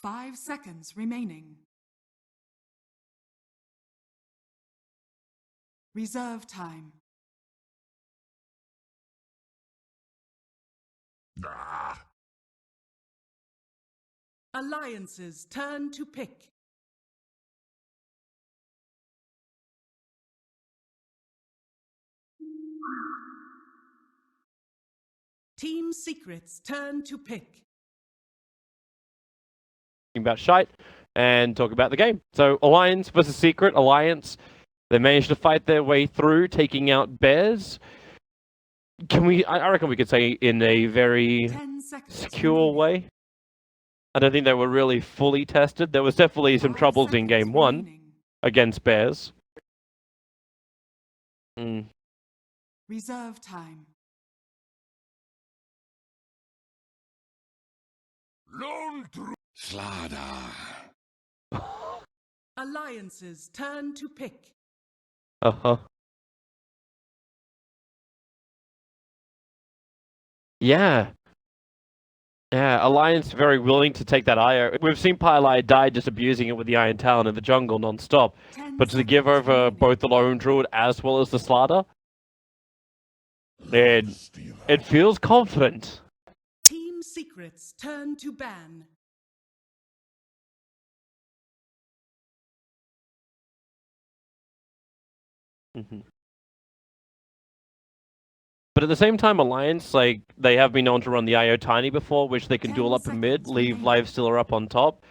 5 seconds remaining. Reserve time. Alliance's turn to pick. Team Secret's turn to pick. About shite and talk about the game. So Alliance versus Secret. Alliance, they managed to fight their way through, taking out Bears. I reckon we could say in a very secure way. I don't think they were really fully tested. There was definitely some troubles in game 1 against Bears. Reserve time. Slada. Alliance's turn to pick. Yeah. Yeah, Alliance very willing to take that IO. We've seen Pylai die just abusing it with the Iron Talon in the jungle non-stop. But to give over both the Lone Druid as well as the Slaughter, it feels confident. Team Secret's turn to ban. But at the same time, Alliance, like, they have been known to run the IO Tiny before, which they can duel up in mid, leave Lifestealer up on top.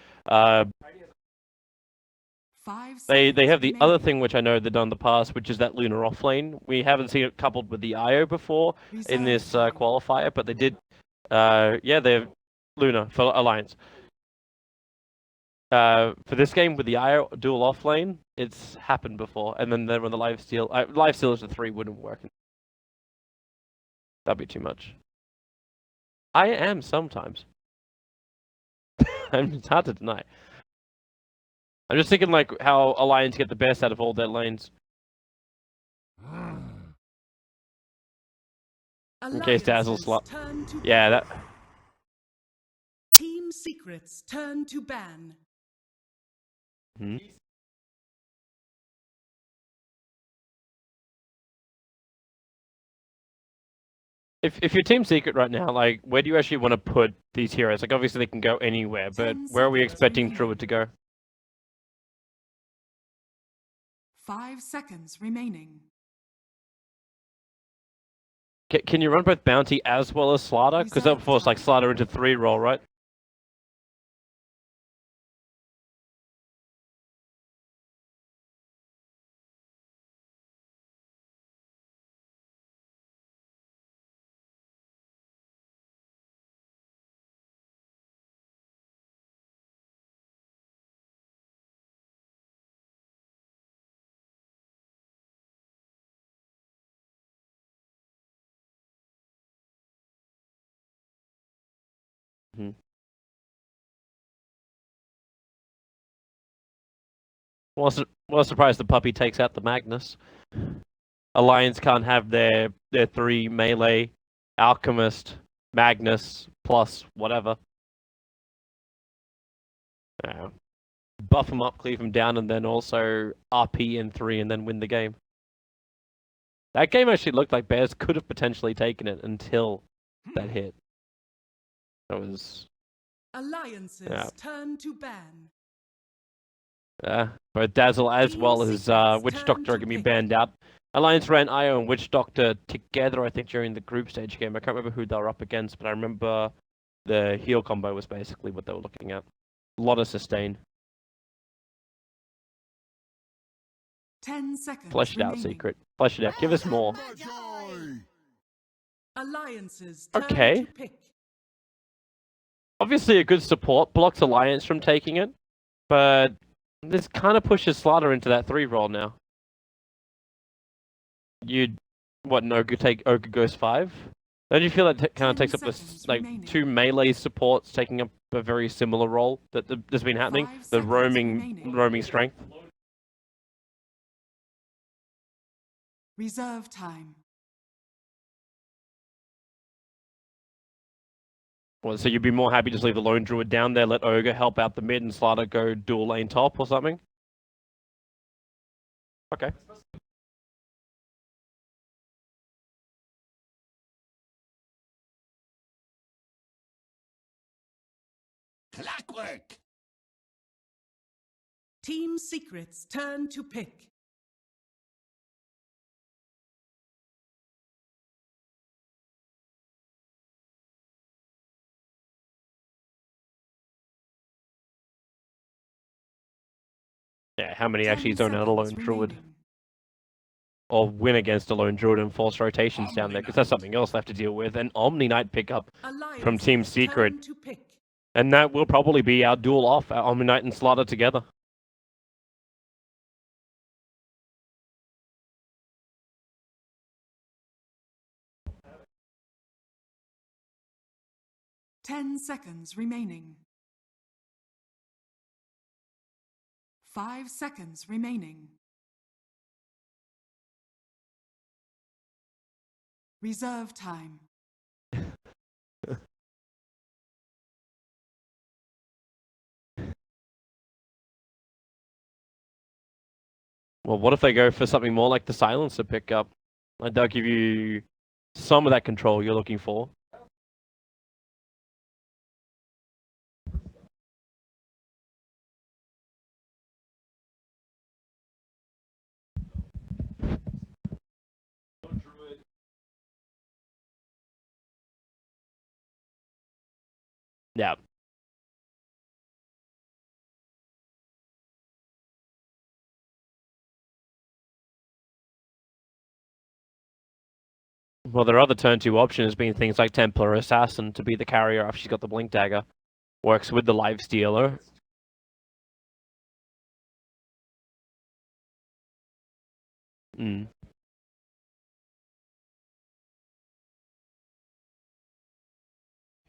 They have the other thing which I know they've done in the past, which is that Lunar offlane. We haven't seen it coupled with the IO before in this qualifier, but they did. Yeah, they have Lunar for Alliance. For this game with the IO dual offlane, it's happened before, and then when the Lifestealers to 3 wouldn't work. That'd be too much. I am sometimes. It's hard to deny. I'm just thinking like how Alliance get the best out of all their lanes. In case Dazzle's yeah, that. Team Secret's turn to ban. If you're Team Secret right now, like, where do you actually want to put these heroes? Like, obviously they can go anywhere, but where are we expecting Druid to go? 5 seconds remaining. Can you run both Bounty as well as Slaughter? Because that would force like Slaughter into 3 roll, right? Well, surprised the puppy takes out the Magnus. Alliance can't have their 3 melee, Alchemist, Magnus, plus whatever. Buff them up, cleave them down, and then also RP in 3 and then win the game. That game actually looked like Bears could have potentially taken it until that hit. That was... Alliance's turn to ban. Both Dazzle as well as Witch Doctor are going to be banned out. Alliance ran IO and Witch Doctor together, I think, during the group stage game. I can't remember who they were up against, but I remember the heal combo was basically what they were looking at. A lot of sustain. 10 seconds Flesh it out, Secret. Flesh it out. Give us more. Alliance's okay. Turn to pick. Obviously a good support. Blocks Alliance from taking it. But this kind of pushes Slaughter into that 3 roll now. You'd... What, an Ogre take Ogre Ghost 5? Don't you feel that kind of takes up this, like, remaining. 2 melee supports taking up a very similar role that's been happening? The roaming strength? Reserve time. Well, so you'd be more happy to just leave the lone druid down there, let Ogre help out the mid, and Slider go dual lane top or something? Okay. Clockwork. Team Secret's turn to pick. Yeah, how many actually 10 zone out a lone seconds druid? remaining. Or win against a lone druid and force rotations down there, because that's something else they have to deal with. An Omni Knight pickup from Team Alliance's Secret. turn to pick. And that will probably be our duel off, our Omni Knight and Slider together. Ten seconds remaining. 5 seconds remaining. Reserve time. Well, what if they go for something more like the Silencer pickup? Like they'll give you some of that control you're looking for. Yeah. Well, their other turn 2 option has been things like Templar Assassin to be the carrier after she's got the Blink Dagger. Works with the Life Stealer. Mm.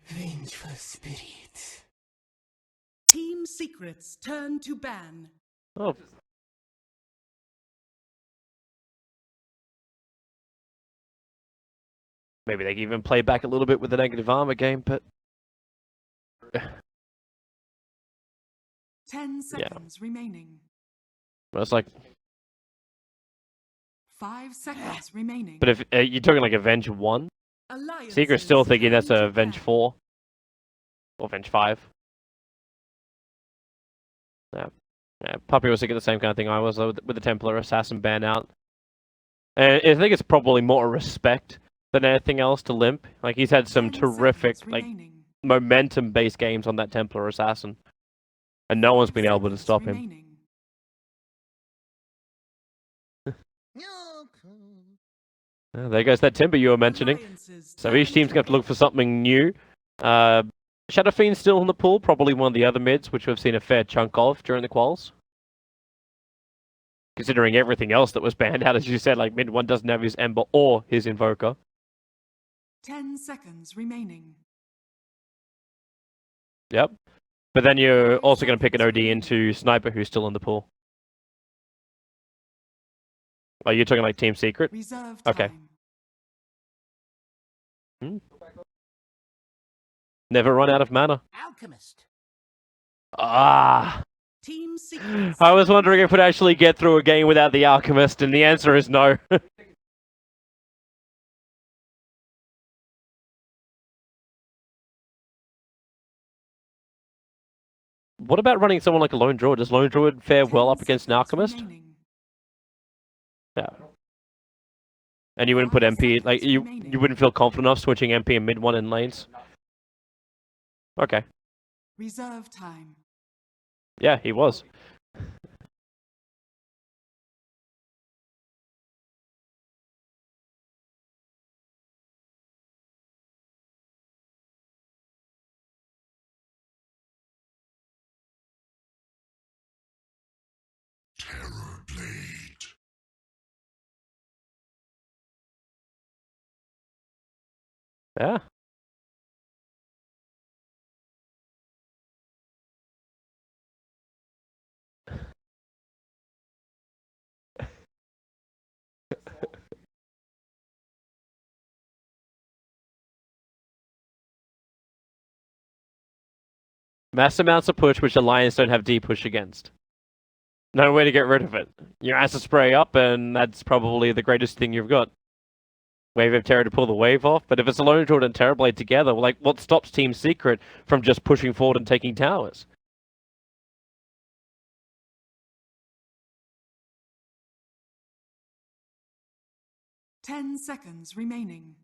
Vengeful spirits. Team Secret's turn to ban. Oh. Maybe they can even play back a little bit with the negative armor game, but 10 seconds remaining. But it's like, 5 seconds remaining. but if you're talking like Avenge 1, Alliance's Secret's still thinking that's turn a to Avenge ban. 4 or Avenge 5. Yeah. Puppy was thinking the same kind of thing I was with the Templar Assassin ban out. And I think it's probably more respect than anything else to Limp. Like, he's had some 10 terrific, seconds like, remaining. momentum-based games on that Templar Assassin. And no one's 5 been able to seconds stop him. remaining. There goes that Timber you were mentioning. Alliance's So turn each team's to going to have to look pick. for something new. Shadow Fiend's still in the pool, probably one of the other mids, which we've seen a fair chunk of during the quals. Considering everything else that was banned out, as you said, like mid 1 doesn't have his Ember or his Invoker. 10 seconds remaining. Yep. But then you're 5 also going to pick an seconds OD remaining. into Sniper, who's still in the pool. Oh, you're talking like Team Secret? Reserve Okay. time. Never run out of mana. Alchemist. Ah! Team Secret's I was turn wondering to if we'd actually get through a game without the Alchemist, and the answer is no. What about running someone like a Lone Druid? Does Lone Druid fare well 10 up against an seconds Alchemist? remaining. Yeah. And you wouldn't put 5 MP, like, seconds you remaining. wouldn't feel confident enough switching MP and mid 1 in lanes? Okay. Reserve time. Yeah, he was. Terror Blade. Yeah. Mass amounts of push, which Alliance don't have deep push against. No way to get rid of it. Your acid spray up, and that's probably the greatest thing you've got. Wave of Terror to pull the wave off, but if it's Alone Druid and Terrorblade together, like, what stops Team Secret from just pushing forward and taking towers? Ten seconds remaining.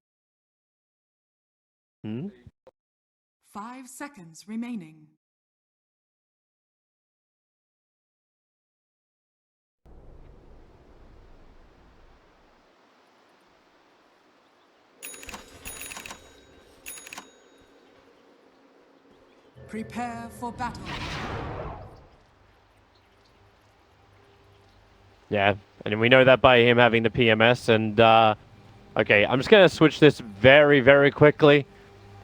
5 seconds remaining. Prepare for battle. Yeah, and we know that by him having the PMS, and okay, I'm just going to switch this very, very quickly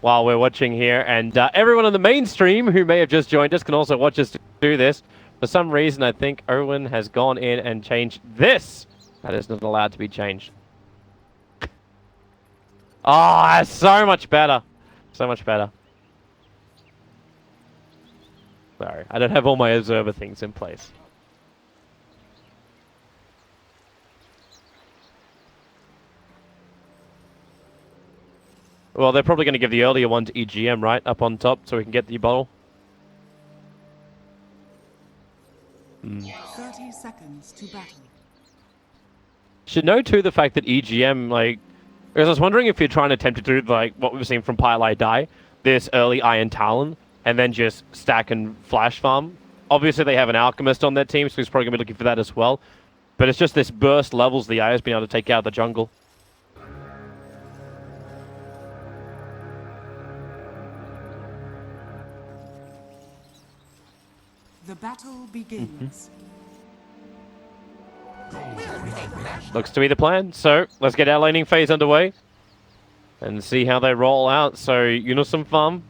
while we're watching here, and everyone on the main stream who may have just joined us can also watch us do this. For some reason, I think Owen has gone in and changed this. That is not allowed to be changed. Oh, that's so much better. So much better. Sorry, I don't have all my observer things in place. Well, they're probably going to give the earlier one to EGM, right? Up on top, so we can get the bottle. 30 seconds to battle. Should know, too, the fact that EGM, like... Because I was wondering if you're trying to attempt to do, like, what we've seen from Pile Die, this early Iron Talon, and then just stack and flash farm. Obviously, they have an Alchemist on their team, so he's probably going to be looking for that as well. But it's just this burst levels the AI has been able to take out the jungle. The battle begins. Looks to be the plan. So, let's get our laning phase underway. And see how they roll out. So, Unison farm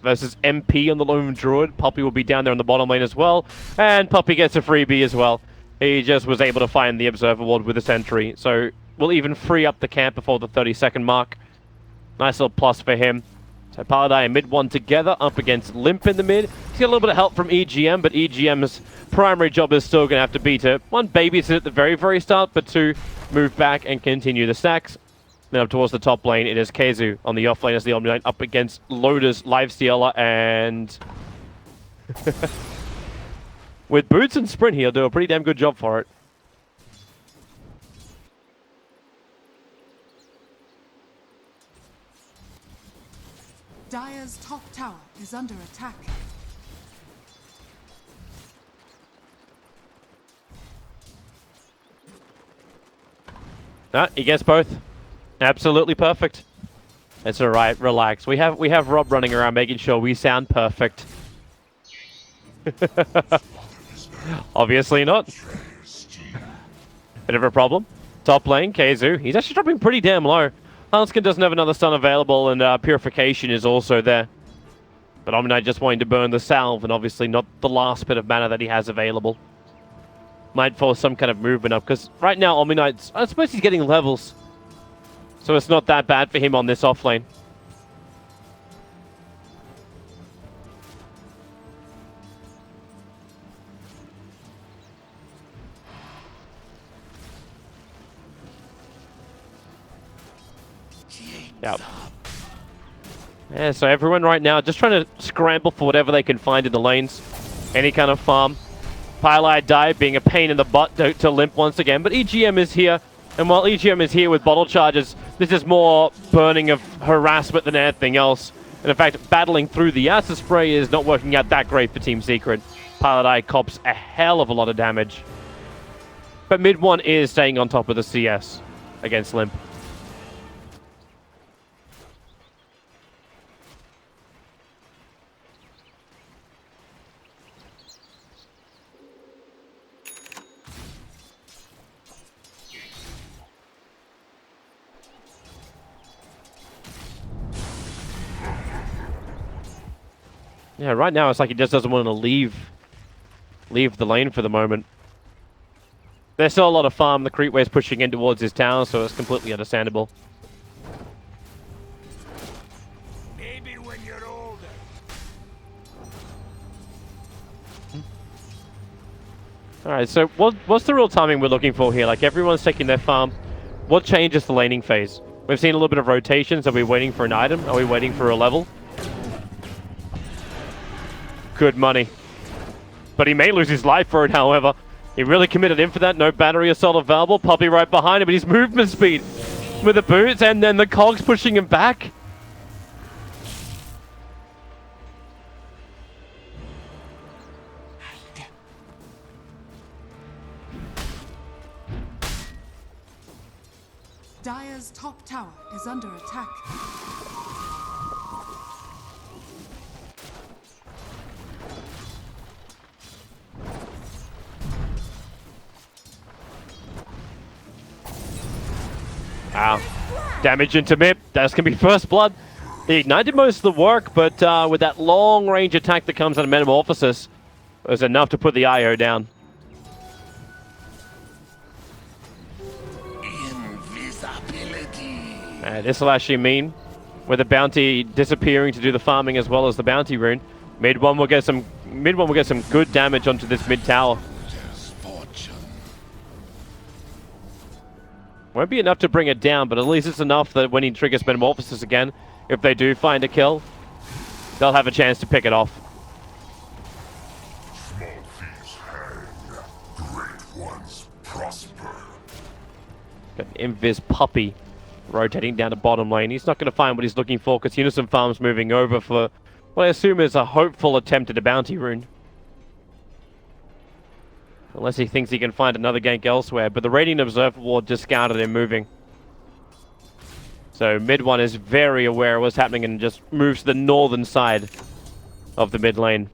versus MP on the Lone Druid. Puppy will be down there on the bottom lane as well. And Puppy gets a freebie as well. He just was able to find the Observer Ward with a sentry. So, we'll even free up the camp before the 30-second mark. Nice little plus for him. So Paladai and mid one together up against Limp in the mid. He's got a little bit of help from EGM, but EGM's primary job is still going to have to be to, one, babysit at the very, very start, but two, move back and continue the stacks. Then up towards the top lane, it is Keizu on the off lane as the Omni Knight up against Loda's Lifestealer, and... with boots and sprint, he'll do a pretty damn good job for it. Dire's top tower is under attack. He gets both. Absolutely perfect. It's alright, relax. We have Rob running around making sure we sound perfect. Obviously not. Bit of a problem. Top lane, Keizu. He's actually dropping pretty damn low. Hanskin doesn't have another stun available, and Purification is also there. But Omni Knight just wanting to burn the salve, and obviously not the last bit of mana that he has available. Might force some kind of movement up, because right now Omni Knight's... I suppose he's getting levels. So it's not that bad for him on this offlane. Yep. Yeah, so everyone right now just trying to scramble for whatever they can find in the lanes. Any kind of farm. Pile Die being a pain in the butt to Limp once again, but EGM is here. And while EGM is here with bottle charges, this is more burning of harassment than anything else. And in fact, battling through the acid spray is not working out that great for Team Secret. Pile cops a hell of a lot of damage. But mid one is staying on top of the CS against Limp. Yeah, right now it's like he just doesn't want to leave the lane for the moment. There's still a lot of farm. The creep wave's pushing in towards his town, so it's completely understandable. Maybe when you're older. Alright, so what's the real timing we're looking for here? Like, everyone's taking their farm. What changes the laning phase? We've seen a little bit of rotations. Are we waiting for an item? Are we waiting for a level? Good money. But he may lose his life for it, however. He really committed in for that. No battery assault available. Puppy right behind him, but his movement speed with the boots, and then the cogs pushing him back. Dire's top tower is under attack. Wow. Damage into mid. That's going to be first blood. He ignited most of the work, but with that long range attack that comes out of Metamorphosis, it was enough to put the IO down. This will actually mean, with the bounty disappearing to do the farming as well as the bounty rune, mid one will get some good damage onto this mid tower. Won't be enough to bring it down, but at least it's enough that when he triggers Metamorphosis again, if they do find a kill, they'll have a chance to pick it off. Small thieves hang, great ones prosper. Got an Invis Puppy rotating down the bottom lane. He's not going to find what he's looking for because Unison Farm's moving over for what I assume is a hopeful attempt at a bounty rune. Unless he thinks he can find another gank elsewhere. But the Radiant Observer Ward just scouted him moving. So mid one is very aware of what's happening and just moves to the northern side of the mid lane.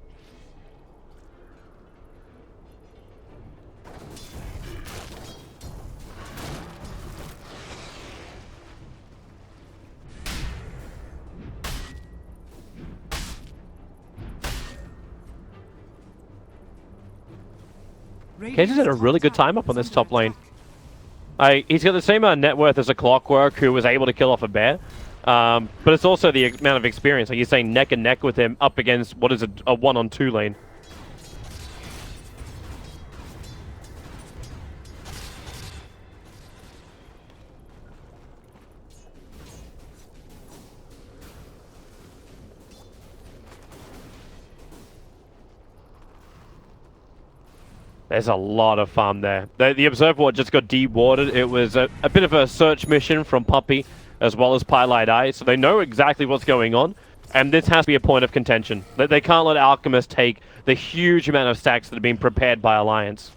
Case has had a really good time up on this top lane. He's got the same amount of net worth as a Clockwork who was able to kill off a bear. But it's also the amount of experience. Like, you're saying neck and neck with him up against what is a 1-on-2 lane. There's a lot of farm there. The Observer Ward just got dewarded. It was a bit of a search mission from Puppy as well as Pylite Eye, so they know exactly what's going on. And this has to be a point of contention. They can't let Alchemist take the huge amount of stacks that have been prepared by Alliance.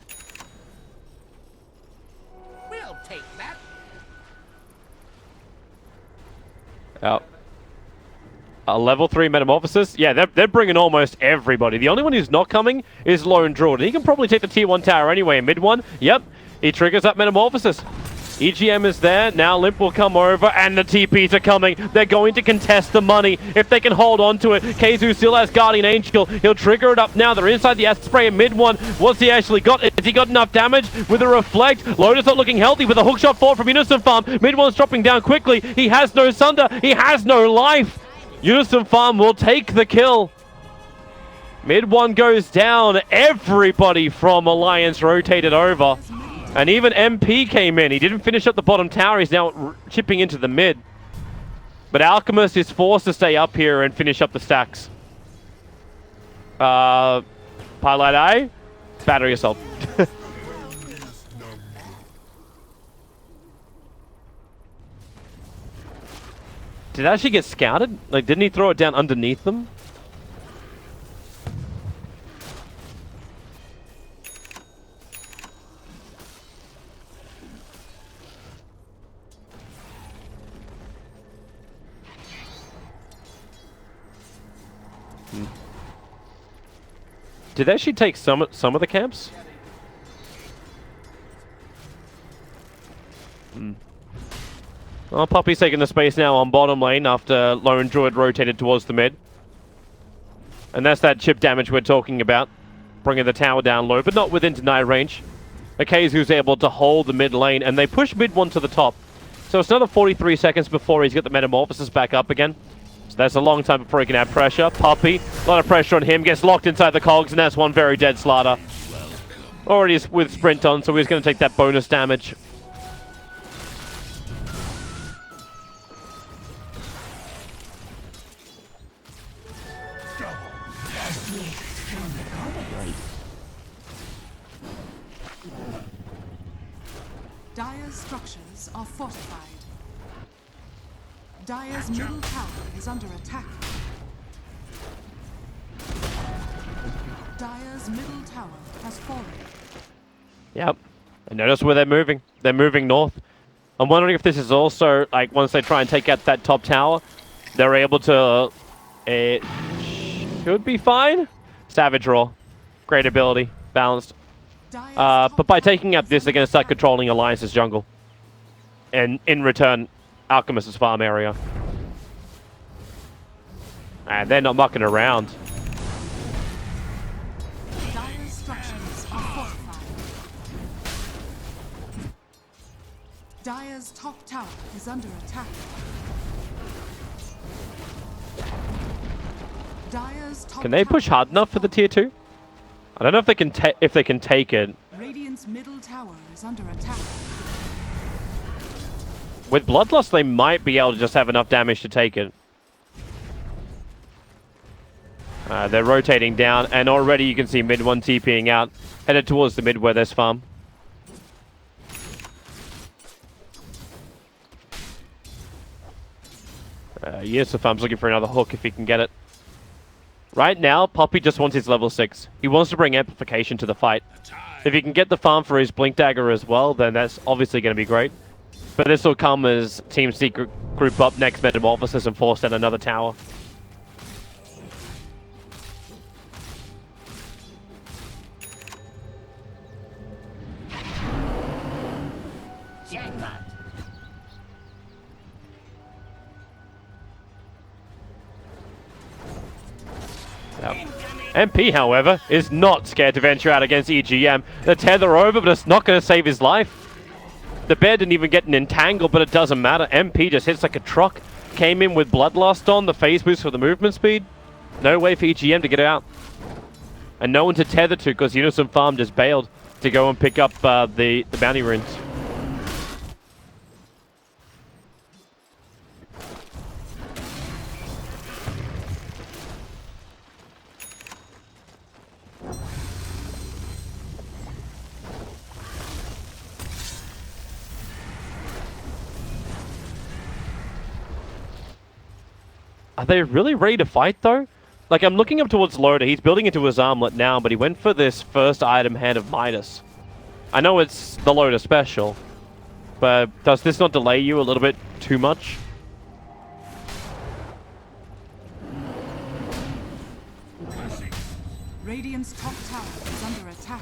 We'll take that. Out. A level 3 Metamorphosis? Yeah, they're bringing almost everybody. The only one who's not coming is Lone Druid. He can probably take the tier 1 tower anyway. Mid one, yep, he triggers that Metamorphosis. EGM is there, now Limp will come over, and the TPs are coming. They're going to contest the money, if they can hold on to it. Keizu still has Guardian Angel, he'll trigger it up now. They're inside the Acid Spray in mid one. What's he actually got? Has he got enough damage with a Reflect? Lotus not looking healthy with a hookshot forward from Unison Farm. Mid one's dropping down quickly. He has no Sunder, he has no life. Unison Farm will take the kill. Mid one goes down. Everybody from Alliance rotated over. And even MP came in. He didn't finish up the bottom tower. He's now chipping into the mid. But Alchemist is forced to stay up here and finish up the stacks. Pylite Eye. Battery Assault. Did it actually get scouted? Like, didn't he throw it down underneath them? Did they actually take some of the camps? Well, Puppy's taking the space now on bottom lane after Lone Druid rotated towards the mid. And that's that chip damage we're talking about. Bringing the tower down low, but not within deny range. Akazu's able to hold the mid lane, and they push mid one to the top. So it's another 43 seconds before he's got the Metamorphosis back up again. So that's a long time before he can add pressure. Puppy, a lot of pressure on him, gets locked inside the cogs, and that's one very dead Slaughter. Already is with sprint on, so he's going to take that bonus damage. Dire's structures are fortified. Dire's middle tower is under attack. Dire's middle tower has fallen. Yep. And notice where they're moving. They're moving north. I'm wondering if this is also, like, once they try and take out that top tower, they're able to... It should be fine. Savage Roar. Great ability. Balanced. But by taking out this, they're going to start controlling Alliance's jungle. And in return, Alchemist's farm area. And they're not mucking around. Dire's structures are fortified. Dire's top tower is under attack. Dire's top Can they push tower hard is enough for the fallen. tier 2? I don't know if they can take it. Radiant's middle tower is under attack. With Bloodlust, they might be able to just have enough damage to take it. They're rotating down, and already you can see mid 1 TPing out, headed towards the mid where there's farm. Yes, the farm's looking for another hook if he can get it. Right now, Poppy just wants his level 6. He wants to bring amplification to the fight. If he can get the farm for his Blink Dagger as well, then that's obviously going to be great. But this will come as Team Secret group up next Metamorphosis and force down another tower. Jackpot. Yep. MP, however, is not scared to venture out against EGM. The tether over, but it's not going to save his life. The bear didn't even get an entangle, but it doesn't matter. MP just hits like a truck. Came in with Bloodlust on, the phase boost for the movement speed. No way for EGM to get out. And no one to tether to, because Unison Farm just bailed to go and pick up the bounty runes. Are they really ready to fight, though? Like, I'm looking up towards Loda. He's building into his armlet now, but he went for this first item, Hand of Midas. I know it's the Loda special, but does this not delay you a little bit too much? Radiant's top tower is under attack.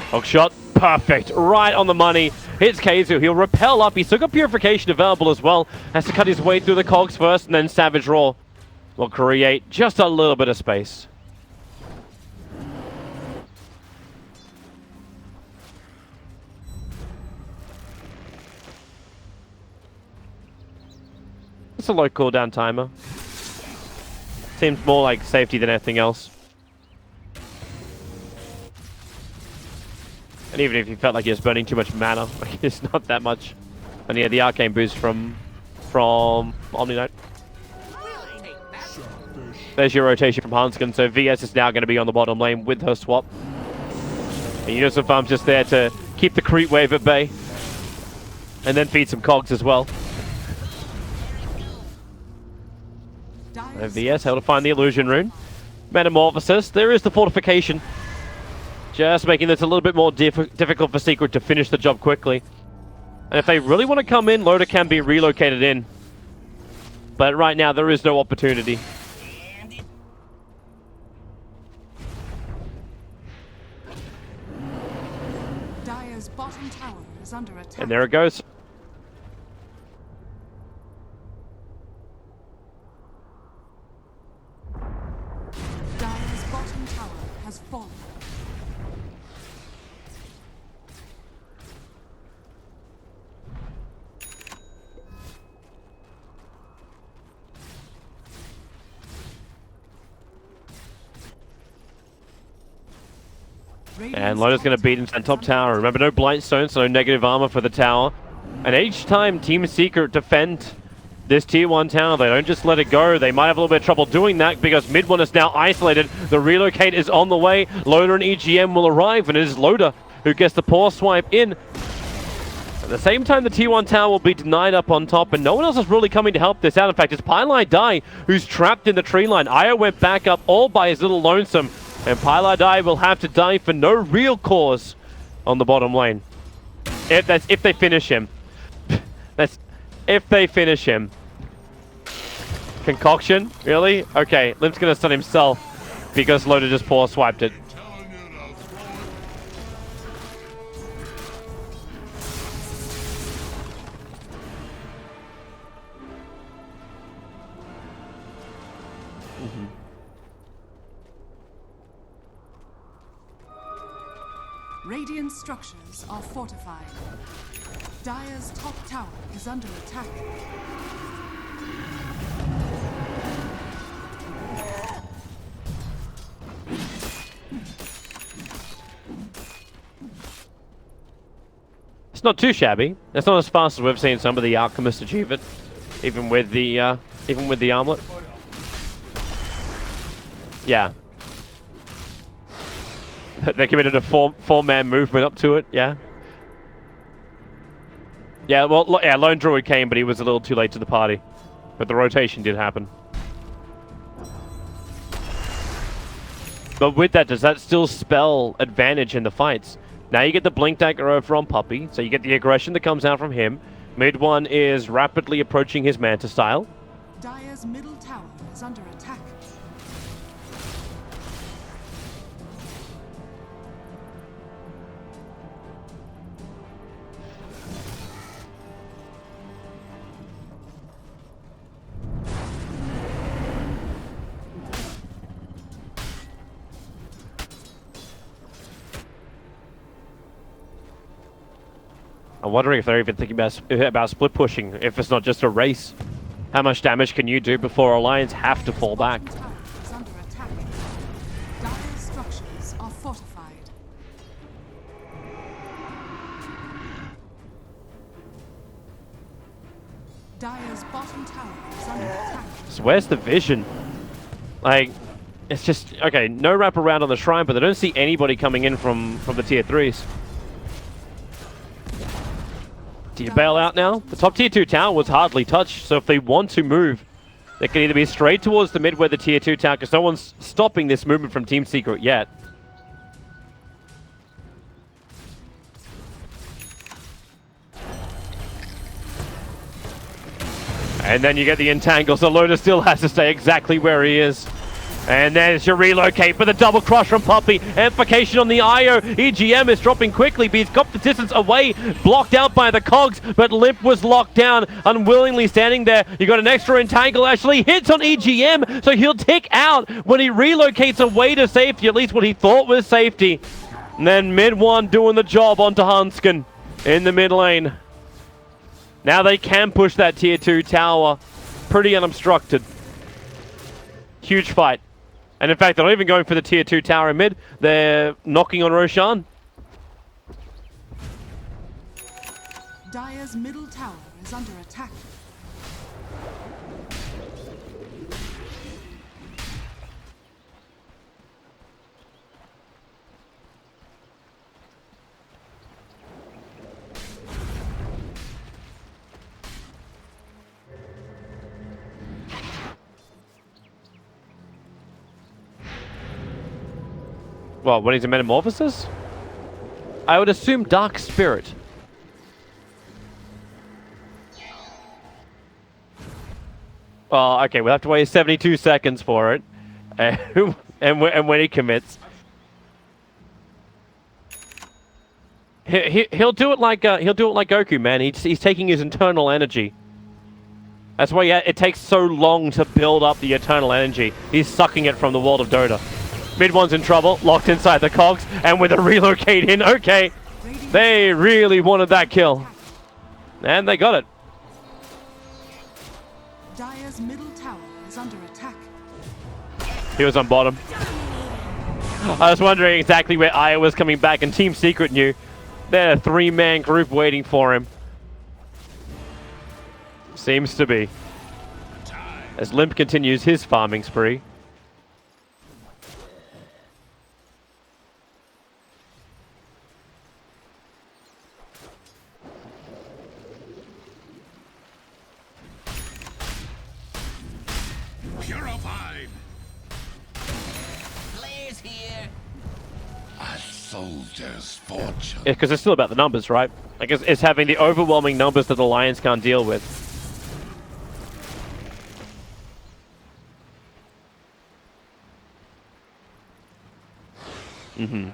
Hook shot, perfect, right on the money. Hits Keizu, he'll repel up, he's still got Purification available as well. Has to cut his way through the cogs first, and then Savage Roar will create just a little bit of space. It's a low cooldown timer. Seems more like safety than anything else. And even if you felt like he was burning too much mana, like it's not that much. And yeah, the arcane boost from Omni Knight. We'll take that. There's your rotation from Hanskin, so VS is now going to be on the bottom lane with her swap. And Unison Farm's just there to keep the creep wave at bay. And then feed some cogs as well. And VS able to find the illusion rune. Metamorphosis, there is the fortification. Just making this a little bit more difficult for Secret to finish the job quickly. And if they really want to come in, Loda can be relocated in. But right now, there is no opportunity. Dire's bottom tower is under attack. And there it goes. Dire's bottom tower has fallen. And Loda's going to beat into that top tower. Remember, no blind stone, so no negative armor for the tower. And each time Team Secret defend this tier 1 tower, they don't just let it go. They might have a little bit of trouble doing that because mid 1 is now isolated. The relocate is on the way. Loda and EGM will arrive, and it is Loda who gets the paw swipe in. At the same time, the tier 1 tower will be denied up on top, and no one else is really coming to help this out. In fact, it's Pylai Dai who's trapped in the tree line. Io went back up all by his little lonesome, and Pylai Dai will have to die for no real cause on the bottom lane. If they finish him. That's if they finish him. Concoction? Really? Okay, Limp's gonna stun himself because Loda just paw swiped it. Radiant structures are fortified. Dire's top tower is under attack. It's not too shabby. It's not as fast as we've seen some of the alchemists achieve it, even with the armlet. Yeah. They committed a four-man movement up to it, yeah. Yeah, well, yeah, Lone Druid came, but he was a little too late to the party. But the rotation did happen. But with that, does that still spell advantage in the fights? Now you get the Blink Dagger over on Puppey, so you get the aggression that comes out from him. Mid 1 is rapidly approaching his Manta style. Dire's middle tower is under attack. I'm wondering if they're even thinking about split pushing, if it's not just a race. How much damage can you do before Alliance have to fall back? Tower is under attack. Dire's structures are fortified. Dire's bottom tower is under attack. So where's the vision? Like, it's just, okay, no wraparound on the shrine, but they don't see anybody coming in from the tier 3s. Do you bail out now? The top tier 2 tower was hardly touched, so if they want to move, they can either be straight towards the mid where the tier 2 tower, because no one's stopping this movement from Team Secret yet. And then you get the entangle, so Loda still has to stay exactly where he is. And there's your relocate, but the double crush from Puppey. Amplification on the IO. EGM is dropping quickly, but he's got the distance away, blocked out by the cogs, but Limp was locked down, unwillingly standing there. You got an extra entangle, actually hits on EGM, so he'll tick out when he relocates away to safety, at least what he thought was safety. And then mid 1 doing the job onto Hanskin in the mid lane. Now they can push that tier 2 tower pretty unobstructed. Huge fight. And in fact, they're not even going for the tier 2 tower in mid. They're knocking on Roshan. Dire's middle tower is under attack. Well, when he's a metamorphosis? I would assume Dark Spirit. Well, okay, we'll have to wait 72 seconds for it. And when he commits. He'll do it like Goku, man. He's taking his internal energy. That's why it takes so long to build up the eternal energy. He's sucking it from the world of Dota. Mid 1's in trouble, locked inside the cogs, and with a relocate in, okay. They really wanted that kill. And they got it. Dire's middle tower is under attack. He was on bottom. I was wondering exactly where Aya was coming back, and Team Secret knew. They're a 3-man group waiting for him. Seems to be. As Limp continues his farming spree. Purified. Players here. A soldier's fortune. Because it's still about the numbers, right? Like it's having the overwhelming numbers that the Lions can't deal with. Mm-hmm.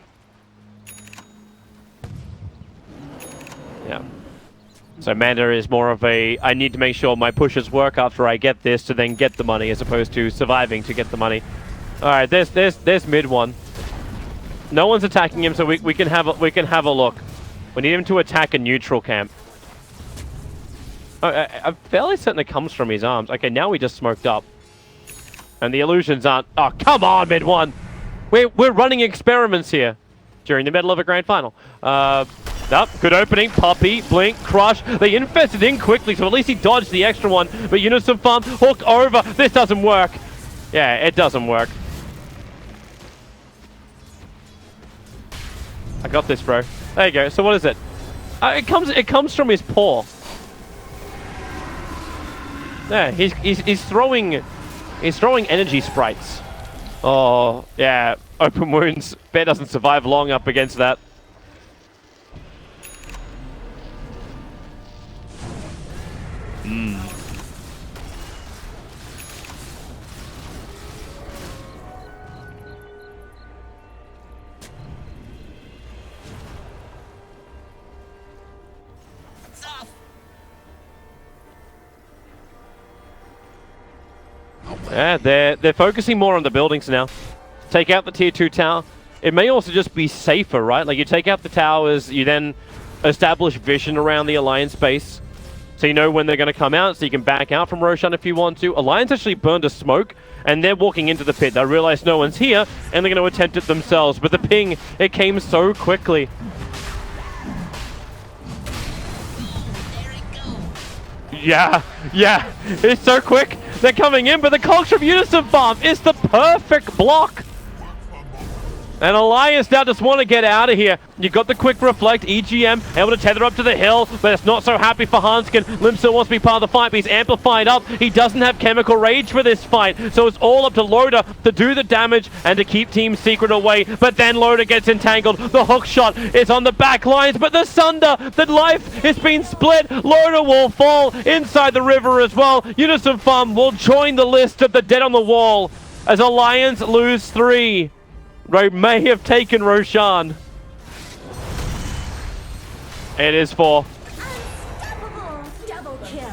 Yeah. So Manda is more of a, I need to make sure my pushes work after I get this to then get the money, as opposed to surviving to get the money. All right, there's mid one. No one's attacking him, so we can have a look. We need him to attack a neutral camp. Oh, I'm fairly certain it comes from his arms. Okay, now we just smoked up, and the illusions aren't. Oh, come on, mid one. We're running experiments here during the middle of a grand final. Good opening. Puppy, Blink, Crush. They infested in quickly, so at least he dodged the extra one. But Unison Farm, hook over. This doesn't work. Yeah, it doesn't work. I got this, bro. There you go. So what is it? It comes from his paw. Yeah, he's throwing energy sprites. Oh, yeah. Open wounds. Bear doesn't survive long up against that. It's off. Yeah, they're focusing more on the buildings now. Take out the tier 2 tower. It may also just be safer, right? Like, you take out the towers, you then establish vision around the Alliance base, so you know when they're going to come out, so you can back out from Roshan if you want to. Alliance actually burned a smoke, and they're walking into the pit. They realize no one's here, and they're going to attempt it themselves. But the ping, it came so quickly. Yeah, it's so quick. They're coming in, but the cogs from Unison Farm is the perfect block. And Alliance now just want to get out of here. You got the quick reflect, EGM, able to tether up to the hill, but it's not so happy for Hanskin. Lim still wants to be part of the fight, but he's amplified up. He doesn't have Chemical Rage for this fight, so it's all up to Loda to do the damage and to keep Team Secret away. But then Loda gets entangled. The hook shot is on the back lines, but the Sunder, the life is being split. Loda will fall inside the river as well. Unison Farm will join the list of the dead on the wall as Alliance lose 3. They may have taken Roshan. It is 4. Unstoppable double kill.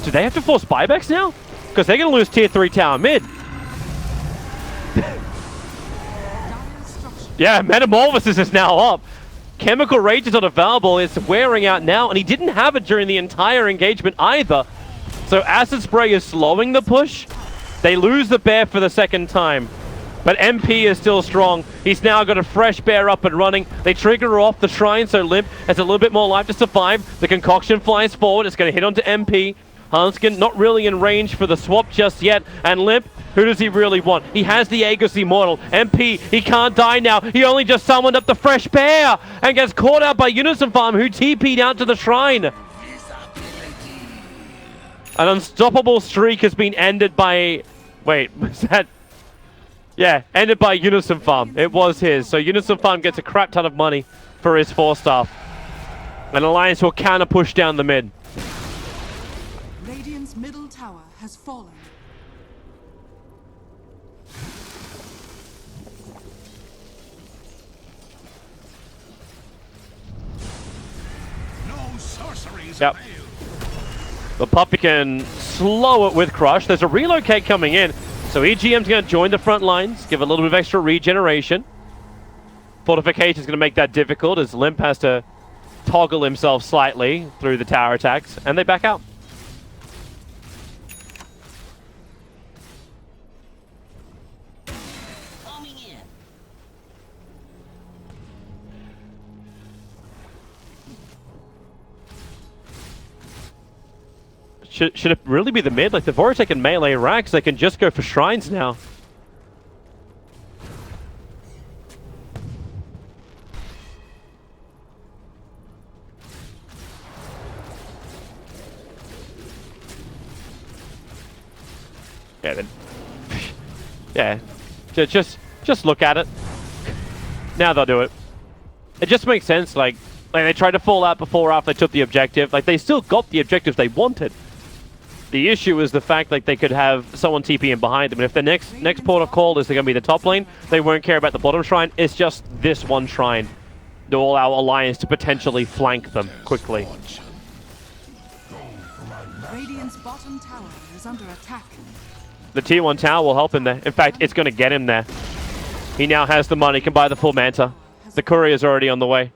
Do they have to force buybacks now? Because they're going to lose tier 3 tower mid. Yeah, Metamorphosis is now up. Chemical Rage is not available. It's wearing out now, and he didn't have it during the entire engagement either. So Acid Spray is slowing the push. They lose the bear for the second time. But MP is still strong. He's now got a fresh bear up and running. They trigger off the shrine, so Limp has a little bit more life to survive. The concoction flies forward. It's going to hit onto MP. Hanskin not really in range for the swap just yet. And Limp, who does he really want? He has the Aegis Immortal. MP, he can't die now. He only just summoned up the fresh bear and gets caught out by Unison Farm, who TP'd out to the shrine. An unstoppable streak has been ended by... Wait, was that... Yeah, ended by Unison Farm. It was his. So Unison Farm gets a crap ton of money for his 4-star. And Alliance will counter push down the mid. Radiant's middle tower has fallen. No sorceries Yep. avail. The Puppy can slow it with Crush. There's a relocate coming in. So EGM's going to join the front lines, give a little bit of extra regeneration. Fortification is going to make that difficult as Limp has to toggle himself slightly through the tower attacks, and they back out. Should it really be the mid? Like, they've already taken melee racks, they can just go for shrines now. Yeah, then... yeah. Just look at it. Now they'll do it. It just makes sense, like they tried to fall out before after they took the objective. Like, they still got the objective they wanted. The issue is the fact like they could have someone TP in behind them, and if the next port of call is going to be the top lane, they won't care about the bottom shrine. It's just this one shrine to allow Alliance to potentially flank them quickly. Radiant's bottom tower is under attack. The tier 1 tower will help him there. In fact, it's going to get him there. He now has the money, can buy the full Manta. The courier's already on the way.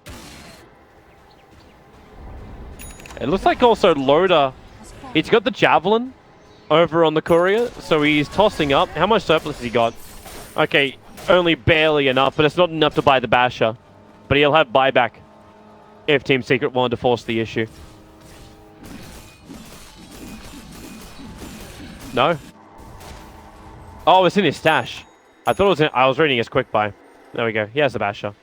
It looks like also Loda, he's got the Javelin over on the courier, so he's tossing up. How much surplus has he got? Okay, only barely enough, but it's not enough to buy the Basher. But he'll have buyback if Team Secret wanted to force the issue. No? Oh, it's in his stash. I thought it was I was reading his quick buy. There we go. He has the Basher.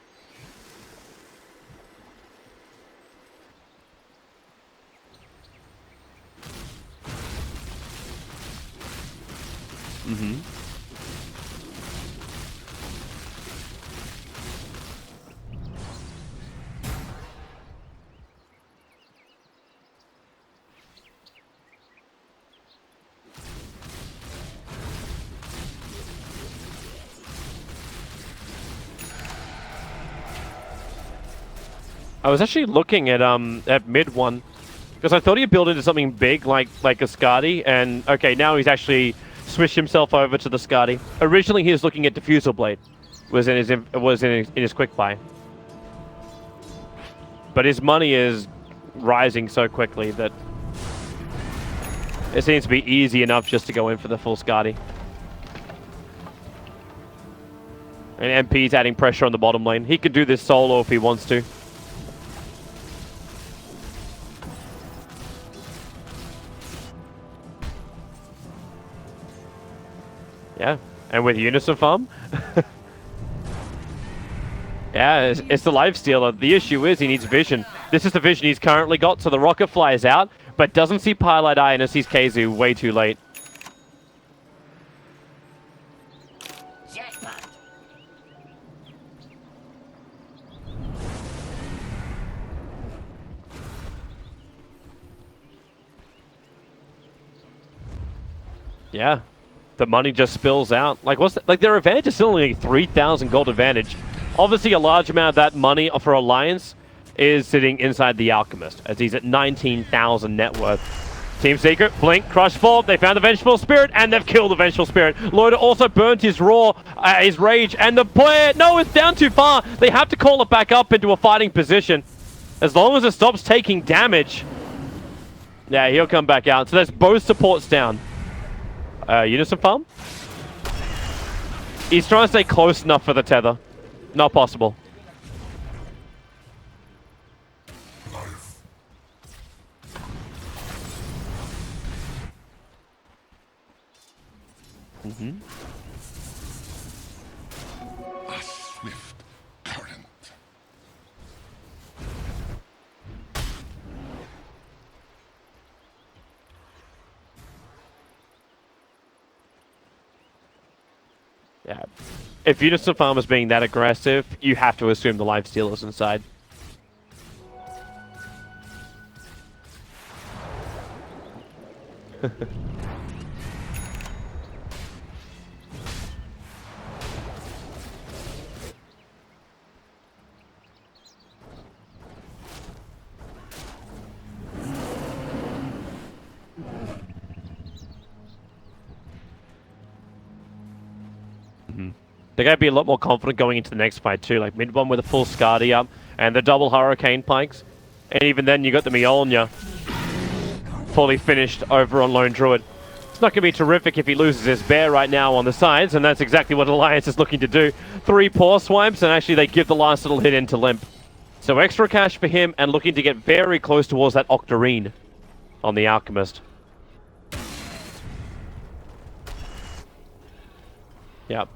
I was actually looking at mid one because I thought he'd build into something big like a Skadi, and okay, now he's actually switched himself over to the Skadi. Originally, he was looking at Diffusal Blade, was in his quick buy, but his money is rising so quickly that it seems to be easy enough just to go in for the full Skadi. And MP's adding pressure on the bottom lane. He can do this solo if he wants to. Yeah, and with Unison Farm? Yeah, it's the lifestealer. The issue is he needs vision. This is the vision he's currently got, so the rocket flies out, but doesn't see Pilot Eye and sees Keizu way too late. Jackpot. Yeah. The money just spills out. Like, their advantage is still only 3,000 gold advantage. Obviously, a large amount of that money for Alliance is sitting inside the Alchemist, as he's at 19,000 net worth. Team Secret, Blink, Crush Fall, they found the Vengeful Spirit, and they've killed the Vengeful Spirit. Loda also burnt his his Rage, and the player, no, it's down too far. They have to call it back up into a fighting position. As long as it stops taking damage, yeah, he'll come back out. So there's both supports down. Unison Farm? He's trying to stay close enough for the tether. Not possible. A swift current. Yeah. If Unison Farm is being that aggressive, you have to assume the lifestealer's inside. They're going to be a lot more confident going into the next fight too, like mid one with a full Skadi up and the double Hurricane Pikes. And even then you got the Mjolnir fully finished over on Lone Druid. It's not going to be terrific if he loses his bear right now on the sides, and that's exactly what Alliance is looking to do. 3 paw swipes, and actually they give the last little hit into Limp. So extra cash for him, and looking to get very close towards that Octarine on the Alchemist. Yep.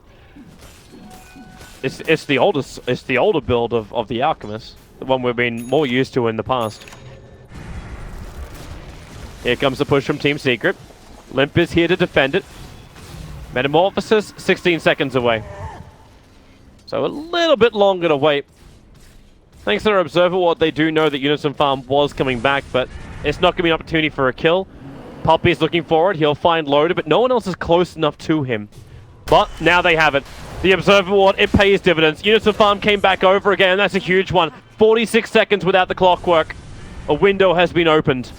It's the older build of the Alchemist, the one we've been more used to in the past. Here comes the push from Team Secret. Limp is here to defend it. Metamorphosis 16 seconds away. So a little bit longer to wait. Thanks to their Observer Ward, they do know that Unison Farm was coming back, but it's not going to be an opportunity for a kill. Poppy's looking forward. He'll find Loader, but no one else is close enough to him. But now they have it. The Observer Ward, it pays dividends. Unison Farm came back over again, and that's a huge one. 46 seconds without the clockwork. A window has been opened.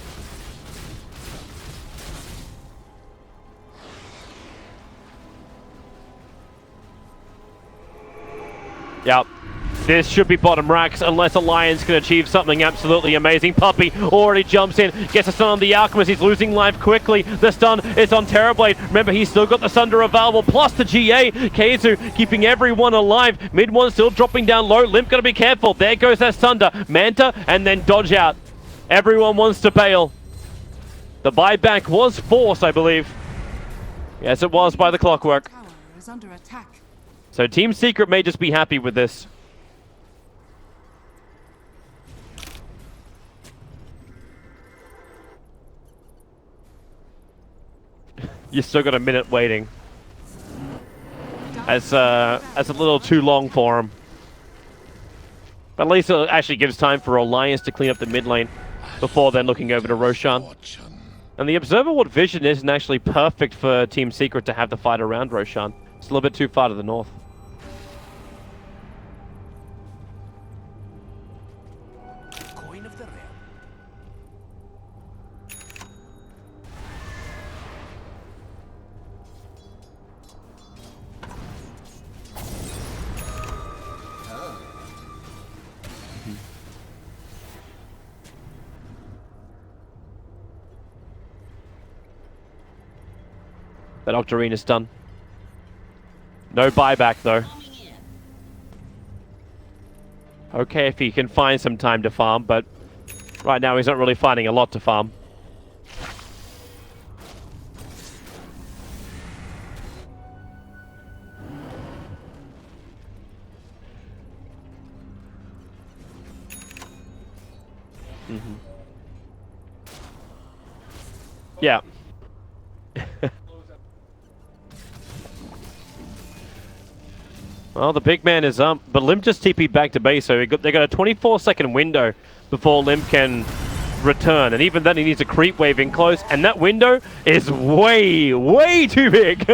Yep. This should be bottom racks unless Alliance can achieve something absolutely amazing. Puppy already jumps in, gets a stun on the Alchemist. He's losing life quickly. The stun is on Terrorblade. Remember, he's still got the Sunder available, plus the GA. Keizu keeping everyone alive. Mid one still dropping down low. Limp gotta be careful. There goes that Sunder. Manta, and then dodge out. Everyone wants to bail. The buyback was forced, I believe. Yes, it was by the clockwork. Tower is under attack. So Team Secret may just be happy with this. You still got a minute waiting. That's a little too long for him. But at least it actually gives time for Alliance to clean up the mid lane before then looking over to Roshan. And the Observer Ward vision isn't actually perfect for Team Secret to have the fight around Roshan. It's a little bit too far to the north. Coin of the realm. That Octarine is done. No buyback though. Okay, if he can find some time to farm, but right now he's not really finding a lot to farm. Yeah. Well, the big man is up, but Limp just TP'd back to base, so they got a 24-second window before Limp can return, and even then he needs a creep wave in close, and that window is way too big.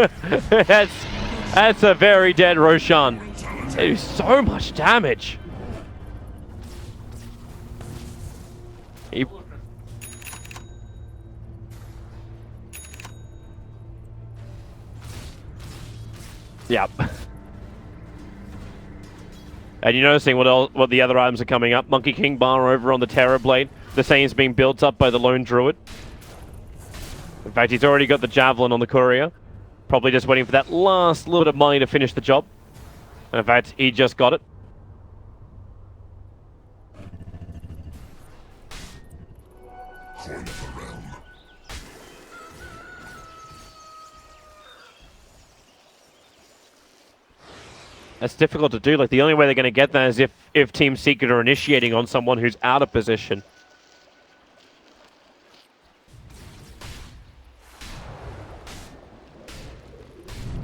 that's a very dead Roshan. They do so much damage. Yep. And you're noticing what the other items are coming up. Monkey King Bar over on the Terrorblade. The same's being built up by the Lone Druid. In fact, he's already got the Javelin on the Courier. Probably just waiting for that last little bit of money to finish the job. And in fact, he just got it. Coin of the realm. That's difficult to do. Like, the only way they're going to get that is if Team Secret are initiating on someone who's out of position.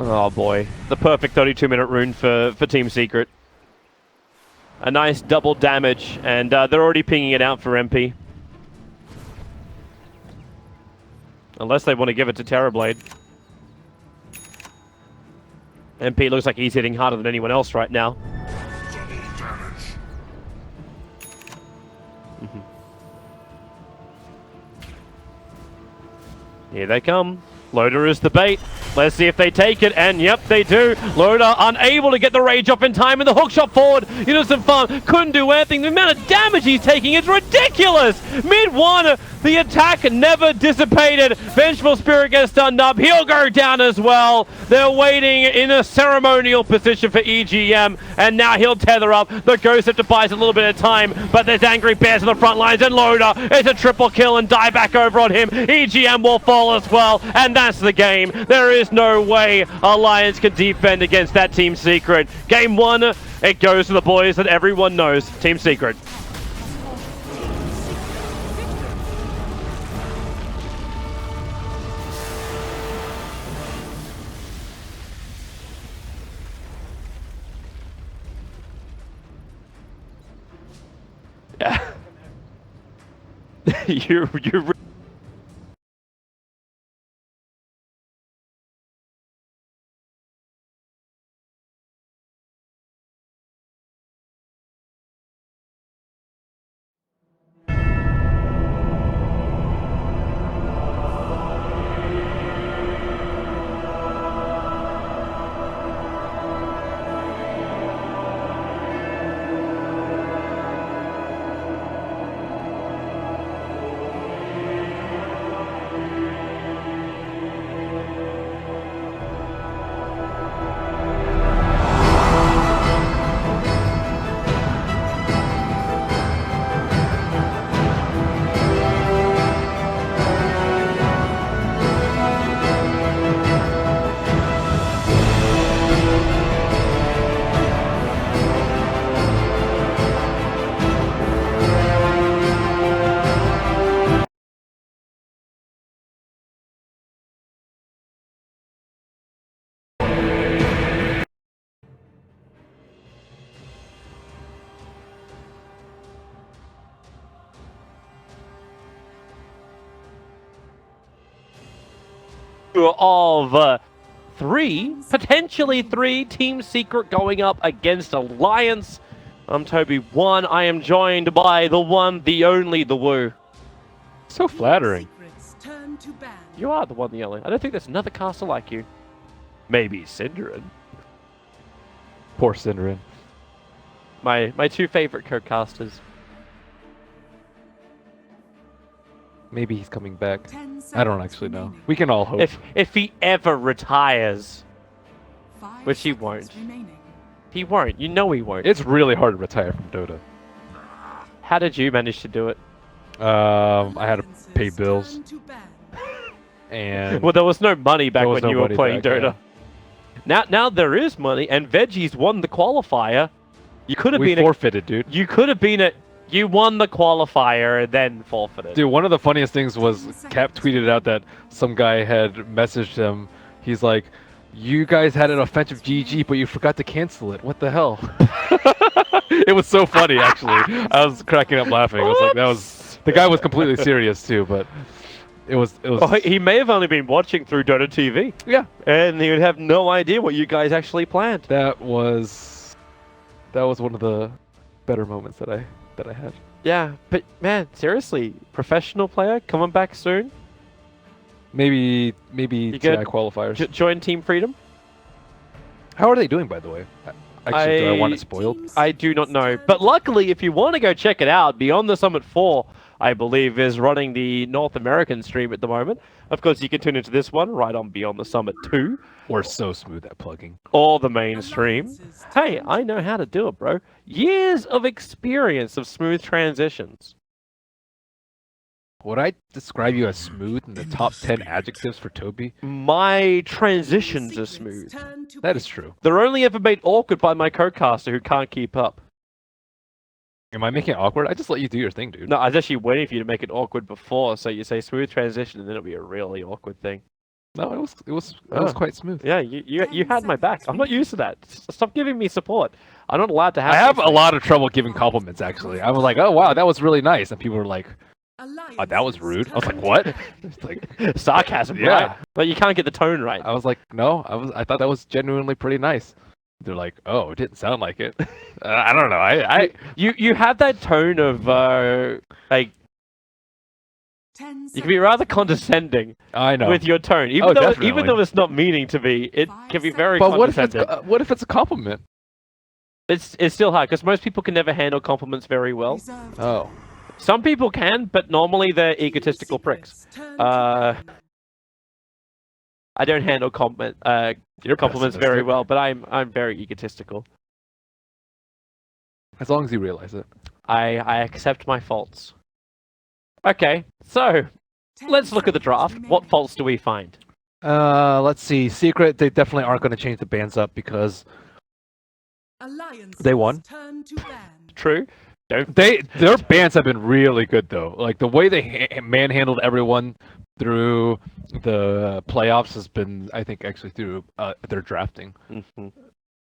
Oh boy. The perfect 32-minute rune for Team Secret. A nice double damage, and they're already pinging it out for MP. Unless they want to give it to Terrorblade. MP looks like he's hitting harder than anyone else right now. Double damage. Here they come. Loader is the bait. Let's see if they take it, and yep, they do. Loader unable to get the rage off in time, and the hook shot forward. Unison Farm couldn't do anything. The amount of damage he's taking is ridiculous. Mid one, the attack never dissipated. Vengeful Spirit gets stunned up. He'll go down as well. They're waiting in a ceremonial position for EGM, and now he'll tether up. The Ghost Scepter buys a little bit of time, but there's Angry Bears on the front lines, and Loader is a triple kill and die back over on him. EGM will fall as well, and that's the game. There is is no way Alliance can defend against that Team Secret. Game 1, it goes to the boys that everyone knows, Team Secret. Yeah. you of potentially three Team Secret going up against Alliance. I'm Toby1. I am joined by the one, the only, the Woo. So flattering. Secrets turn to ban. You are the one, the only. I don't think there's another caster like you. Maybe Cinderin. Poor Cinderin. My two favorite co-casters. Maybe he's coming back. 10 I don't seconds actually know. remaining. We can all hope. If he ever retires, 5 which he seconds won't. remaining. he won't. You know he won't. It's really hard to retire from Dota. How did you manage to do it? I had to Alliances pay bills, turn to ban. and Well, there was no money back There was when no you were money playing back, Dota. Now there is money, and Veggies won the qualifier. You could have we been forfeited, dude. You could have been You won the qualifier and then forfeited. Dude, one of the funniest things was Cap tweeted out that some guy had messaged him. He's like, "You guys had an offensive GG, but you forgot to cancel it. What the hell?" It was so funny, actually. I was cracking up laughing. I was like, "That was." The guy was completely serious too, but it was. Oh, he may have only been watching through Dota TV. Yeah, And he would have no idea what you guys actually planned. that was one of the better moments that I had. Yeah, but man, seriously, professional player coming back soon. Maybe good? TI qualifiers. Join Team Freedom. How are they doing, by the way? Actually, do I want it spoiled? I do not know. But luckily, if you want to go check it out, Beyond the Summit 4, I believe, is running the North American stream at the moment. Of course, you can tune into this one right on Beyond the Summit 2. We're so smooth at plugging. Or the main stream. Hey, I know how to do it, bro. Years of experience of smooth transitions. Would I describe you as smooth in the top 10 adjectives for Toby? My transitions are smooth. That is true. They're only ever made awkward by my co-caster who can't keep up. Am I making it awkward? I just let you do your thing, dude. No, I was actually waiting for you to make it awkward before, so you say smooth transition, and then it'll be a really awkward thing. No, it was quite smooth. Yeah, you had my back. I'm not used to that. Stop giving me support. I'm not allowed to have. I have those a things. lot of trouble giving compliments, actually. I was like, "Oh wow, that was really nice," and people were like, "Oh, that was rude." I was like, "What?" It's like sarcasm. Yeah. Right? But you can't get the tone right. I was like, "No, I thought that was genuinely pretty nice." They're like, "Oh, it didn't sound like it." I don't know. You have that tone of like. You can be rather condescending I know. with your tone, Oh, even definitely. though it's not meaning to be. It can be very But what if condescending. what if it's a compliment? It's still hard because most people can never handle compliments very well. Oh, Some people can, but normally they're egotistical pricks. I don't handle you're compliments very pessimistic. well, but I'm very egotistical. As long as you realize it. I accept my faults. Okay, so let's look at the draft. What faults do we find? Let's see. Secret, they definitely aren't going to change the bans up because Alliances They won. turn to ban. True. Don't. their bans have been really good though. Like the way they manhandled everyone through the playoffs has been, I think, actually through their drafting. Mhm.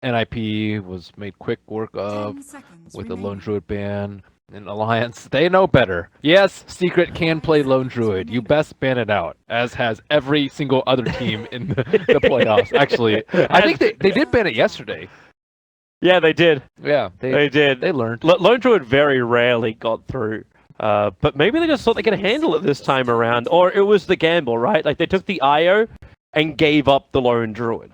NIP was made quick work of 10 seconds with the Lone remaining. Druid ban. And Alliance, they know better. Yes, Secret can play Lone Druid. You best ban it out, as has every single other team in the playoffs. Actually, I think they did ban it yesterday. Yeah, they did. Yeah, They did. they learned. Lone Druid very rarely got through. But maybe they just thought they could handle it this time around, or it was the gamble, right? Like they took the IO and gave up the Lone Druid.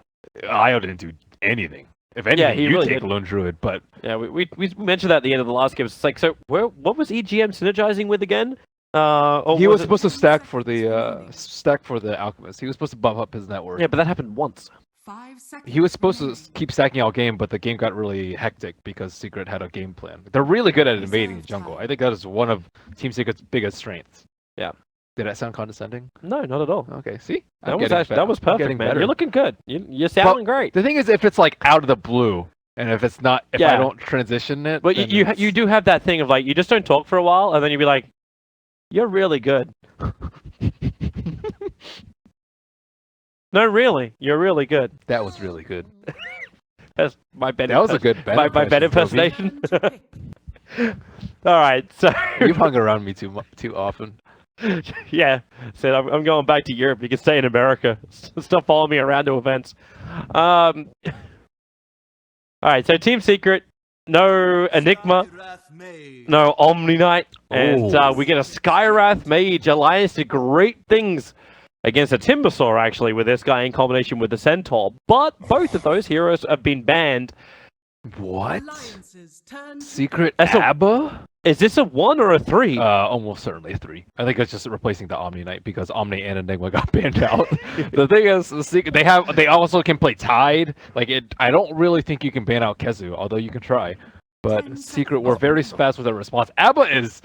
Io didn't do anything. If anything, he you really take did. Lone Druid, but Yeah, we mentioned that at the end of the last game. It's like, so what was EGM synergizing with again? Or he was it- supposed to stack for the Alchemist. He was supposed to buff up his network. Yeah, but that happened once. 5 seconds He was supposed to remaining. keep stacking all game, but the game got really hectic because Secret had a game plan. They're really good at invading the jungle. I think that is one of Team Secret's biggest strengths. Yeah. Did that sound condescending? No, not at all. Okay, see? That was perfect, man. You're looking good. You're sounding great. The thing is, if it's like out of the blue, and if it's not, if Yeah. I don't transition it, But then you it's- do have that thing of like you just don't talk for a while, and then you'd be like, "You're really good." No, really, you're really good. that was really good. That's my Ben. That was a good Ben my Ben impression, impersonation. Turn to pick. All right, so You've hung around me too often. yeah, said I'm going back to Europe. You can stay in America. Stop following me around to events. All right, so Team Secret, no Enigma, no Omni Knight, and Oh. we get a Skywrath Mage. Alliance did great things against a Timbersaw, actually, with this guy in combination with the Centaur. But both of those heroes have been banned. What? Alliances turn to Secret That's a- ABBA? Is this a 1 or a 3? Almost certainly a 3. I think it's just replacing the Omni Knight because Omni and Enigma got banned out. The thing is, they also can play Tide. Like it, I don't really think you can ban out Kezu, although you can try. But 10 Secret seconds were very fast with their response. ABBA is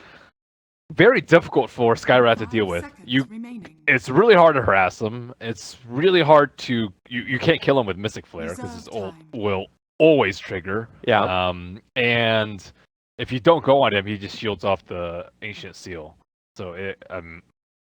very difficult for Skywrath to 5 deal with. seconds remaining. It's really hard to harass him. It's really hard to you can't kill him with Mystic Flare because his ult Reserve time. will always trigger. Yeah. And if you don't go on him, he just shields off the Ancient Seal. So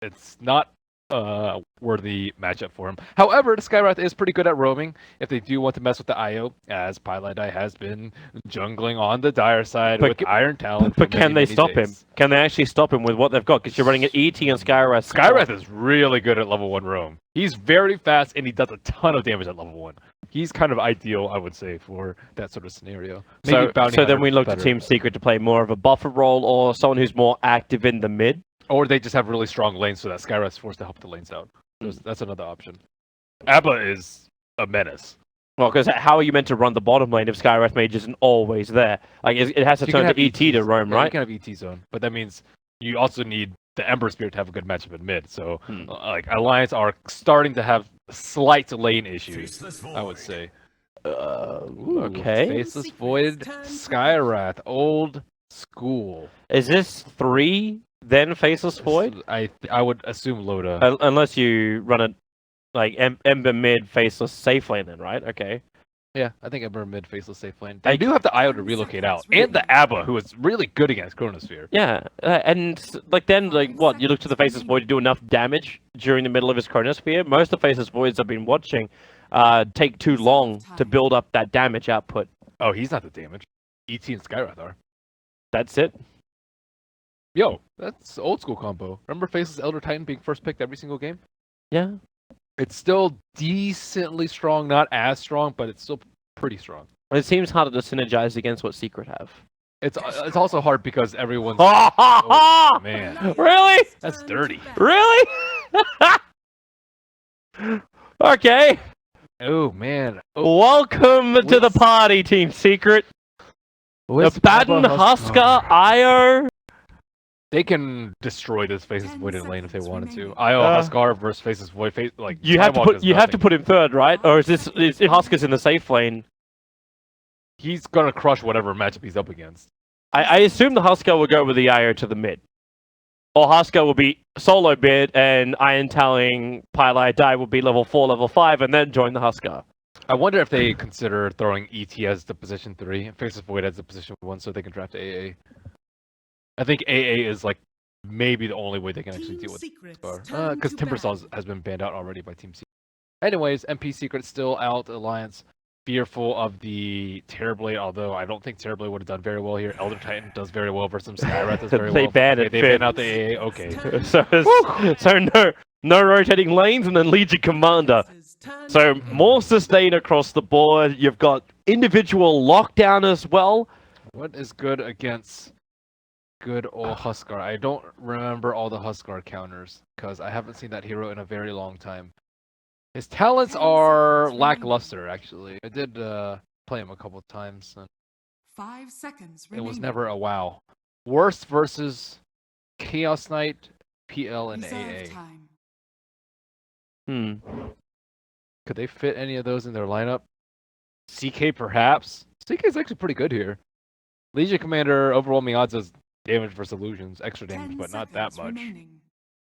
it's not a worthy matchup for him. However, the Skywrath is pretty good at roaming. If they do want to mess with the IO, as Pylai has been jungling on the dire side But with Iron Talent. But for can many, they many stop him? days. Can they actually stop him with what they've got? Because you're running an ET and Skywrath. Skywrath is really good at level 1 roam. He's very fast and he does a ton of damage at level 1. He's kind of ideal, I would say, for that sort of scenario. Maybe So Bounty then Hunter we look better. to Team Secret to play more of a buffer role or someone who's more active in the mid. Or they just have really strong lanes so that Skywrath's forced to help the lanes out. Hmm. That's another option. ABBA is a menace. Well, because how are you meant to run the bottom lane if Skywrath Mage isn't always there? Like it has to You can turn have to ET to ETs. roam, Yeah, You right? can have ET zone, but that means you also need the Ember Spirit to have a good matchup in mid. So, Hmm. like Alliance are starting to have slight lane issues, I would say. Ooh, Okay. Faceless Void, Skywrath, old school. Is this 3 then Faceless Void? I would assume Loda. Unless you run it like Ember mid Faceless safe lane, then right? Okay. Yeah, I think Ember mid Faceless safe lane. They do have the IO to relocate out, and the ABBA, who is really good against Chronosphere. Yeah, and like then like what? You look to the Faceless Void to do enough damage during the middle of his Chronosphere. Most of the Faceless Voids I've been watching take too long to build up that damage output. Oh, he's not the damage. ET and Skywrath are. That's it. Yo, that's old school combo. Remember Faceless Elder Titan being first picked every single game? Yeah. It's still decently strong, not as strong, but it's still pretty strong. It seems harder to synergize against what Secret have. It's also hard because everyone's. Oh, Oh, man, really? that's dirty. Really? Okay. Oh man. Oh, Welcome to the What's- party, Team Secret. The Baden Husker IO. They can destroy this Faceless 10 Void in lane if they seconds wanted to. remaining. IO Uh, Huskar versus Faceless Void. Like You have to Skywalk put is you have to nothing. put him third, right? Or is Husker's in the safe lane? He's gonna crush whatever matchup he's up against. I assume the Husker will go with the IO to the mid. or Husker will be solo bid, and Iron Tallying Pilot Die will be level 4, level 5, and then join the Husker. I wonder if they consider throwing ET as the position 3 and Faces Void as the position 1 so they can draft AA. I think AA is like maybe the only way they can actually deal with Husker. Because Timbersaw has been banned out already by Team Secret. Anyways, MP Secret still out. Alliance fearful of the Terrorblade, although I don't think Terrorblade would have done very well here. Elder Titan does very well versus Skywrath does very They well. banned it. They banned out the AA. Okay. So no rotating lanes, and then Legion Commander. So more sustain across the board. You've got individual lockdown as well. What is good against good old Huskar? I don't remember all the Huskar counters because I haven't seen that hero in a very long time. His talents are lackluster, actually. I did play him a couple of times. And 5 seconds it remaining. was never a wow. Worst versus Chaos Knight, PL, and Reserve AA. time. Could they fit any of those in their lineup? CK perhaps? CK is actually pretty good here. Legion Commander, overwhelming odds is damage versus illusions, extra damage, 10 but not that seconds much. remaining.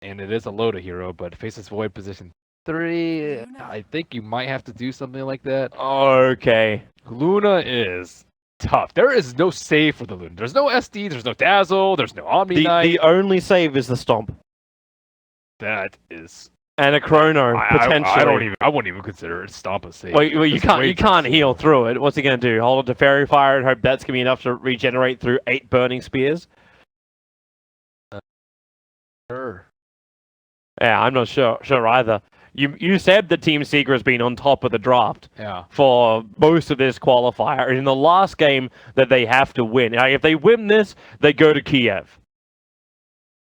And it is a Loda hero, but Faces Void position 3. Luna. I think you might have to do something like that. Okay. Luna is tough. There is no save for the Luna. There's no SD, there's no Dazzle, there's no Omni Knight. The only save is the Stomp. That is And a Chrono, potentially. I wouldn't even consider it Stomp a save. Well, you It's can't way you too can't slow. heal through it. What's he gonna do? Hold on to Fairy Fire and hope that's gonna be enough to regenerate through 8 burning spears? Sure. Yeah, I'm not sure either. You said the Team Secret has been on top of the draft Yeah. for most of this qualifier, and in the last game that they have to win. Now, if they win this, they go to Kiev.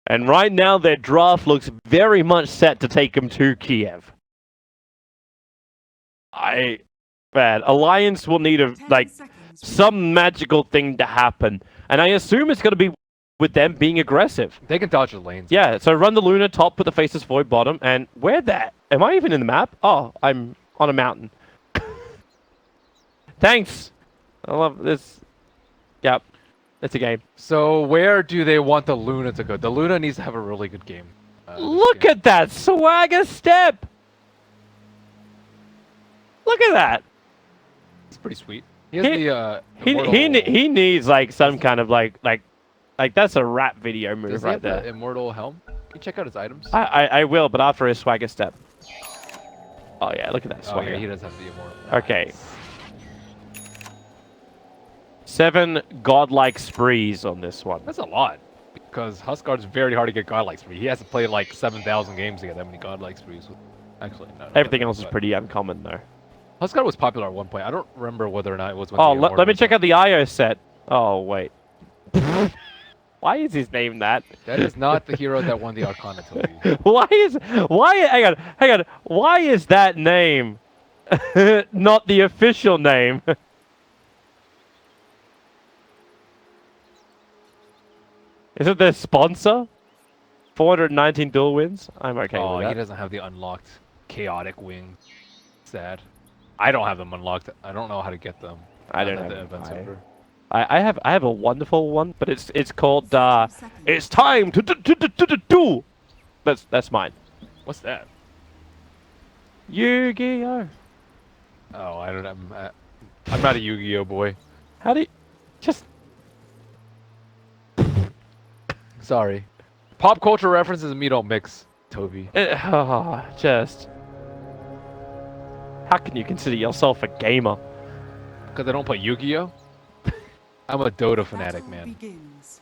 And right now, their draft looks very much set to take them to Kiev. Alliance will need 10 seconds some magical thing to happen, and I assume it's going to be with them being aggressive. They can dodge the lanes. Yeah, so run the Luna top, put the Faces Void bottom, and where that? Am I even in the map? Oh, I'm on a mountain. Thanks. I love this. Yep, it's a game. So where do they want the Luna to go? The Luna needs to have a really good game. Look at that swagger step. Look at that. It's pretty sweet. He has the He needs like some kind of like that's a rap video move Does he right have there. the immortal helm? Can you check out his items? I will, but after his swagger step. Oh yeah, look at that Oh swagger. yeah, he does have the immortal. Okay. 7 godlike sprees on this one. That's a lot. Because Huskard's very hard to get godlike spree. He has to play like 7,000 games to get that many godlike sprees. Actually, no. Everything else is pretty uncommon though. Huskard was popular at one point. I don't remember whether or not it was when Oh, the let immortal me was check out. out the IO set. Oh wait. Why is his name that? That is not the hero that won the Arcana, Toby. hang on. Why is that name not the official name? Is it their sponsor? 419 duel wins? I'm okay Oh, with he that. doesn't have the unlocked chaotic wing. Sad. I don't have them unlocked. I don't know how to get them. I don't Now that know. the event's over. I have a wonderful one, but it's called 60 seconds. it's time to do. That's mine. What's that? Yu-Gi-Oh. Oh, I don't. I'm not a Yu-Gi-Oh boy. How do you just Sorry. Pop culture references and me don't mix, Toby. just how can you consider yourself a gamer? Because I don't play Yu-Gi-Oh. I'm a Dota fanatic, Battle man. begins.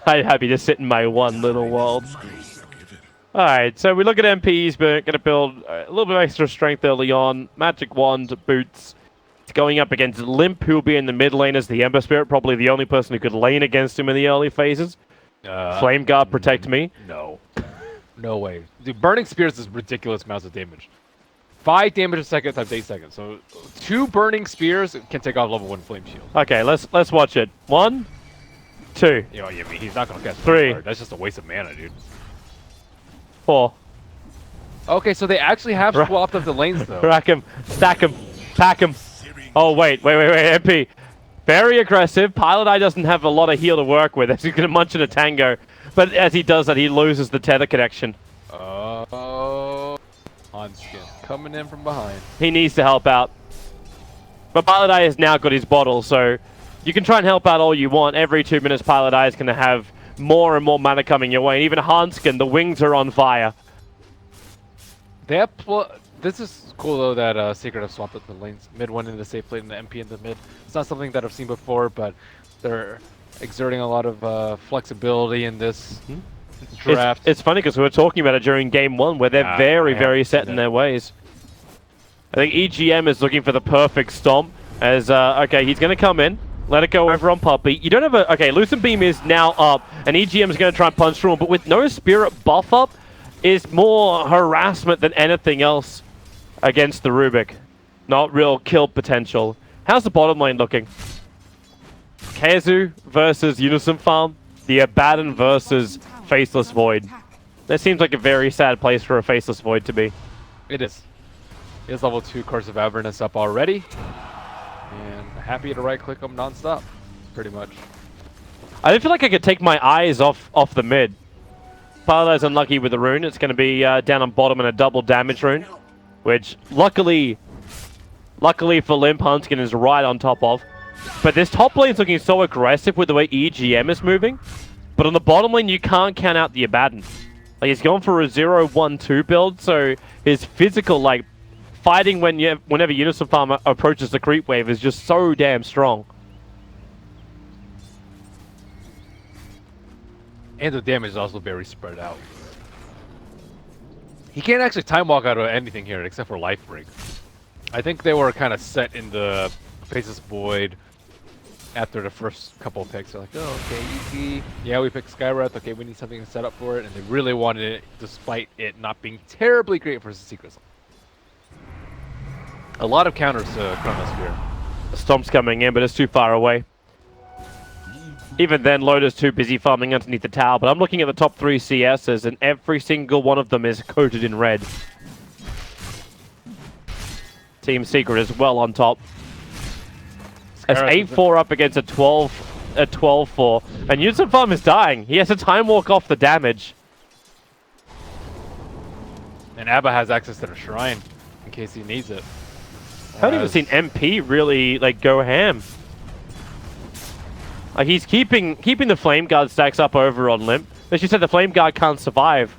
I'm happy to sit in my one little world. Alright, so we look at MPs, but gonna build a little bit of extra strength early on. Magic Wand, boots. It's going up against Limp, who will be in the mid lane as the Ember Spirit, probably the only person who could lane against him in the early phases. Flame Guard, protect me. No. No way. Dude, Burning Spears is ridiculous amounts of damage. 5 damage a second times 8 seconds. So 2 Burning Spears can take off level 1 Flame Shield. Okay, let's watch it. 1, 2, You know, I mean, he's not gonna catch 3. That's just a waste of mana, dude. 4. Okay, so they actually have Ra- swapped up the lanes though. Rack him, stack him, pack him. Oh wait, MP. Very aggressive. Pilot Eye doesn't have a lot of heal to work with. He's gonna munch in a tango. But as he does that, he loses the tether connection. Oh, Hanskin coming in from behind. He needs to help out. But Pilot Eye has now got his bottle, so you can try and help out all you want. Every 2 minutes, Pilot Eye is going to have more and more mana coming your way. And even Hanskin, the wings are on fire. They have this is cool though that Secret have swapped up the lanes. Mid one in the safe lane and the MP in the mid. It's not something that I've seen before, but they're exerting a lot of flexibility in this draft. It's funny because we were talking about it during game one where they're very set in their ways. I think EGM is looking for the perfect stomp as, okay, he's going to come in. Let it go over on Puppey. You don't have a... Okay, Lucent Beam is now up, and EGM is going to try and punch through him, but with no Spirit buff up, is more harassment than anything else against the Rubik. Not real kill potential. How's the bottom lane looking? Keizu versus Unison Farm. The Abaddon versus Faceless Void. That seems like a very sad place for a Faceless Void to be. It is. He has level 2 Curse of Avernus up already. And happy to right-click him non-stop, pretty much. I don't feel like I could take my eyes off the mid. Paladin's unlucky with the rune. It's going to be down on bottom and a double damage rune, which luckily for Limp, Huntskin is right on top of. But this top lane's looking so aggressive with the way EGM is moving. But on the bottom lane, you can't count out the Abaddon. Like, he's going for a 0-1-2 build, so his physical, like, fighting whenever Unison Farm approaches the creep wave is just so damn strong. And the damage is also very spread out. He can't actually time walk out of anything here except for life break. I think they were kind of set in the Faceless Void after the first couple of picks. They're like, oh, okay, easy. Yeah, we picked Skywrath. Okay, we need something to set up for it. And they really wanted it, despite it not being terribly great for the Secret. A lot of counters to Chronosphere. The Stomp's coming in, but it's too far away. Even then, Loda's too busy farming underneath the tower, but I'm looking at the top 3 CSs, and every single one of them is coated in red. Team Secret is well on top. That's 8-4 up against a 12-4. And Unison Farm is dying. He has to time walk off the damage. And Abba has access to the shrine in case he needs it. I haven't even seen MP really like go ham. Like, he's keeping the Flame Guard stacks up over on Limp. As you said, the Flame Guard can't survive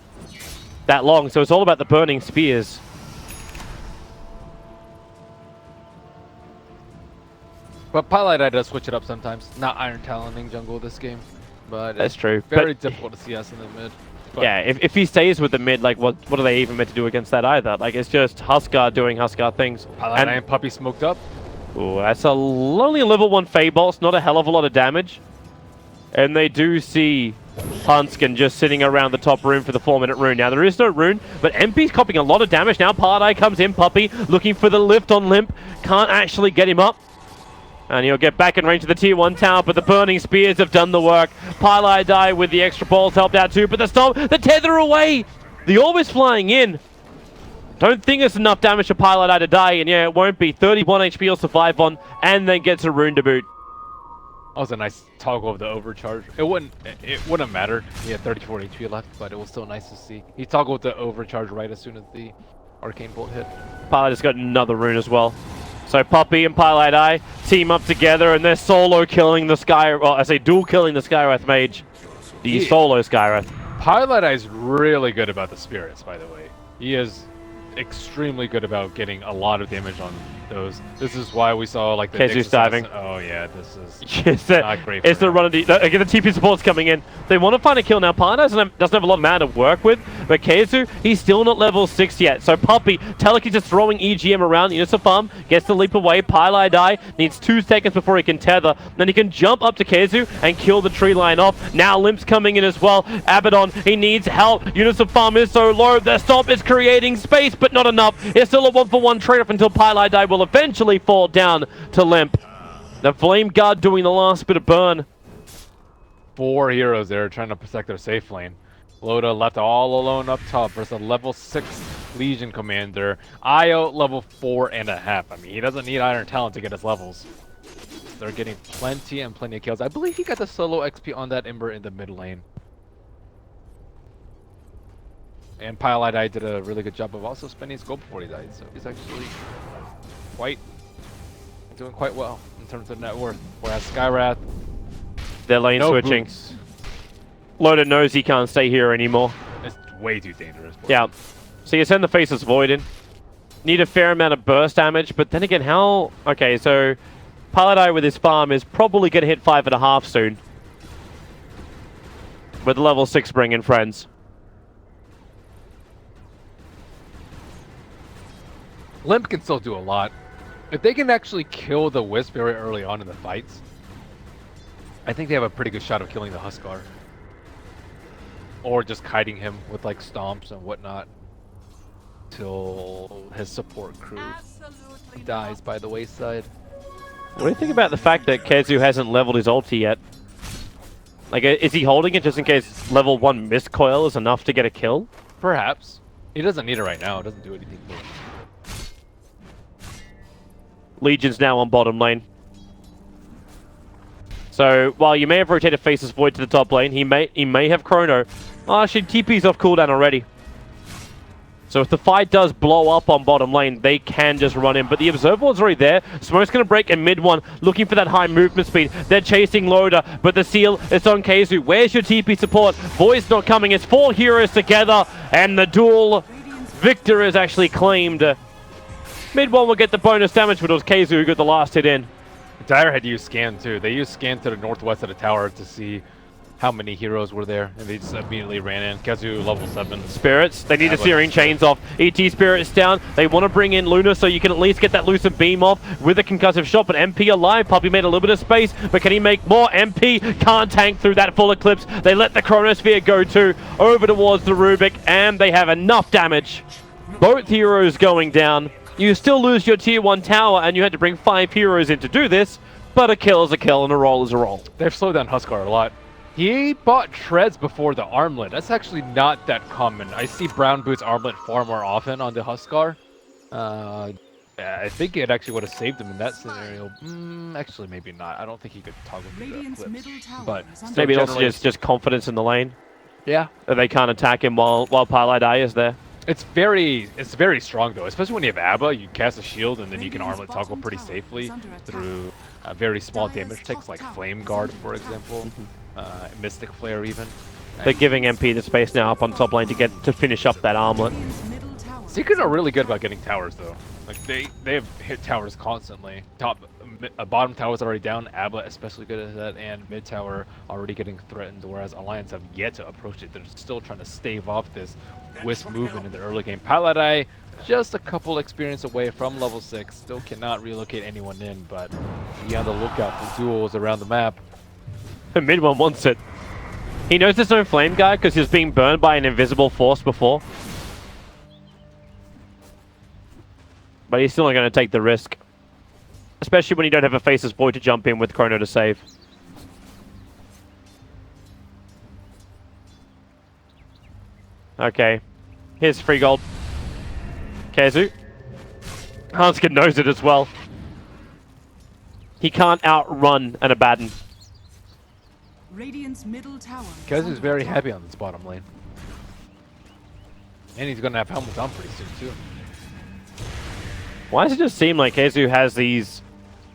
that long, so it's all about the burning spears. But Pilot Eye does switch it up sometimes. Not Iron Taloning jungle this game, but That's true. Very difficult to CS in the mid. But yeah, if he stays with the mid, like what are they even meant to do against that either? Like, it's just Huskar doing Huskar things. Pilot Eye and Puppey smoked up. Ooh, that's only a level 1 Feybolt's, not a hell of a lot of damage. And they do see Hanskin just sitting around the top room for the 4-minute rune. Now, there is no rune, but MP's copying a lot of damage. Now, Paladai comes in, Puppey, looking for the lift on Limp. Can't actually get him up. And he'll get back in range of the tier 1 tower, but the burning spears have done the work. Paladai with the extra balls helped out too, but the Stomp, the tether away! The orb is flying in. Don't think it's enough damage for Pilot Eye to die, and yeah, it won't be. 31 HP he'll survive on, and then gets a rune to boot. That was a nice toggle of the overcharge. It wouldn't matter. He had 34 HP left, but it was still nice to see. He toggled the overcharge right as soon as the Arcane Bolt hit. Pilot has got another rune as well. So Puppey and Pilot Eye team up together, and they're solo killing the Sky... Well, I say dual killing the Skywrath Mage. The solo Skywrath. Pilot Eye is really good about the spirits, by the way. He is extremely good about getting a lot of damage on those. This is why we saw like the Keizu's diving. Oh yeah, this is not great. It's the run of the again. The TP support's coming in. They want to find a kill now. Pilot doesn't have a lot of mana to work with, but Keizu, he's still not level 6 yet. So Puppey, Teleki just throwing EGM around. Unison Farm gets the leap away. Pilot die needs 2 seconds before he can tether. Then he can jump up to Keizu and kill the tree line off. Now Limp's coming in as well. Abaddon, he needs help. Unison Farm is so low. The Stomp is creating space, but not enough. It's still a 1-for-1 trade-off until Pilot die will eventually fall down to Limp. The Flame Guard doing the last bit of burn. 4 heroes there trying to protect their safe lane. Loda left all alone up top versus a level 6 Legion Commander. Io level 4.5. I mean, he doesn't need Iron Talent to get his levels. They're getting plenty and plenty of kills. I believe he got the solo XP on that Ember in the mid lane. And Pile did a really good job of also spending his gold before he died, so he's actually doing quite well in terms of net worth. Whereas Skywrath, They're lane no switching. boots. Loda knows he can't stay here anymore. It's way too dangerous. Yeah. So you send the Faceless Void in. Need a fair amount of burst damage, but then again, how... Okay, so Paladai with his farm is probably going to hit 5.5 soon. With level 6 bringing friends. Limp can still do a lot. If they can actually kill the Wisp very early on in the fights, I think they have a pretty good shot of killing the Huskar. Or just kiting him with like stomps and whatnot. Till his support crew dies by the wayside. What do you think about the fact that Kezu hasn't leveled his ulti yet? Like, is he holding it just in case level 1 Mist Coil is enough to get a kill? Perhaps. He doesn't need it right now. It doesn't do anything for him. Legion's now on bottom lane. So, while you may have rotated Faceless Void to the top lane, he may have Chrono. Oh, actually, TP's off cooldown already. So if the fight does blow up on bottom lane, they can just run in. But the Observer Ward's already there. Smoke's going to break in mid one, looking for that high movement speed. They're chasing Loda, but the seal is on Keizu. Where's your TP support? Void's not coming. It's 4 heroes together, and the duel victor is actually claimed. Mid one will get the bonus damage, but it was Keizu who got the last hit in. Dire had used scan too. They used scan to the northwest of the tower to see how many heroes were there, and they just immediately ran in. Kezu level 7. Spirits, they need the Searing Chains off. ET Spirits down. They want to bring in Luna so you can at least get that Lucid Beam off with a concussive shot, but MP alive. Puppy made a little bit of space, but can he make more? MP can't tank through that full Eclipse. They let the Chronosphere go too, over towards the Rubik, and they have enough damage. Both heroes going down. You still lose your tier 1 tower, and you had to bring 5 heroes in to do this, but a kill is a kill and a roll is a roll. They've slowed down Huskar a lot. He bought treads before the armlet. That's actually not that common. I see Brown Boots armlet far more often on the Huskar. I think it actually would have saved him in that scenario. Actually, maybe not. I don't think he could toggle through the Eclipse. But Maybe also just confidence in the lane. Yeah. That they can't attack him while Paladai is there. It's very strong though, especially when you have Abba. You cast a shield and then you can armlet toggle pretty safely through very small damage takes like Flame Guard, for example. Mystic Flare even. They're giving MP the space now up on top lane to finish up that armlet. Secret are really good about getting towers though. Like they have hit towers constantly. Bottom tower's already down. Abba especially good at that, and mid tower already getting threatened. Whereas Alliance have yet to approach it. They're still trying to stave off this Wisp movement in the early game. Paladai just a couple experience away from level 6. Still cannot relocate anyone in, but be on the lookout for duels around the map. The mid one wants it. He knows there's no Flame Guard because he was being burned by an invisible force before. But he's still not going to take the risk. Especially when you don't have a Faceless Void to jump in with Chrono to save. Okay. Here's free gold. Kezu. Hanskin knows it as well. He can't outrun an Abaddon. Radiant's middle tower. Kezu's very happy on this bottom lane. And he's going to have Helmet on pretty soon too. Why does it just seem like Kezu has these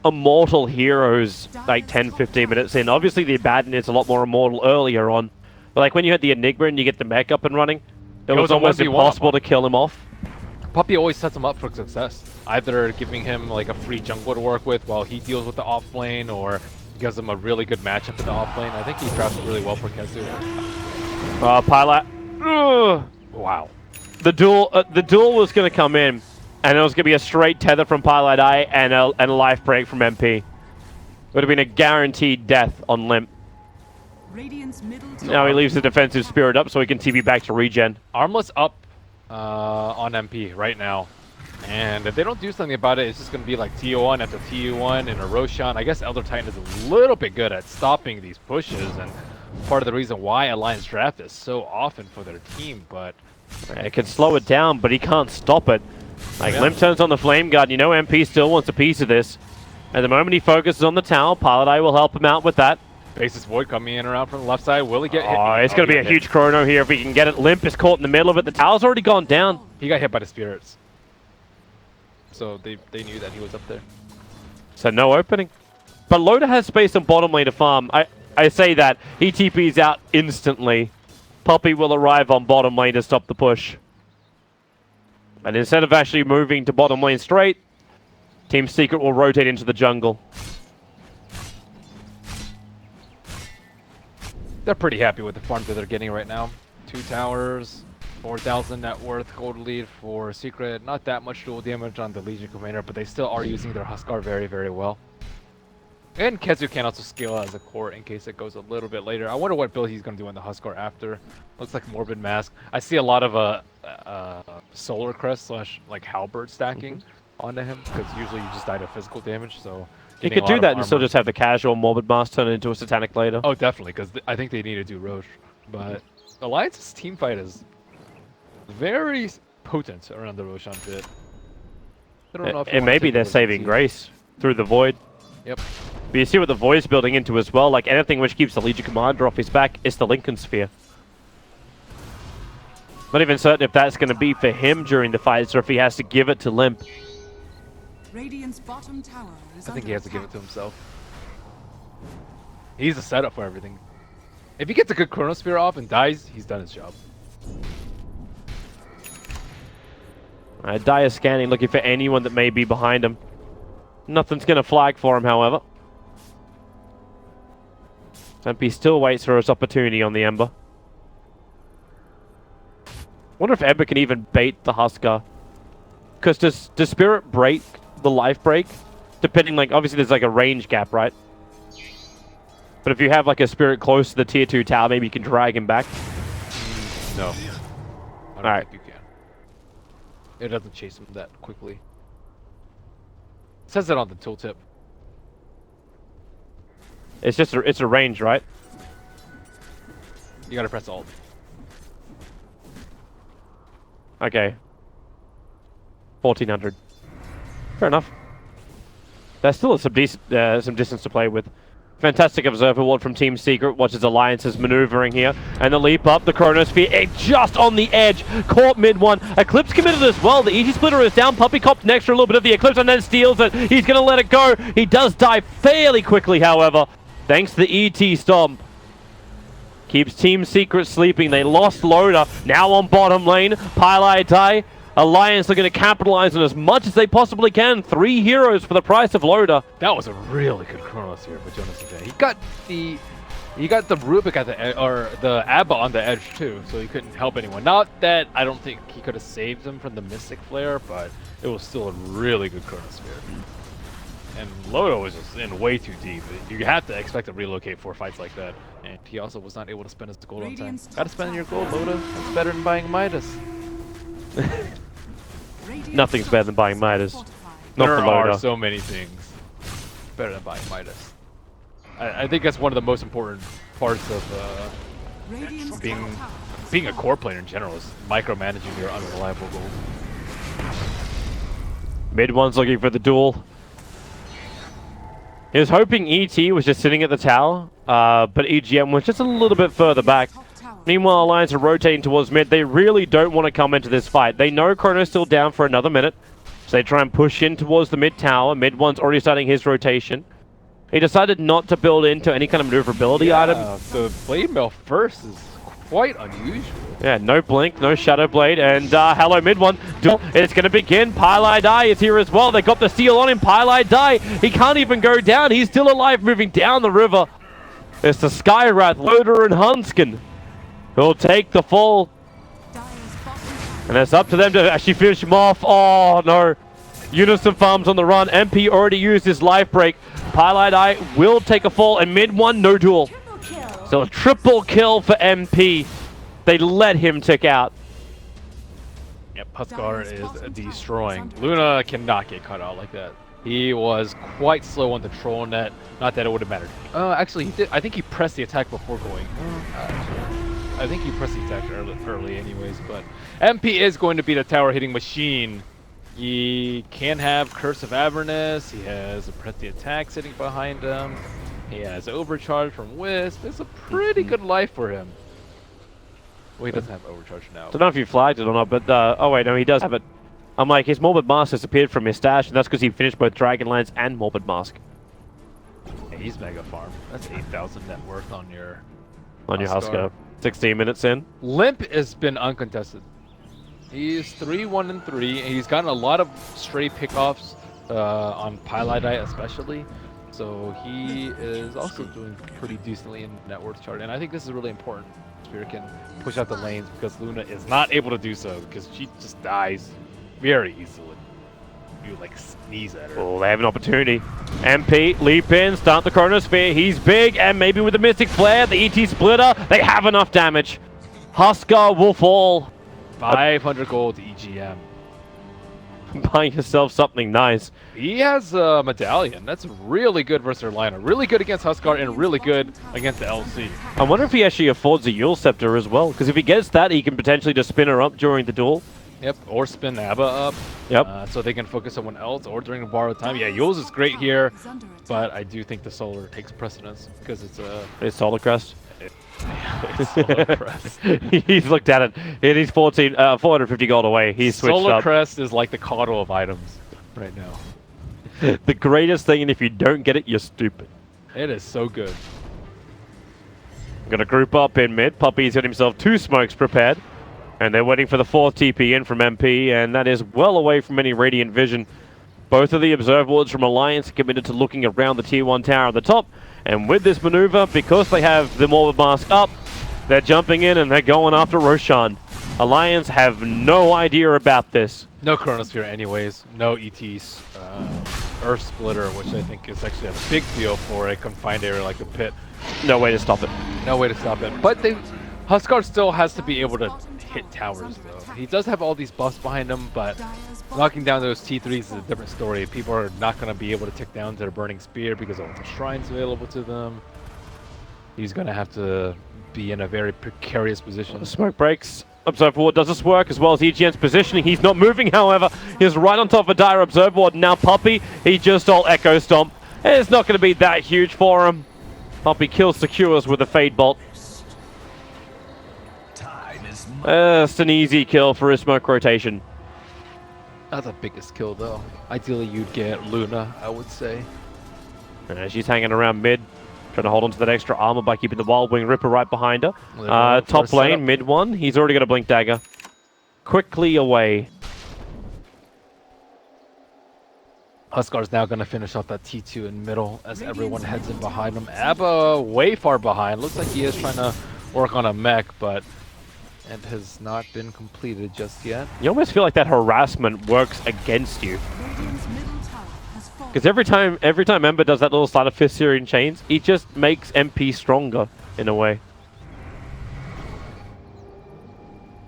immortal heroes like 10-15 minutes in? Obviously the Abaddon is a lot more immortal earlier on. But like when you had the Enigma and you get the mech up and running, it was almost impossible to kill him off. Puppy always sets him up for success. Either giving him like a free jungle to work with while he deals with the off lane, or gives him a really good matchup in the off lane. I think he drafts really well for Kezu. Pilot. Wow. The duel was going to come in, and it was going to be a straight tether from Pilot Eye and a life break from MP. It would have been a guaranteed death on Limp. Radiant's middle tower. Now he leaves the defensive spirit up so he can TP back to regen. Armlet's up on MP right now. And if they don't do something about it, it's just going to be like TO1 after TO1 and a Roshan. I guess Elder Titan is a little bit good at stopping these pushes, and part of the reason why Alliance draft is so often for their team, but... It can slow it down, but he can't stop it. Like, Limp turns on the Flame Guard. You know MP still wants a piece of this. At the moment he focuses on the tower, Pilot Eye will help him out with that. Basis Void coming in around from the left side. Will he get hit? Oh, it's going to be a huge chrono here if we can get it. Limp is caught in the middle of it. The tower's already gone down. He got hit by the spirits. So they knew that he was up there. So no opening. But Loda has space on bottom lane to farm. I say that. He TP's out instantly. Poppy will arrive on bottom lane to stop the push. And instead of actually moving to bottom lane straight, Team Secret will rotate into the jungle. They're pretty happy with the farms that they're getting right now. 2 towers, 4,000 net worth, gold lead for Secret. Not that much dual damage on the Legion Commander, but they still are using their Huskar very, very well. And Kezu can also scale as a core in case it goes a little bit later. I wonder what build he's going to do on the Huskar after. Looks like Morbid Mask. I see a lot of Solar Crest / like Halberd stacking onto him, because usually you just die to physical damage, so... He could do that and still just have the casual Morbid Mask turn into a Satanic later. Oh, definitely, because I think they need to do Roche. But Alliance's team fight is very potent around the Roshan pit. I don't know if and maybe they're saving grace through the Void. Yep. But you see what the Void's building into as well. Like anything which keeps the Legion Commander off his back is the Lincoln Sphere. Not even certain if that's going to be for him during the fights or if he has to give it to Limp. Radiant's bottom tower is I think he has to give it to attack. himself. He's the setup for everything. If he gets a good Chronosphere off and dies, he's done his job. Dia scanning, looking for anyone that may be behind him. Nothing's going to flag for him, however. MP still waits for his opportunity on the Ember. Wonder if Ember can even bait the Huskar. Because does Spirit break the life break? Depending, like, obviously there's like a range gap, right? But if you have like a Spirit close to the tier 2 tower, maybe you can drag him back. No. I don't think you can. It doesn't chase him that quickly. It says it on the tooltip. It's just it's a range, right? You gotta press Alt. Okay. 1400. Fair enough. There's still some distance to play with. Fantastic Observer Ward from Team Secret. Watches Alliance's maneuvering here. And the leap up, the Chronosphere, just on the edge. Caught mid one. Eclipse committed as well. The EG Splitter is down. Puppy copped an extra little bit of the Eclipse and then steals it. He's going to let it go. He does die fairly quickly, however. Thanks to the ET Stomp. Keeps Team Secret sleeping. They lost Loda. Now on bottom lane. Pylai Die. Alliance are going to capitalize on as much as they possibly can. 3 heroes for the price of Loda. That was a really good Chronos here for Jonas today. He got the Rubik at the or the Abba on the edge too, so he couldn't help anyone. Not that I don't think he could have saved him from the Mystic Flare, but it was still a really good Chronosphere. And Loda was just in way too deep. You have to expect to relocate for fights like that. And he also was not able to spend his gold on time. Gotta spend your gold, Loda. It's better than buying Midas. Nothing's better than buying Midas. Not There for Loda. are so many things better than buying Midas. I think that's one of the most important parts of being a core player in general, is micromanaging your unreliable gold. Mid one's looking for the duel. He was hoping ET was just sitting at the tower, but EGM was just a little bit further back. Meanwhile, Alliance are rotating towards mid. They really don't want to come into this fight. They know Chrono's still down for another minute, so they try and push in towards the mid tower. Mid one's already starting his rotation. He decided not to build into any kind of maneuverability item. The Blade Mail first is quite unusual. Yeah, no Blink, no Shadow Blade, and hello mid one. It's going to begin. Pylai Die is here as well. They got the seal on him. Pylai Die, he can't even go down. He's still alive, moving down the river. It's the Skywrath, Loda, and Hunskin who'll take the fall. And it's up to them to actually finish him off. Oh, no. Unison farms on the run. MP already used his life break. Pylai Die will take a fall, and mid one, no duel. So a triple kill for MP. They let him tick out. Yep, Huskar is destroying. Luna cannot get cut out like that. He was quite slow on the troll net. Not that it would have mattered. Actually, he did. I think he pressed the attack before going. I think he pressed the attack early anyways, but MP is going to be the tower hitting machine. He can have Curse of Avernus. He has a press the attack sitting behind him. He has overcharge from Wisp. It's a pretty good life for him. Well, he doesn't have overcharge now. Don't know if you flagged it or not, but oh wait, no, he does have it. I'm like, his Morbid Mask disappeared from his stash, and that's because he finished both Dragonlance and Morbid Mask. Yeah, he's mega farm. That's 8,000 net worth on your Huskar. 16 minutes in. Limp has been uncontested. He's 3-1-3, and he's gotten a lot of stray pickoffs on Pylite especially. So he is also doing pretty decently in net worth chart, and I think this is really important. Spirit can push out the lanes because Luna is not able to do so because she just dies very easily. You like sneeze at her. Oh, they have an opportunity. MP, leap in, start the Chronosphere. He's big, and maybe with the Mystic Flare, the ET Splitter, they have enough damage. Huskar will fall. 500 gold EGM. Buy yourself something nice. He has a medallion. That's really good versus their lineup. Really good against Huskar and really good against the LC. I wonder if he actually affords a Yule Scepter as well, because if he gets that, he can potentially just spin her up during the duel. Yep, or spin Abba up. Yep. So they can focus someone else, or during borrowed time. Yeah, Yule's is great here, but I do think the Solar takes precedence because it's a... It's Solar Crest. Solar Crest. He's looked at it. It is 450 gold away. He's switched Solar up. Crest is like the coddle of items right now. The greatest thing, and if you don't get it, you're stupid. It is so good. I'm going to group up in mid. Puppy's got himself 2 smokes prepared. And they're waiting for the 4th TP in from MP, and that is well away from any Radiant Vision. Both of the Observer Wards from Alliance are committed to looking around the Tier 1 tower at the top. And with this maneuver, because they have the Morbid Mask up, they're jumping in and they're going after Roshan. Alliance have no idea about this. No Chronosphere anyways, no ETs, Earth Splitter, which I think is actually a big deal for a confined area like the pit. No way to stop it. No way to stop it. But Huskar still has to be able to hit towers though. He does have all these buffs behind him, but knocking down those T3s is a different story. People are not going to be able to tick down to their Burning Spear because of the shrines available to them. He's going to have to be in a very precarious position. Smoke breaks. Observer Ward does this work as well as EGN's positioning. He's not moving, however. He's right on top of Dire Observer Ward. Now Puppy, he just all Echo Stomp. It's not going to be that huge for him. Puppy kills Secures with a Fade Bolt. It's an easy kill for his smoke rotation. Not the biggest kill though. Ideally you'd get Luna, I would say. She's hanging around mid, trying to hold on to that extra armor by keeping the Wild Wing Ripper right behind her. Top lane, mid one, he's already got a Blink Dagger. Quickly away. Huskar's now going to finish off that T2 in middle as everyone heads in behind him. Abba way far behind. Looks like he is trying to work on a mech, but it has not been completed just yet. You almost feel like that harassment works against you. Because every time Ember does that little sleight of fist Syrian chains, he just makes MP stronger in a way.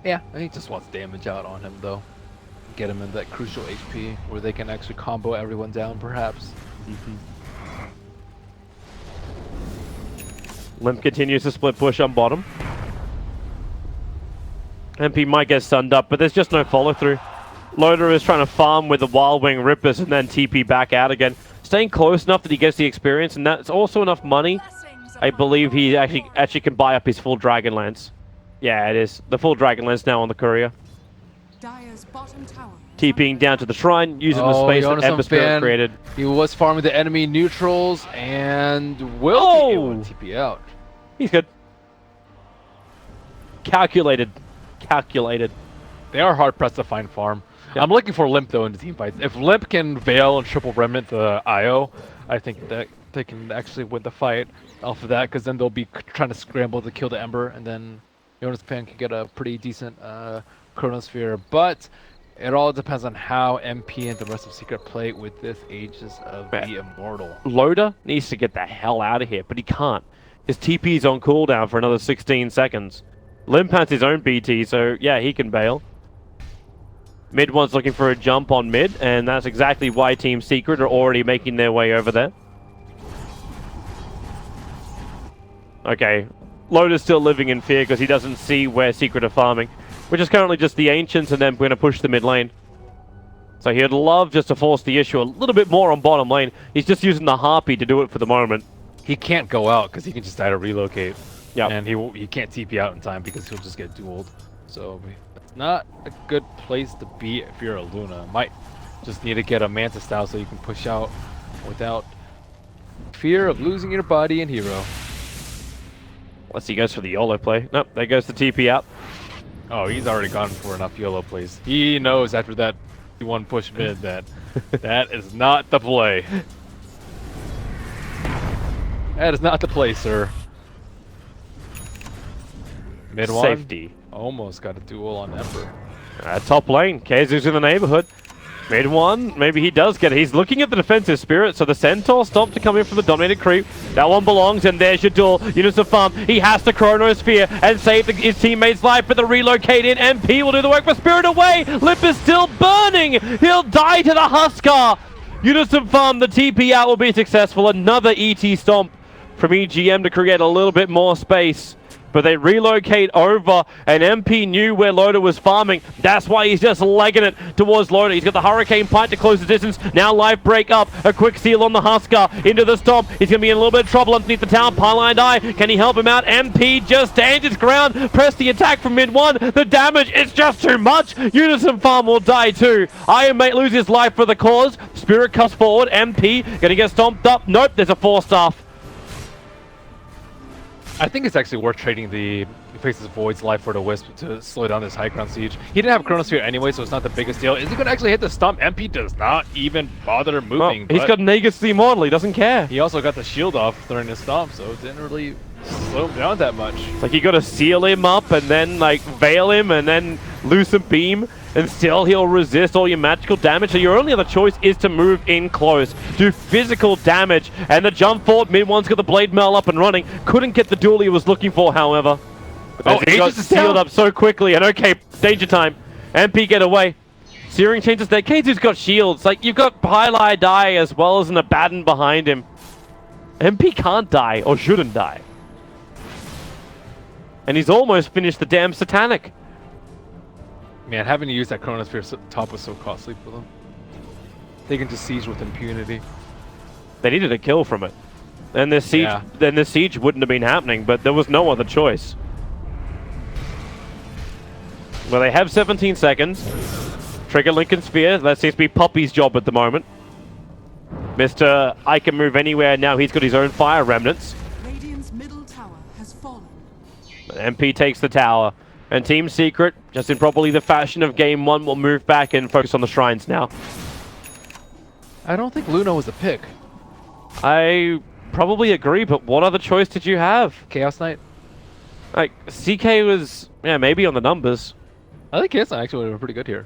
Yeah, he just wants damage out on him though. Get him in that crucial HP where they can actually combo everyone down perhaps. Limp continues to split push on bottom. MP might get stunned up, but there's just no follow through. Loader is trying to farm with the Wild Wing Rippers and then TP back out again. Staying close enough that he gets the experience, and that's also enough money. I believe he actually can buy up his full Dragonlance. Yeah, it is. The full Dragonlance now on the courier. TPing down to the shrine, using the space that Ember Spirit created. He was farming the enemy neutrals and will be able to TP out. He's good. Calculated. They are hard pressed to find farm. Yep. I'm looking for Limp though in the team fights. If Limp can Veil and triple Remnant the IO, I think that they can actually win the fight off of that, because then they'll be trying to scramble to kill the Ember, and then Jonas Pan can get a pretty decent Chronosphere. But it all depends on how MP and the rest of Secret play with this Aegis of the Immortal. Loader needs to get the hell out of here, but he can't. His TP's on cooldown for another 16 seconds. Limp has his own BT, so yeah, he can bail. Mid one's looking for a jump on mid, and that's exactly why Team Secret are already making their way over there. Okay, Loader's still living in fear because he doesn't see where Secret are farming, which is currently just the Ancients, and then we're going to push the mid lane. So he'd love just to force the issue a little bit more on bottom lane. He's just using the Harpy to do it for the moment. he can't go out because he can just die to relocate. Yeah. And he can't TP out in time because he'll just get dueled. So it's not a good place to be if you're a Luna. Might just need to get a Manta style so you can push out without fear of losing your body and hero. Unless he goes for the YOLO play. Nope, there goes the TP out. Oh, he's already gone for enough YOLO plays. He knows after that one push mid that that is not the play. That is not the play, sir. Mid one. Safety. Almost got a duel on Ember. Top lane, Kazu's in the neighborhood. Mid one, maybe he does get it. He's looking at the defensive spirit, so the Centaur stopped to come in from the dominated creep. That one belongs, and there's your duel. Units of farm. He has to Chronosphere and save his teammate's life, but the relocate in. MP will do the work for Spirit away. Lip is still burning. He'll die to the Huskar. Units of farm, the TP out will be successful. Another ET stomp from EGM to create a little bit more space. But they relocate over, and MP knew where Loda was farming. That's why he's just legging it towards Loda. He's got the Hurricane Pint to close the distance. Now life break up. A quick seal on the Huskar into the stomp. He's going to be in a little bit of trouble underneath the tower. Pylon Eye. Can he help him out? MP just stands his ground. Press the attack from mid one. The damage is just too much. Unison Farm will die too. Iron Mate loses his life for the cause. Spirit cuts forward. MP going to get stomped up. Nope, there's a 4-staff. I think it's actually worth trading the Faces Void's life for the Wisp to slow down this high ground siege. He didn't have Chronosphere anyway, so it's not the biggest deal. Is he going to actually hit the stump? MP does not even bother moving. Well, he's got Negacy model. He doesn't care. He also got the shield off during his stomp, so it didn't really slow him down that much. Like, you got to seal him up and then, like, veil him and then Lucent Beam, and still he'll resist all your magical damage. So your only other choice is to move in close, do physical damage, and the jump forward. Mid one's got the Blade Mail up and running. Couldn't get the duel he was looking for, however. Oh, he got Aegis is sealed down. up so quickly, and okay, danger time. MP get away. Searing changes there. Kazu's got shields. Like, you've got Pylai die as well as an Abaddon behind him. MP can't die, or shouldn't die. And he's almost finished the damn Satanic. Man, having to use that Chronosphere top was so costly for them. They can just siege with impunity. They needed a kill from it. And this siege, then this siege wouldn't have been happening, but there was no other choice. Well, they have 17 seconds. Trigger Lincoln Sphere. That seems to be Poppy's job at the moment. Mr. I can move anywhere now. He's got his own fire remnants. Radiant's middle tower has fallen. MP takes the tower. And Team Secret, just in probably the fashion of Game 1, will move back and focus on the shrines now. I don't think Luna was a pick. I probably agree, but what other choice did you have? Chaos Knight? Like, CK was, yeah, maybe on the numbers. I think Chaos Knight actually would have been pretty good here.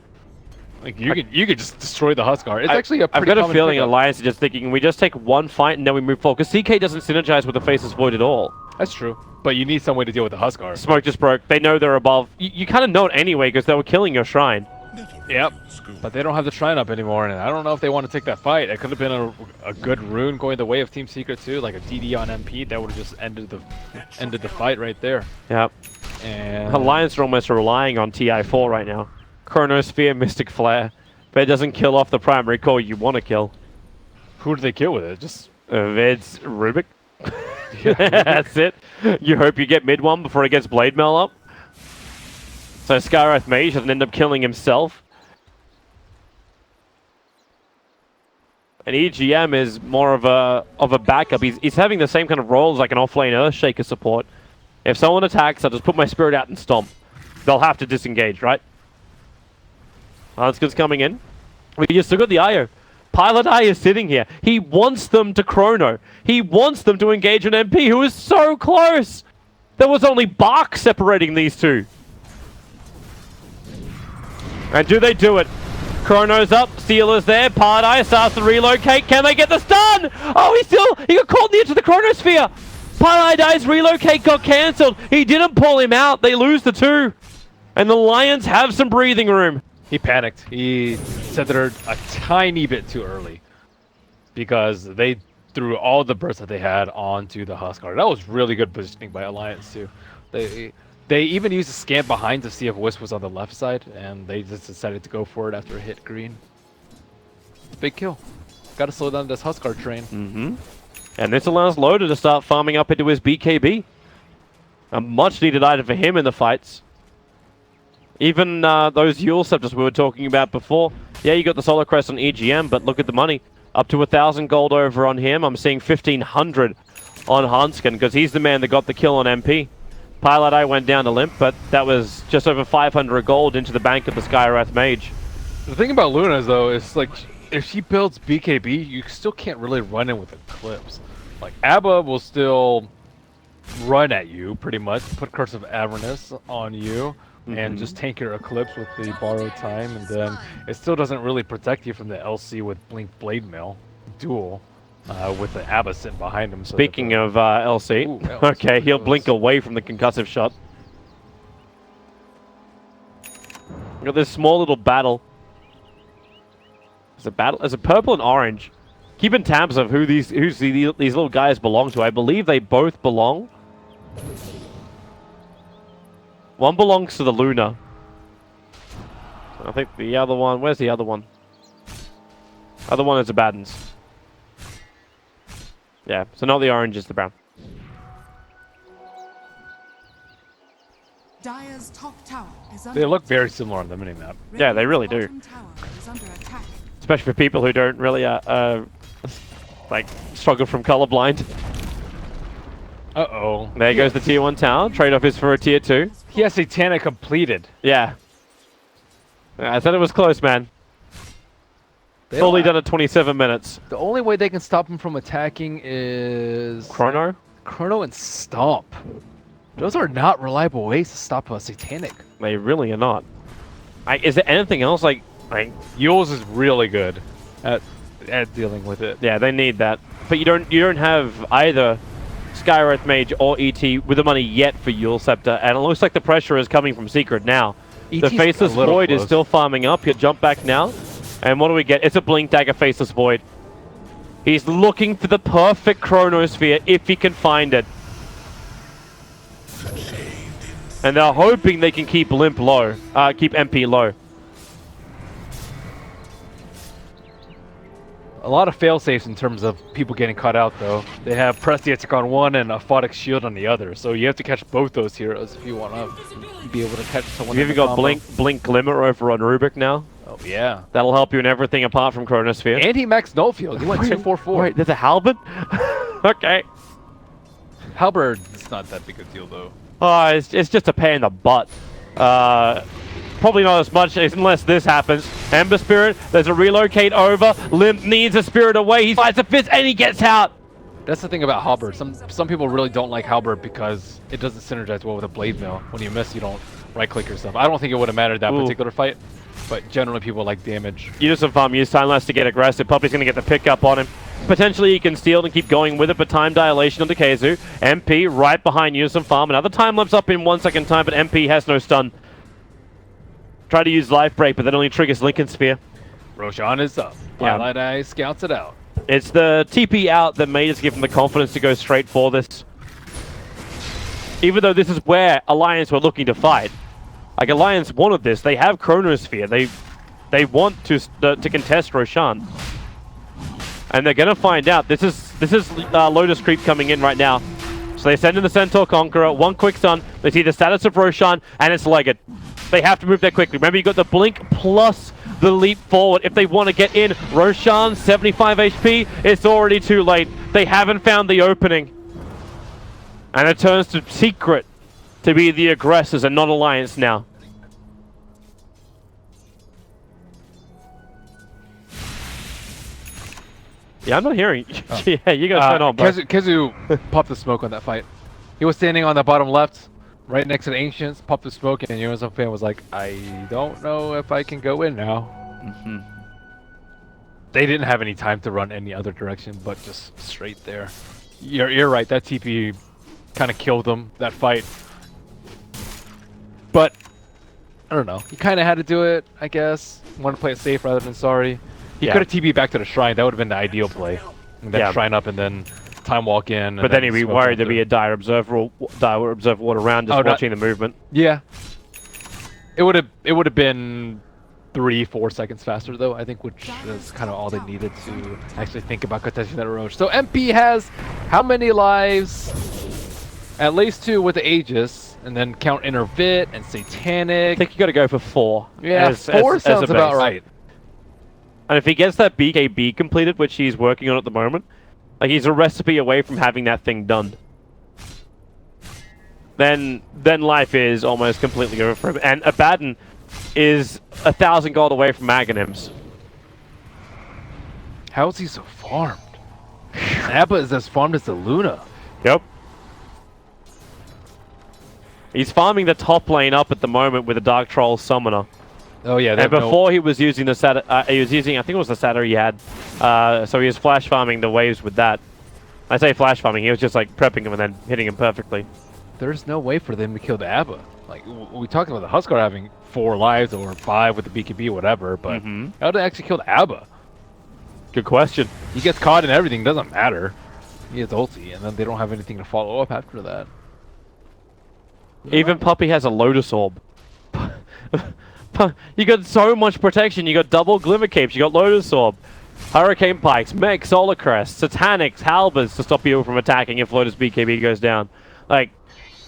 Like, you could just destroy the Huskar. It's actually a pretty I've got a common feeling pickup. Alliance is just thinking, we just take one fight and then we move forward. Because CK doesn't synergize with the Faceless Void at all. That's true. But you need some way to deal with the Huskar. Smoke just broke. They know they're above. You kind of know it anyway because they were killing your shrine. Yep. But they don't have the shrine up anymore, and I don't know if they want to take that fight. It could have been a good rune going the way of Team Secret too, like a DD on MP. That would have just ended the fight right there. Yep. And Alliance are almost relying on TI4 right now. Chronosphere, Mystic Flare. But it doesn't kill off the primary core you want to kill. who do they kill with it? Just It's Rubik. That's it. You hope you get mid one before he gets Blade Mail up. So Skyrath Mage doesn't end up killing himself. And EGM is more of a backup. He's having the same kind of role as like an offlane Earthshaker support. If someone attacks, I'll just put my spirit out and stomp. They'll have to disengage, right? Anskin's coming in. You still got the IO. Pilot Eye is sitting here. He wants them to chrono. He wants them to engage an MP who is so close. There was only bark separating these two. And do they do it? Chrono's up, Sealer's there, Pilot Eye starts to relocate. Can they get the stun? Oh, he got caught in the edge of the Chronosphere. Pilot Eye's relocate got cancelled. He didn't pull him out. They lose the two. And the Lions have some breathing room. he panicked. He said they're a tiny bit too early because they threw all the bursts that they had onto the Huskar. That was really good positioning by Alliance too. They even used a scan behind to see if Wisp was on the left side, and they just decided to go for it after it hit green. Big kill. Got to slow down this Huskar train. Mm-hmm. And this allows Loader to start farming up into his BKB. A much needed item for him in the fights. Even those Yule Scepters we were talking about before. Yeah, you got the Solar Crest on EGM, but look at the money. Up to 1,000 gold over on him. I'm seeing 1,500 on Hanskin, because he's the man that got the kill on MP. Pilot Eye went down to limp, but that was just over 500 gold into the bank of the Skywrath Mage. The thing about Luna, though, is like, if she builds BKB, you still can't really run in with Eclipse. Like, Abba will still run at you, pretty much, put Curse of Avernus on you, and just tank your Eclipse with the borrowed time, and then it still doesn't really protect you from the LC with Blink Blade Mail duel, with the Abba sitting behind him. So Speaking of LC, Ooh, okay, he'll blink away from the concussive shot. We got this small little battle. There's a purple and orange. Keeping tabs of who these little guys belong to. I believe they both belong. One belongs to the Luna. I think the other one... Where's the other one? Other one is the Baddens. Yeah, so not the orange, it's the brown. Dire's top tower is they look very similar on the minimap. Yeah, they really do. Especially for people who don't really, like, struggle from colorblind. Uh-oh. There goes the tier 1 tower. Trade-off is for a tier 2. He has Satanic completed. Yeah. I said it was close, man. Fully done at 27 minutes. The only way they can stop him from attacking is... Chrono? Chrono and Stomp. Those are not reliable ways to stop a Satanic. They really are not. Is there anything else? Like Yule's is really good at dealing with it. Yeah, they need that. But you don't have either Skywrath Mage or ET with the money yet for Yule Scepter, and it looks like the pressure is coming from Secret now. ET's the Faceless Void close. is still farming up. He'll jump back now. And what do we get? It's a Blink Dagger Faceless Void. He's looking for the perfect Chronosphere if he can find it. And they're hoping they can keep Limp low, keep MP low. A lot of fail-safes in terms of people getting caught out, though. They have Prestiatic on one and a Photic Shield on the other, so you have to catch both those heroes if you want to be able to catch someone. You've even got Blink Glimmer over on Rubik now. Oh, yeah. That'll help you in everything apart from Chronosphere. And he maxed Nullfield. He went 2-4-4. Wait, there's a Halberd? Okay. Halberd is not that big a deal, though. Oh, it's just a pain in the butt. Probably not as much unless this happens. Ember Spirit, there's a relocate over. Limp needs a Spirit away. He fights a fist and he gets out. That's the thing about Halberd. Some people really don't like Halberd because it doesn't synergize well with a Blade Mail. When you miss, you don't right-click yourself. I don't think it would have mattered that particular fight, but generally people like damage. You do some farm use time less to get aggressive. Puppy's going to get the pickup on him. Potentially he can steal and keep going with it, but time dilation onto Keizu. MP right behind you, some farm. Another time lapse up in 1 second time, but MP has no stun. Try to use Life Break, but that only triggers Lincoln Sphere. Roshan is up. Twilight Eye scouts it out. It's the TP out that made us give him the confidence to go straight for this. Even though this is where Alliance were looking to fight. Like, Alliance wanted this. They have Chronosphere. They want to contest Roshan. And they're going to find out. This is Lotus Creep coming in right now. So they send in the Centaur Conqueror. One quick stun. They see the status of Roshan, and it's Legged. They have to move there quickly. Remember, you got the Blink plus the leap forward if they want to get in. Roshan, 75 HP. It's already too late. They haven't found the opening. And it turns to Secret to be the aggressors and not Alliance now. Yeah, I'm not hearing. Oh. Yeah, you gotta turn on, bro. Keizu popped the smoke on that fight. He was standing on the bottom left, right next to the Ancients, popped the smoke, and Yozo fan was like, I don't know if I can go in now. They didn't have any time to run any other direction, but just straight there. You're right, that TP kind of killed them, that fight. But, I don't know. He kind of had to do it, I guess. Wanted to play it safe rather than sorry. He could have TP'd back to the shrine. That would have been the ideal play. And then shrine up and then time walk in. But then he'd be worried there'd be a dire observer ward around just watching the movement. Yeah. It would have been 3-4 seconds faster though, I think, which is kind of all they needed to actually think about contesting that Roach. So MP has how many lives? At least 2 with the Aegis, and then count Intervit and Satanic. I think you got to go for 4. Yeah, 4 sounds about right. And if he gets that BKB completed, which he's working on at the moment, like he's a recipe away from having that thing done. Then life is almost completely over for him. And Abaddon is 1,000 gold away from Aghanims. How is he so farmed? Abba is as farmed as the Luna. Yep. He's farming the top lane up at the moment with a Dark Troll Summoner. Oh yeah, and before he was using the he was using, I think it was the Satyr he had. So he was flash farming the waves with that. I say flash farming, he was just like prepping him and then hitting him perfectly. There's no way for them to kill the Abba. Like, we talked about the Huskar having 4 lives or 5 with the BKB or whatever, but how did they actually kill the Abba? Good question. He gets caught in everything, doesn't matter. He has ulti, and then they don't have anything to follow up after that. Even Puppey has a Lotus Orb. You got so much protection. You got double Glimmer Capes. You got Lotus Orb, Hurricane Pikes, Mech, Solar Crest, Satanics, Halberds to stop you from attacking if Lotus BKB goes down. Like,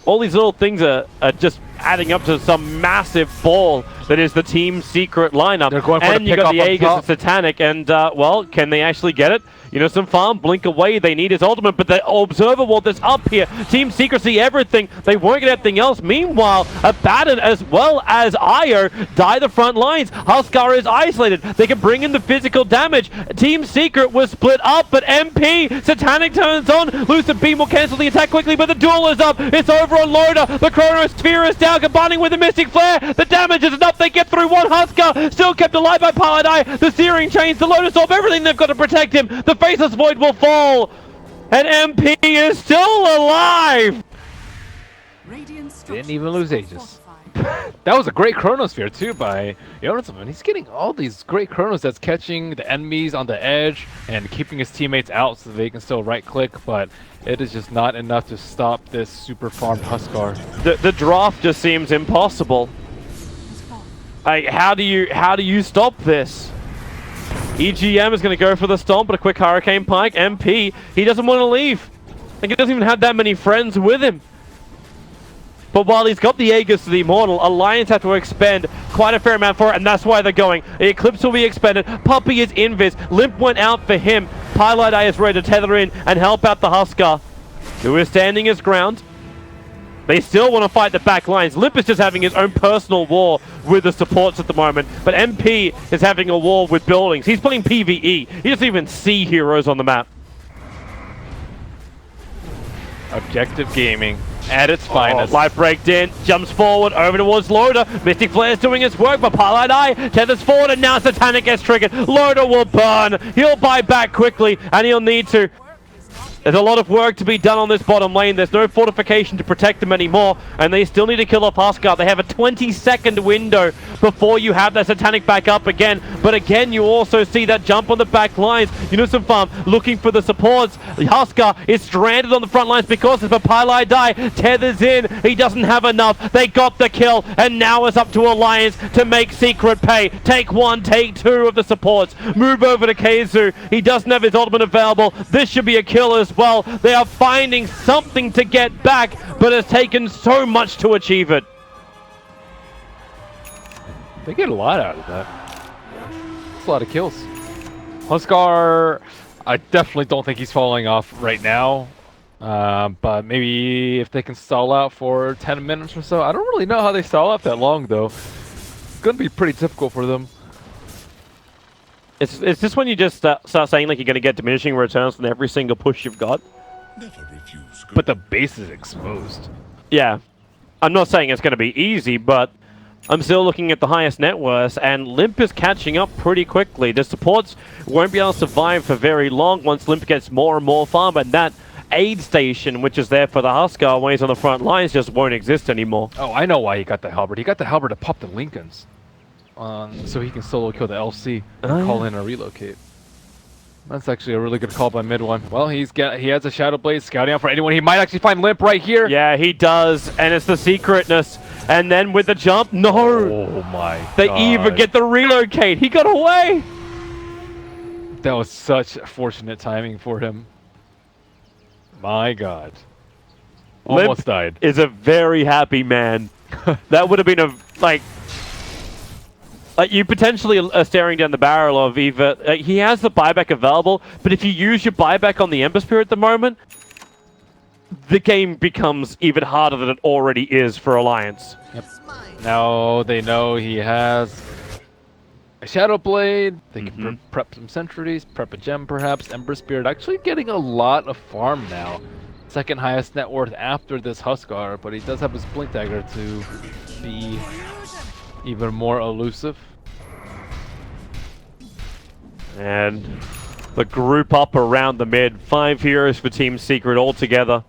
all these little things are just adding up to some massive ball that is the team secret lineup. They're going for and the you got the pick-up on Aegis and top. Satanic, and well, can they actually get it? You know, some farm, blink away, they need his ultimate, but the Observer Wall that's up here, Team Secrecy, everything, they won't get anything else. Meanwhile, Abaddon as well as Io die the front lines. Huskar is isolated, they can bring in the physical damage. Team Secret was split up, but MP, Satanic turns on, Lucid Beam will cancel the attack quickly, but the duel is up, it's over on Loader, the Chronosphere is down, combining with the Mystic Flare, the damage is enough, they get through one. Huskar, still kept alive by Paladai, the Searing Chains, the Lotus Orb, everything they've got to protect him, the Faceless Void will fall, and MP is still alive! Didn't even lose Aegis. That was a great Chronosphere too by Yonathan. He's getting all these great Chronos that's catching the enemies on the edge and keeping his teammates out so they can still right click, but it is just not enough to stop this super farmed Huskar. The draft just seems impossible. Like, how do you stop this? EGM is going to go for the stomp, but a quick Hurricane Pike. MP, he doesn't want to leave. Like, he doesn't even have that many friends with him. But while he's got the Aegis to the Immortal, Alliance have to expend quite a fair amount for it, and that's why they're going. The Eclipse will be expended. Puppey is invis. Limp went out for him. Pilot Eye is ready to tether in and help out the Huskar, who is standing his ground. They still want to fight the back lines. Limp is just having his own personal war with the supports at the moment. But MP is having a war with buildings. He's playing PvE. He doesn't even see heroes on the map. Objective gaming at its finest. Life breaked in, jumps forward, over towards Loader. Mystic Flare is doing its work, but Pilot Eye tethers forward, and now Satanic gets triggered. Loader will burn. He'll buy back quickly, and he'll need to. There's a lot of work to be done on this bottom lane. There's no fortification to protect them anymore, and they still need to kill off Huskar. They have a 20-second window before you have that Satanic back up again. But again, you also see that jump on the back lines. Unison Farm looking for the supports. Huskar is stranded on the front lines because if a Pylai die, tethers in. He doesn't have enough. They got the kill, and now it's up to Alliance to make Secret pay. Take 1, take 2 of the supports. Move over to Keizu. He doesn't have his ultimate available. This should be a kill as well. They are finding something to get back, but it's taken so much to achieve it. They get a lot out of that. It's a lot of kills. Huskar, I definitely don't think he's falling off right now. But maybe if they can stall out for 10 minutes or so. I don't really know how they stall out that long, though. It's going to be pretty difficult for them. It's just when you just start saying like you're going to get diminishing returns from every single push you've got. Never refuse good. But the base is exposed. Yeah. I'm not saying it's going to be easy, but I'm still looking at the highest net worth, and Limp is catching up pretty quickly. The supports won't be able to survive for very long once Limp gets more and more farm, and that aid station, which is there for the Huskar when he's on the front lines, just won't exist anymore. Oh, I know why he got the Halberd. He got the Halberd to pop the Lincolns. So he can solo kill the LC and call in a relocate. That's actually a really good call by mid one. Well, he has a Shadow Blade scouting out for anyone. He might actually find Limp right here. Yeah, he does, and it's the secretness. And then with the jump, no! Oh my They god. even get the relocate. He got away! That was such fortunate timing for him. My god. Almost Limp died. is a very happy man. That would have been a, like you potentially are staring down the barrel of either, he has the buyback available, but if you use your buyback on the Ember Spear at the moment, the game becomes even harder than it already is for Alliance. Yep. Now they know he has a Shadow Blade. They can prep some sentries, prep a gem perhaps. Ember Spirit actually getting a lot of farm now. Second highest net worth after this Huskar, but he does have his Blink Dagger to be even more elusive. And the group up around the mid. 5 heroes for Team Secret all together.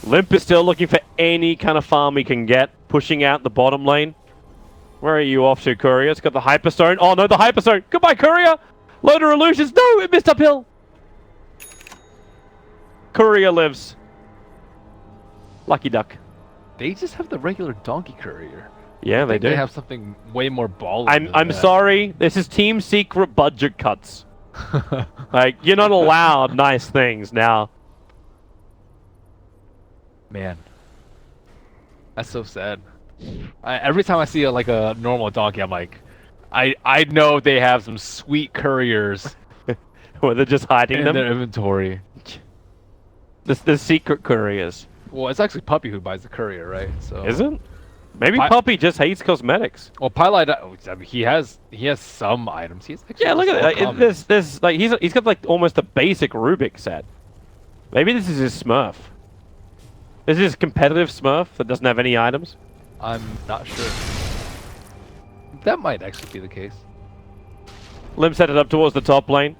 Limp is still looking for any kind of farm he can get, pushing out the bottom lane. Where are you off to, Courier? It's got the Hyperstone. Oh no, the Hyperstone! Goodbye, Courier! Loader illusions! No, it missed uphill! Courier lives. Lucky duck. They just have the regular Donkey Courier. Yeah, they do. They have something way more ballin'. I'm sorry, this is Team Secret budget cuts. Like, you're not allowed nice things now. Man, that's so sad. Every time I see a normal donkey, I'm like, I know they have some sweet couriers Where they're just hiding in them. their inventory. The secret couriers. Well, it's actually Puppy who buys the courier, right? So Isn't? Maybe Puppy just hates cosmetics. Well, Pylite, I mean, he has some items. He's actually Yeah, look at just it. all common. There's like he's got like almost a basic Rubik set. Maybe this is his Smurf. This is his competitive Smurf that doesn't have any items. I'm not sure. That might actually be the case. Lim's headed up towards the top lane.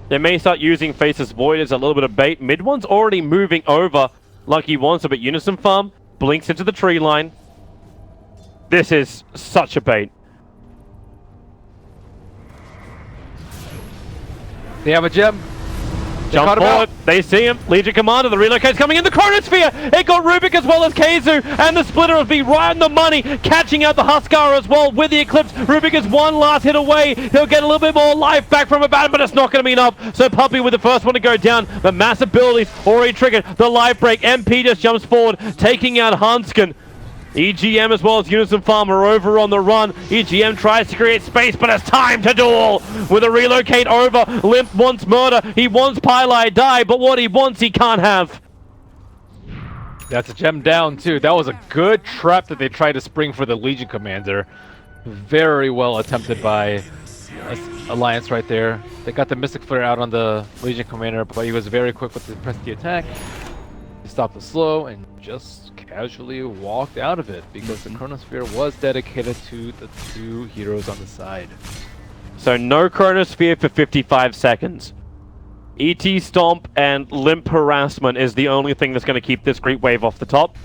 They may start using Faceless Void as a little bit of bait. Mid one's already moving over like he wants to, but Unison Farm blinks into the tree line. This is such a bait. They have a gem. Jump forward. They see him. Legion Commander. The relocate's coming in. The Chronosphere. It got Rubik as well as Keizu. And the Splitter will be right on the money. Catching out the Huskar as well with the Eclipse. Rubik is one last hit away. He'll get a little bit more life back from about, but it's not going to be enough. So Puppy with the first one to go down. The mass abilities already triggered. The life break. MP just jumps forward, taking out Hanskin. EGM as well as Unison Farm are over on the run. EGM tries to create space, but it's time to duel. With a relocate over, Limp wants murder. He wants Pylite die, but what he wants he can't have. That's a gem down too. That was a good trap that they tried to spring for the Legion Commander. Very well attempted by Alliance right there. They got the Mystic Flare out on the Legion Commander, but he was very quick with the press the attack. He stopped the slow and just casually walked out of it because the Chronosphere was dedicated to the two heroes on the side. So no Chronosphere for 55 seconds. ET Stomp and Limp Harassment is the only thing that's going to keep this Great Wave off the top.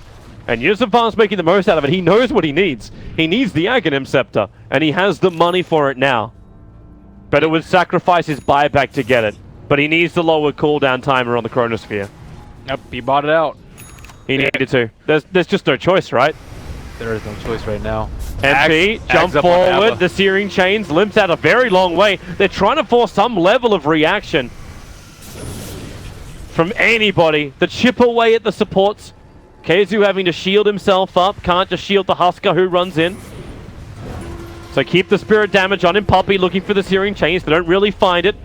And Unison Farm's making the most out of it. He knows what he needs. He needs the Aghanim Scepter, and he has the money for it now. But it would sacrifice his buyback to get it. But he needs the lower cooldown timer on the Chronosphere. Yep, he bought it out. He needed to. There's just no choice, right? There is no choice right now. MP, jump forward, the Searing Chains, Limp's out a very long way. They're trying to force some level of reaction from anybody. The chip away at the supports. Keizu having to shield himself up. Can't just shield the Huskar who runs in. So keep the spirit damage on him. Puppy looking for the Searing Chains. They don't really find it.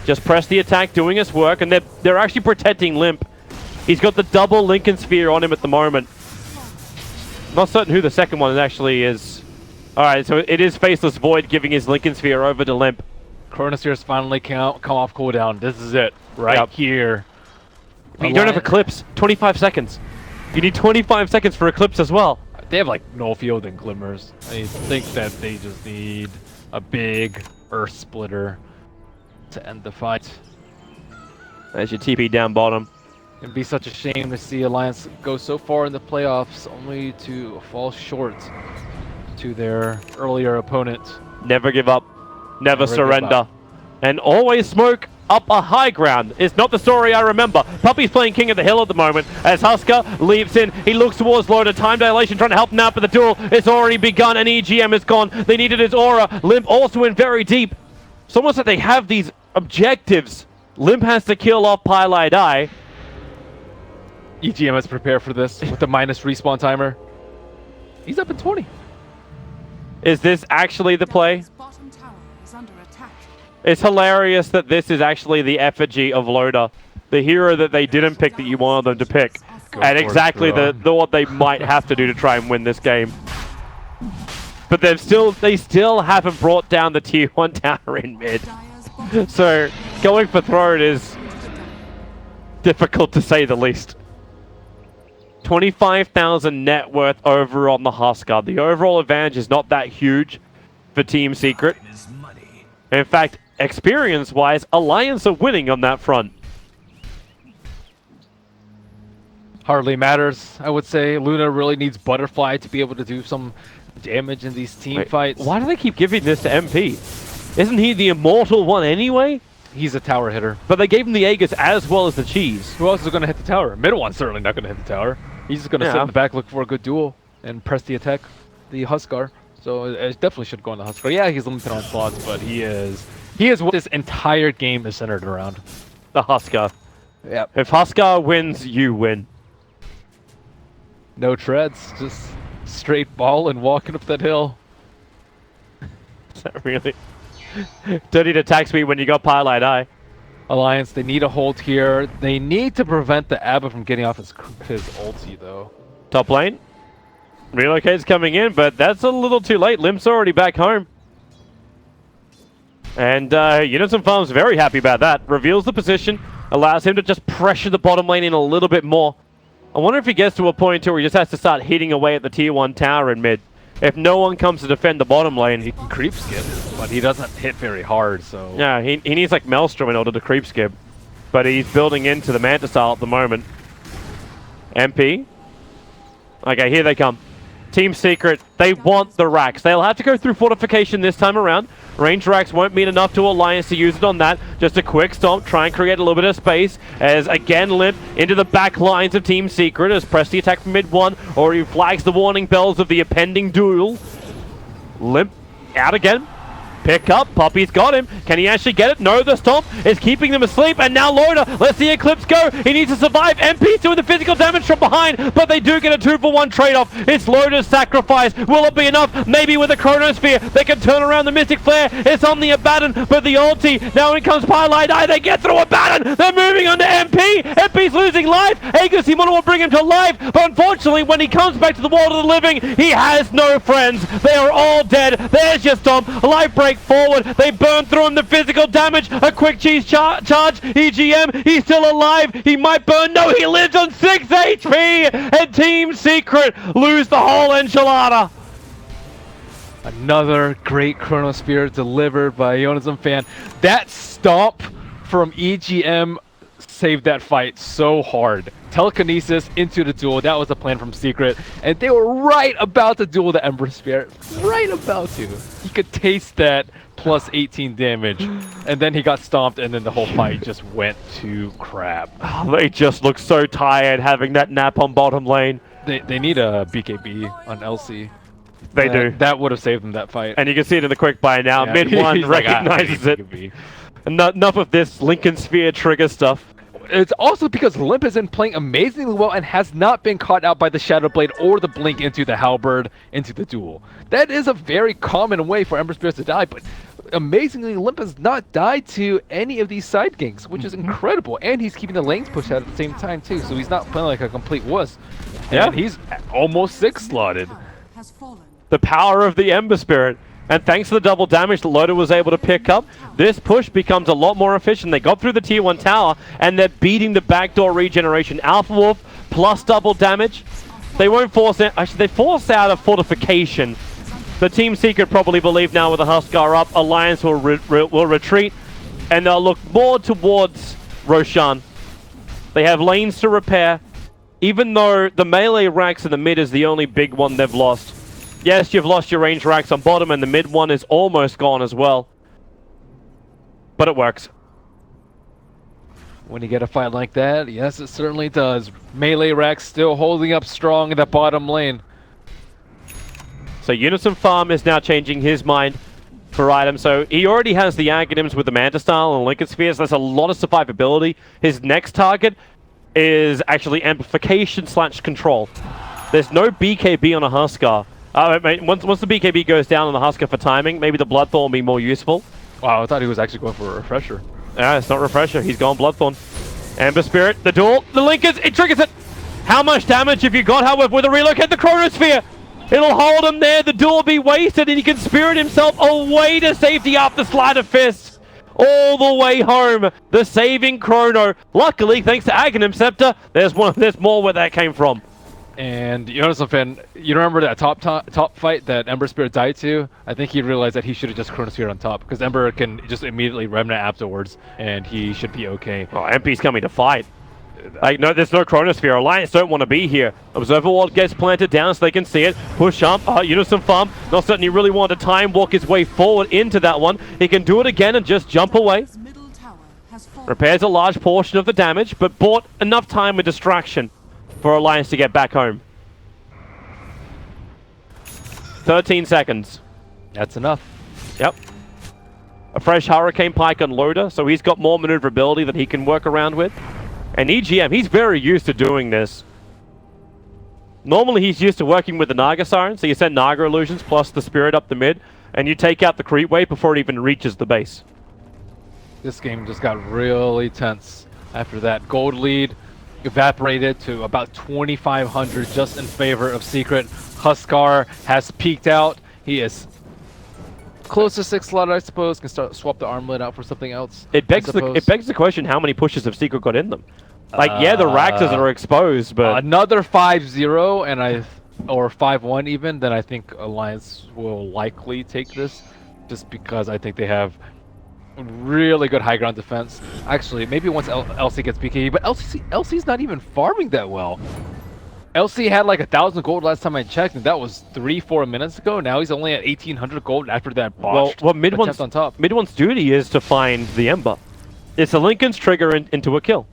Just press the attack, doing its work. And they're actually protecting Limp. He's got the double Lincoln Sphere on him at the moment. Not certain who the second one actually is. Alright, so it is Faceless Void giving his Lincoln Sphere over to Limp. Chronosphere's finally come off cooldown. This is it. Right here. But you don't have Eclipse. 25 seconds. You need 25 seconds for Eclipse as well. They have like no field and glimmers. I think that they just need a big Earth Splitter to end the fight. There's your TP down bottom. It'd be such a shame to see Alliance go so far in the playoffs only to fall short to their earlier opponent. Never give up. Never surrender. give up. And always smoke up a high ground. It's not the story I remember. Puppy's playing King of the Hill at the moment as Husker leaps in. He looks towards Loda. Time dilation trying to help him out, but the duel is already begun and EGM is gone. They needed his aura. Limp also in very deep. It's almost like they have these objectives. Limp has to kill off Pylai Die. EGM is prepared for this with the minus respawn timer. He's up in 20. Is this actually the play? Dire's bottom tower is under attack. It's hilarious that this is actually the effigy of Loda, the hero that they didn't pick that you wanted them to pick, and exactly the what they might have to do to try and win this game. But they still haven't brought down the tier 1 tower in mid. Dire's bottom So going for throne is difficult to say the least. 25,000 net worth over on the Husker. The overall advantage is not that huge for Team Secret. Is money. In fact, experience-wise, Alliance are winning on that front. Hardly matters, I would say. Luna really needs Butterfly to be able to do some damage in these team fights. Why do they keep giving this to MP? Isn't he the immortal one anyway? He's a tower hitter. But they gave him the Aegis as well as the cheese. Who else is going to hit the tower? Mid one's certainly not going to hit the tower. He's just going to sit Yeah. in the back, look for a good duel, and press the attack, the Huskar. So it definitely should go on the Huskar. Yeah, he's limited on slots, but he is what this entire game is centered around. The Husker. Yep. If Husker wins, you win. No treads, just straight ball and walking up that hill. Is that really? Don't need attack speed when you got Pylai Die. Alliance, they need a hold here. They need to prevent the Abba from getting off his ulti, though. Top lane. Relocate's coming in, but that's a little too late. Limp's already back home. And Unison Farm's very happy about that. Reveals the position, allows him to just pressure the bottom lane in a little bit more. I wonder if he gets to a point where he just has to start hitting away at the tier 1 tower in mid. If no one comes to defend the bottom lane, He can creep skip, but he doesn't hit very hard, so... yeah, he needs like Maelstrom in order to creep skip. But he's building into the Manta style at the moment. MP. Okay, here they come. Team Secret, they want the racks. They'll have to go through fortification this time around. Range racks won't mean enough to Alliance to use it on that. Just a quick stomp, try and create a little bit of space. As again, Limp into the back lines of Team Secret as press the attack from mid 1, or he flags the warning bells of the impending duel. Limp out again. Pick up, Puppy's got him. Can he actually get it? No, the stomp is keeping them asleep, and now Loda lets the Eclipse go. He needs to survive. MP's doing the physical damage from behind, but they do get a 2-for-1 trade-off. It's Loda's sacrifice. Will it be enough? Maybe with a Chronosphere, they can turn around the Mystic Flare. It's on the Abaddon, but the ulti, now in comes Pylai Die. They get through Abaddon. They're moving on to MP. MP's losing life. Aegis, he will bring him to life, but unfortunately, when he comes back to the world of the living, he has no friends. They are all dead. There's your stomp. Life break forward. They burn through him the physical damage. A quick cheese charge. EGM, he's still alive. He might burn. No, he lives on 6 HP. And Team Secret lose the whole enchilada. Another great Chronosphere delivered by Yonism Fan. That stomp from EGM saved that fight so hard. Telekinesis into the duel. That was the plan from Secret. And they were right about to duel the Ember Spirit. Right about to. He could taste that plus 18 damage. And then he got stomped, and then the whole fight just went to crap. Oh, they just look so tired having that nap on bottom lane. They need a BKB on LC. They do. That would have saved them that fight. And you can see it in the quick buy now. Yeah, Mid 1 he's like, recognizes it. BKB. Enough of this Lincoln Sphere trigger stuff. It's also because Limp has been playing amazingly well and has not been caught out by the Shadow Blade or the Blink into the Halberd into the duel. That is a very common way for Ember Spirits to die, but amazingly Limp has not died to any of these side ganks, which is incredible. And he's keeping the lanes pushed out at the same time too, so he's not playing like a complete wuss. Yeah. And he's almost 6 slotted. has fallen. The power of the Ember Spirit. And thanks to the double damage that Loda was able to pick up, this push becomes a lot more efficient. They got through the tier 1 tower, and they're beating the backdoor regeneration. Alpha Wolf plus double damage. They won't force it. Actually, they force out a fortification. The Team Secret probably believe now with the Huskar up, Alliance will retreat, and they'll look more towards Roshan. They have lanes to repair, even though the melee racks in the mid is the only big one they've lost. Yes, you've lost your range racks on bottom, and the mid one is almost gone as well. But it works. When you get a fight like that, yes, it certainly does. Melee Rex still holding up strong in the bottom lane. So Unison Farm is now changing his mind for items. So he already has the Aghanims with the Manta Style and Lincoln Spheres. There's a lot of survivability. His next target is actually amplification / control. There's no BKB on a Huskar. Once the BKB goes down on the Huskar for timing, maybe the Bloodthorn will be more useful. Wow, I thought he was actually going for a refresher. Yeah, it's not Refresher. He's gone Bloodthorn. Ember Spirit, the duel, the Linkers, it triggers it. How much damage have you got, however, with a relocate the Chronosphere? It'll hold him there, the duel will be wasted, and he can spirit himself away to safety after Sleight of Fist. All the way home, the saving Chrono. Luckily, thanks to Aghanim Scepter, there's more where that came from. And Unison fan, you remember that top fight that Ember Spirit died to? I think he realized that he should have just Chronosphere on top, because Ember can just immediately Remnant afterwards, and he should be okay. Oh, MP's coming to fight. Like, no, there's no Chronosphere. Alliance don't want to be here. Observer Ward gets planted down so they can see it. Push up. Unison Farm. Not certain he really wanted to time walk his way forward into that one. He can do it again and just jump away. Middle tower has fallen. Repairs a large portion of the damage, but bought enough time with distraction for Alliance to get back home. 13 seconds. That's enough. Yep. A fresh Hurricane Pike on Loader, so he's got more maneuverability that he can work around with. And EGM, he's very used to doing this. Normally he's used to working with the Naga Siren, so you send Naga Illusions plus the Spirit up the mid, and you take out the creep wave before it even reaches the base. This game just got really tense after that. Gold lead evaporated to about 2,500 just in favor of Secret. Huskar has peaked out. He is close to 6 slot, I suppose. Can swap the armlet out for something else. It begs the question: how many pushes have Secret got in them? Like, yeah, the Raxes are exposed, but another 5-0 and or 5-1 even. Then I think Alliance will likely take this, just because I think they have really good high ground defense. Actually, maybe once LC gets BKB, but LC's not even farming that well. LC had like 1,000 gold last time I checked, and that was 3-4 minutes ago. Now he's only at 1,800 gold after that botched attempt on top. Mid one's duty is to find the Ember. It's a Lincoln's trigger into a kill.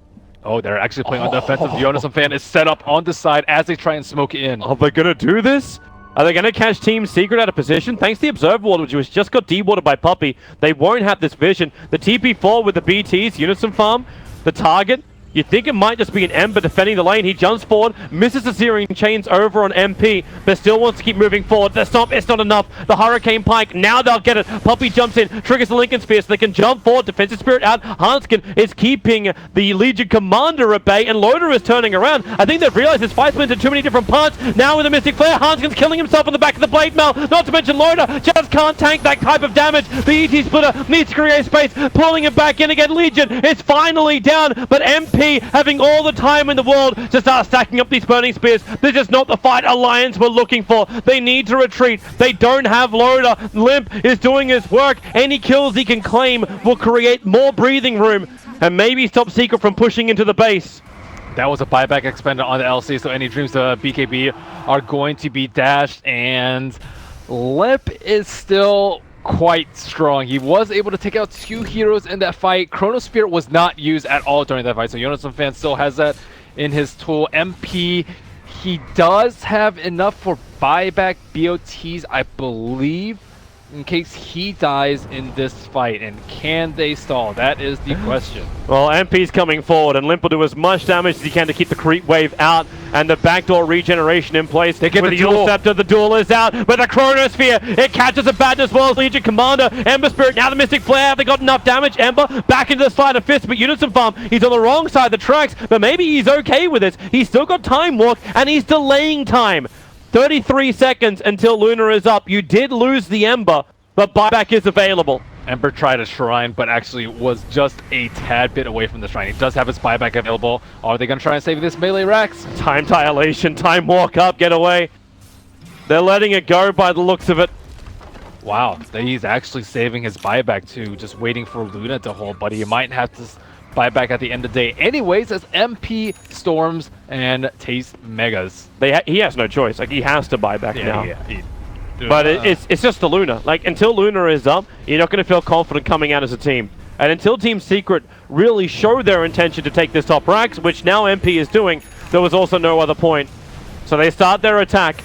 Oh, they're actually playing on the offensive. The Unison fan is set up on the side as they try and smoke it in. Are they gonna do this? Are they gonna catch Team Secret out of position? Thanks to the Observer Ward, which was just got dewatered by Puppey, they won't have this vision. The TP4 with the BTs, Unison Farm, the target. You think it might just be an Ember defending the lane. He jumps forward, misses the Searing Chains over on MP, but still wants to keep moving forward. The stomp, it's not enough. The Hurricane Pike, now they'll get it. Puppey jumps in, triggers the Lincoln Sphere so they can jump forward. Defensive Spirit out. Hanskin is keeping the Legion Commander at bay, and Loader is turning around. I think they've realized this fight's been into too many different parts. Now with the Mystic Flare, Hanskin's killing himself on the back of the Blade Mail. Not to mention Loader just can't tank that type of damage. The ET Splitter needs to create space, pulling it back in again. Legion is finally down, but MP having all the time in the world to start stacking up these burning spears. This is not the fight Alliance were looking for. They need to retreat. They don't have Loader. Limp is doing his work. Any kills he can claim will create more breathing room and maybe stop Secret from pushing into the base. That was a buyback expended on the LC, so any dreams to BKB are going to be dashed, and Limp is still quite strong. He was able to take out 2 heroes in that fight. Chronosphere was not used at all during that fight, so Unison fan still has that in his tool. MP, he does have enough for buyback BOTs, I believe, in case he dies in this fight. And can they stall? That is the question. Well, MP's coming forward, and Limp will do as much damage as he can to keep the creep wave out, and the backdoor regeneration in place. They get with the Dual duel. Scepter, the duel is out, but the Chronosphere, it catches a bad as well as Legion Commander. Ember Spirit, now the Mystic Flare, have they got enough damage? Ember back into the Sleight of Fist, but Unison Farm, he's on the wrong side of the tracks, but maybe he's okay with this. He's still got Time Walk, and he's delaying time. 33 seconds until Luna is up. You did lose the Ember, but buyback is available. Ember tried a shrine, but actually was just a tad bit away from the shrine. He does have his buyback available. Are they going to try and save this melee Rax? Time dilation, time walk up, get away. They're letting it go by the looks of it. Wow, he's actually saving his buyback too, just waiting for Luna to hold, but he might have to buyback at the end of the day anyways, as MP storms and Taste Megas. He has no choice. Like, he has to buy back now. Yeah. But it's just the Luna. Like, until Luna is up, you're not going to feel confident coming out as a team. And until Team Secret really show their intention to take this top ranks, which now MP is doing, there was also no other point. So they start their attack.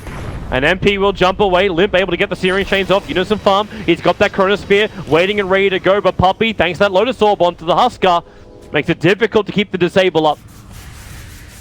And MP will jump away. Limp able to get the Searing Chains off. Unison Farm. He's got that Chronosphere waiting and ready to go. But Puppey, thanks to that Lotus Orb onto the Huskar, makes it difficult to keep the disable up.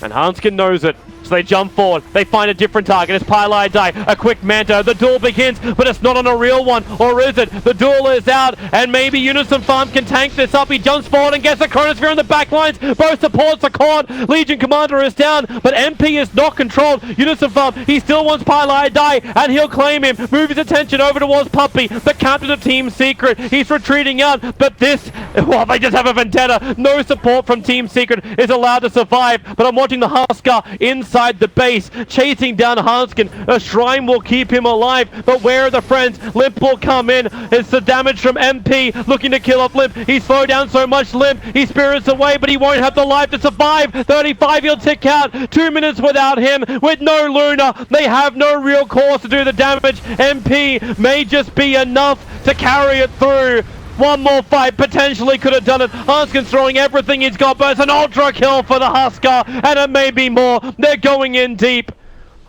And Hanskin knows it. So they jump forward. They find a different target. It's Pylai Die. A quick Manta. The duel begins, but it's not on a real one. Or is it? The duel is out, and maybe Unison Farm can tank this up. He jumps forward and gets the Chronosphere on the back lines. Both supports are caught. Legion Commander is down, but MP is not controlled. Unison Farm, he still wants Pylai Die, and he'll claim him. Move his attention over towards Puppey, the captain of Team Secret. He's retreating out, but this, well, they just have a vendetta. No support from Team Secret is allowed to survive, but I'm watching the Huskar inside the base, chasing down Hanskin. A shrine will keep him alive, but where are the friends? Limp will come in. It's the damage from MP, looking to kill off Limp. He's slowed down so much, Limp. He spirits away, but he won't have the life to survive. 35, he'll tick out. 2 minutes without him, with no Luna. They have no real cause to do the damage. MP may just be enough to carry it through. One more fight, potentially could have done it. Hanskin's throwing everything he's got, but it's an ultra kill for the Huskar, and it may be more. They're going in deep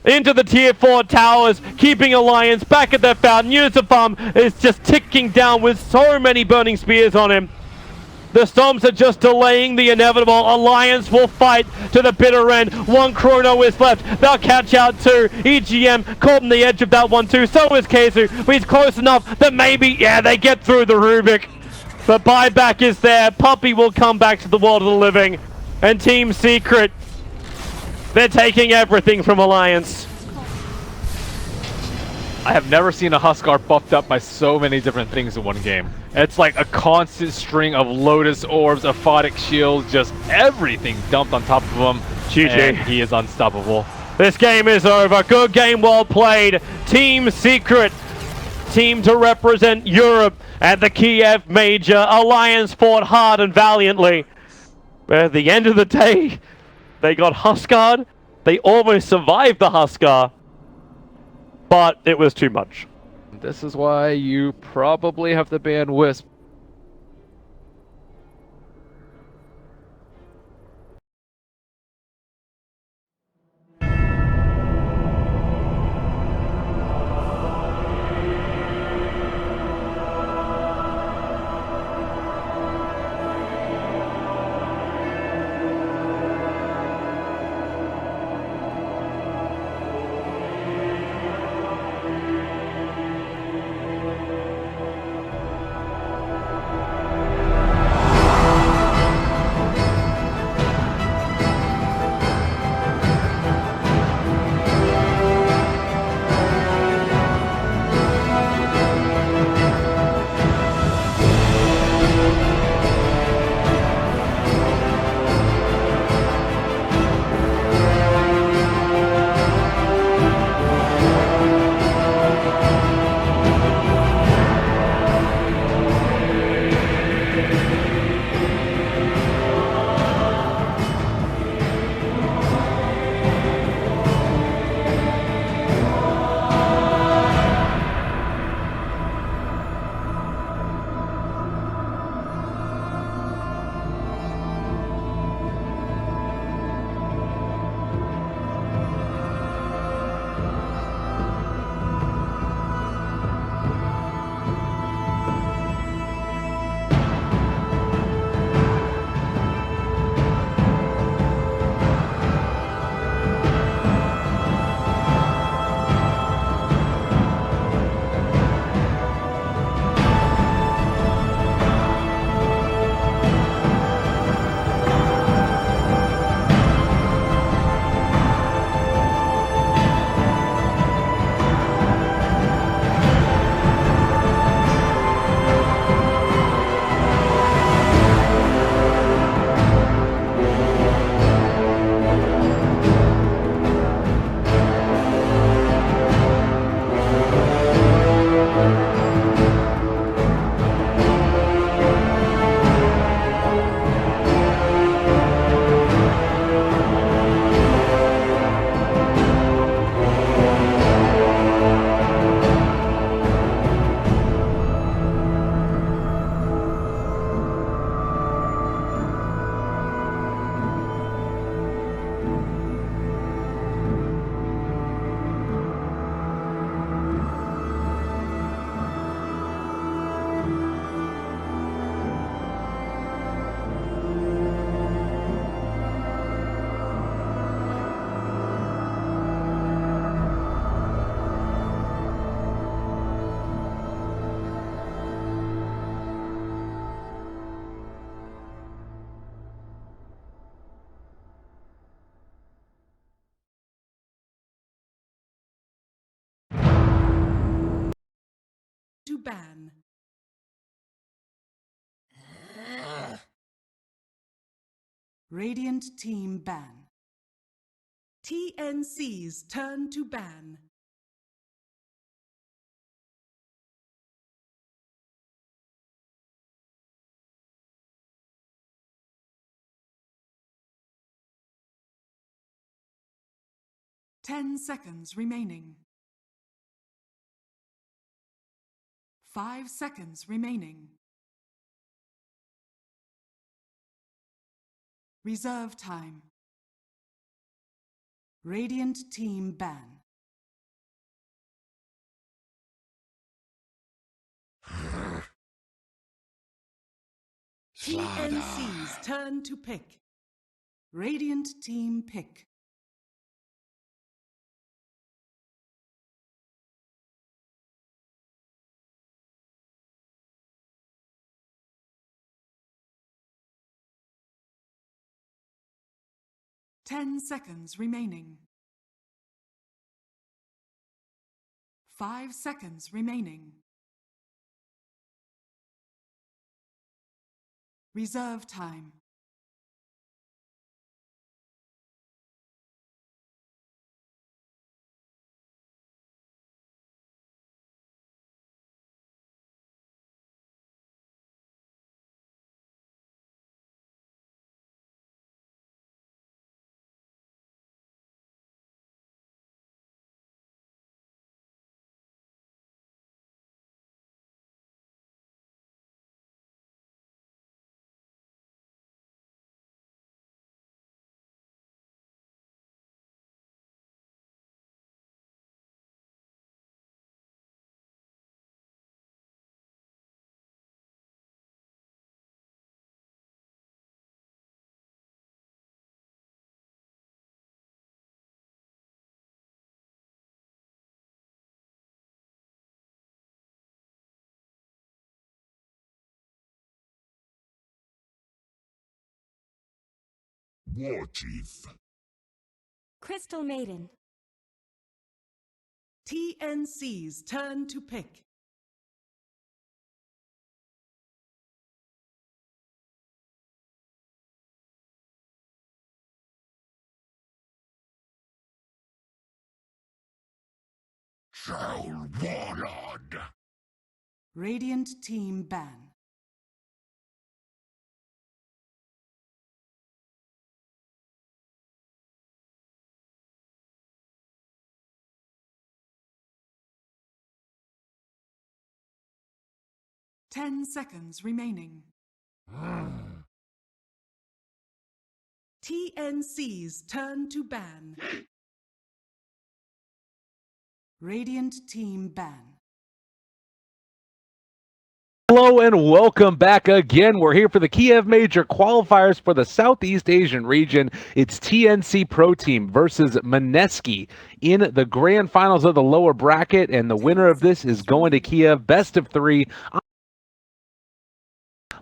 into the tier 4 towers, keeping Alliance back at their fountain. Unison Farm is just ticking down with so many burning spears on him. The Storms are just delaying the inevitable. Alliance will fight to the bitter end. 1 Chrono is left. They'll catch out 2. EGM caught on the edge of that one too. So is Keizu, but he's close enough that maybe, yeah, they get through the Rubik. But buyback is there. Puppey will come back to the world of the living. And Team Secret, they're taking everything from Alliance. I have never seen a Huskar buffed up by so many different things in one game. It's like a constant string of Lotus Orbs, Aphotic Shields, just everything dumped on top of him. GG. And he is unstoppable. This game is over. Good game, well played. Team Secret, team to represent Europe at the Kiev Major. Alliance fought hard and valiantly. But at the end of the day, they got Huskar'd. They almost survived the Huskar, but it was too much. This is why you probably have to ban Wisp. ban. Radiant team ban. TNC's turn to ban. Ten seconds remaining. 5 seconds remaining. Reserve time. Radiant team ban. TNC's turn to pick. Radiant team pick. Ten seconds remaining. 5 seconds remaining. Reserve time. War Chief. Crystal Maiden. TNC's turn to pick. Soul Warlord. Radiant team ban. Ten seconds remaining. TNC's turn to ban. Radiant team ban. Hello and welcome back again. We're here for the Kiev Major qualifiers for the Southeast Asian region. It's TNC Pro Team versus Mineski in the grand finals of the lower bracket, and the winner of this is going to Kiev. Best of 3.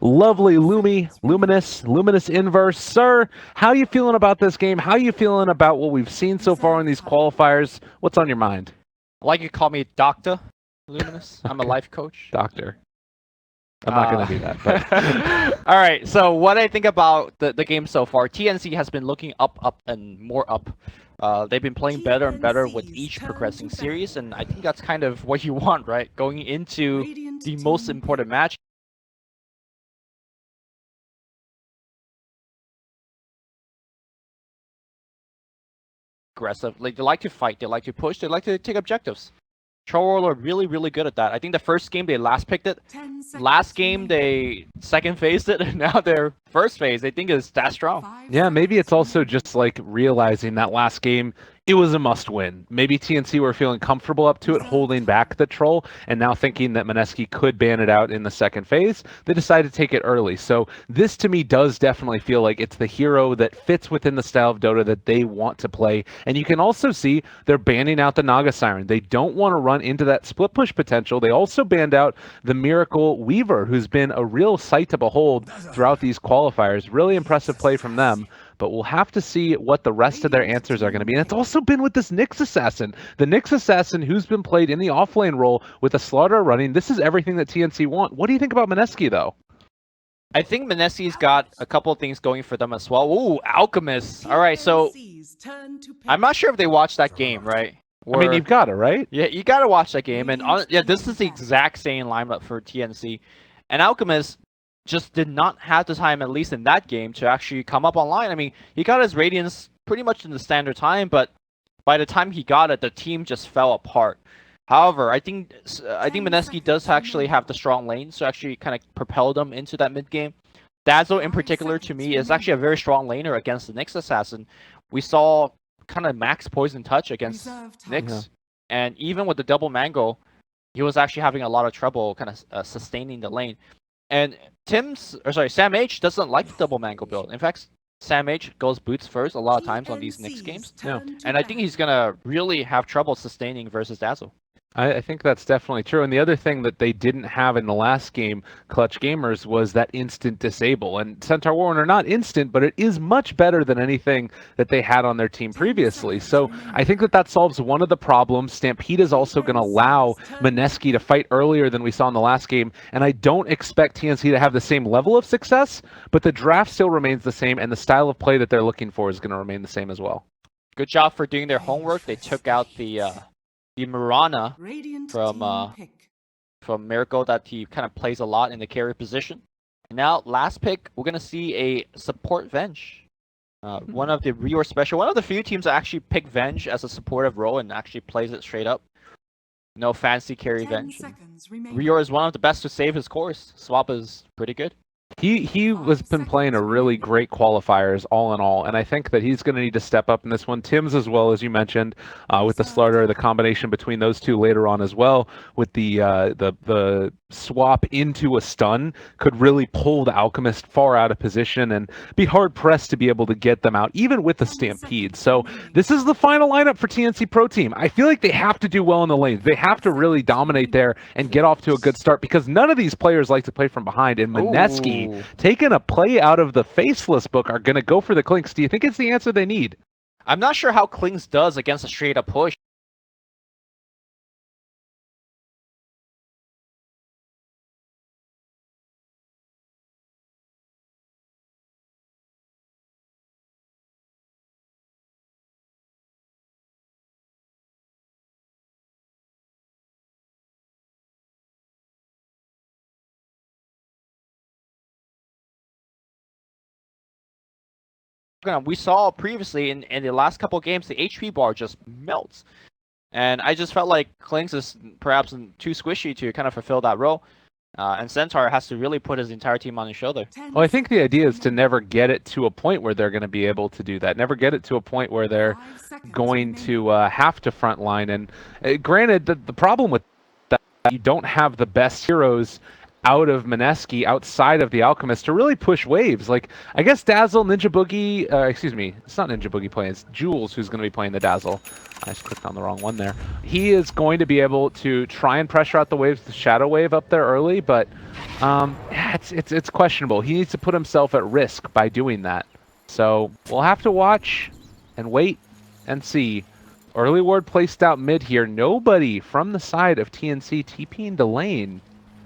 Lovely Luminous Inverse. Sir, how are you feeling about this game? How are you feeling about what we've seen so far in these qualifiers? What's on your mind? Like you call me Dr. Luminous. I'm a life coach. Doctor. I'm not going to do that. But. All right, so what I think about the game so far, TNC has been looking up, and more up. They've been playing better and better with each progressing series, and I think that's kind of what you want, right? Going into the most important match. Aggressive. Like, they like to fight, they like to push, they like to take objectives. Troll are really, really good at that. I think the first game they last picked it. Last game they second phased it, and now they're first phase. They think it's that strong. Yeah, maybe it's also just like realizing that last game, it was a must-win. Maybe TNC were feeling comfortable up to it, holding back the troll, and now thinking that Mineski could ban it out in the second phase, they decided to take it early. So this, to me, does definitely feel like it's the hero that fits within the style of Dota that they want to play. And you can also see they're banning out the Naga Siren. They don't want to run into that split push potential. They also banned out the Miracle Weaver, who's been a real sight to behold throughout these qualifiers. Really impressive play from them. but we'll have to see what the rest of their answers are going to be. And it's also been with this Nyx Assassin. The Nyx Assassin who's been played in the offlane role with a Slaughter running. This is everything that TNC want. What do you think about Mineski, though? I think Mineski's got a couple of things going for them as well. Ooh, Alchemist. All right, so I'm not sure if they watched that game, right? I mean, you've got it, right? Yeah, you got to watch that game. And yeah, this is the exact same lineup for TNC. And Alchemist just did not have the time, at least in that game, to actually come up online. I mean, he got his Radiance pretty much in the standard time, but by the time he got it, the team just fell apart. However, I think Mineski does actually have the strong lanes to actually kind of propel them into that mid game. Dazzle, in particular, to me, is actually a very strong laner against the Nyx Assassin. We saw kind of max poison touch against Nyx, and even with the double mango, he was actually having a lot of trouble kind of sustaining the lane. And Sam H doesn't like the double mango build. In fact, Sam H goes boots first a lot of times on these Nyx games. And I think he's gonna really have trouble sustaining versus Dazzle. I think that's definitely true. And the other thing that they didn't have in the last game, Clutch Gamers, was that instant disable. And Centaur Warren are not instant, but it is much better than anything that they had on their team previously. So I think that solves one of the problems. Stampede is also going to allow Mineski to fight earlier than we saw in the last game. And I don't expect TNC to have the same level of success, but the draft still remains the same, and the style of play that they're looking for is going to remain the same as well. Good job for doing their homework. They took out the Mirana from Miracle that he kind of plays a lot in the carry position. And now, last pick, we're going to see a support Venge. One of the Reor special, one of the few teams that actually pick Venge as a supportive role and actually plays it straight up. No fancy carry Venge. Reor is one of the best to save his course. Swap is pretty good. He was been playing a really great qualifiers all in all, and I think that he's going to need to step up in this one. Tim's as well, as you mentioned, with the Slaughter, the combination between those two later on as well, with the swap into a stun could really pull the Alchemist far out of position and be hard pressed to be able to get them out, even with the Stampede. So this is the final lineup for TNC Pro Team. I feel like they have to do well in the lanes. They have to really dominate there and get off to a good start, because none of these players like to play from behind, and Mineski taking a play out of the Faceless book are going to go for the Clinks. Do you think it's the answer they need? I'm not sure how Clinks does against a straight up push. We saw previously in the last couple of games, the HP bar just melts. And I just felt like Clinks is perhaps too squishy to kind of fulfill that role. And Centaur has to really put his entire team on his shoulder. Well, I think the idea is to never get it to a point where they're going to be able to do that. Never get it to a point where they're going to have to frontline. And granted, the problem with that, you don't have the best heroes out of Mineski, outside of the Alchemist, to really push waves. Like, I guess Dazzle, Ninja Boogie, excuse me, it's not Ninja Boogie playing, it's Jules who's going to be playing the Dazzle. I just clicked on the wrong one there. He is going to be able to try and pressure out the waves, the Shadow Wave up there early, but it's questionable. He needs to put himself at risk by doing that. So we'll have to watch and wait and see. Early ward placed out mid here. Nobody from the side of TNC TPing to lane.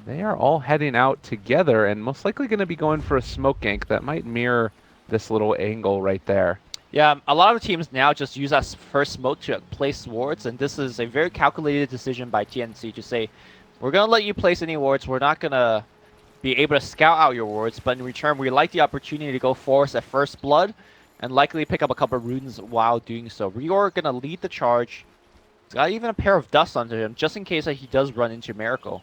They are all heading out together and most likely going to be going for a smoke gank that might mirror this little angle right there. Yeah, a lot of teams now just use that first smoke to place wards, and this is a very calculated decision by TNC to say, we're going to let you place any wards, we're not going to be able to scout out your wards, but in return, we like the opportunity to go force at first blood and likely pick up a couple of runes while doing so. Reor going to lead the charge. He's got even a pair of dust under him, just in case that he does run into Miracle.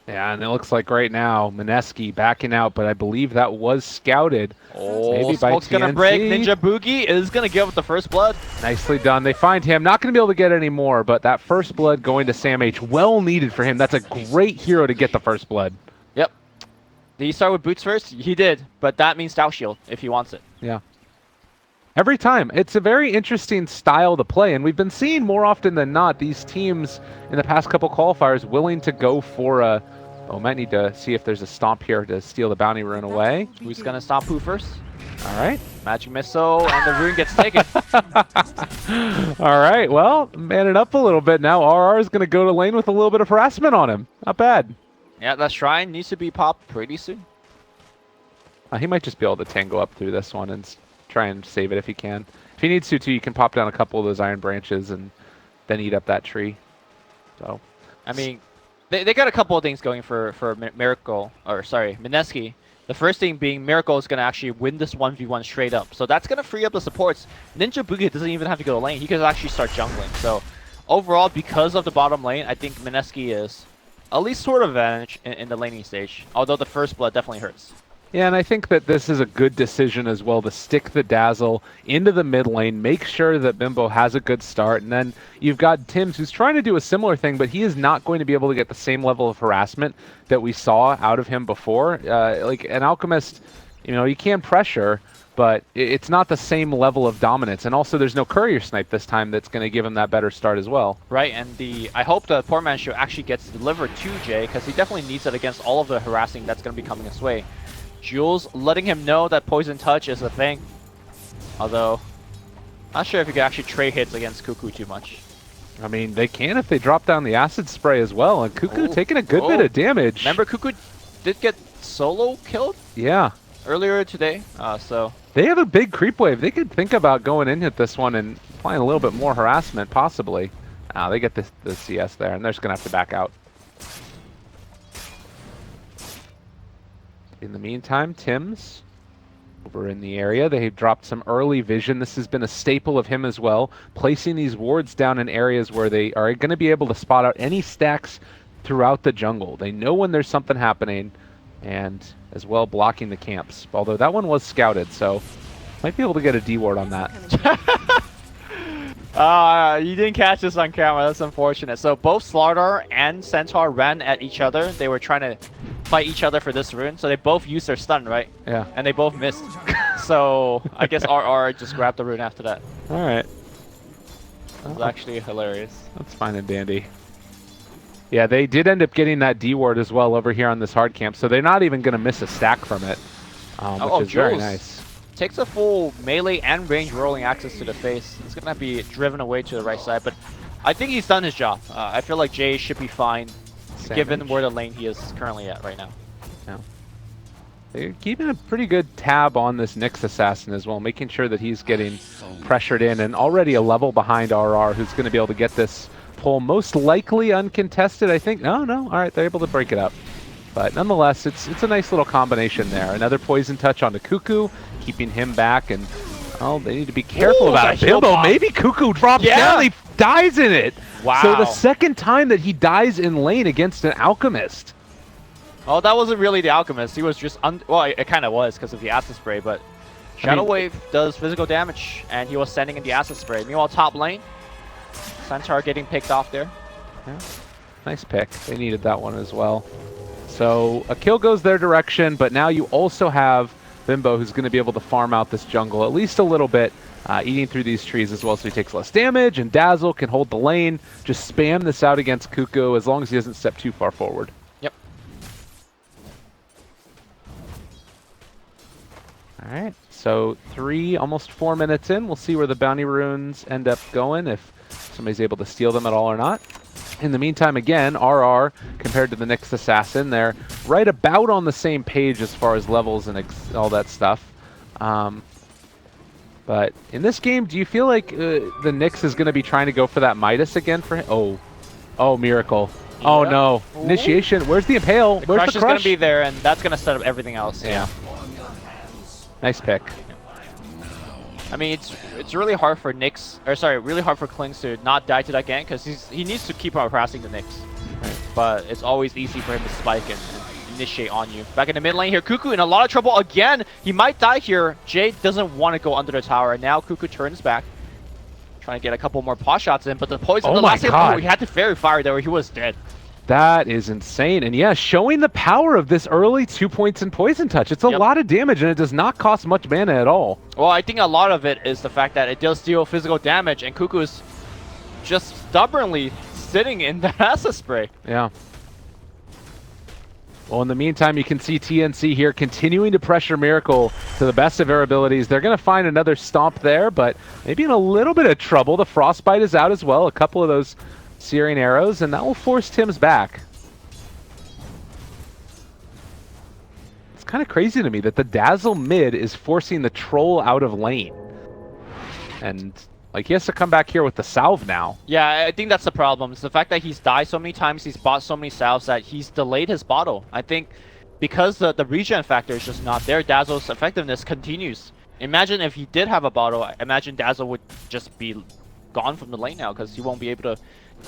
Yeah, and it looks like right now, Mineski backing out, but I believe that was scouted. Oh, maybe by smoke's gonna break. Ninja Boogie is gonna give up the first blood. Nicely done. They find him. Not gonna be able to get any more, but that first blood going to Sam H. Well needed for him. That's a great hero to get the first blood. Yep. Did he start with boots first? He did, but that means Stout Shield if he wants it. Yeah. Every time. It's a very interesting style to play, and we've been seeing more often than not these teams in the past couple qualifiers willing to go for a... Oh, might need to see if there's a stomp here to steal the bounty rune away. Who's going to stomp who first? All right. Magic missile, and the rune gets taken. All right. Well, manning up a little bit now. RR is going to go to lane with a little bit of harassment on him. Not bad. Yeah, that shrine needs to be popped pretty soon. He might just be able to tango up through this one and try and save it if he can. If he needs to, too, you can pop down a couple of those iron branches and then eat up that tree. So, I mean, they got a couple of things going for Miracle, or sorry, Mineski. The first thing being Miracle is going to actually win this 1v1 straight up. So that's going to free up the supports. Ninja Boogie doesn't even have to go to lane. He can actually start jungling. So overall, because of the bottom lane, I think Mineski is at least sort of advantage in the laning stage. Although the first blood definitely hurts. yeah, and I think that this is a good decision as well to stick the Dazzle into the mid lane, make sure that Bimbo has a good start, and then you've got Tims who's trying to do a similar thing, but he is not going to be able to get the same level of harassment that we saw out of him before. Like an Alchemist, you know, you can pressure, but it's not the same level of dominance. And also there's no courier snipe this time that's going to give him that better start as well. Right, and I hope the poor man show actually gets delivered to Jay, because he definitely needs it against all of the harassing that's going to be coming his way. Jules letting him know that Poison Touch is a thing. Although, not sure if you can actually trade hits against Cuckoo too much. I mean, they can if they drop down the acid spray as well. And Cuckoo taking a good bit of damage. Remember, Cuckoo did get solo killed Yeah. earlier today, so... They have a big creep wave. They could think about going in at this one and applying a little bit more harassment, possibly. They get the CS there, and they're just going to have to back out. In the meantime, Tims over in the area. They dropped some early vision. This has been a staple of him as well, placing these wards down in areas where they are going to be able to spot out any stacks throughout the jungle. They know when there's something happening, and as well blocking the camps. Although that one was scouted, so might be able to get a D ward on that. You didn't catch this on camera. That's unfortunate. So both Slardar and Centaur ran at each other. They were trying to fight each other for this rune, so they both used their stun, right? Yeah. And they both missed. So I guess RR just grabbed the rune after that. All right. It was actually hilarious. That's fine and dandy. Yeah, they did end up getting that D ward as well over here on this hard camp, so they're not even going to miss a stack from it, which is very Jules nice. Takes a full melee and range rolling access to the face. It's going to be driven away to the right side, but I think he's done his job. I feel like Jay should be fine, given where the lane he is currently at right now. Yeah. They're keeping a pretty good tab on this Nyx assassin as well, making sure that he's getting pressured in, and already a level behind RR, who's going to be able to get this pull most likely uncontested, I think. No, all right, they're able to break it up. But nonetheless, it's a nice little combination there. Another poison touch onto Cuckoo, keeping him back, and oh, they need to be careful about it. Bimbo, maybe Cuckoo drops down, he dies in it. Wow. So the second time that he dies in lane against an Alchemist. Oh, that wasn't really the Alchemist. He was just well, it kind of was because of the acid spray, but Shadow Wave does physical damage, and he was standing in the acid spray. Meanwhile, top lane, Centaur getting picked off there. Yeah. Nice pick. They needed that one as well. So a kill goes their direction, but now you also have Bimbo, who's going to be able to farm out this jungle at least a little bit, eating through these trees as well, so he takes less damage, and Dazzle can hold the lane. Just spam this out against Cuckoo as long as he doesn't step too far forward. Yep. All right, so almost 4 minutes in. We'll see where the bounty runes end up going, if somebody's able to steal them at all or not. In the meantime, again, RR compared to the Nyx Assassin, they're right about on the same page as far as levels and all that stuff. But in this game, do you feel like the Nyx is going to be trying to go for that Midas again for him? Oh, Miracle. Yeah. Oh, no. Ooh. Initiation. Where's the Impale? The Where's Crush the is Crush? going to be there, and that's going to set up everything else. Yeah. Nice pick. I mean, it's really hard for Nyx, or sorry, really hard for Klings to not die to that gank, because he needs to keep on harassing the Nyx. Right. But it's always easy for him to spike and initiate on you. Back in the mid lane here, Cuckoo in a lot of trouble again. He might die here. Jay doesn't want to go under the tower, and now Cuckoo turns back, trying to get a couple more pot shots in. But the poison, the last hit, he had to fairy fire there, or he was dead. That is insane. And yeah, showing the power of this early 2 points in Poison Touch. It's a lot of damage, and it does not cost much mana at all. Well, I think a lot of it is the fact that it does deal physical damage, and Cuckoo is just stubbornly sitting in the acid spray. Yeah. Well, in the meantime, you can see TNC here continuing to pressure Miracle to the best of their abilities. They're going to find another stomp there, but maybe in a little bit of trouble. The Frostbite is out as well, a couple of those Searing Arrows, and that will force Tim's back. It's kind of crazy to me that the Dazzle mid is forcing the Troll out of lane. And like, he has to come back here with the salve now. Yeah, I think that's the problem. It's the fact that he's died so many times, he's bought so many salves that he's delayed his bottle. I think because the regen factor is just not there, Dazzle's effectiveness continues. Imagine if he did have a bottle, I imagine Dazzle would just be gone from the lane now because he won't be able to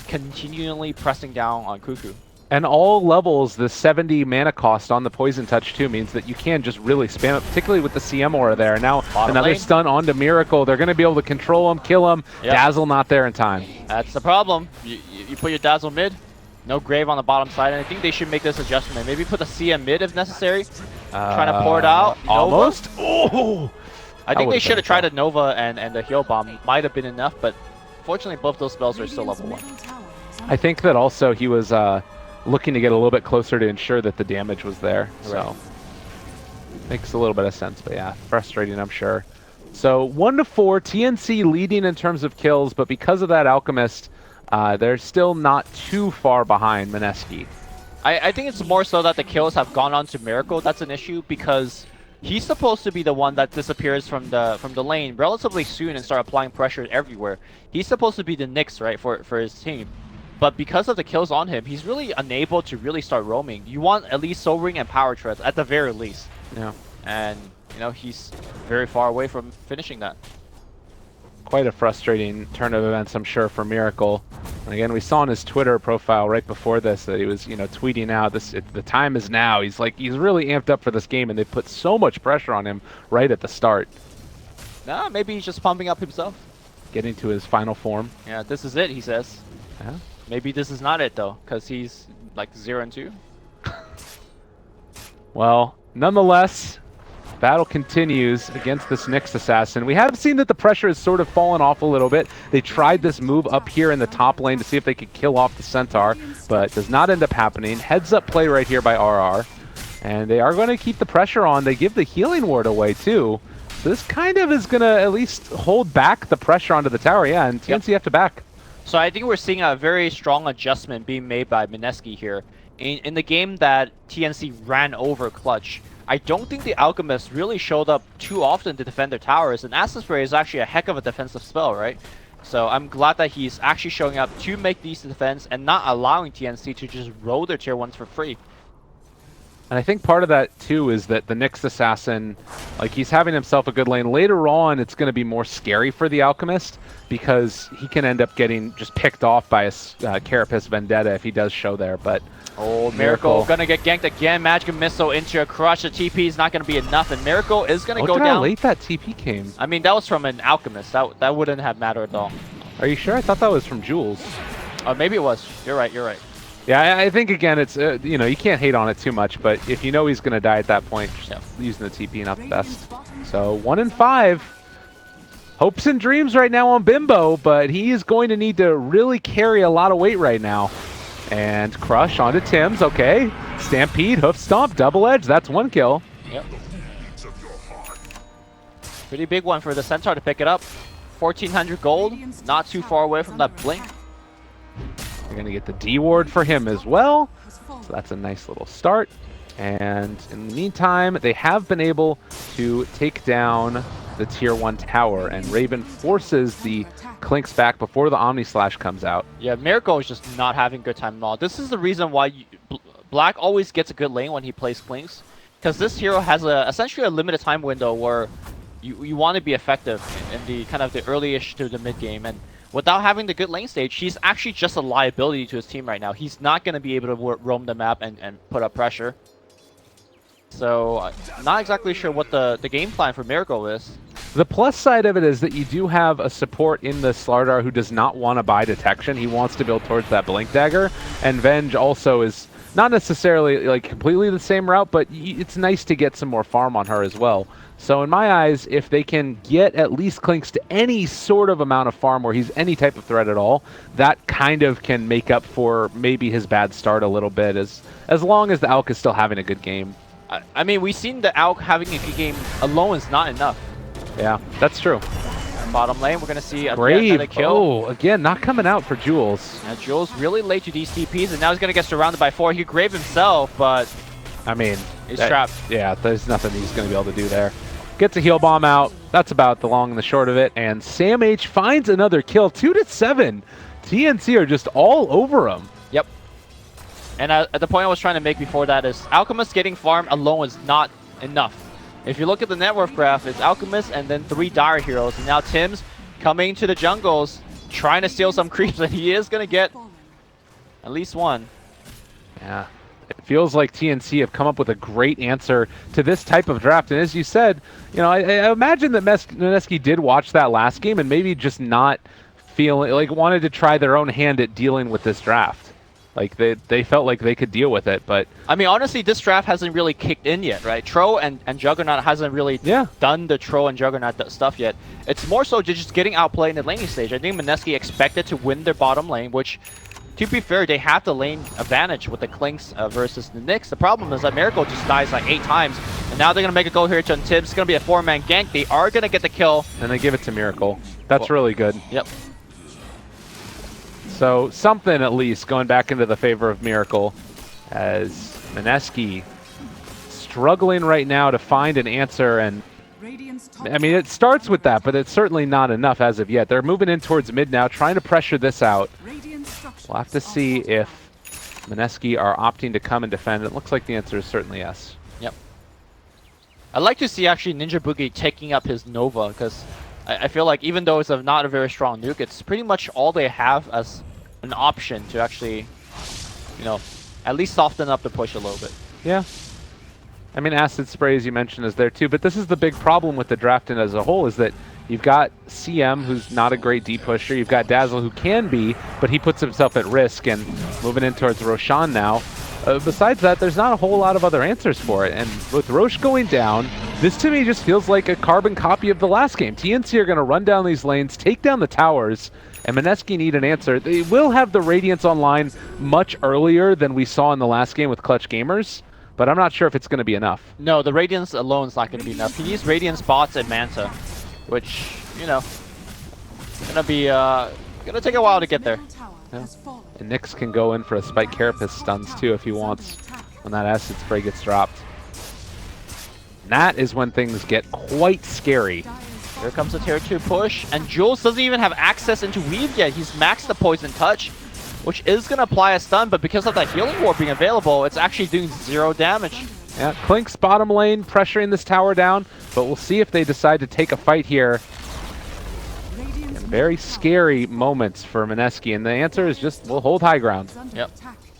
continually pressing down on Cuckoo. And all levels, the 70 mana cost on the Poison Touch too means that you can just really spam it, particularly with the CM aura there. Now Bottom another lane. stun onto Miracle. They're going to be able to control him, kill him. Yep. Dazzle not there in time. That's the problem. You put your Dazzle mid, no Grave on the bottom side, and I think they should make this adjustment. Maybe put the CM mid if necessary. Trying to pour it out. Nova. Almost. Oh! I think they would've should been have tried a Nova and the Heal Bomb. Might have been enough, but fortunately both those spells are still level 1. I think that also he was looking to get a little bit closer to ensure that the damage was there. So makes a little bit of sense, but yeah, frustrating, I'm sure. So 1-4, TNC leading in terms of kills, but because of that Alchemist, they're still not too far behind Mineski. I think it's more so that the kills have gone on to Miracle. That's an issue because he's supposed to be the one that disappears from the lane relatively soon and start applying pressure everywhere. He's supposed to be the Nyx, right, for his team. But because of the kills on him, he's really unable to really start roaming. You want at least Soul Ring and Power Treads at the very least. Yeah. And, you know, he's very far away from finishing that. Quite a frustrating turn of events, I'm sure, for Miracle. And again, we saw on his Twitter profile right before this that he was, you know, tweeting out the time is now. He's really amped up for this game, and they put so much pressure on him right at the start. Nah, maybe he's just pumping up himself. Getting to his final form. Yeah, this is it, he says. Yeah. Maybe this is not it though, because he's like 0-2. Well, nonetheless, battle continues against this Nyx assassin. We have seen that the pressure has sort of fallen off a little bit. They tried this move up here in the top lane to see if they could kill off the Centaur, but does not end up happening. Heads up play right here by RR. And they are going to keep the pressure on. They give the healing ward away too. So this kind of is going to at least hold back the pressure onto the tower. Yeah, and TNC have to back. So I think we're seeing a very strong adjustment being made by Mineski here. In the game that TNC ran over Clutch, I don't think the Alchemist really showed up too often to defend their towers, and Acid Spray is actually a heck of a defensive spell, right? So I'm glad that he's actually showing up to make these defense and not allowing TNC to just roll their tier 1s for free. And I think part of that, too, is that the Nyx Assassin, like, he's having himself a good lane. Later on, it's going to be more scary for the Alchemist because he can end up getting just picked off by a Carapace Vendetta if he does show there, but... Oh, Miracle gonna get ganked again. Magic Missile into a crush. The TP is not gonna be enough, and Miracle is gonna go Look at down. how late that TP came. I mean, that was from an Alchemist. That wouldn't have mattered at all. Are you sure? I thought that was from Jules. Oh, maybe it was. You're right, you're right. Yeah, I think, again, it's, you know, you can't hate on it too much, but if you know he's going to die at that point, just using the TP, not the best. So, 1-5. Hopes and dreams right now on Bimbo, but he is going to need to really carry a lot of weight right now. And Crush onto Tim's, okay. Stampede, Hoof Stomp, Double Edge, that's 1 kill. Yep. Pretty big one for the Centaur to pick it up. 1,400 gold, not too far away from that Blink. You're going to get the D-Ward for him as well. So that's a nice little start. And in the meantime, they have been able to take down the tier 1 tower, and Raven forces the Clinks back before the Omni Slash comes out. Yeah, Miracle is just not having good time at all. This is the reason why Black always gets a good lane when he plays Clinks, because this hero has essentially a limited time window where you want to be effective in the kind of the early-ish to the mid game, and without having the good lane stage, he's actually just a liability to his team right now. He's not going to be able to roam the map and put up pressure. So, not exactly sure what the game plan for Miracle is. The plus side of it is that you do have a support in the Slardar who does not want to buy detection. He wants to build towards that Blink Dagger, and Venge also is not necessarily like completely the same route, but it's nice to get some more farm on her as well. So in my eyes, if they can get at least Clinks to any sort of amount of farm where he's any type of threat at all, that kind of can make up for maybe his bad start a little bit, as long as the Alk is still having a good game. I mean, we've seen the Alk having a good game alone is not enough. Yeah, that's true. Bottom lane, we're going to see Brave. another kill. Oh, again, not coming out for Jules. Jules really late to these TPs, and now he's going to get surrounded by 4. He Grave himself, but I mean, he's trapped. Yeah, there's nothing he's going to be able to do there. Gets a heal bomb out. That's about the long and the short of it. And Sam H finds another kill. 2-7. TNC are just all over him. Yep. And at the point I was trying to make before that is Alchemist getting farm alone is not enough. If you look at the net worth graph, it's Alchemist and then 3 Dire heroes. And now Tim's coming to the jungles, trying to steal some creeps, and he is going to get at least one. Yeah. It feels like TNC have come up with a great answer to this type of draft. And as you said, you know, I imagine that Mineski did watch that last game and maybe just not feeling like wanted to try their own hand at dealing with this draft. Like they felt like they could deal with it, but I mean, honestly, this draft hasn't really kicked in yet, right? Tro and Juggernaut hasn't really done the Tro and Juggernaut stuff yet. It's more so just getting outplayed in the laning stage. I think Mineski expected to win their bottom lane, which, to be fair, they have the lane advantage with the Clinks versus the Nyx. The problem is that Miracle just dies like 8 times, and now they're going to make a go here to Tibbs. It's going to be a 4-man gank. They are going to get the kill. And they give it to Miracle. That's really good. Yep. So something at least going back into the favor of Miracle, as Mineski struggling right now to find an answer. And I mean, it starts with that, but it's certainly not enough as of yet. They're moving in towards mid now, trying to pressure this out. We'll have to see if Mineski are opting to come and defend. It looks like the answer is certainly yes. Yep. I'd like to see actually Ninja Boogie taking up his Nova, because I feel like even though it's not a very strong nuke, it's pretty much all they have as an option to actually, you know, at least soften up the push a little bit. Yeah. I mean, Acid Spray, as you mentioned, is there too, but this is the big problem with the draft as a whole, is that you've got CM, who's not a great deep pusher. You've got Dazzle, who can be, but he puts himself at risk, and moving in towards Roshan now. Besides that, there's not a whole lot of other answers for it. And with Roche going down, this to me just feels like a carbon copy of the last game. TNC are going to run down these lanes, take down the towers, and Mineski need an answer. They will have the Radiance online much earlier than we saw in the last game with Clutch Gamers, but I'm not sure if it's going to be enough. No, the Radiance alone is not going to be enough. He needs Radiance bots and Manta, which, you know, gonna take a while to get there. Yeah. And Nyx can go in for a Spike Carapace stuns too if he wants when that Acid Spray gets dropped. And that is when things get quite scary. Here comes the tier 2 push, and Jules doesn't even have access into Weave yet. He's maxed the Poison Touch, which is going to apply a stun, but because of that Healing Ward being available, it's actually doing 0 damage. Yeah, Clink's bottom lane pressuring this tower down, but we'll see if they decide to take a fight here. And very scary moments for Mineski, and the answer is just, we'll hold high ground. Yep.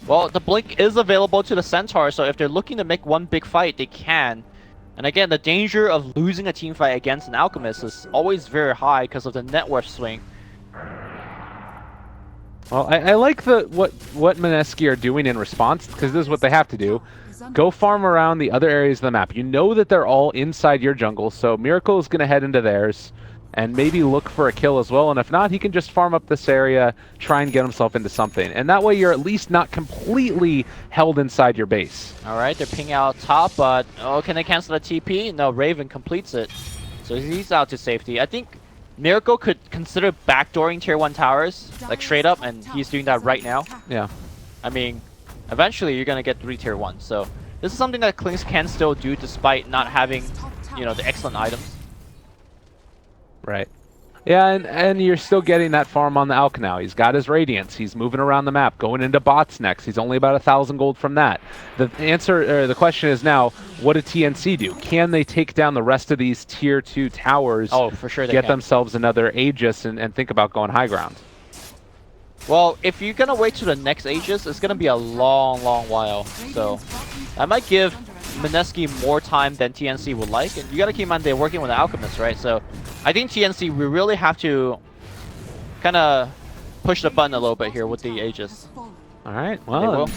Well, the Blink is available to the Centaur, so if they're looking to make one big fight, they can. And again, the danger of losing a team fight against an Alchemist is always very high because of the net worth swing. Well, I like what Mineski are doing in response, because this is what they have to do. Go farm around the other areas of the map. You know that they're all inside your jungle, so Miracle is going to head into theirs and maybe look for a kill as well. And if not, he can just farm up this area, try and get himself into something. And that way you're at least not completely held inside your base. All right, they're pinging out top, but oh, can they cancel the TP? No, Raven completes it. So he's out to safety. I think Miracle could consider backdooring tier 1 towers, like straight up, and he's doing that right now. Yeah. I mean, eventually you're going to get 3 tier 1. So this is something that Clinks can still do despite not having, you know, the excellent items. Right. Yeah, and you're still getting that farm on the Alk now. He's got his Radiance. He's moving around the map, going into bots next. He's only about 1,000 gold from that. The answer, or the question is now, what did TNC do? Can they take down the rest of these tier 2 towers? Oh, for sure they get can. themselves another Aegis and think about going high ground? Well, if you're going to wait to the next Aegis, it's going to be a long, long while. So I might give Mineski more time than TNC would like. And you got to keep in mind they're working with the Alchemist, right? So I think TNC, we really have to kind of push the button a little bit here with the Aegis. All right, well,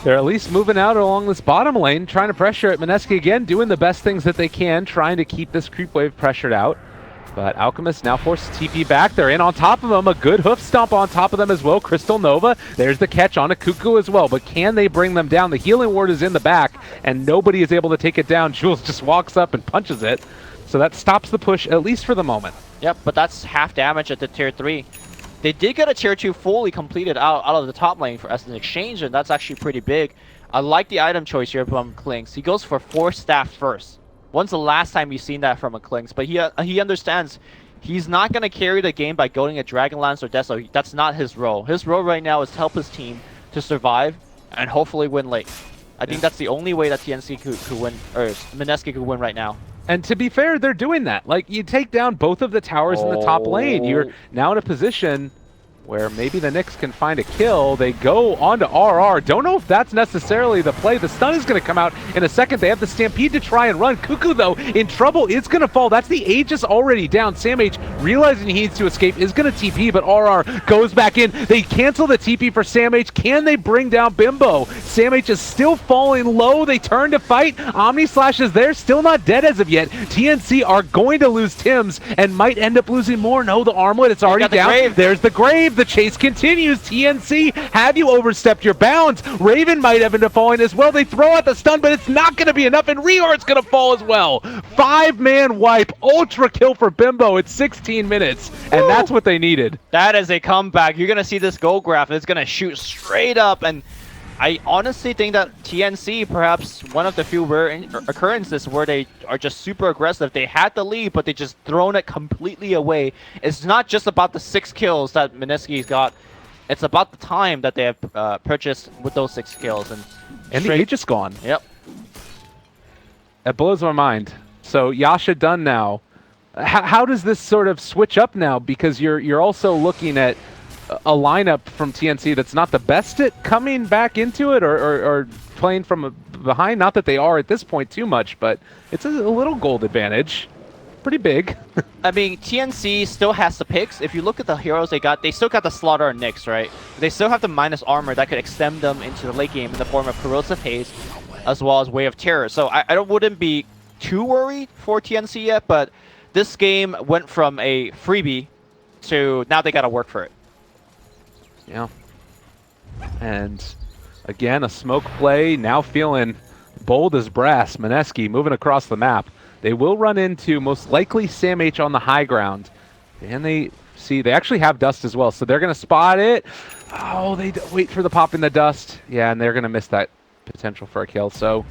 They're at least moving out along this bottom lane, trying to pressure it. Mineski again doing the best things that they can, trying to keep this creep wave pressured out. But Alchemist now forces TP back. They're in on top of them. A good hoof stomp on top of them as well. Crystal Nova, there's the catch on a Cuckoo as well. But can they bring them down? The healing ward is in the back, and nobody is able to take it down. Jules just walks up and punches it. So that stops the push, at least for the moment. Yep, but that's half damage at the tier 3. They did get a tier 2 fully completed out of the top lane as an exchange, and that's actually pretty big. I like the item choice here from Klinks. He goes for 4 staff first. When's the last time you've seen that from a Klinks? But he understands he's not going to carry the game by going a Dragonlance or Deso. That's not his role. His role right now is to help his team to survive and hopefully win late. I think that's the only way that TNC could win, or Mineski could win right now. And to be fair, they're doing that. Like, you take down both of the towers in the top lane. You're now in a position where maybe the Knicks can find a kill. They go on to RR. Don't know if that's necessarily the play. The stun is going to come out in a second. They have the Stampede to try and run. Cuckoo, though, in trouble, is going to fall. That's the Aegis already down. Sam H, realizing he needs to escape, is going to TP, but RR goes back in. They cancel the TP for Sam H. Can they bring down Bimbo? Sam H is still falling low. They turn to fight. Omni Slash is there, still not dead as of yet. TNC are going to lose Tims and might end up losing more. No, the armlet, it's already down. There's the grave. The chase continues. TNC, have you overstepped your bounds? Raven might have ended up falling as well. They throw out the stun, but it's not going to be enough, and Rior's going to fall as well. 5-man wipe, ultra kill for Bimbo. It's 16 minutes, and that's what they needed. That is a comeback. You're going to see this gold graph. It's going to shoot straight up, and I honestly think that TNC, perhaps one of the few rare occurrences where they are just super aggressive. They had the lead, but they just thrown it completely away. It's not just about the 6 kills that Mineski's got. It's about the time that they have purchased with those 6 kills. And the Aegis gone. Yep. That blows my mind. So Yasha done now. How does this sort of switch up now? Because you're also looking at a lineup from TNC that's not the best at coming back into it or playing from behind. Not that they are at this point too much, but it's a little gold advantage. Pretty big. I mean, TNC still has the picks. If you look at the heroes they got, they still got the Slaughter and Nyx, right? They still have the minus armor that could extend them into the late game in the form of Corrosive Haze as well as Way of Terror. So I wouldn't be too worried for TNC yet, but this game went from a freebie to now they got to work for it. Yeah. And again, a smoke play, now feeling bold as brass. Mineski moving across the map. They will run into most likely Sam H on the high ground. And they actually have dust as well, so they're going to spot it. Oh, they wait for the pop in the dust. Yeah, and they're going to miss that potential for a kill. So,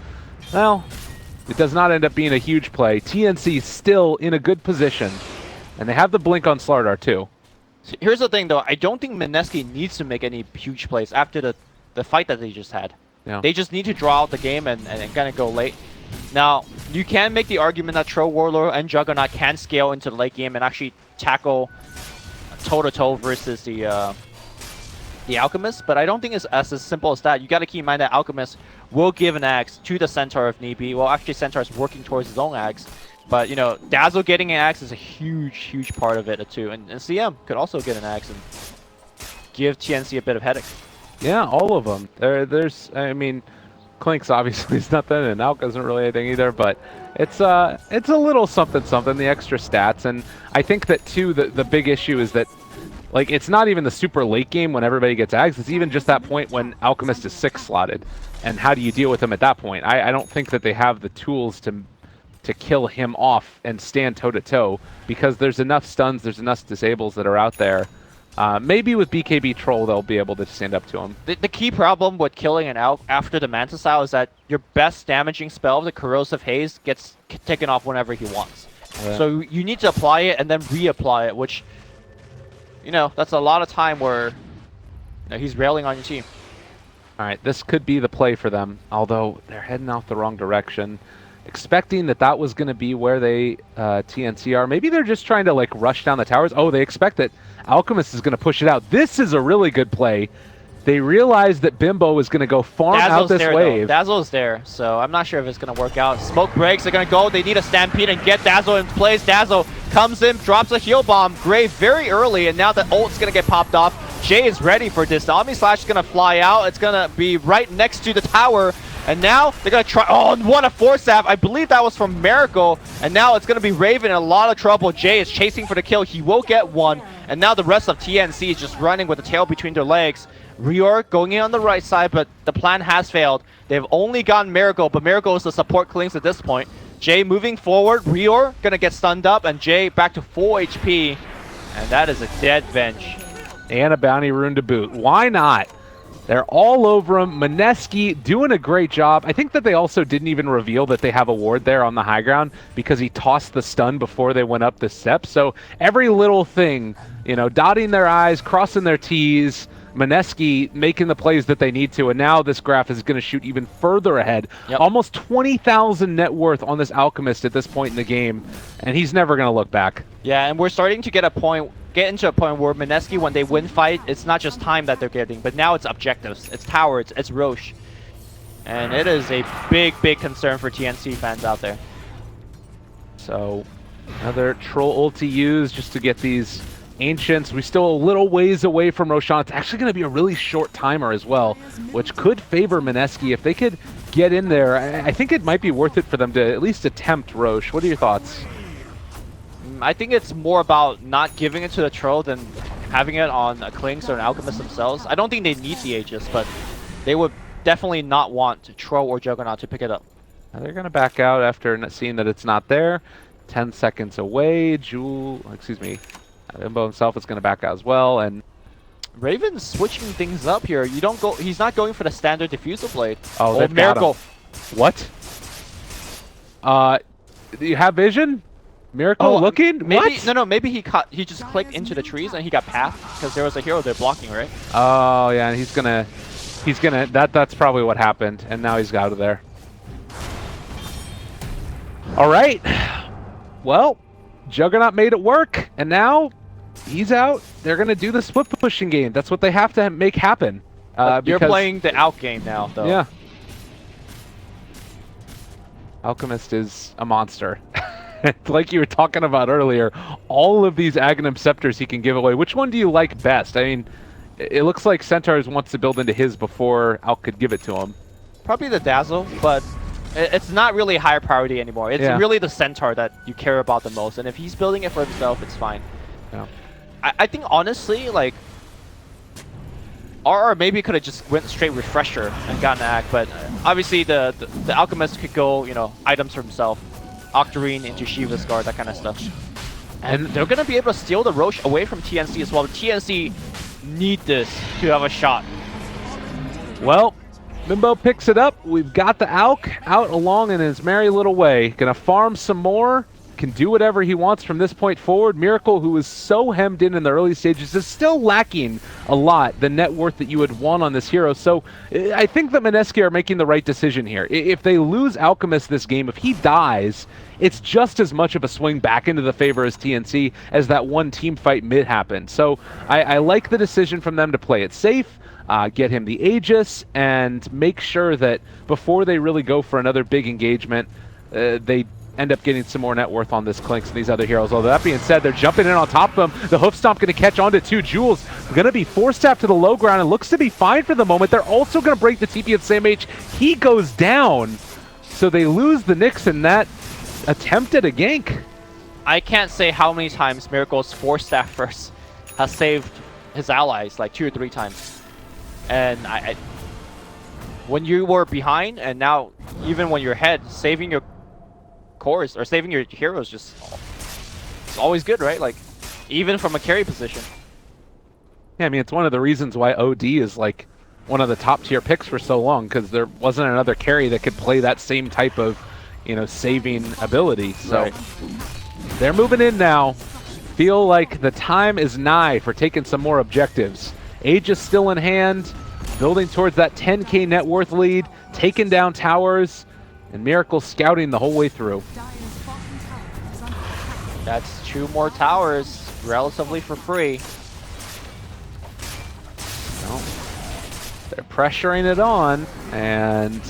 well, it does not end up being a huge play. TNC still in a good position. And they have the blink on Slardar too. So here's the thing, though. I don't think Mineski needs to make any huge plays after the fight that they just had. Yeah. They just need to draw out the game and kind of go late. Now, you can make the argument that Troll Warlord and Juggernaut can scale into the late game and actually tackle toe-to-toe versus the Alchemist, but I don't think it's as simple as that. You got to keep in mind that Alchemist will give an axe to the Centaur if need be. Well, actually, Centaur is working towards his own axe. But, you know, Dazzle getting an axe is a huge, huge part of it, too. And CM could also get an axe and give TNC a bit of headache. Yeah, all of them. There's, I mean, Clinks obviously is nothing, and Alk isn't really anything either, but it's a little something, the extra stats. And I think that, too, the big issue is that, like, it's not even the super late game when everybody gets ags. It's even just that point when Alchemist is 6 slotted. And how do you deal with him at that point? I don't think that they have the tools to kill him off and stand toe-to-toe, because there's enough stuns, there's enough disables that are out there. Maybe with BKB Troll, they'll be able to stand up to him. The key problem with killing an Alk after the Manta Style is that your best damaging spell, the Corrosive Haze, gets taken off whenever he wants. Yeah. So you need to apply it and then reapply it, which, you know, that's a lot of time where, you know, he's railing on your team. All right, this could be the play for them, although they're heading off the wrong direction. Expecting that was going to be where they TNC are. Maybe they're just trying to, like, rush down the towers. Oh, they expect that Alchemist is going to push it out. This is a really good play. They realize that Bimbo is going to go farm out this wave. Dazzle's there, so I'm not sure if it's going to work out. Smoke breaks, they're going to go. They need a Stampede and get Dazzle in place. Dazzle comes in, drops a heal bomb. Grave very early, and now the ult's going to get popped off. Jay is ready for this. The Omni Slash is gonna fly out. It's gonna be right next to the tower. And now they're gonna try. Oh, and what a force staff! I believe that was from Miracle. And now it's gonna be Raven in a lot of trouble. Jay is chasing for the kill. He will get one. And now the rest of TNC is just running with the tail between their legs. Rior going in on the right side, but the plan has failed. They've only gotten Miracle, but Miracle is the support clings at this point. Jay moving forward. Rior gonna get stunned up, and Jay back to full HP. And that is a dead bench. And a bounty rune to boot. Why not? They're all over him. Mineski doing a great job. I think that they also didn't even reveal that they have a ward there on the high ground because he tossed the stun before they went up the steps. So every little thing, you know, dotting their I's, crossing their T's, Mineski making the plays that they need to, and now this graph is going to shoot even further ahead. Yep. Almost 20,000 net worth on this Alchemist at this point in the game, and he's never going to look back. Yeah, and we're starting to get into a point where Mineski, when they win fight, it's not just time that they're getting, but now it's objectives. It's tower, it's Roche. And it is a big, big concern for TNC fans out there. So another troll ulti used just to get these Ancients. We're still a little ways away from Roshan. It's actually going to be a really short timer as well, which could favor Mineski. If they could get in there, I think it might be worth it for them to at least attempt Roche. What are your thoughts? I think it's more about not giving it to the troll than having it on a Klings or an Alchemist themselves. I don't think they need the Aegis, but they would definitely not want Troll or Juggernaut to pick it up. Now they're going to back out after seeing that it's not there. 10 seconds away. Imbo himself is going to back out as well, and Raven's switching things up here. You don't go. He's not going for the standard diffusal blade. Oh, they've Miracle. Got him. What? Do you have vision? Miracle looking? Maybe what? no. Maybe he just clicked into the trees and he got path because there was a hero there blocking, right? Oh yeah, and he's gonna. That's probably what happened, and now he's out of there. All right. Well, Juggernaut made it work, and now he's out. They're gonna do the split pushing game. That's what they have to make happen. You're playing the out game now, though. Yeah. Alchemist is a monster. Like you were talking about earlier, all of these Aghanim Scepters he can give away. Which one do you like best? I mean, it looks like Centaurs wants to build into his before Alk could give it to him. Probably the Dazzle, but it's not really high priority anymore. It's really the Centaur that you care about the most, and if he's building it for himself, it's fine. Yeah. I think honestly, like, RR maybe could have just went straight Refresher and gotten an Act, but obviously the Alchemist could go, you know, items for himself. Octarine into Shiva's Guard, that kind of stuff. And they're going to be able to steal the Roche away from TNC as well. TNC need this to have a shot. Well, Mimbo picks it up. We've got the Alk out along in his merry little way. Gonna farm some more. Can do whatever he wants from this point forward. Miracle, who was so hemmed in the early stages, is still lacking a lot the net worth that you would want on this hero. So I think that Mineski are making the right decision here. If they lose Alchemist this game, if he dies, it's just as much of a swing back into the favor as TNC as that one team fight mid happened. So I like the decision from them to play it safe, get him the Aegis, and make sure that before they really go for another big engagement, they end up getting some more net worth on this Clinks and these other heroes. Although that being said, they're jumping in on top of them. The Hoof Stomp going to catch on to 2 Jules. Going to be forced staff to the low ground and looks to be fine for the moment. They're also going to break the TP at Sam H. He goes down. So they lose the Nyx in that attempt at a gank. I can't say how many times Miracle's 4 staff first has saved his allies, like 2 or 3 times. And when you were behind, and now even when you're ahead, saving your cores or saving your heroes just it's always good, right? Like even from a carry position. Yeah, I mean it's one of the reasons why OD is like one of the top tier picks for so long, because there wasn't another carry that could play that same type of, you know, saving ability. So they're moving in now. Feel like the time is nigh for taking some more objectives. Aegis still in hand, building towards that 10k net worth lead, taking down towers, and Miracle scouting the whole way through. That's 2 more towers, relatively for free. Well, they're pressuring it on, and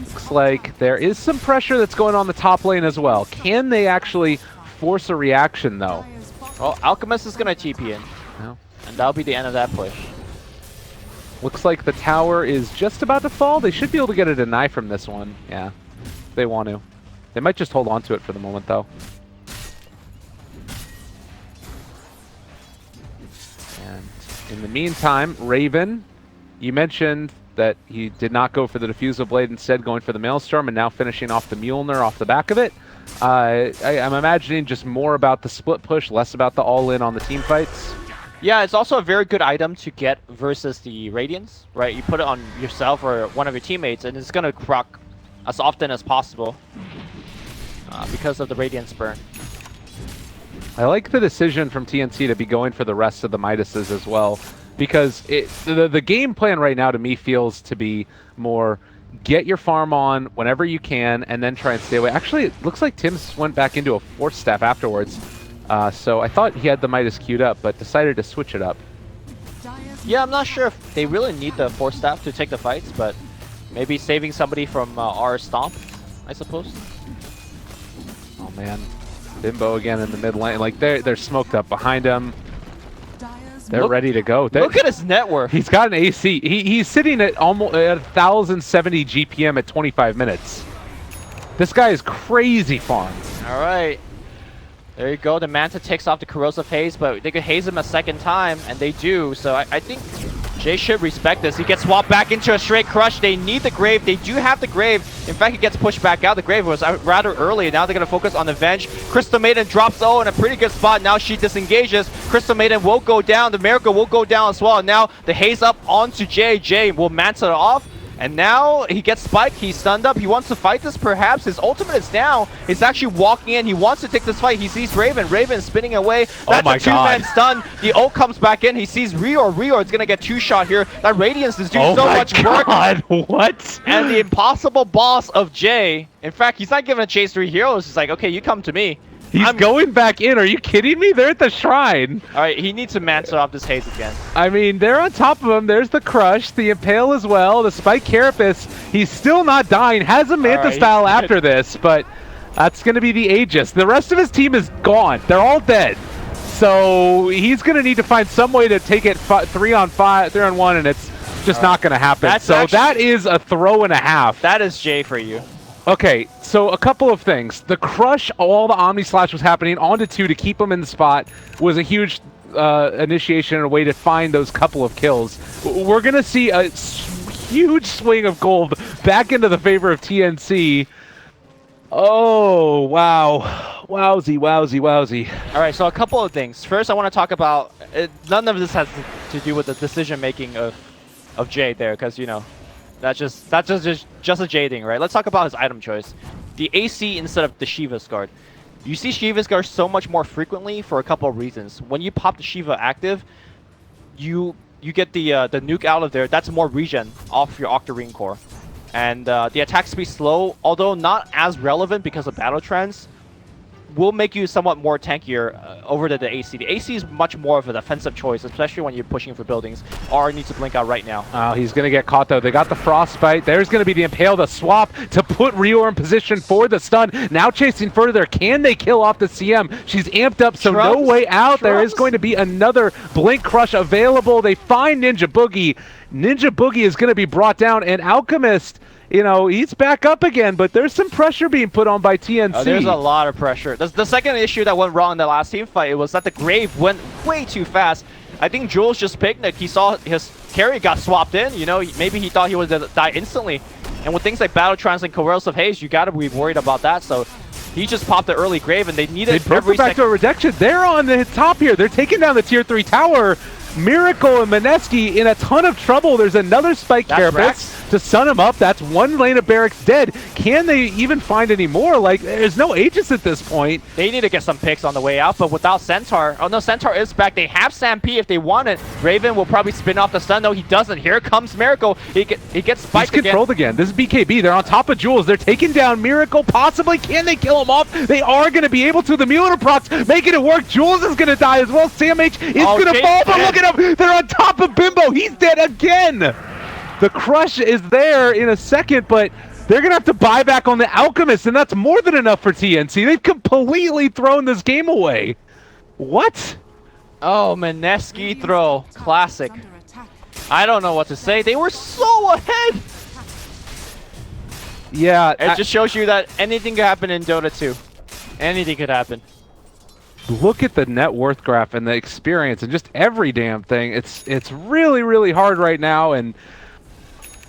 looks like there is some pressure that's going on the top lane as well. Can they actually force a reaction, though? Well, Alchemist is going to TP in. No. And that'll be the end of that push. Looks like the tower is just about to fall. They should be able to get a deny from this one. Yeah, if they want to. They might just hold on to it for the moment, though. And in the meantime, Raven, you mentioned that he did not go for the Diffusal Blade, instead going for the Maelstrom, and now finishing off the Mjolnir off the back of it. I'm imagining just more about the split push, less about the all-in on the team fights. Yeah, it's also a very good item to get versus the Radiance, right? You put it on yourself or one of your teammates, and it's going to proc as often as possible because of the Radiance burn. I like the decision from TNC to be going for the rest of the Midases as well, because the game plan right now to me feels to be more get your farm on whenever you can and then try and stay away. Actually, it looks like Tim's went back into a Force Staff afterwards, so I thought he had the Midas queued up, but decided to switch it up. Yeah, I'm not sure if they really need the Force Staff to take the fights, but maybe saving somebody from our Stomp, I suppose. Oh man, Bimbo again in the mid lane. Like they're smoked up behind him. They're ready to go. Look at his net worth. He's got an AC. He's sitting at almost at 1,070 GPM at 25 minutes. This guy is crazy farm. All right. There you go. The Manta takes off the Corrosive Haze, but they could haze him a second time, and they do. So I think Jay should respect this. He gets swapped back into a straight crush. They need the Grave. They do have the Grave. In fact, he gets pushed back out. The Grave was rather early. Now they're going to focus on the Venge. Crystal Maiden drops O in a pretty good spot. Now she disengages. Crystal Maiden will go down. The Miracle will go down as well. And now the haze up onto Jay. Jay will Manta off. And now he gets spiked, he's stunned up, he wants to fight this perhaps, his ultimate is down, he's actually walking in, he wants to take this fight, he sees Raven, Raven spinning away, that's a two-man stun, the ult comes back in, he sees Rior is gonna get two-shot here, that Radiance is doing so much work. What? And the impossible boss of Jay, in fact, he's not giving a chase 3 heroes, he's like, okay, you come to me. He's going back in. Are you kidding me? They're at the shrine. All right, he needs to Manta off this haze again. I mean, they're on top of him. There's the Crush, the Impale as well, the Spike Carapace. He's still not dying. Has a Manta style after this, but that's going to be the Aegis. The rest of his team is gone. They're all dead. So he's going to need to find some way to take it 3-on-1, and it's just not going to happen. So that is a throw and a half. That is Jay for you. Okay, so a couple of things. The Crush, all the Omni Slash was happening onto 2 to keep him in the spot, was a huge initiation and a way to find those couple of kills. We're going to see a huge swing of gold back into the favor of TNC. Oh, wow. Wowzy, wowzy, wowzy. All right, so a couple of things. First, I want to talk about, none of this has to do with the decision-making of Jay there, because, you know, that's just a Jay thing, right? Let's talk about his item choice. The AC instead of the Shiva's Guard. You see Shiva's Guard so much more frequently for a couple of reasons. When you pop the Shiva active, you get the nuke out of there. That's more regen off your Octarine core. And the attack speed slow, although not as relevant because of battle trends, will make you somewhat more tankier over the AC. The AC is much more of a defensive choice, especially when you're pushing for buildings. R needs to blink out right now. Oh, he's going to get caught, though. They got the Frostbite. There's going to be the Impale, the swap to put Rior in position for the stun. Now chasing further. Can they kill off the CM? She's amped up, so no way out. There is going to be another Blink Crush available. They find Ninja Boogie. Ninja Boogie is going to be brought down, and Alchemist, you know, he's back up again, but there's some pressure being put on by TNC. There's a lot of pressure. The second issue that went wrong in the last team fight, it was that the Grave went way too fast. I think Jules just picnicked. He saw his carry got swapped in. You know, maybe he thought he would die instantly. And with things like Battle Trance and Corrosive Haze, you got to be worried about that. So he just popped the early Grave, and they needed every back to a rejection. They're on the top here. They're taking down the tier 3 tower. Miracle and Mineski in a ton of trouble. There's another Spike Carapace to stun him up. That's one lane of barracks dead. Can they even find any more? Like, there's no Aegis at this point. They need to get some picks on the way out, but without Centaur. Oh no, Centaur is back. They have Stampede if they want it. Raven will probably spin off the stun. No, he doesn't. Here comes Miracle. He gets spiked again. He's controlled again. This is BKB. They're on top of Jules. They're taking down Miracle. Possibly. Can they kill him off? They are going to be able to. The Mueller procs making it work. Jules is going to die as well. Sam H is going to fall, but look at him. They're on top of Bimbo. He's dead again. The Crush is there in a second, but they're going to have to buy back on the Alchemist, and that's more than enough for TNC. They've completely thrown this game away. What? Oh, Mineski throw. Classic. Under attack. I don't know what to say. They were so ahead. Yeah, It just shows you that anything could happen in Dota 2. Anything could happen. look at the net worth graph and the experience and just every damn thing. It's really, really hard right now, and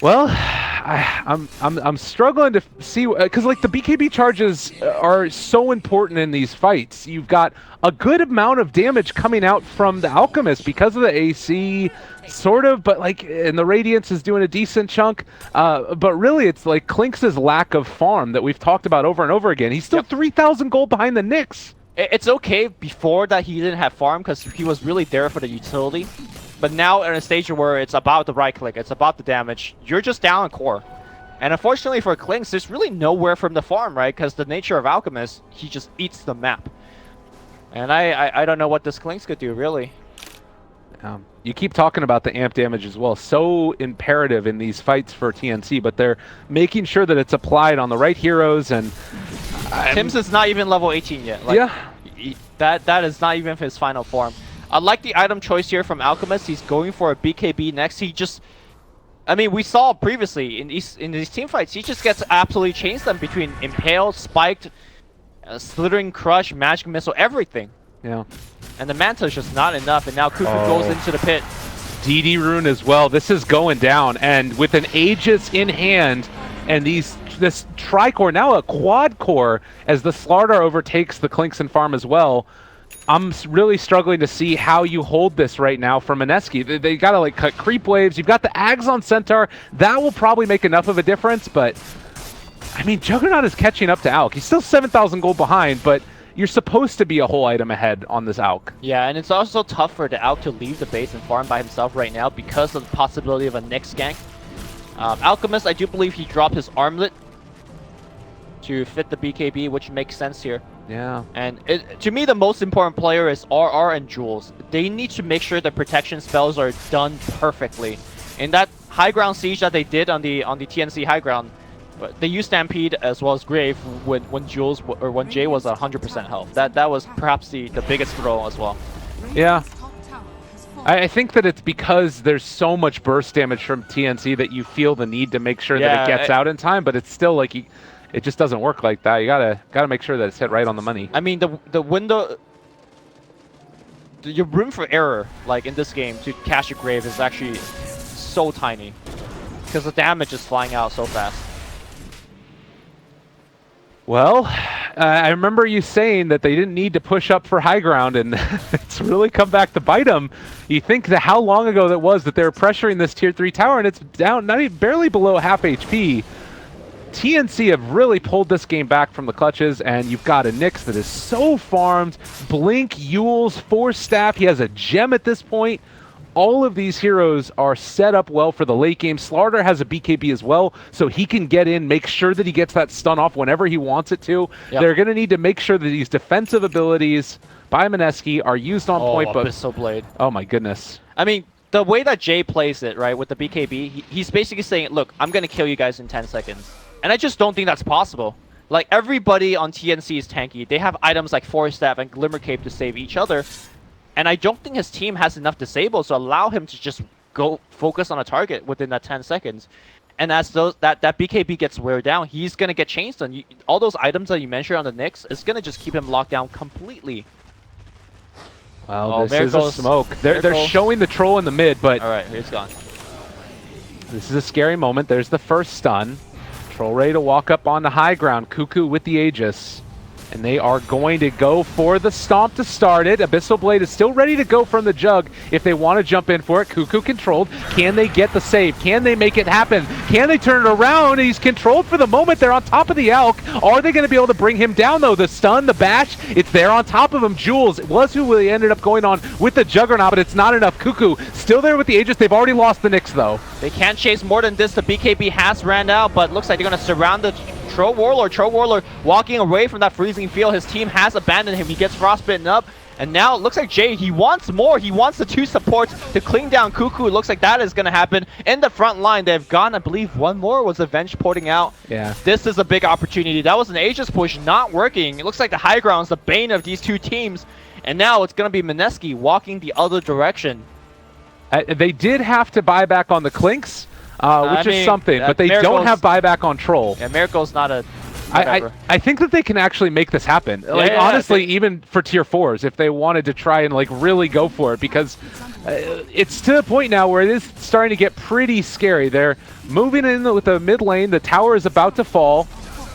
well, I'm struggling to see because like the BKB charges are so important in these fights. You've got a good amount of damage coming out from the Alchemist because of the AC, sort of, but like, and the Radiance is doing a decent chunk. But really, it's like Klinks' lack of farm that we've talked about over and over again. He's still 3,000 gold behind the Nyx. It's okay before that he didn't have farm because he was really there for the utility. But now in a stage where it's about the right click, it's about the damage, you're just down on core. And unfortunately for Klinks, there's really nowhere from the farm, right? Because the nature of Alchemist, he just eats the map. And I don't know what this Klinks could do, really. You keep talking about the amp damage as well. So imperative in these fights for TNC, but they're making sure that it's applied on the right heroes. And Tim's is not even level 18 yet. Like, yeah. That is not even his final form. I like the item choice here from Alchemist. He's going for a BKB next. He just... I mean, we saw previously in these team fights, he just gets absolutely changed them between Impale, Spiked, Slithering Crush, Magic Missile, everything. Yeah. And the Manta is just not enough, and now Cuckoo goes into the pit. DD Rune as well. This is going down, and with an Aegis in hand, and this Tri-Core, now a Quad-Core, as the Slardar overtakes the Klinks and farm as well. I'm really struggling to see how you hold this right now from Mineski. They gotta like cut creep waves. You've got the Ags on Centaur. That will probably make enough of a difference, but I mean, Juggernaut is catching up to Alk. He's still 7,000 gold behind, but you're supposed to be a whole item ahead on this Alk. Yeah, and it's also tough for the Alk to leave the base and farm by himself right now because of the possibility of a Nyx gank. Alchemist, I do believe he dropped his armlet to fit the BKB, which makes sense here. Yeah. And to me, the most important player is RR and Jules. They need to make sure the protection spells are done perfectly. In that high ground siege that they did on the TNC high ground, they used Stampede as well as Grave when Jules or when Jay was 100% health. That was perhaps the biggest throw as well. Yeah. Radiant's top tower has fallen. I think that it's because there's so much burst damage from TNC that you feel the need to make sure that it gets out in time, but it's still like it just doesn't work like that. You gotta make sure that it's hit right on the money. I mean, the window, your room for error, like in this game, to cash a Grave is actually so tiny because the damage is flying out so fast. Well, I remember you saying that they didn't need to push up for high ground, and it's really come back to bite them. You think that how long ago that was that they were pressuring this tier 3 tower, and it's down, not even barely below half HP. TNC have really pulled this game back from the clutches, and you've got a Nyx that is so farmed. Blink, Yules, Force Staff, he has a gem at this point. All of these heroes are set up well for the late game. Slardar has a BKB as well, so he can get in, make sure that he gets that stun off whenever he wants it to. Yep. They're going to need to make sure that these defensive abilities by Mineski are used on point. But Abyssal Blade. oh my goodness. I mean, the way that Jay plays it, right, with the BKB, he's basically saying, look, I'm going to kill you guys in 10 seconds. And I just don't think that's possible. Like, everybody on TNC is tanky. They have items like Force Staff and Glimmer Cape to save each other. And I don't think his team has enough disables to allow him to just go focus on a target within that 10 seconds. And as that BKB gets wear down, he's going to get changed on. All those items that you mentioned on the Nyx is going to just keep him locked down completely. Well, there this is goes- a smoke. They're showing the troll in the mid, but All right, he's gone. this is a scary moment. There's the first stun. Troll ready to walk up on the high ground. Cuckoo with the Aegis. And they are going to go for the stomp to start it. Abyssal Blade is still ready to go from the jug if they want to jump in for it. Cuckoo controlled. Can they get the save? Can they make it happen? Can they turn it around? He's controlled for the moment. They're on top of the Alk. Are they going to be able to bring him down, though? The stun, the bash, it's there on top of him. Jules was who they ended up going on with the Juggernaut, but it's not enough. Cuckoo still there with the Aegis. They've already lost the Nyx, though. They can't chase more than this. The BKB has ran out, but looks like they're going to surround the Troll Warlord. Troll Warlord walking away from that freezing field. His team has abandoned him. He gets frostbitten up. And now it looks like Jay, he wants more. He wants the 2 supports to clean down Cuckoo. It looks like that is going to happen. In the front line, they've gone, I believe, one more was Avenge porting out. Yeah. This is a big opportunity. That was an Aegis push not working. It looks like the high ground's the bane of these two teams. And now it's going to be Mineski walking the other direction. They did have to buy back on the Clinks, which is something, but they don't have buyback on Troll. Yeah, Miracle's not a... I think that they can actually make this happen. Like honestly, even for tier 4s, if they wanted to try and like really go for it, because it's to the point now where it is starting to get pretty scary. They're moving in with the mid lane. The tower is about to fall.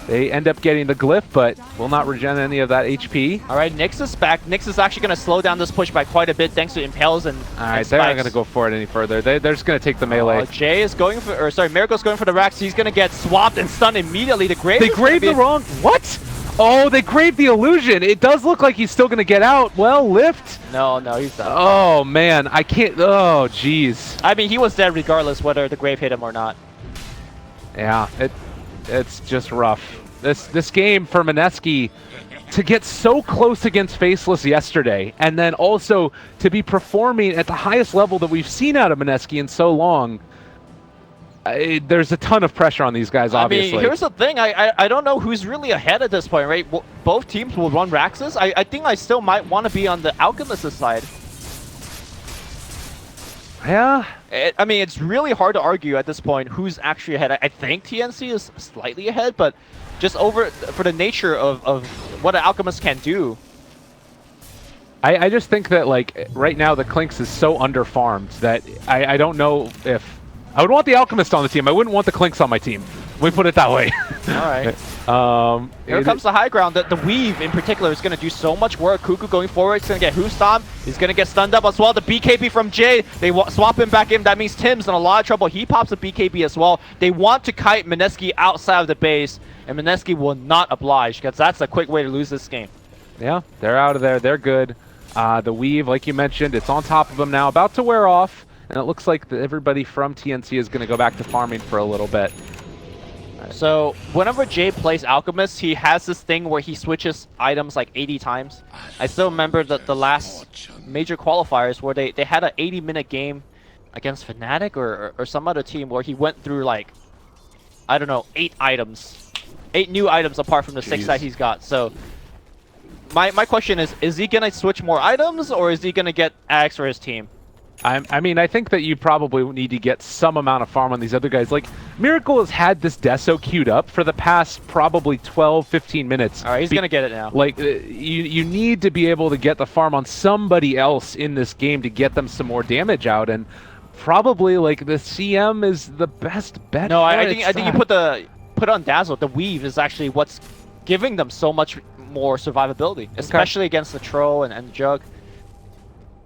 They end up getting the glyph, but will not regen any of that HP. All right, Nyx is back. Nyx is actually going to slow down this push by quite a bit thanks to Impales and All right, they're not going to go for it any further. They're just going to take the melee. Jay is going for, or sorry, Miracle's going for the Rax. He's going to get swapped and stunned immediately. The Grave. They graved the wrong. What? Oh, they graved the illusion. It does look like he's still going to get out. Well, lift. No, he's done. Oh man, I can't. Oh, jeez. I mean, he was dead regardless whether the Grave hit him or not. Yeah, it's just rough. This game for Mineski to get so close against Faceless yesterday, and then also to be performing at the highest level that we've seen out of Mineski in so long. There's a ton of pressure on these guys, obviously. I mean, here's the thing. I don't know who's really ahead at this point, right? Both teams will run Raxes. I think I still might want to be on the Alchemist's side. Yeah. I mean, it's really hard to argue at this point who's actually ahead. I think TNC is slightly ahead, but just for the nature of what an Alchemist can do. I just think that, like, right now the Clinks is so under-farmed that I don't know if... I would want the Alchemist on the team. I wouldn't want the Clinks on my team. Let me put it that way. All right. Here comes the high ground. The Weave, in particular, is going to do so much work. Kuku going forward. He's going to get Hoostomp. He's going to get stunned up as well. The BKB from Jay. They swap him back in. That means Tim's in a lot of trouble. He pops a BKB as well. They want to kite Mineski outside of the base, and Mineski will not oblige, because that's a quick way to lose this game. Yeah, they're out of there. They're good. The Weave, like you mentioned, it's on top of them now. About to wear off. And it looks like everybody from TNC is going to go back to farming for a little bit. So whenever Jay plays Alchemist, he has this thing where he switches items like 80 times. I still remember the last major qualifiers where they had an 80-minute game against Fnatic or some other team where he went through like, I don't know, 8 items. 8 new items apart from the 6 that he's got. So my question is he going to switch more items or is he going to get Axe for his team? I mean, I think that you probably need to get some amount of farm on these other guys. Like, Miracle has had this Deso queued up for the past probably 12, 15 minutes. All right, he's going to get it now. Like, you need to be able to get the farm on somebody else in this game to get them some more damage out. And probably, like, the CM is the best bet. No, I think you put on Dazzle. The Weave is actually what's giving them so much more survivability, especially against the Troll and the Jug.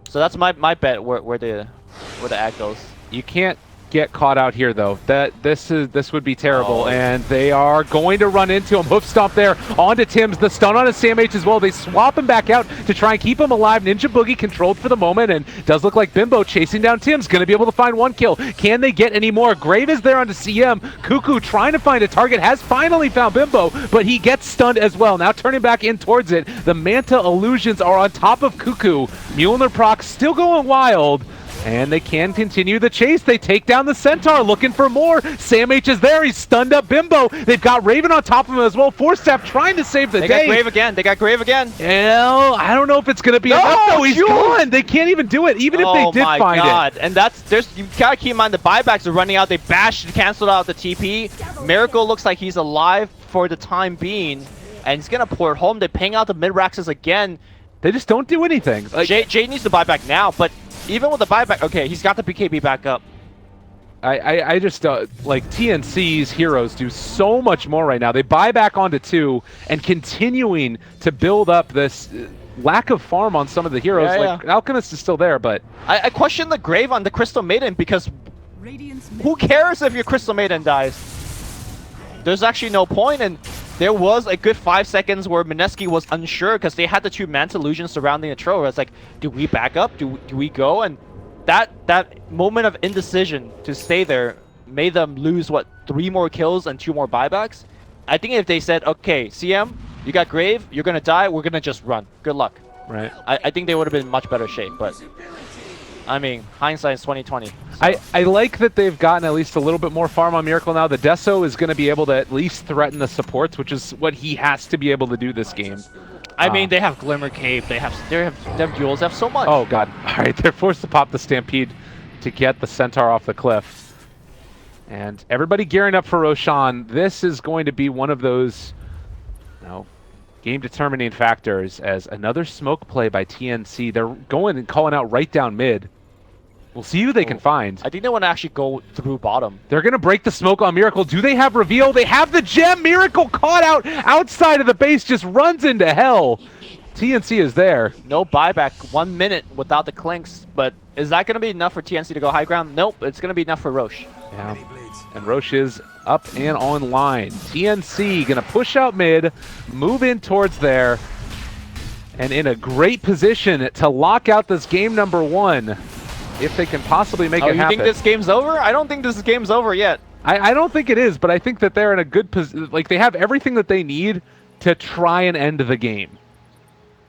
So that's my bet where the ag goes. You can't get caught out here though. This would be terrible, and they are going to run into him. Hoof stomp there onto Tim's. The stun on a Sam H as well. They swap him back out to try and keep him alive. Ninja Boogie controlled for the moment, and does look like Bimbo chasing down Tim's. Going to be able to find 1 kill. Can they get any more? Grave is there onto CM. Cuckoo trying to find a target. Has finally found Bimbo, but he gets stunned as well. Now turning back in towards it. The Manta illusions are on top of Cuckoo. Mjolnir proc still going wild. And they can continue the chase. They take down the Centaur, looking for more. Sam H is there. He's stunned up Bimbo. They've got Raven on top of him as well. Force-Staff trying to save the day. They got Grave again. They got Grave again. Well, I don't know if it's going to be enough, though. He's gone. They can't even do it, even if they did find it. Oh, my God. And you got to keep in mind the buybacks are running out. They bashed, canceled out the TP. Miracle looks like he's alive for the time being. And he's going to pour it home. They ping out the mid-raxes again. They just don't do anything. Like, Jay needs to buy back now, but even with the buyback, okay, he's got the BKB back up. I just, like, TNC's heroes do so much more right now. They buy back onto 2 and continuing to build up this lack of farm on some of the heroes. Alchemist is still there, but... I question the Grave on the Crystal Maiden because who cares if your Crystal Maiden dies? There's actually no point, and there was a good 5 seconds where Mineski was unsure because they had the 2 Manta Illusions surrounding the Troll. It's like, do we back up? Do we go? And that moment of indecision to stay there made them lose, what, 3 more kills and 2 more buybacks? I think if they said, okay, CM, you got Grave, you're going to die, we're going to just run. Good luck. Right. I think they would have been in much better shape, but... I mean, hindsight is 2020. So. I like that they've gotten at least a little bit more farm on Miracle now. The Deso is going to be able to at least threaten the supports, which is what he has to be able to do this game. I mean, they have Glimmer Cape, they have duels, they have so much. Oh god. Alright, they're forced to pop the Stampede to get the Centaur off the cliff. And everybody gearing up for Roshan. This is going to be one of those, you know, game-determining factors as another smoke play by TNC. They're going and calling out right down mid. We'll see who they can find. I think they want to actually go through bottom. They're going to break the smoke on Miracle. Do they have reveal? They have the gem. Miracle caught out outside of the base, just runs into hell. TNC is there. No buyback, 1 minute without the clinks, but is that going to be enough for TNC to go high ground? Nope, it's going to be enough for Roche. Yeah. And Roche is up and online. TNC going to push out mid, move in towards there, and in a great position to lock out this game number 1. If they can possibly make it happen. You think this game's over? I don't think this game's over yet. I don't think it is, but I think that they're in a good position. Like, they have everything that they need to try and end the game.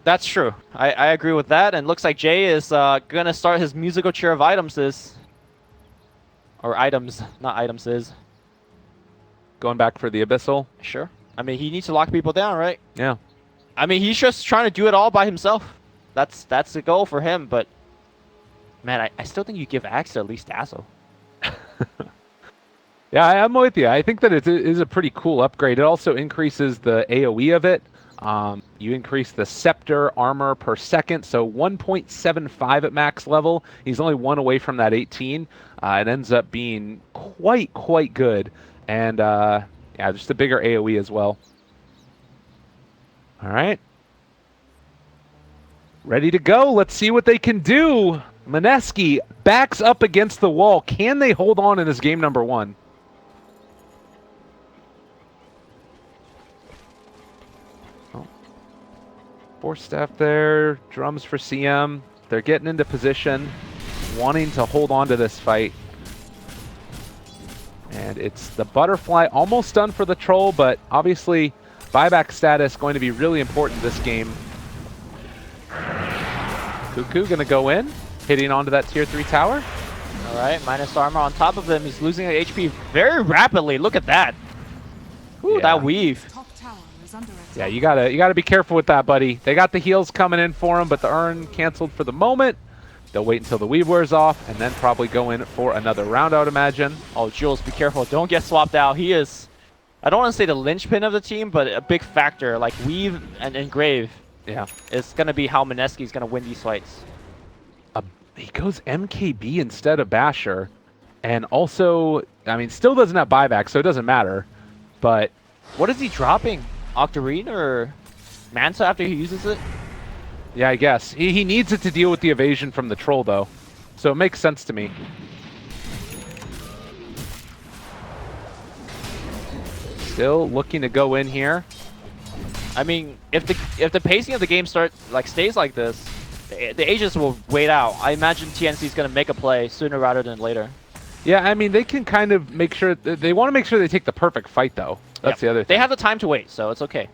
That's true. I agree with that. And looks like Jay is going to start his musical chair of items. Or items, not items is. Going back for the Abyssal. Sure. I mean, he needs to lock people down, right? Yeah. I mean, he's just trying to do it all by himself. That's the goal for him, but... Man, I still think you give Axe to at least Dazzle. Yeah, I'm with you. I think that it is a pretty cool upgrade. It also increases the AoE of it. You increase the Scepter armor per second, so 1.75 at max level. He's only 1 away from that 18. It ends up being quite good. And yeah, just a bigger AoE as well. All right. Ready to go. Let's see what they can do. Mineski backs up against the wall. Can they hold on in this game number 1? Oh. Force staff there. Drums for CM. They're getting into position, wanting to hold on to this fight. And it's the butterfly almost done for the troll, but obviously buyback status going to be really important this game. Cuckoo gonna go in. Hitting onto that tier 3 tower. All right, minus armor on top of him. He's losing HP very rapidly. Look at that. Ooh, Yeah. that weave. Top tower is under attack. Yeah, you gotta be careful with that, buddy. They got the heals coming in for him, but the urn canceled for the moment. They'll wait until the weave wears off and then probably go in for another round, I would imagine. Oh, Jules, be careful. Don't get swapped out. He is, I don't want to say the linchpin of the team, but a big factor. Like weave and engrave. Yeah. It's going to be how Mineski is going to win these fights. He goes MKB instead of Basher. And also, I mean, still doesn't have buyback, so it doesn't matter. But What is he dropping? Octarine or Manta after he uses it? yeah, I guess. He needs it to deal with the evasion from the troll, though. So it makes sense to me. Still looking to go in here. I mean, if the pacing of the game stays like this, the agents will wait out. I imagine TNC is going to make a play sooner rather than later. Yeah, I mean, they can kind of make sure... They want to make sure they take the perfect fight, though. That's the other thing. They have the time to wait, so it's okay.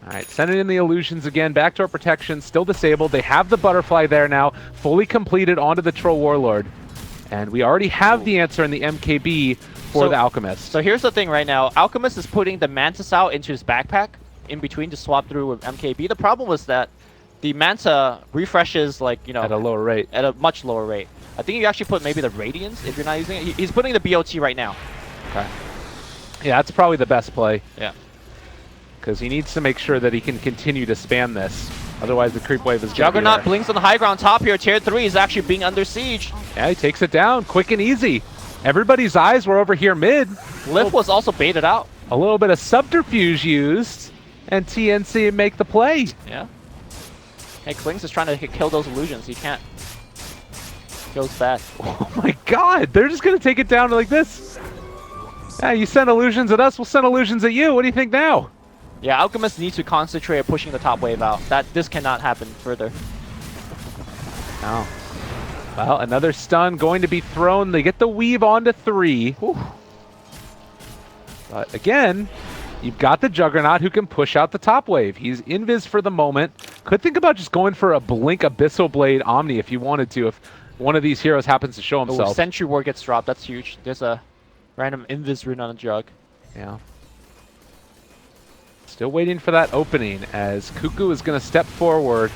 All right, sending in the illusions again. Backdoor protection, still disabled. They have the butterfly there now, fully completed onto the Troll Warlord. And we already have the answer in the MKB for the Alchemist. So here's the thing right now. Alchemist is putting the Mantis out into his backpack in between to swap through with MKB. The problem was that the Manta refreshes, like, you know... At a lower rate. At a much lower rate. I think you actually put maybe the Radiance if you're not using it. He's putting the BOT right now. Okay. Yeah, that's probably the best play. Yeah. Because he needs to make sure that he can continue to spam this. Otherwise, the creep wave is going to be Juggernaut there. blinks on the high ground top here. Tier 3 is actually being under siege. Yeah, he takes it down quick and easy. Everybody's eyes were over here mid. Lift was also baited out. A little bit of subterfuge used, and TNC make the play. Yeah. Hey, Klings is trying to kill those illusions. He can't. Goes back. Oh my god, they're just going to take it down like this. Yeah, you send illusions at us, we'll send illusions at you. What do you think now? Yeah, Alchemist needs to concentrate on pushing the top wave out. This cannot happen further. No. Well, another stun going to be thrown. They get the weave onto 3. Whew. But again, you've got the Juggernaut who can push out the top wave. He's invis for the moment. Could think about just going for a Blink Abyssal Blade Omni if you wanted to, if one of these heroes happens to show himself. Sentry Ward gets dropped. That's huge. There's a random invis rune on a jug. Yeah. Still waiting for that opening as Cuckoo is going to step forward.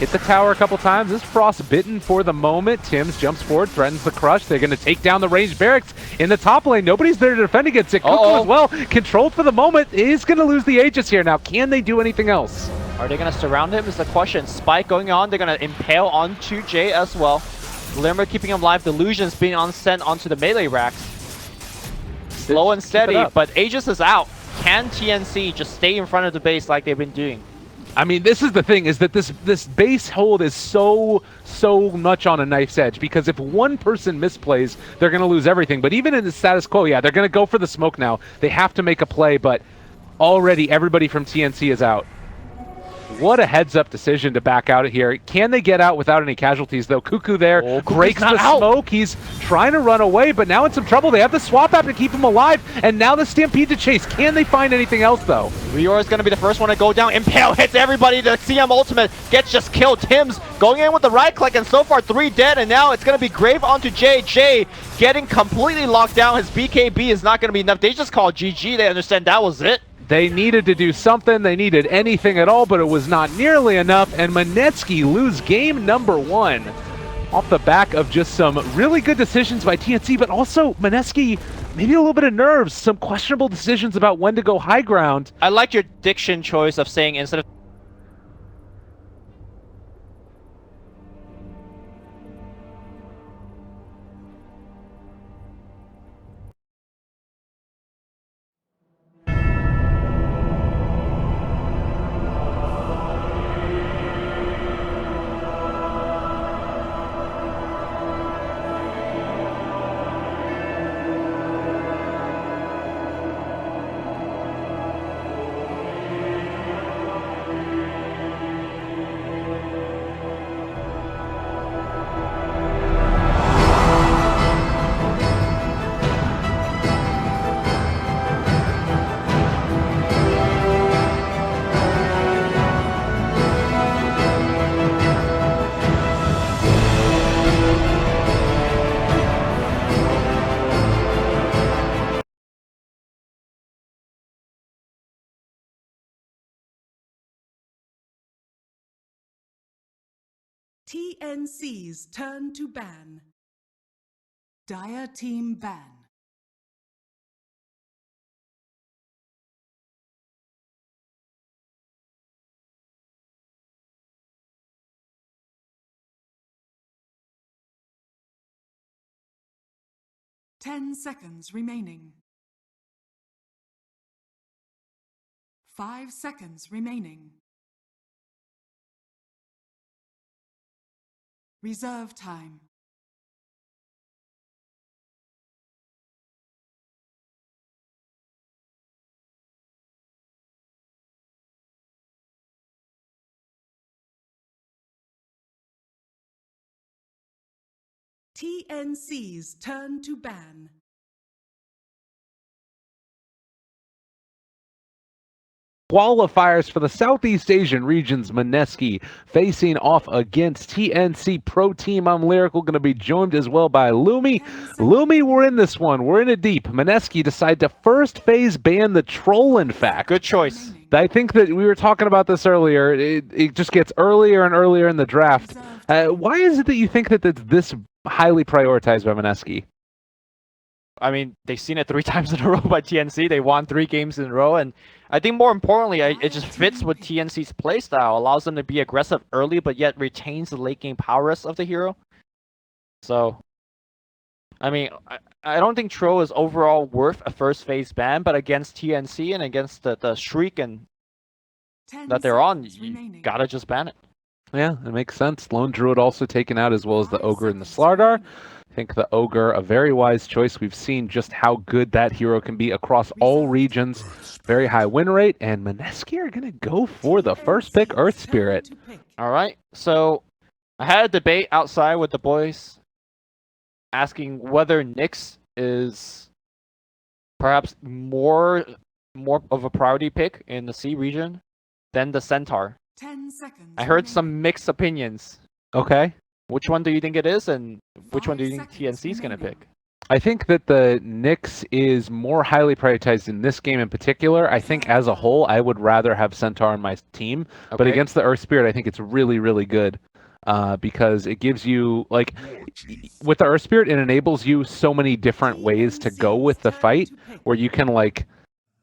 Hit the tower a couple times. This frostbitten for the moment. Tim's jumps forward, threatens the crush. They're going to take down the ranged barracks in the top lane. Nobody's there to defend against it. Cuckoo as well, controlled for the moment. Is going to lose the Aegis here. Now, can they do anything else? Are they going to surround him is the question. Spike going on. They're going to impale onto Jay as well. Glimmer keeping him alive. Delusions being sent onto the melee racks. Slow and steady, but Aegis is out. Can TNC just stay in front of the base like they've been doing? I mean, this is the thing, is that this base hold is so much on a knife's edge, because if one person misplays, they're going to lose everything. But even in the status quo, yeah, they're going to go for the smoke now. They have to make a play, but already everybody from TNC is out. What a heads-up decision to back out of here. Can they get out without any casualties, though? Cuckoo there breaks the smoke. He's trying to run away, but now in some trouble. They have the swap app to keep him alive, and now the Stampede to chase. Can they find anything else, though? Rior is going to be the first one to go down. Impale hits everybody. The CM ultimate gets just killed. Tim's going in with the right click, and so far 3 dead, and now it's going to be Grave onto Jay. Jay getting completely locked down. His BKB is not going to be enough. They just called GG. They understand that was it. They needed to do something. They needed anything at all, but it was not nearly enough. And Mineski lose game number 1 off the back of just some really good decisions by TNC, but also Mineski, maybe a little bit of nerves, some questionable decisions about when to go high ground. I like your diction choice of saying instead of TNC's turn to ban. Dire team ban. Ten seconds remaining. 5 seconds remaining. Reserve time. TNC's turn to ban. Qualifiers for the Southeast Asian region's Mineski facing off against TNC Pro Team. I'm Lyrical, going to be joined as well by Lumi. Lumi, we're in this one. We're in it deep. Mineski decide to first phase ban the troll, in fact. Good choice. I think that we were talking about this earlier. It just gets earlier and earlier in the draft. Why is it that you think that it's this highly prioritized by Mineski? I mean, they've seen it 3 times in a row by TNC. They won 3 games in a row, and I think more importantly, it just fits with TNC's playstyle. Allows them to be aggressive early, but yet retains the late game prowess of the hero. So, I mean, I don't think Tro is overall worth a first phase ban, but against TNC and against the streak and that they're on, you gotta just ban it. Yeah, it makes sense. Lone Druid also taken out, as well as the Ogre and the Slardar. I think the Ogre, a very wise choice. We've seen just how good that hero can be across all regions. Very high win rate, and Mineski are going to go for the first pick, Earth Spirit. All right, so I had a debate outside with the boys asking whether Nyx is perhaps more of a priority pick in the C region than the Centaur. 10 seconds. I heard some mixed opinions. Okay. Which one do you think it is, and which one do you think TNC is going to pick? I think that the Nyx is more highly prioritized in this game in particular. I think as a whole, I would rather have Centaur on my team. But Okay. against the Earth Spirit, I think it's really, really good. Because it gives you, like, with the Earth Spirit, it enables you so many different ways to go with the fight, where you can, like,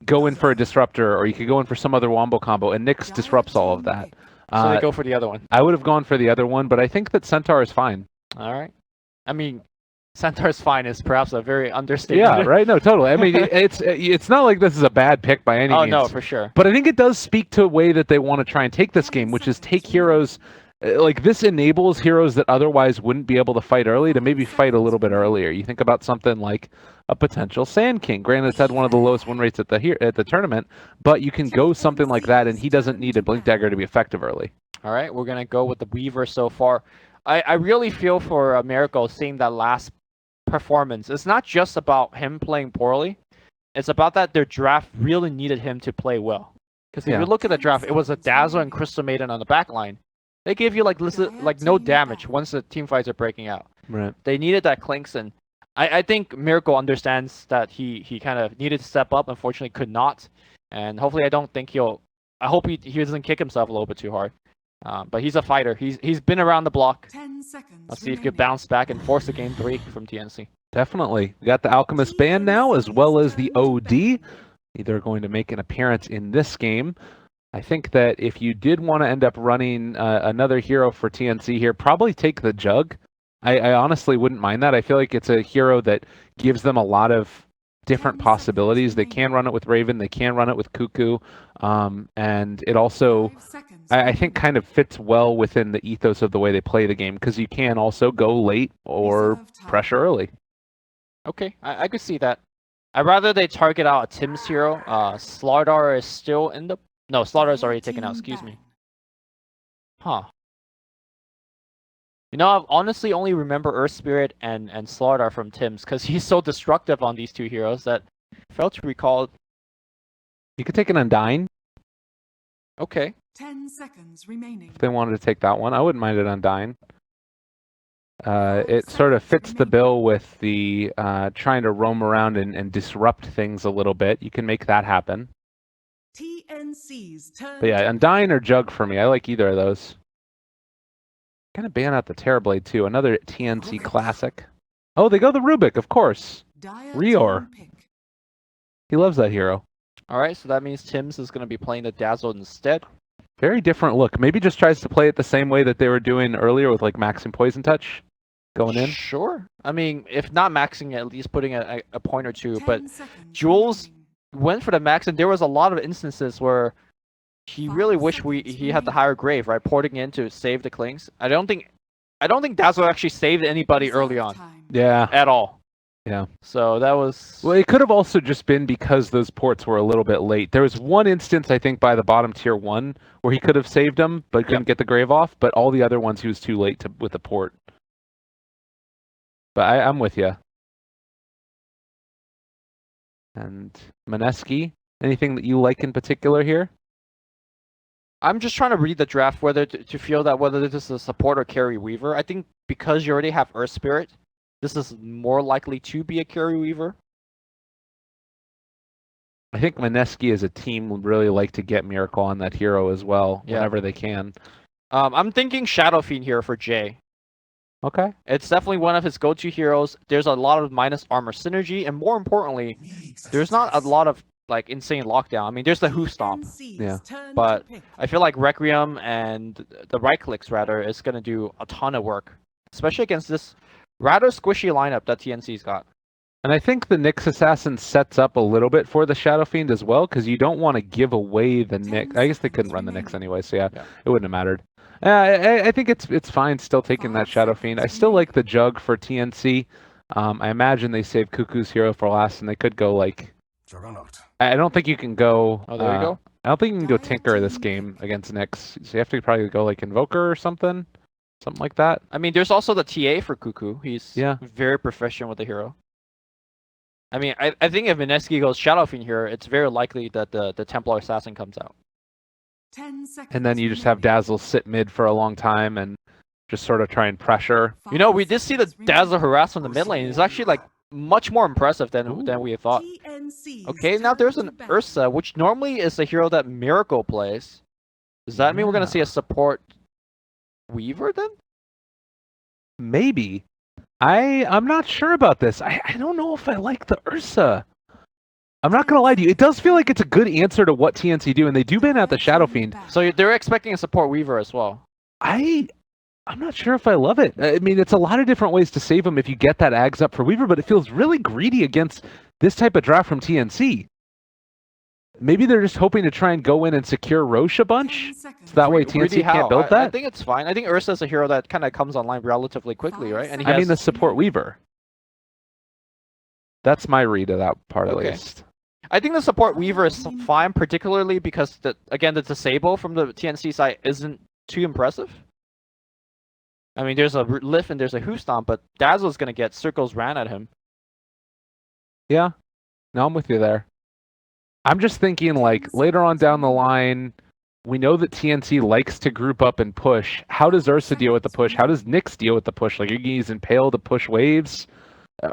go in for a disruptor, or you could go in for some other wombo combo, and Nyx disrupts all of that. So they go for the other one. I would have gone for the other one, but I think that Centaur is fine. All right. I mean, Centaur's fine is perhaps a very understated. Yeah, right. No, totally. I mean, it's not like this is a bad pick by any Oh means. no, for sure. But I think it does speak to a way that they want to try and take this game, which is take heroes. Like, this enables heroes that otherwise wouldn't be able to fight early to maybe fight a little bit earlier. You think about something like a potential Sand King. Granted, it's had one of the lowest win rates at the tournament, but you can go something like that, and he doesn't need a Blink Dagger to be effective early. All right, we're gonna go with the Weaver so far. I really feel for Miracle seeing that last performance. It's not just about him playing poorly. It's about that their draft really needed him to play well. Because if you look at the draft, it was a Dazzle and Crystal Maiden on the back line. They gave you like no damage once the team fights are breaking out. Right. They needed that Clinks, and I think Miracle understands that he kind of needed to step up. Unfortunately, could not. And hopefully, I hope he doesn't kick himself a little bit too hard. But he's a fighter. He's been around the block. 10 seconds. Let's see if he can bounce back and force a game 3 from TNC. Definitely. We got the Alchemist band now, as well as the OD. They're going to make an appearance in this game. I think that if you did want to end up running another hero for TNC here, probably take the Jug. I honestly wouldn't mind that. I feel like it's a hero that gives them a lot of different possibilities. They can run it with Raven, they can run it with Cuckoo, and it also, I think, kind of fits well within the ethos of the way they play the game, because you can also go late or pressure early. Okay, I could see that. I'd rather they target out a Tim's hero. Slardar is still in the... No, Slardar is already taken out, excuse me. Huh. You know, I honestly only remember Earth Spirit and Slardar from Tim's, because he's so destructive on these two heroes that I failed to recall. You could take an Undying. Okay. 10 seconds remaining. If they wanted to take that one, I wouldn't mind it Undying. It sort of fits the bill with the trying to roam around and disrupt things a little bit. You can make that happen. TNC's turn. But yeah, Undying or Jug for me. I like either of those. Kind of ban out the Terrorblade too. Another TNC classic. Oh, they go the Rubik, of course. Rior. He loves that hero. Alright, so that means Tim's is going to be playing the Dazzle instead. Very different look. Maybe just tries to play it the same way that they were doing earlier with like Max and Poison Touch. Going in. Sure. I mean, if not maxing, at least putting a point or two. But Jules went for the max, and there was a lot of instances where he really wished he had the higher grave, right? Porting in to save the Klings. I don't think Dazzle actually saved anybody early on. Yeah. At all. Yeah. So that was... Well, it could have also just been because those ports were a little bit late. There was one instance, I think, by the bottom tier 1 where he could have saved them, but couldn't get the grave off. But all the other ones, he was too late with the port. But I'm with you. And Mineski, anything that you like in particular here? I'm just trying to read the draft whether to feel that whether this is a support or carry Weaver. I think because you already have Earth Spirit, this is more likely to be a carry Weaver. I think Mineski as a team would really like to get Miracle on that hero as well, whenever they can. I'm thinking Shadow Fiend here for Jay. Okay. It's definitely one of his go-to heroes. There's a lot of minus armor synergy, and more importantly, there's not a lot of like insane lockdown. I mean, there's the Hoof Stomp, but I feel like Requiem and the right clicks rather is gonna do a ton of work, especially against this rather squishy lineup that TNC's got. And I think the Nyx Assassin sets up a little bit for the Shadow Fiend as well, because you don't want to give away the Nyx. I guess they couldn't run the Nyx anyway, so yeah. It wouldn't have mattered. I think it's fine still taking that Shadow Fiend. I still like the Jug for TNC. I imagine they saved Cuckoo's hero for last, and they could go like... I don't think you can go... Oh, there you go. I don't think you can go Tinker this game against Nyx. So you have to probably go like Invoker or something. Something like that. I mean, there's also the TA for Cuckoo. He's Yeah. very proficient with the hero. I mean, I think if Mineski goes Shadow Fiend here, it's very likely that the Templar Assassin comes out. 10 seconds. And then you just have Dazzle sit mid for a long time and just sort of try and pressure. You know, we did see the Dazzle harass from the mid lane. It's actually like much more impressive than we thought. TNC's Okay, now turn there's to an battle. Ursa, which normally is a hero that Miracle plays. Does that mean we're gonna see a support Weaver then? Maybe. I'm not sure about this. I don't know if I like the Ursa. I'm not gonna lie to you. It does feel like it's a good answer to what TNC do, and they do ban out the Shadow Fiend. So they're expecting a support Weaver as well. I'm not sure if I love it. I mean, it's a lot of different ways to save him if you get that Ags up for Weaver, but it feels really greedy against this type of draft from TNC. Maybe they're just hoping to try and go in and secure Roche a bunch, so that way Greedy TNC how? can't build I that. think it's fine. I think Ursa is a hero that kind of comes online relatively quickly, right? And he I mean, has- the support Weaver. That's my read of that part, Okay. at least. I think the support Weaver is fine, particularly because the disable from the TNC side isn't too impressive. I mean, there's a lift and there's a Hoostomp, but Dazzle's gonna get circles ran at him. Yeah. No, I'm with you there. I'm just thinking, like, later on down the line, we know that TNC likes to group up and push. How does Ursa deal with the push? How does Nyx deal with the push? Like, are you using Impale to push waves?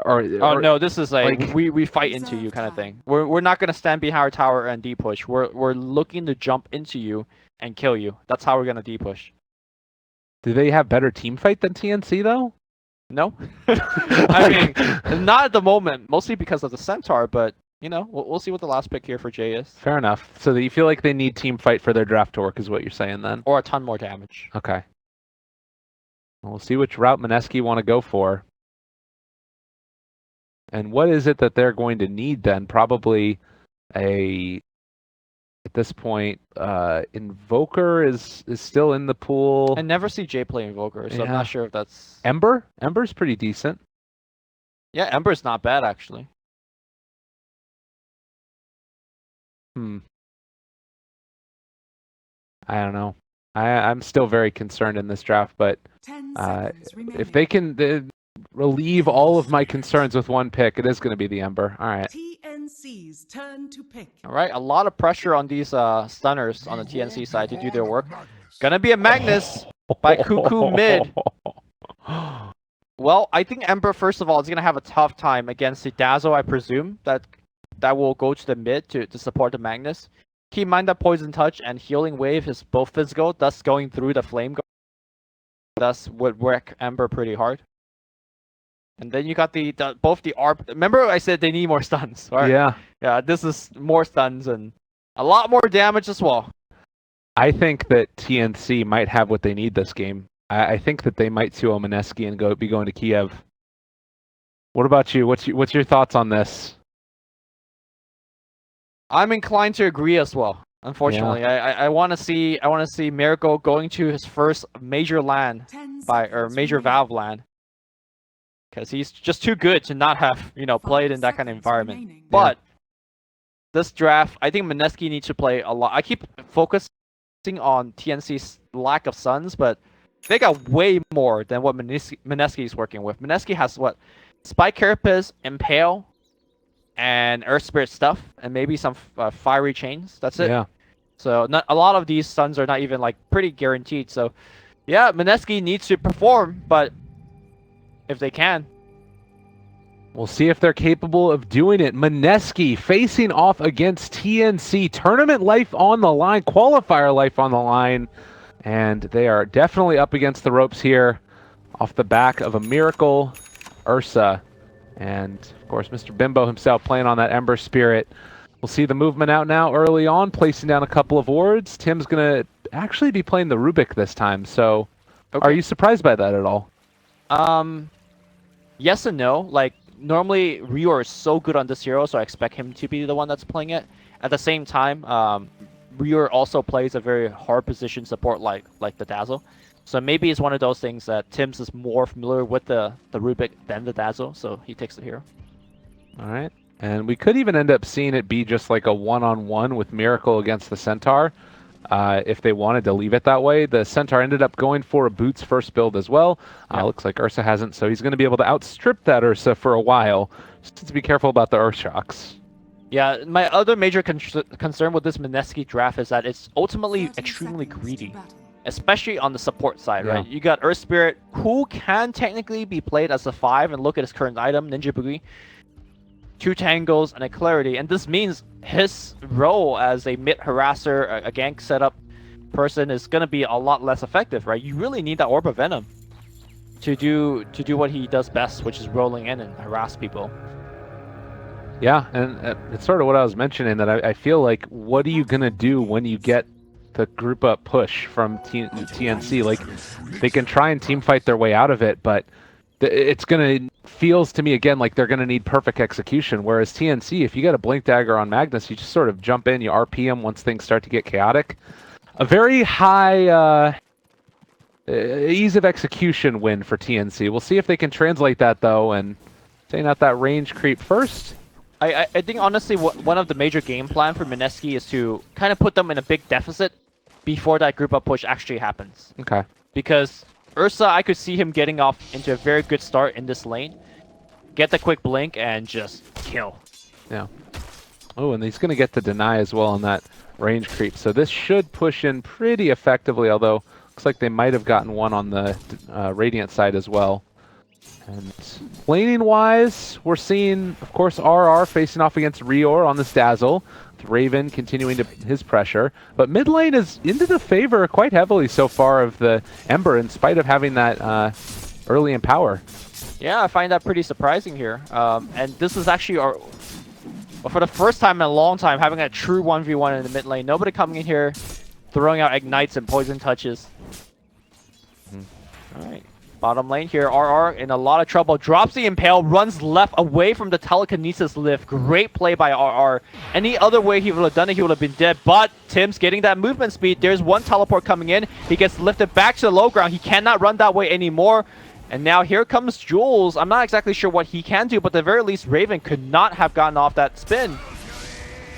Or No, this is like- we fight into you kind of thing. We're not gonna stand behind our tower and D-push. We're looking to jump into you and kill you. That's how we're gonna D-push. do they have better team fight than TNC, though? No? I mean, not at the moment, mostly because of the Centaur, but, you know, we'll see what the last pick here for Jay is. Fair enough. So that you feel like they need team fight for their draft to work is what you're saying then? Or a ton more damage. Okay. Well, we'll see which route Mineski want to go for. And what is it that they're going to need then? Probably at this point, Invoker is still in the pool. I never see Jay play Invoker, so I'm Yeah. not sure if that's... Ember? Ember's pretty decent. Yeah, Ember's not bad, actually. I don't know. I'm still very concerned in this draft, but 10 seconds if they can relieve all of my concerns with one pick, it is going to be the Ember. All right. TNC's turn to pick. All right, a lot of pressure on these stunners on the TNC side to do their work. Gonna be a Magnus by Cuckoo mid. Well, I think Ember, first of all, is gonna have a tough time against the Dazzle, I presume, that will go to the mid to support the Magnus. Keep in mind that Poison Touch and Healing Wave is both physical, thus going through the Flame Guard. Thus would wreck Ember pretty hard. And then you got both the ARP. Remember I said they need more stuns, right? Yeah. Yeah, this is more stuns and a lot more damage as well. I think that TNC might have what they need this game. I think that they might 2-0 Mineski and be going to Kiev. What about you? What's your thoughts on this? I'm inclined to agree as well. Unfortunately, I want to see Miracle going to his first major LAN 10 or major seconds Valve LAN, because he's just too good to not have played in that kind of seconds environment. remaining. But this draft, I think Mineski needs to play a lot. I keep focusing on TNC's lack of stuns, but they got way more than what Mineski is working with. Mineski has what? Spike Carapace, Impale, and Earth Spirit stuff, and maybe some Fiery Chains. That's it. Yeah. So a lot of these stuns are not even like pretty guaranteed. So yeah, Mineski needs to perform, but if they can. We'll see if they're capable of doing it. Mineski facing off against TNC. Tournament life on the line, qualifier life on the line. And they are definitely up against the ropes here off the back of a Miracle, Ursa, and of course Mr. Bimbo himself playing on that Ember Spirit. We'll see the movement out now early on, placing down a couple of wards. Tim's going to actually be playing the Rubik this time, so are you surprised by that at all? Yes and no. Like, normally Rior is so good on this hero, so I expect him to be the one that's playing it. At the same time, Rior also plays a very hard position support like the Dazzle. So maybe it's one of those things that Tim's is more familiar with the Rubik than the Dazzle, so he takes the hero. All right. And we could even end up seeing it be just like a one-on-one with Miracle against the Centaur. If they wanted to leave it that way. The Centaur ended up going for a Boots first build as well. Looks like Ursa hasn't, so he's going to be able to outstrip that Ursa for a while. Just to be careful about the Earth Shocks. Yeah, my other major concern with this Mineski draft is that it's ultimately 30 extremely seconds to greedy. battle. especially on the support side, Yeah. right? You got Earth Spirit, who can technically be played as a 5, and look at his current item, Ninja Boogie. 2 Tangles and a Clarity, and this means his role as a mid harasser, a gank setup person is going to be a lot less effective, right? You really need that Orb of Venom to do what he does best, which is rolling in and harass people. Yeah, and it's sort of what I was mentioning, that I feel like, what are you going to do when you get the group up push from TNC? Like, they can try and team fight their way out of it, but it's going to, feels to me again like they're going to need perfect execution, whereas TNC, if you get a Blink Dagger on Magnus, you just sort of jump in, you RP him once things start to get chaotic. A very high ease of execution win for TNC. We'll see if they can translate that, though, and staying out that range creep first. I think, honestly, one of the major game plan for Mineski is to kind of put them in a big deficit before that group up push actually happens. Okay. Because Ursa, I could see him getting off into a very good start in this lane, get the quick blink, and just kill. Yeah. Oh, and he's going to get the deny as well on that range creep. So this should push in pretty effectively, although looks like they might have gotten one on the Radiant side as well. And laning-wise, we're seeing, of course, RR facing off against Rior on this Dazzle. With Raven continuing to his pressure. But mid lane is into the favor quite heavily so far of the Ember, in spite of having that early Empower. Yeah, I find that pretty surprising here. And this is actually for the first time in a long time, having a true 1v1 in the mid lane. Nobody coming in here, throwing out ignites and poison touches. All right. Bottom lane here, RR in a lot of trouble. Drops the Impale, runs left away from the Telekinesis lift. Great play by RR. Any other way he would have done it, he would have been dead. But Tim's getting that movement speed. There's one teleport coming in. He gets lifted back to the low ground. He cannot run that way anymore. And now here comes Jules. I'm not exactly sure what he can do, but at the very least, Raven could not have gotten off that spin.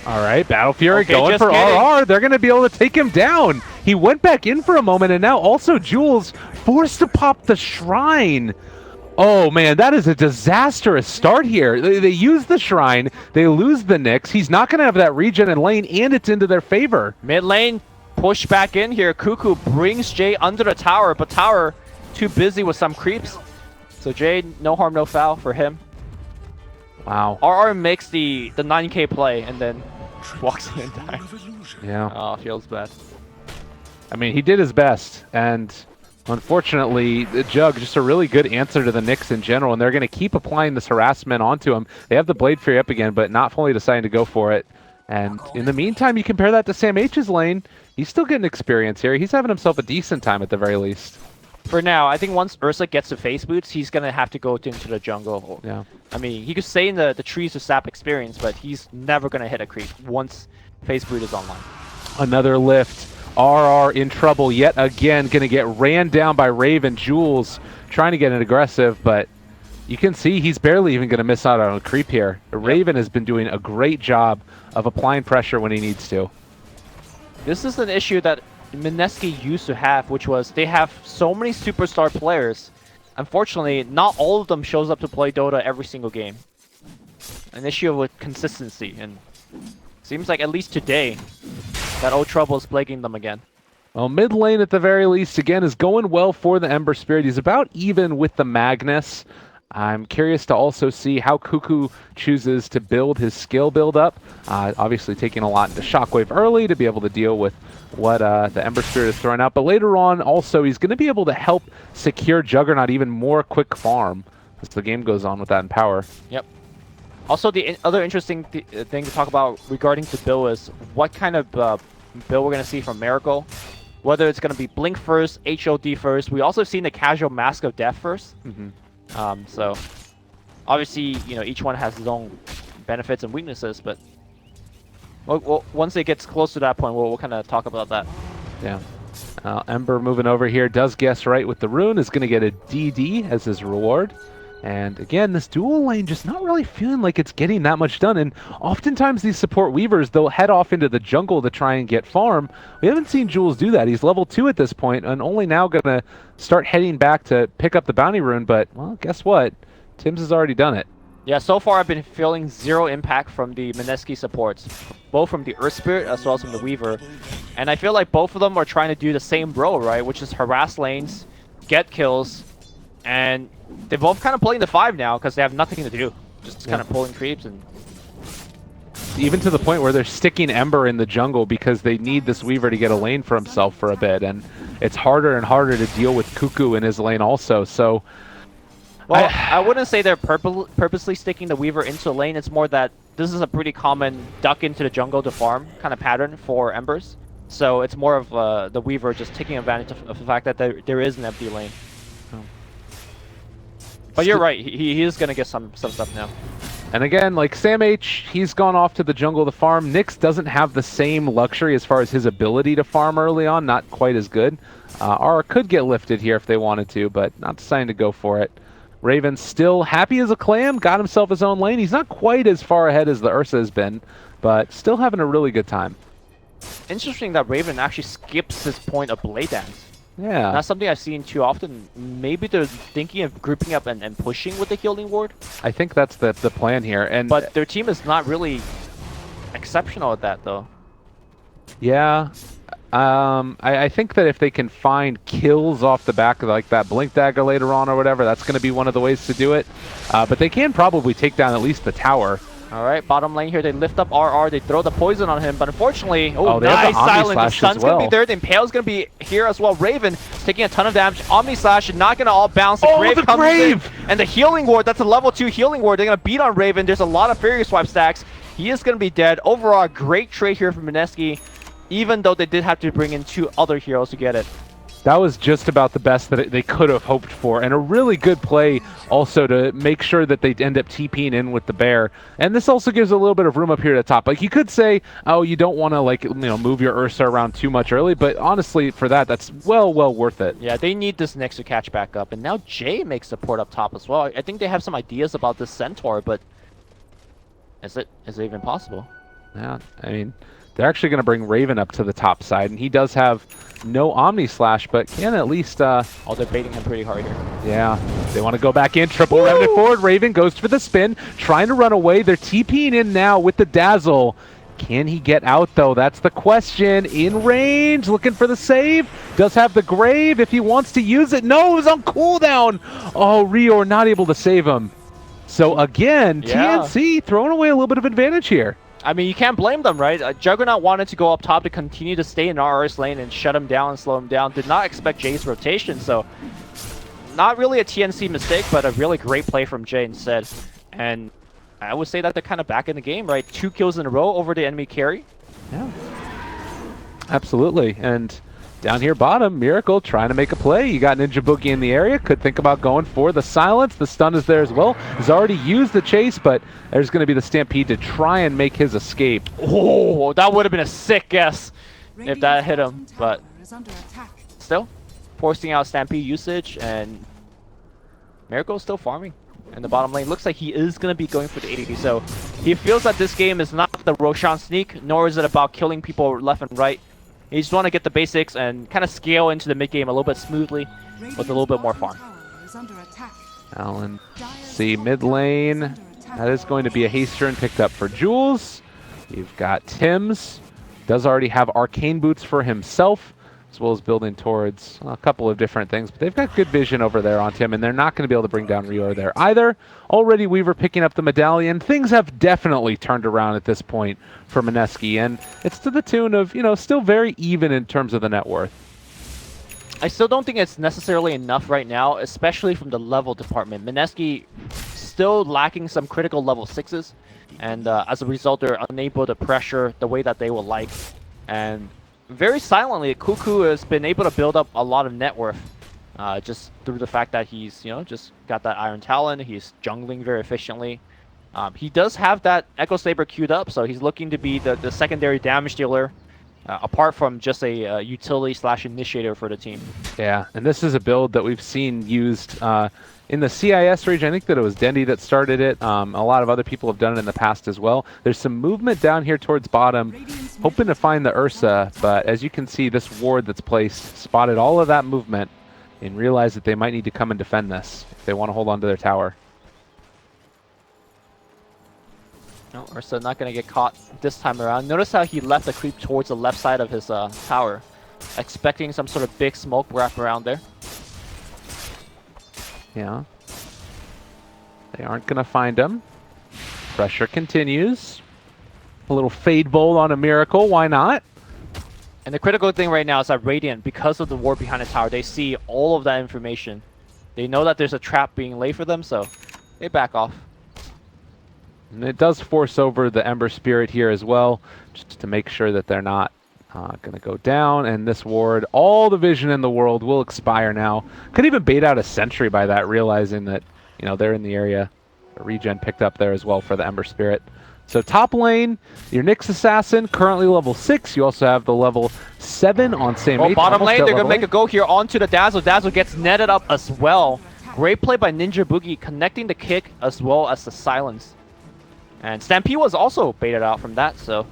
All right, Battle Fury Okay, going just for kidding. RR. They're going to be able to take him down. He went back in for a moment, and now also Jules forced to pop the Shrine. Oh, man, that is a disastrous start here. They use the Shrine. They lose the Nyx. He's not going to have that regen in lane, and it's into their favor. Mid lane, push back in here. Cuckoo brings Jay under the tower, but tower too busy with some creeps. So Jay, no harm, no foul for him. Wow. RR makes the 9k play and then walks in and dies. Yeah. Oh, feels bad. I mean, he did his best, and unfortunately, the Jug, just a really good answer to the Nyx in general, and they're going to keep applying this harassment onto him. They have the Blade Fury up again, but not fully deciding to go for it. And in the meantime, you compare that to Sam H's lane, he's still getting experience here. He's having himself a decent time at the very least. For now, I think once Ursa gets to face boots, he's going to have to go into the jungle. Yeah. I mean, he could stay in the trees to sap experience, but he's never going to hit a creep once face boot is online. Another lift. RR in trouble yet again, going to get ran down by Raven. Jules trying to get it aggressive, but you can see he's barely even going to miss out on a creep here. Raven has been doing a great job of applying pressure when he needs to. This is an issue that Mineski used to have, which was they have so many superstar players. Unfortunately, not all of them shows up to play Dota every single game. An issue with consistency, and seems like at least today, that old trouble is plaguing them again. Well, mid lane at the very least, again, is going well for the Ember Spirit. He's about even with the Magnus. I'm curious to also see how Cuckoo chooses to build his skill build up. Obviously taking a lot into Shockwave early to be able to deal with what the Ember Spirit is throwing out. But later on, also, he's going to be able to help secure Juggernaut even more quick farm as the game goes on with that Empower. Yep. Also, the other interesting thing to talk about regarding to Bill is what kind of Bill we're going to see from Miracle. Whether it's going to be Blink first, HOD first. We also seen the casual Mask of Death first. So obviously, you know, each one has its own benefits and weaknesses, but once it gets close to that point, we'll kind of talk about that. Yeah. Ember moving over here, does guess right with the rune, is going to get a DD as his reward. And again, this dual lane just not really feeling like it's getting that much done. And oftentimes these support weavers, they'll head off into the jungle to try and get farm. We haven't seen Jules do that. He's level 2 at this point and only now going to start heading back to pick up the bounty rune. But, well, guess what? Tim's has already done it. Yeah, so far I've been feeling zero impact from the Mineski supports, both from the Earth Spirit as well as from the Weaver. And I feel like both of them are trying to do the same role, right? Which is harass lanes, get kills, and they're both kind of playing the 5 now because they have nothing to do. Just kind of pulling creeps and... Even to the point where they're sticking Ember in the jungle because they need this Weaver to get a lane for himself for a bit. And it's harder and harder to deal with Cuckoo in his lane also, so... Well, I wouldn't say they're purposely sticking the Weaver into a lane. It's more that this is a pretty common duck into the jungle to farm kind of pattern for Embers. So it's more of the Weaver just taking advantage of the fact that there is an empty lane. But you're right, he is going to get some stuff now. And again, like Sam H, he's gone off to the jungle to farm. Nyx doesn't have the same luxury as far as his ability to farm early on, not quite as good. Aura could get lifted here if they wanted to, but not deciding to go for it. Raven still happy as a clam, got himself his own lane. He's not quite as far ahead as the Ursa has been, but still having a really good time. Interesting that Raven actually skips his point of Blade Dance. Yeah. Not something I've seen too often. Maybe they're thinking of grouping up and pushing with the healing ward. I think that's the plan here. But their team is not really exceptional at that, though. Yeah. I think that if they can find kills off the back of like that Blink Dagger later on or whatever, that's going to be one of the ways to do it. But they can probably take down at least the tower. All right, bottom lane here. They lift up RR. They throw the poison on him, but unfortunately, nice silence. The Sun's going to be there. The Impale's going to be here as well. Raven taking a ton of damage. Omni Slash not going to all bounce. The Grave comes in. And the healing ward, that's a level 2 healing ward. They're going to beat on Raven. There's a lot of Fury Swipe stacks. He is going to be dead. Overall, great trade here from Mineski, even though they did have to bring in 2 other heroes to get it. That was just about the best that they could have hoped for, and a really good play also to make sure that they end up TPing in with the bear. And this also gives a little bit of room up here at the top. Like, you could say, oh, you don't want to, like, you know, move your Ursa around too much early, but honestly, for that, that's well worth it. Yeah, they need this next to catch back up. And now Jay makes the port up top as well. I think they have some ideas about this Centaur, but is it even possible? Yeah, I mean, they're actually going to bring Raven up to the top side, and he does have no Omni Slash, but can at least... Oh, they're baiting him pretty hard here. Yeah, they want to go back in. Triple Remnant forward. Raven goes for the spin, trying to run away. They're TPing in now with the Dazzle. Can he get out, though? That's the question. In range, looking for the save. Does have the Grave if he wants to use it. No, it was on cooldown. Oh, Rior not able to save him. So again, TNC throwing away a little bit of advantage here. I mean, you can't blame them, right? Juggernaut wanted to go up top to continue to stay in RR's lane and shut him down and slow him down. Did not expect Jay's rotation, so not really a TNC mistake, but a really great play from Jay instead. And I would say that they're kind of back in the game, right? 2 kills in a row over the enemy carry. Yeah, absolutely. And down here bottom, Miracle trying to make a play. You got Ninja Boogie in the area. Could think about going for the silence. The stun is there as well. He's already used the chase, but there's going to be the Stampede to try and make his escape. Oh, that would have been a sick guess if that hit him. But still, forcing out Stampede usage, and Miracle's still farming in the bottom lane. Looks like he is going to be going for the ADD. So he feels that this game is not the Roshan sneak, nor is it about killing people left and right. You just want to get the basics and kind of scale into the mid game a little bit smoothly with a little bit more farm. Alan, see mid lane. That is going to be a haste turn picked up for Jules. You've got Tim's. Does already have arcane boots for himself, as well as building towards a couple of different things. But they've got good vision over there on Tim, and they're not going to be able to bring down Rior there either. Already Weaver picking up the medallion. Things have definitely turned around at this point for Mineski, and it's to the tune of, you know, still very even in terms of the net worth. I still don't think it's necessarily enough right now, especially from the level department. Mineski still lacking some critical level 6s, and as a result, they're unable to pressure the way that they would like. And very silently, Cuckoo has been able to build up a lot of net worth just through the fact that he's, you know, just got that Iron Talon. He's jungling very efficiently. He does have that Echo Saber queued up, so he's looking to be the secondary damage dealer, apart from just a utility/initiator for the team. Yeah, and this is a build that we've seen used in the CIS region. I think that it was Dendy that started it. A lot of other people have done it in the past as well. There's some movement down here towards bottom, hoping to find the Ursa, but as you can see, this ward that's placed spotted all of that movement and realized that they might need to come and defend this if they want to hold on to their tower. No, Ursa not gonna get caught this time around. Notice how he left the creep towards the left side of his tower, expecting some sort of big smoke wrap around there. Yeah. They aren't going to find him. Pressure continues. A little Fade Bolt on a Miracle, why not? And the critical thing right now is that Radiant, because of the ward behind the tower, they see all of that information. They know that there's a trap being laid for them, so they back off. And it does force over the Ember Spirit here as well, just to make sure that they're not going to go down. And this ward, all the vision in the world, will expire now. Could even bait out a sentry by that, realizing that, you know, they're in the area. A regen picked up there as well for the Ember Spirit. So top lane, your Nyx Assassin, currently level 6. You also have the level 7 on same Oh, age. bottom almost lane, at they're going to level make a go here onto the Dazzle. Dazzle gets netted up as well. Great play by Ninja Boogie, connecting the kick as well as the silence. And Stampede was also baited out from that, so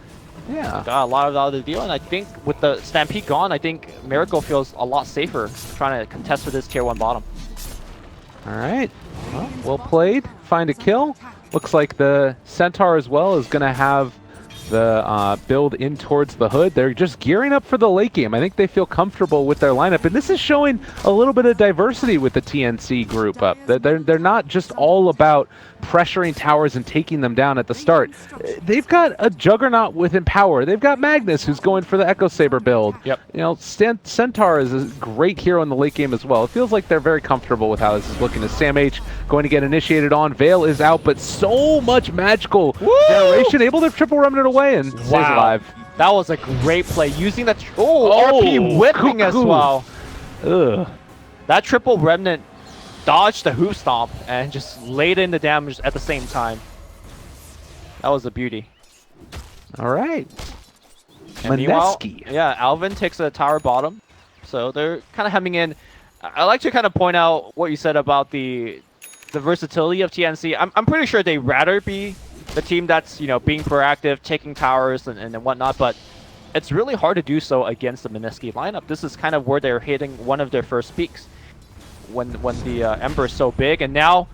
yeah. got a lot out of the deal. And I think with the Stampede gone, I think Miracle feels a lot safer trying to contest for this tier 1 bottom. All right. Well played. Find a kill. Looks like the Centaur as well is going to have the build in towards the hood. They're just gearing up for the late game. I think they feel comfortable with their lineup, and this is showing a little bit of diversity with the TNC group up. They're not just all about pressuring towers and taking them down at the start. They've got a Juggernaut with Empower. They've got Magnus who's going for the Echo Saber build. Yep. You know, Centaur is a great hero in the late game as well. It feels like they're very comfortable with how this is looking. As Sam H going to get initiated on. Veil is out, but so much magical generation, able to triple remnant away and stays alive. That was a great play. Using that RP whipping as well. Ugh. That triple remnant dodged the hoof stomp and just laid in the damage at the same time. That was a beauty. All right. And meanwhile, Mineski. yeah, Alvin takes a tower bottom. So they're kind of hemming in. I like to kind of point out what you said about the versatility of TNC. I'm pretty sure they'd rather be the team that's, you know, being proactive, taking towers and whatnot, but it's really hard to do so against the Mineski lineup. This is kind of where they're hitting one of their first peaks when the Ember is so big. And now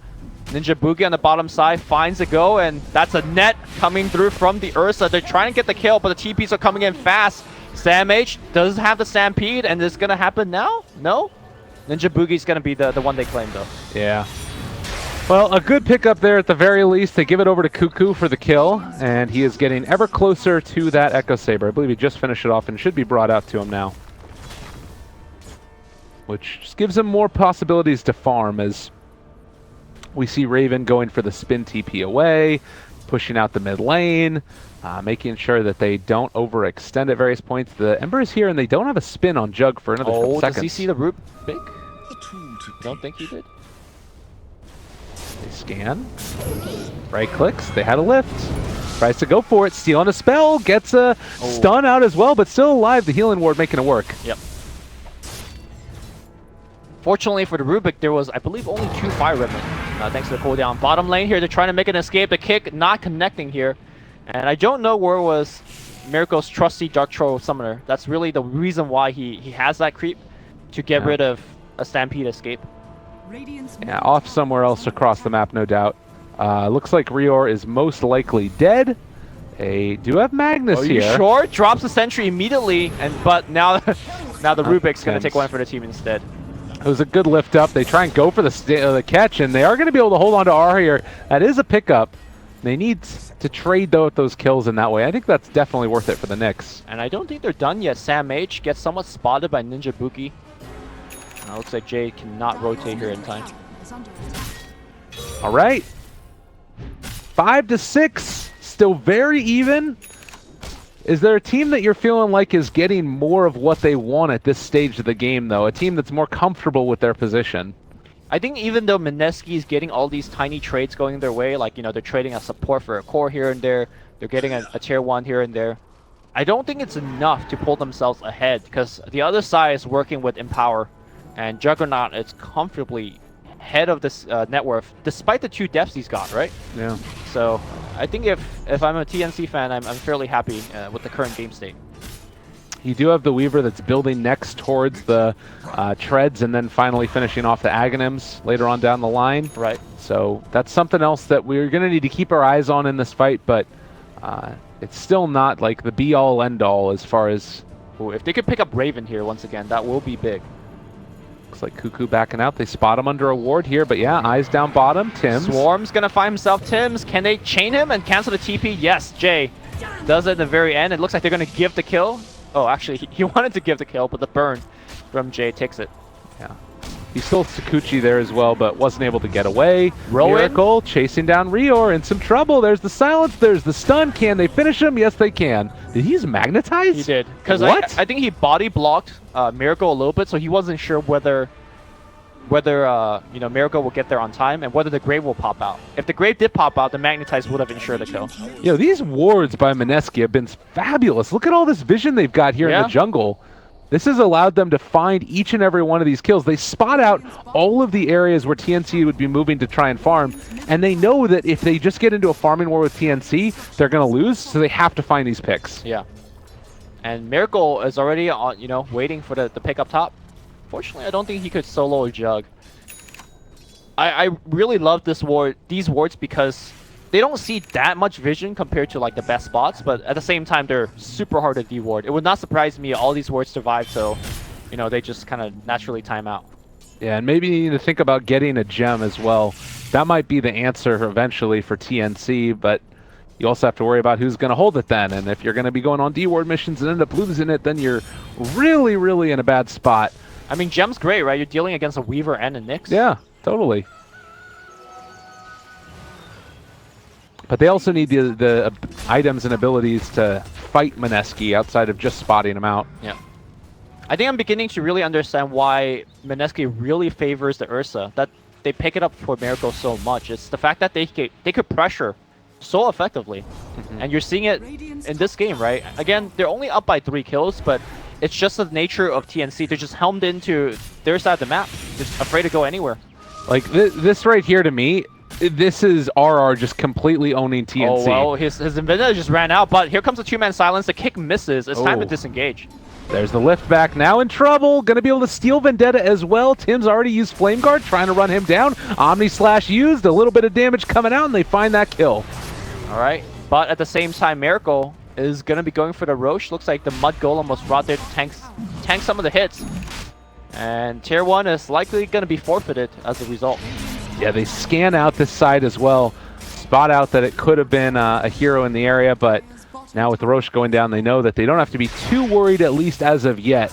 Ninja Boogie on the bottom side finds a go, and that's a net coming through from the Ursa. They're trying to get the kill, but the TPs are coming in fast. Sam H does have the Stampede, and it's going to happen now? No? Ninja Boogie's going to be the one they claim, though. Yeah. Well, a good pickup there at the very least. They give it over to Cuckoo for the kill, and he is getting ever closer to that Echo Saber. I believe he just finished it off and should be brought out to him now. Which just gives him more possibilities to farm, as we see Raven going for the spin TP away, pushing out the mid lane, making sure that they don't overextend at various points. The Ember is here, and they don't have a spin on Jug for another couple seconds. Does he see the root big? Don't think he did. They scan. Right clicks. They had a lift. Tries to go for it. Stealing a spell. Gets a stun out as well, but still alive. The healing ward making it work. Yep. Fortunately for the Rubik, there was, I believe, only 2 fire remnant. Thanks to the cooldown. Bottom lane here, they're trying to make an escape. The kick not connecting here. And I don't know where was Miracle's trusty Dark Troll Summoner. That's really the reason why he has that creep, to get rid of a Stampede escape. Yeah, off somewhere else across the map, no doubt. Looks like Rior is most likely dead. They do have Magnus here. You sure? Drops the sentry immediately, but now the Rubik's going to take one for the team instead. It was a good lift up. They try and go for the catch, and they are going to be able to hold on to R here. That is a pickup. They need to trade, though, with those kills in that way. I think that's definitely worth it for the Nyx. And I don't think they're done yet. Sam H gets somewhat spotted by Ninja Boogie. Looks like Jay cannot rotate here in time. All right. 5-6. Still very even. Is there a team that you're feeling like is getting more of what they want at this stage of the game, though? A team that's more comfortable with their position? I think even though Mineski is getting all these tiny trades going their way, like, you know, they're trading a support for a core here and there, they're getting a tier 1 here and there, I don't think it's enough to pull themselves ahead, because the other side is working with Empower, and Juggernaut is comfortably head of this net worth, despite the 2 deaths he's got, right? Yeah. So I think if I'm a TNC fan, I'm fairly happy with the current game state. You do have the Weaver that's building next towards the treads and then finally finishing off the Aghanims later on down the line. Right. So that's something else that we're going to need to keep our eyes on in this fight, but it's still not like the be-all, end-all as far as... Ooh, if they could pick up Raven here once again, that will be big. Looks like Cuckoo backing out. They spot him under a ward here, but yeah, eyes down bottom. Tim's. Swarm's gonna find himself Tim's. Can they chain him and cancel the TP? Yes, Jay does it at the very end. It looks like they're gonna give the kill. Oh, actually, he wanted to give the kill, but the burn from Jay takes it. Yeah. He stole Sakuchi there as well, but wasn't able to get away. Rowan. Miracle chasing down Rior in some trouble. There's the silence. There's the stun. Can they finish him? Yes, they can. Did he use Magnetize? He did. Because I think he body blocked Miracle a little bit, so he wasn't sure whether you know, Miracle will get there on time and whether the Grave will pop out. If the Grave did pop out, the Magnetize would have ensured the kill. Yo, these wards by Mineski have been fabulous. Look at all this vision they've got here in the jungle. This has allowed them to find each and every one of these kills. They spot out all of the areas where TNC would be moving to try and farm, and they know that if they just get into a farming war with TNC, they're going to lose, so they have to find these picks. Yeah. And Miracle is already on, you know, waiting for the pick up top. Fortunately, I don't think he could solo a Jug. I really love these wards because they don't see that much vision compared to like the best spots, but at the same time, they're super hard to de-ward. It would not surprise me all these wards survive, so, you know, they just kind of naturally time out. Yeah, and maybe you need to think about getting a gem as well. That might be the answer eventually for TNC, but you also have to worry about who's going to hold it then. And if you're going to be going on de-ward missions and end up losing it, then you're really, really in a bad spot. I mean, gem's great, right? You're dealing against a Weaver and a Nyx. Yeah, totally. But they also need the items and abilities to fight Mineski outside of just spotting him out. Yeah. I think I'm beginning to really understand why Mineski really favors the Ursa. That they pick it up for Miracle so much. It's the fact that they could pressure so effectively. And you're seeing it in this game, right? Again, they're only up by 3 kills, but it's just the nature of TNC. They're just helmed into their side of the map. Just afraid to go anywhere. Like, this right here to me, this is RR just completely owning TNC. Oh, well, his Vendetta just ran out, but here comes a 2-man silence. The kick misses. It's time to disengage. There's the lift back. Now in trouble. Going to be able to steal Vendetta as well. Tim's already used Flame Guard, trying to run him down. Omni Slash used. A little bit of damage coming out, and they find that kill. All right. But at the same time, Miracle is going to be going for the Roche. Looks like the Mud Golem was brought there to tank some of the hits. And Tier 1 is likely going to be forfeited as a result. Yeah, they scan out this side as well. Spot out that it could have been a hero in the area, but now with the Roche going down, they know that they don't have to be too worried, at least as of yet.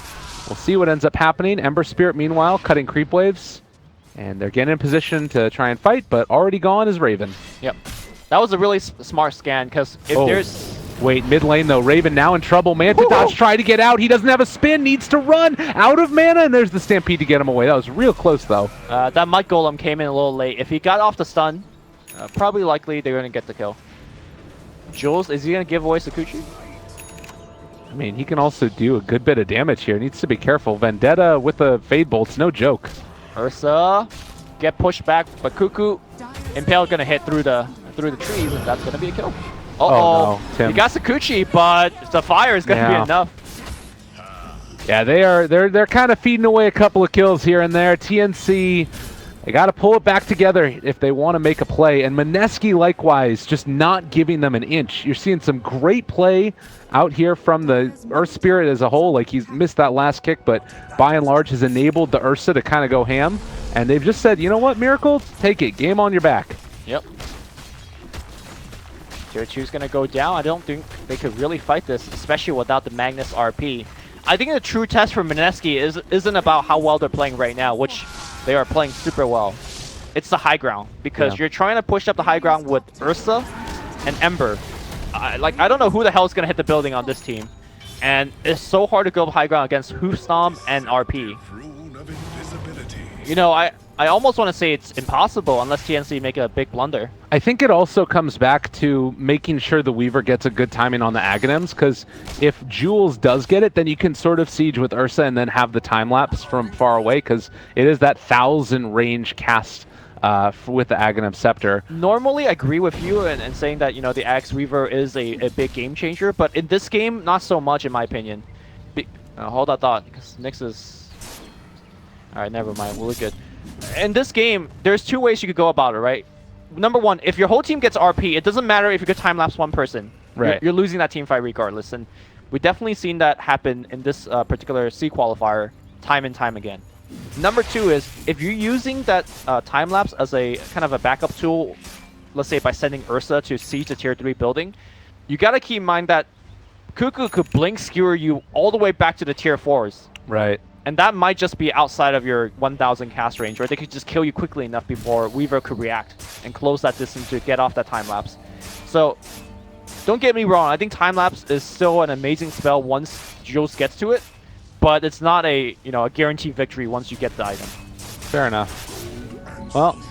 We'll see what ends up happening. Ember Spirit, meanwhile, cutting creep waves. And they're getting in position to try and fight, but already gone is Raven. Yep. That was a really smart scan, because if there's... Wait, mid lane though. Raven now in trouble. Manta Dodge try to get out. He doesn't have a spin. Needs to run out of mana, and there's the Stampede to get him away. That was real close though. That Mud Golem came in a little late. If he got off the stun, probably likely they're going to get the kill. Jules, is he going to give away Sakuchi? I mean, he can also do a good bit of damage here. Needs to be careful. Vendetta with the Fade Bolts, no joke. Ursa, get pushed back, but Cuckoo, Impale going to hit through the trees, and that's going to be a kill. Oh no, Tim. He got Sakuchi, but the fire is going to be enough. Yeah, they're kind of feeding away a couple of kills here and there. TNC, they got to pull it back together if they want to make a play. And Mineski, likewise, just not giving them an inch. You're seeing some great play out here from the Earth Spirit as a whole. Like, he's missed that last kick, but by and large has enabled the Ursa to kind of go ham. And they've just said, you know what, Miracle, take it. Game on your back. Yep. Tier 2 is going to go down. I don't think they could really fight this, especially without the Magnus RP. I think the true test for Mineski isn't about how well they're playing right now, which they are playing super well. It's the high ground, because you're trying to push up the high ground with Ursa and Ember. I don't know who the hell is going to hit the building on this team. And it's so hard to go high ground against Hoofstomp and RP. You know, I almost want to say it's impossible unless TNC make a big blunder. I think it also comes back to making sure the Weaver gets a good timing on the Aghanims, because if Jules does get it, then you can sort of siege with Ursa and then have the time lapse from far away, because it is that 1,000 range cast with the Aghanim Scepter. Normally, I agree with you in saying that, you know, the Axe Weaver is a big game changer, but in this game, not so much in my opinion. Hold that thought, because Nyx is... Alright, never mind. We'll look good. In this game, there's two ways you could go about it, right? Number one, if your whole team gets RP, it doesn't matter if you could time-lapse one person. Right. You're losing that team fight regardless. And we've definitely seen that happen in this particular C qualifier time and time again. Number two is, if you're using that time-lapse as a kind of a backup tool, let's say by sending Ursa to siege the tier 3 building, you gotta keep in mind that Cuckoo could blink skewer you all the way back to the tier 4s. Right. And that might just be outside of your 1000 cast range, or they could just kill you quickly enough before Weaver could react and close that distance to get off that time-lapse. So, don't get me wrong, I think time-lapse is still an amazing spell once Jules gets to it, but it's not a, a guaranteed victory once you get the item. Fair enough. Well,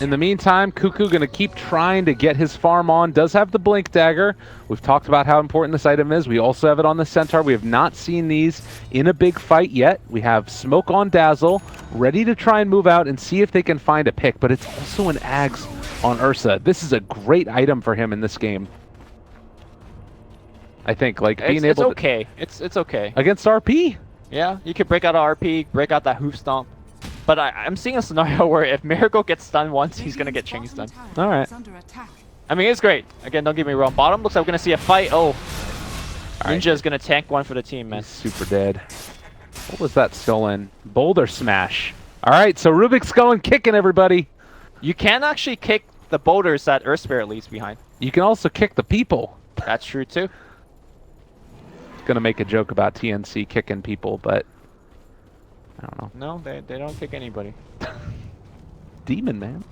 in the meantime, Cuckoo going to keep trying to get his farm on. Does have the Blink Dagger. We've talked about how important this item is. We also have it on the Centaur. We have not seen these in a big fight yet. We have Smoke on Dazzle, ready to try and move out and see if they can find a pick, but it's also an Ags on Ursa. This is a great item for him in this game. I think, like, being able to... It's okay. Against RP? Yeah, you could break out a RP, break out that hoof stomp. But I'm seeing a scenario where if Miracle gets stunned once, he's going to get chain stunned. All right. I mean, it's great. Again, don't get me wrong. Bottom looks like we're going to see a fight. Oh, Ninja is going to tank one for the team, man. He's super dead. What was that stolen? Boulder smash. All right, so Rubik's going kicking everybody. You can actually kick the boulders that Earth Spirit leaves behind. You can also kick the people. That's true, too. Going to make a joke about TNC kicking people, but I don't know. No, they don't kick anybody. Demon, man.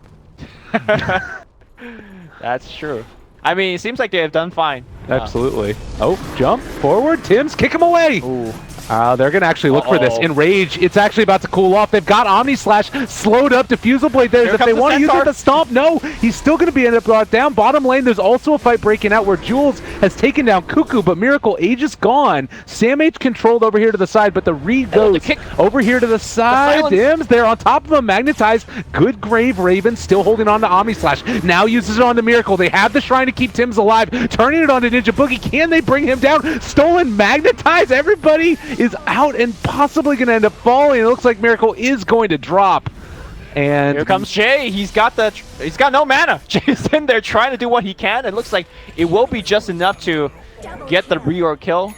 That's true. I mean, it seems like they have done fine. Absolutely. Oh, jump forward. Tim's kick him away. Ooh. They're going to actually look for this. Enrage. It's actually about to cool off. They've got Omni Slash slowed up. Diffusal Blade there. If they want to use it to stomp, no. He's still going to be ended up brought down. Bottom lane, there's also a fight breaking out where Jules has taken down Cuckoo, but Miracle Age is gone. Sam H controlled over here to the side, but the read goes over here to the side. Dims, they're on top of him. Magnetized. Good Grave Raven still holding on to Omni Slash. Now uses it on the Miracle. They have the Shrine to keep Tim's alive. Turning it on to Ninja Boogie. Can they bring him down? Stolen Magnetize. Everybody is out and possibly going to end up falling. It looks like Miracle is going to drop. And here comes Jay. He's got no mana. Jay's in there trying to do what he can. It looks like it will be just enough to get the reorg kill.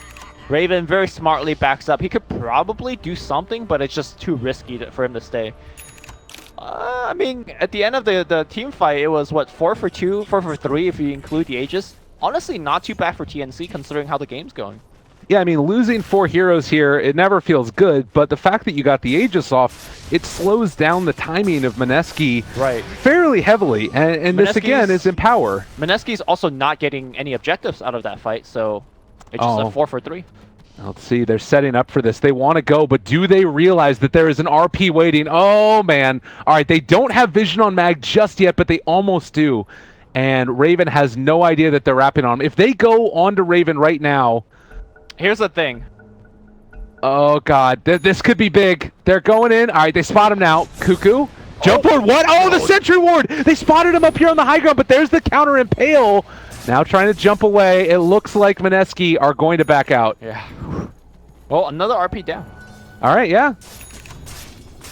Raven very smartly backs up. He could probably do something, but it's just too risky for him to stay. I mean, at the end of the team fight, it was what, 4 for 2, 4 for 3 if you include the Aegis. Honestly, not too bad for TNC considering how the game's going. Yeah, I mean, losing 4 heroes here, it never feels good, but the fact that you got the Aegis off, it slows down the timing of Mineski fairly heavily, and this, again, is in power. Mineski's also not getting any objectives out of that fight, so it's just a 4 for 3. Let's see, they're setting up for this. They want to go, but do they realize that there is an RP waiting? Oh, man. All right, they don't have vision on Mag just yet, but they almost do, and Raven has no idea that they're wrapping on him. If they go onto Raven right now... Here's the thing. Oh, God. This could be big. They're going in. All right, they spot him now. Cuckoo. Jump ward. What? Oh, the Sentry Ward. They spotted him up here on the high ground, but there's the counter Impale. Now trying to jump away. It looks like Mineski are going to back out. Yeah. Well, another RP down. All right, yeah.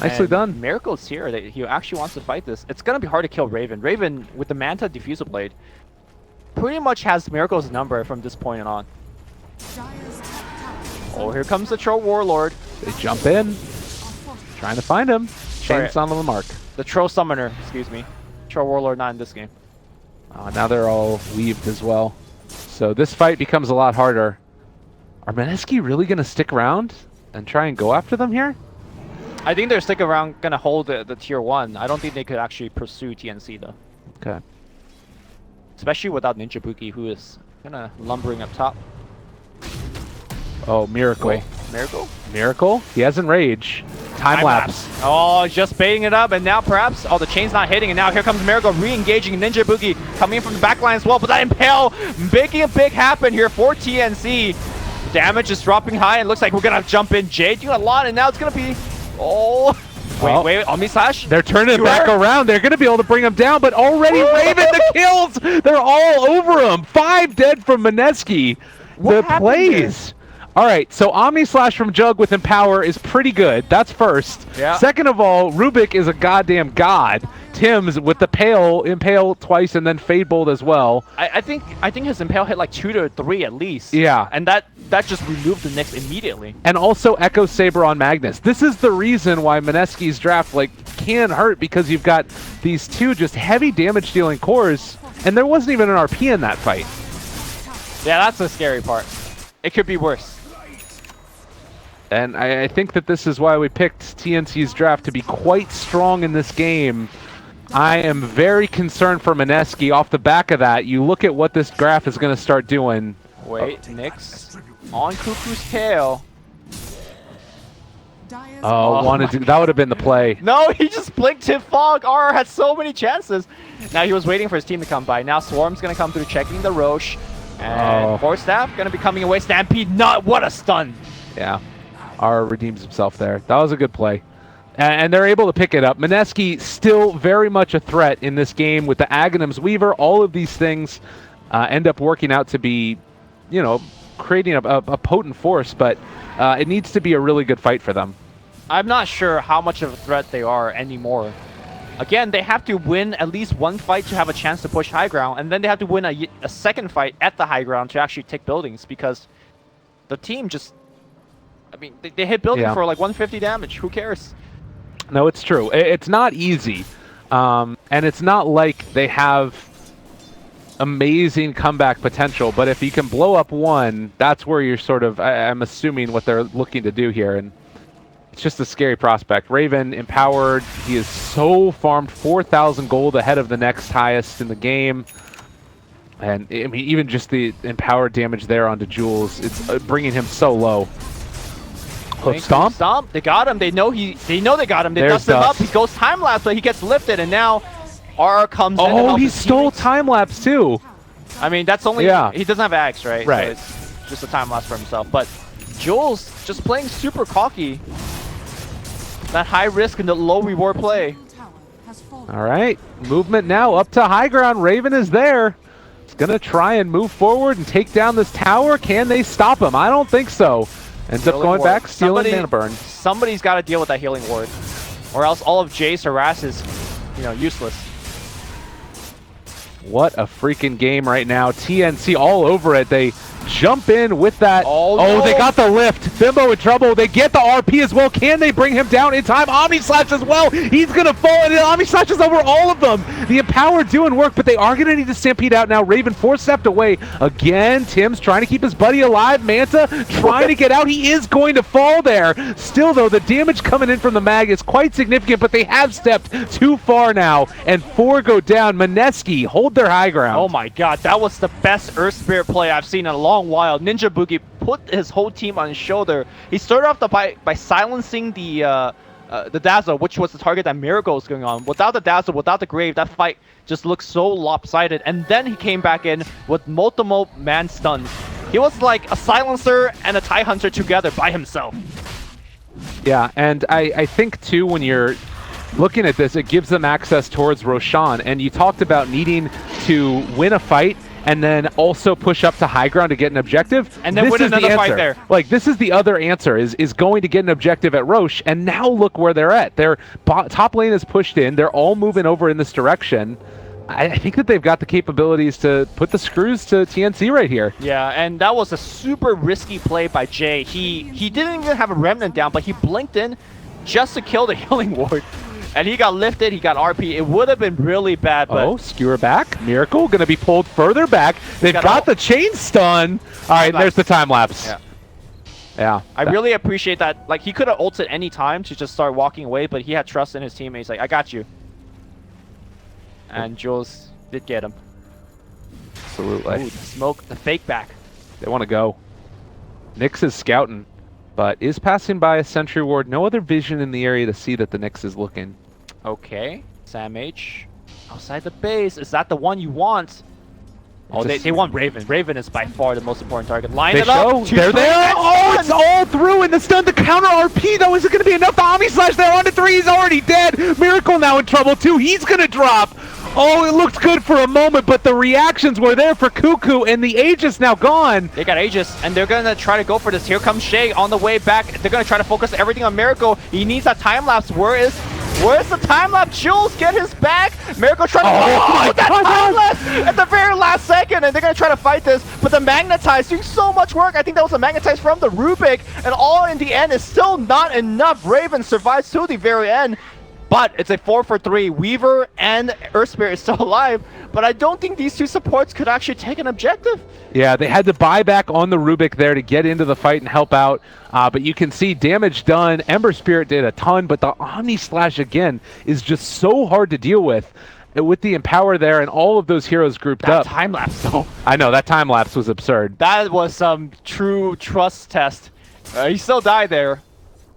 Nicely done. Miracle's here. He actually wants to fight this. It's going to be hard to kill Raven. Raven, with the Manta Diffusal Blade, pretty much has Miracle's number from this point on. Oh, here comes the Troll Warlord. They jump in. Trying to find him. Chain's not on the mark. The Troll Summoner, excuse me. Troll Warlord not in this game. Now they're all weaved as well. So this fight becomes a lot harder. Are Mineski really going to stick around and try and go after them here? I think they're sticking around, going to hold the tier 1. I don't think they could actually pursue TNC, though. Okay. Especially without Ninja Boogie, who is kind of lumbering up top. Oh, Miracle. Wait, Miracle? Miracle? He has Enrage. Time lapse. Oh, just baiting it up, and now perhaps... Oh, the chain's not hitting, and now here comes Miracle re-engaging Ninja Boogie, coming in from the back line as well, but that Impale making a big happen here for TNC. Damage is dropping high, and looks like we're going to jump in Jade doing a lot, and now it's going to be... Oh... Wait, Omni Slash? They're turning it back around. They're going to be able to bring him down, but already Raven the kills! They're all over him! 5 dead from Mineski. The plays. All right, so Omni Slash from Jug with Empower is pretty good. That's first. Yeah. Second of all, Rubik is a goddamn god. Tim's with the Impale twice and then Fade Bolt as well. I think his Impale hit like 2 to 3 at least. Yeah. And that just removed the Nyx immediately. And also Echo Saber on Magnus. This is the reason why Mineski's draft can hurt, because you've got these two just heavy damage dealing cores, and there wasn't even an RP in that fight. Yeah, that's the scary part. It could be worse. And I think that this is why we picked TNC's draft to be quite strong in this game. I am very concerned for Mineski. Off the back of that, you look at what this graph is going to start doing. Wait, Nyx on Cuckoo's tail. That would have been the play. No, he just blinked hit Fog. RR had so many chances. Now he was waiting for his team to come by. Now Swarm's going to come through, checking the Roche. And Force Staff going to be coming away. Stampede, what a stun. Yeah. R redeems himself there. That was a good play. And they're able to pick it up. Mineski still very much a threat in this game with the Aghanim's Weaver. All of these things end up working out to be, creating a potent force, but it needs to be a really good fight for them. I'm not sure how much of a threat they are anymore. Again, they have to win at least one fight to have a chance to push high ground, and then they have to win a second fight at the high ground to actually take buildings, because the team just... I mean, they hit building for like 150 damage. Who cares? No, it's true. It's not easy. And it's not like they have amazing comeback potential, but if you can blow up one, that's where you're sort of, I'm assuming, what they're looking to do here. And it's just a scary prospect. Raven, empowered. He is so farmed, 4,000 gold ahead of the next highest in the game. And I mean, even just the empowered damage there onto Jules, it's bringing him so low. Stomp? Stomp. They got him. They know they got him. They dust him up. He goes time lapse, but he gets lifted, and now R comes in. Oh, he stole time lapse too. I mean, that's only he doesn't have Axe, right? Right. So it's just a time lapse for himself. But Jules just playing super cocky. That high risk and the low reward play. All right, movement now up to high ground. Raven is there. He's gonna try and move forward and take down this tower. Can they stop him? I don't think so. Ends up going back, stealing mana burn. Somebody's got to deal with that healing ward, or else all of Jay's harass is, useless. What a freaking game right now. TNC all over it. They jump in with that. Oh, no. They got the lift. Bimbo in trouble. They get the RP as well. Can they bring him down in time? Omni Slash as well. He's going to fall, and Omni Slash is over all of them. The Empower doing work, but they are going to need to stampede out now. Raven 4-stepped away. Again, Tim's trying to keep his buddy alive. Manta trying to get out. He is going to fall there. Still, though, the damage coming in from the mag is quite significant, but they have stepped too far now, and 4 go down. Mineski hold their high ground. Oh my god, that was the best Earth Spirit play I've seen in a long while. Ninja Boogie put his whole team on his shoulder. He started off by silencing the Dazzle, which was the target that Miracle was going on. Without the Dazzle, without the Grave, that fight just looked so lopsided. And then he came back in with multiple man stuns. He was like a Silencer and a TIE Hunter together by himself. Yeah, and I think too, when you're looking at this, it gives them access towards Roshan, and you talked about needing to win a fight and then also push up to high ground to get an objective. And then win another fight there. Like, this is the other answer, is going to get an objective at Roche, and now look where they're at. Their top lane is pushed in. They're all moving over in this direction. I think that they've got the capabilities to put the screws to TNC right here. Yeah, and that was a super risky play by Jay. He didn't even have a Remnant down, but he blinked in just to kill the healing ward. And he got lifted, he got RP. It would have been really bad, but... Skewer back. Miracle going to be pulled further back. They've got the chain stun. All right, there's the time lapse. Yeah. I really appreciate that. Like, he could have ulted any time to just start walking away, but he had trust in his teammates. Like, I got you. And Jules did get him. Absolutely. Ooh, the smoke, the fake back. They want to go. Nyx is scouting, but is passing by a sentry ward. No other vision in the area to see that the Nyx is looking. Okay, Sam H. Outside the base. Is that the one you want? Oh, they want Raven. Raven is by far the most important target. Line it up. They're there. Oh, it's all through, and the stun to counter RP, though. Is it going to be enough? The Omni Slash there on to 3. He's already dead. Miracle now in trouble, too. He's going to drop. Oh, it looked good for a moment, but the reactions were there for Cuckoo, and the Aegis now gone. They got Aegis, and they're gonna try to go for this. Here comes Shay on the way back. They're gonna try to focus everything on Miracle. He needs that time lapse. Where's the time lapse? Jules, get his back. Miracle trying to that time lapse at the very last second, and they're gonna try to fight this. But the Magnetize doing so much work. I think that was a Magnetize from the Rubik, and all in the end is still not enough. Raven survives to the very end. But it's a 4-for-3. Weaver and Earth Spirit is still alive, but I don't think these two supports could actually take an objective. Yeah, they had to buy back on the Rubik there to get into the fight and help out. But you can see damage done. Ember Spirit did a ton, but the Omni Slash again is just so hard to deal with the Empower there and all of those heroes grouped up. That time lapse though. I know, that time lapse was absurd. That was some true trust test. He still died there.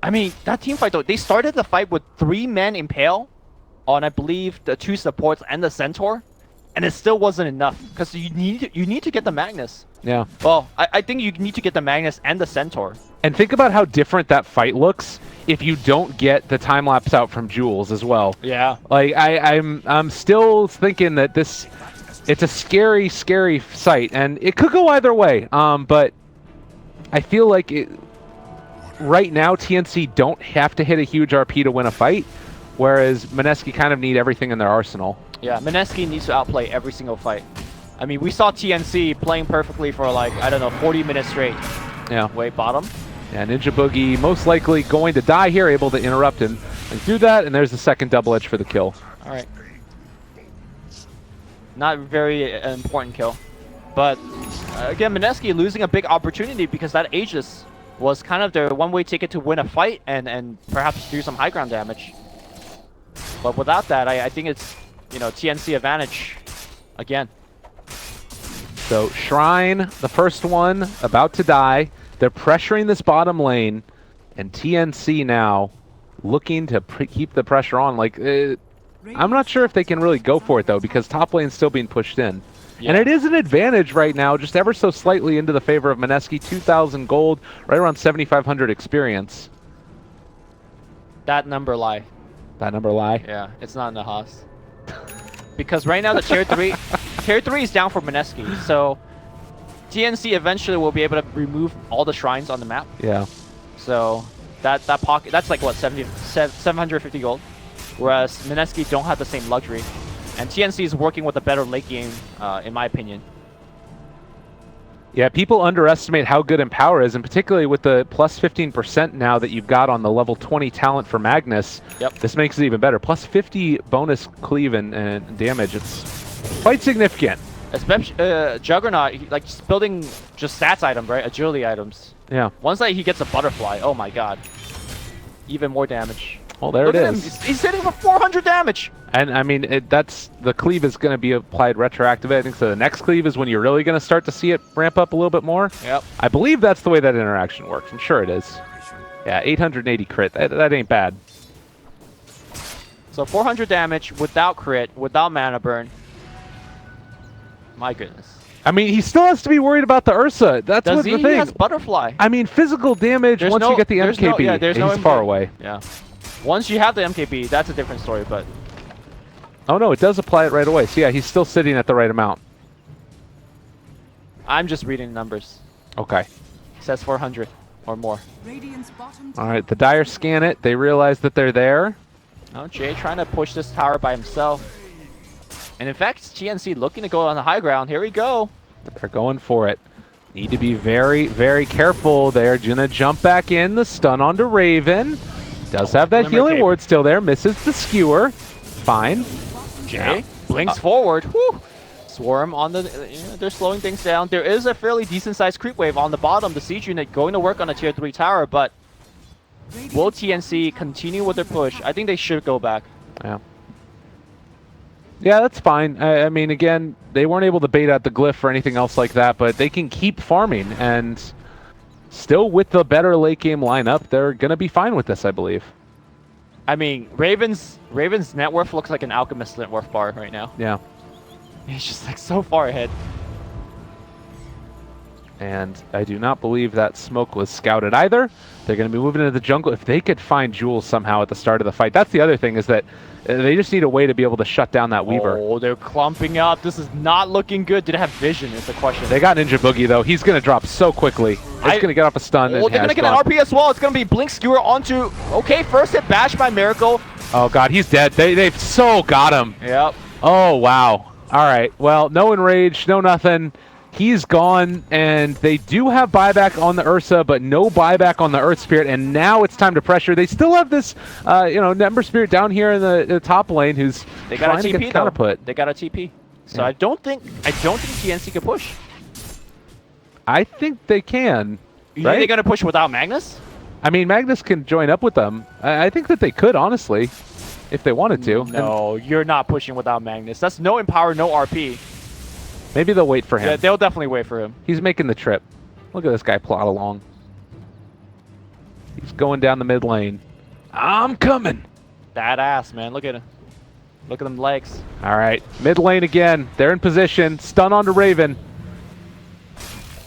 I mean, that team fight though, they started the fight with 3 men Impale on, I believe, the 2 supports and the Centaur, and it still wasn't enough because you need to get the Magnus. Yeah. Well, I think you need to get the Magnus and the Centaur. And think about how different that fight looks if you don't get the time lapse out from Jules as well. Yeah. Like I'm still thinking that it's a scary sight, and it could go either way. But I feel like right now TNC don't have to hit a huge RP to win a fight, whereas Mineski kind of need everything in their arsenal. Yeah, Mineski needs to outplay every single fight. I mean, we saw TNC playing perfectly for like, I don't know, 40 minutes straight. Yeah. Wait, bottom. Yeah, Ninja Boogie most likely going to die here, able to interrupt and do that, and there's the second double edge for the kill. All right. Not very important kill. But again, Mineski losing a big opportunity because that Aegis was kind of their one-way ticket to win a fight and perhaps do some high ground damage. But without that, I think it's, you know, TNC advantage again. So Shrine, the first one, about to die. They're pressuring this bottom lane, and TNC now looking to keep the pressure on. Like, I'm not sure if they can really go for it though, because top lane's still being pushed in. Yeah. And it is an advantage right now, just ever so slightly into the favor of Mineski. 2,000 gold, right around 7,500 experience. That number lie. That number lie? Yeah, it's not in the Haas. Because right now the tier 3 is down for Mineski, so TNC eventually will be able to remove all the shrines on the map. Yeah. So that pocket, that's like what, 750 gold, whereas Mineski don't have the same luxury. And TNC is working with a better late game, in my opinion. Yeah, people underestimate how good Empower is, and particularly with the plus 15% now that you've got on the level 20 talent for Magnus. Yep. This makes it even better. Plus 50 bonus cleave and damage. It's quite significant. Especially Juggernaut, like just building just stats items, right? Agility items. Yeah. Once he gets a butterfly, oh my god. Even more damage. Well, there Look it at is. him. He's hitting for 400 damage. And I mean, that's the cleave is going to be applied retroactively. I think so. The next cleave is when you're really going to start to see it ramp up a little bit more. Yep. I believe that's the way that interaction works. I'm sure it is. Yeah, 880 crit. That ain't bad. So 400 damage without crit, without mana burn. My goodness. I mean, he still has to be worried about the Ursa. That's Does what he? the thing. He has butterfly. I mean, physical damage once you get the MKB, he's far away. Yeah. Once you have the MKB, that's a different story, but... Oh no, it does apply it right away. So yeah, he's still sitting at the right amount. I'm just reading numbers. Okay. It says 400 or more. All right, the Dire scan it. They realize that they're there. Oh, Jay trying to push this tower by himself. And in fact, TNC looking to go on the high ground. Here we go. They're going for it. Need to be very, very careful. They're going to jump back in. The stun onto Raven. Does have that healing ward still there. Misses the skewer. Fine. Jay blinks forward. Whew. Swarm on the... they're slowing things down. There is a fairly decent-sized creep wave on the bottom. The siege unit going to work on a tier 3 tower, but will TNC continue with their push? I think they should go back. Yeah. Yeah, that's fine. I mean, again, they weren't able to bait out the glyph or anything else like that, but they can keep farming, and still with the better late game lineup, they're going to be fine with this, I believe. I mean, Raven's net worth looks like an Alchemist net worth bar right now. Yeah. He's just like so far ahead. And I do not believe that smoke was scouted either. They're going to be moving into the jungle. If they could find Jules somehow at the start of the fight, that's the other thing, is that they just need a way to be able to shut down that Weaver. Oh, they're clumping up. This is not looking good. Do they have vision is the question. They got Ninja Boogie, though. He's going to drop so quickly. It's going to get off a stun. Oh, they're going to get an RP as well. It's going to be Blink Skewer onto... Okay, first hit bash by Miracle. Oh, God, he's dead. They've so got him. Yep. Oh, wow. All right. Well, no Enrage, no nothing. He's gone, and they do have buyback on the Ursa, but no buyback on the Earth Spirit, and now it's time to pressure. They still have this, Ember Spirit down here in the top lane who's They got trying a to TP, get counterput. They got a TP. So Yeah. I don't think TNC can push. I think they can. You Right? think they're going to push without Magnus? I mean, Magnus can join up with them. I think that they could, honestly, if they wanted to. And No, you're not pushing without Magnus. That's no Empower, no RP. maybe they'll wait for him. Yeah, they'll definitely wait for him. He's making the trip. Look at this guy plot along. He's going down the mid lane. I'm coming. That ass, man. Look at him. Look at them legs. All right, mid lane again. They're in position. Stun onto Raven.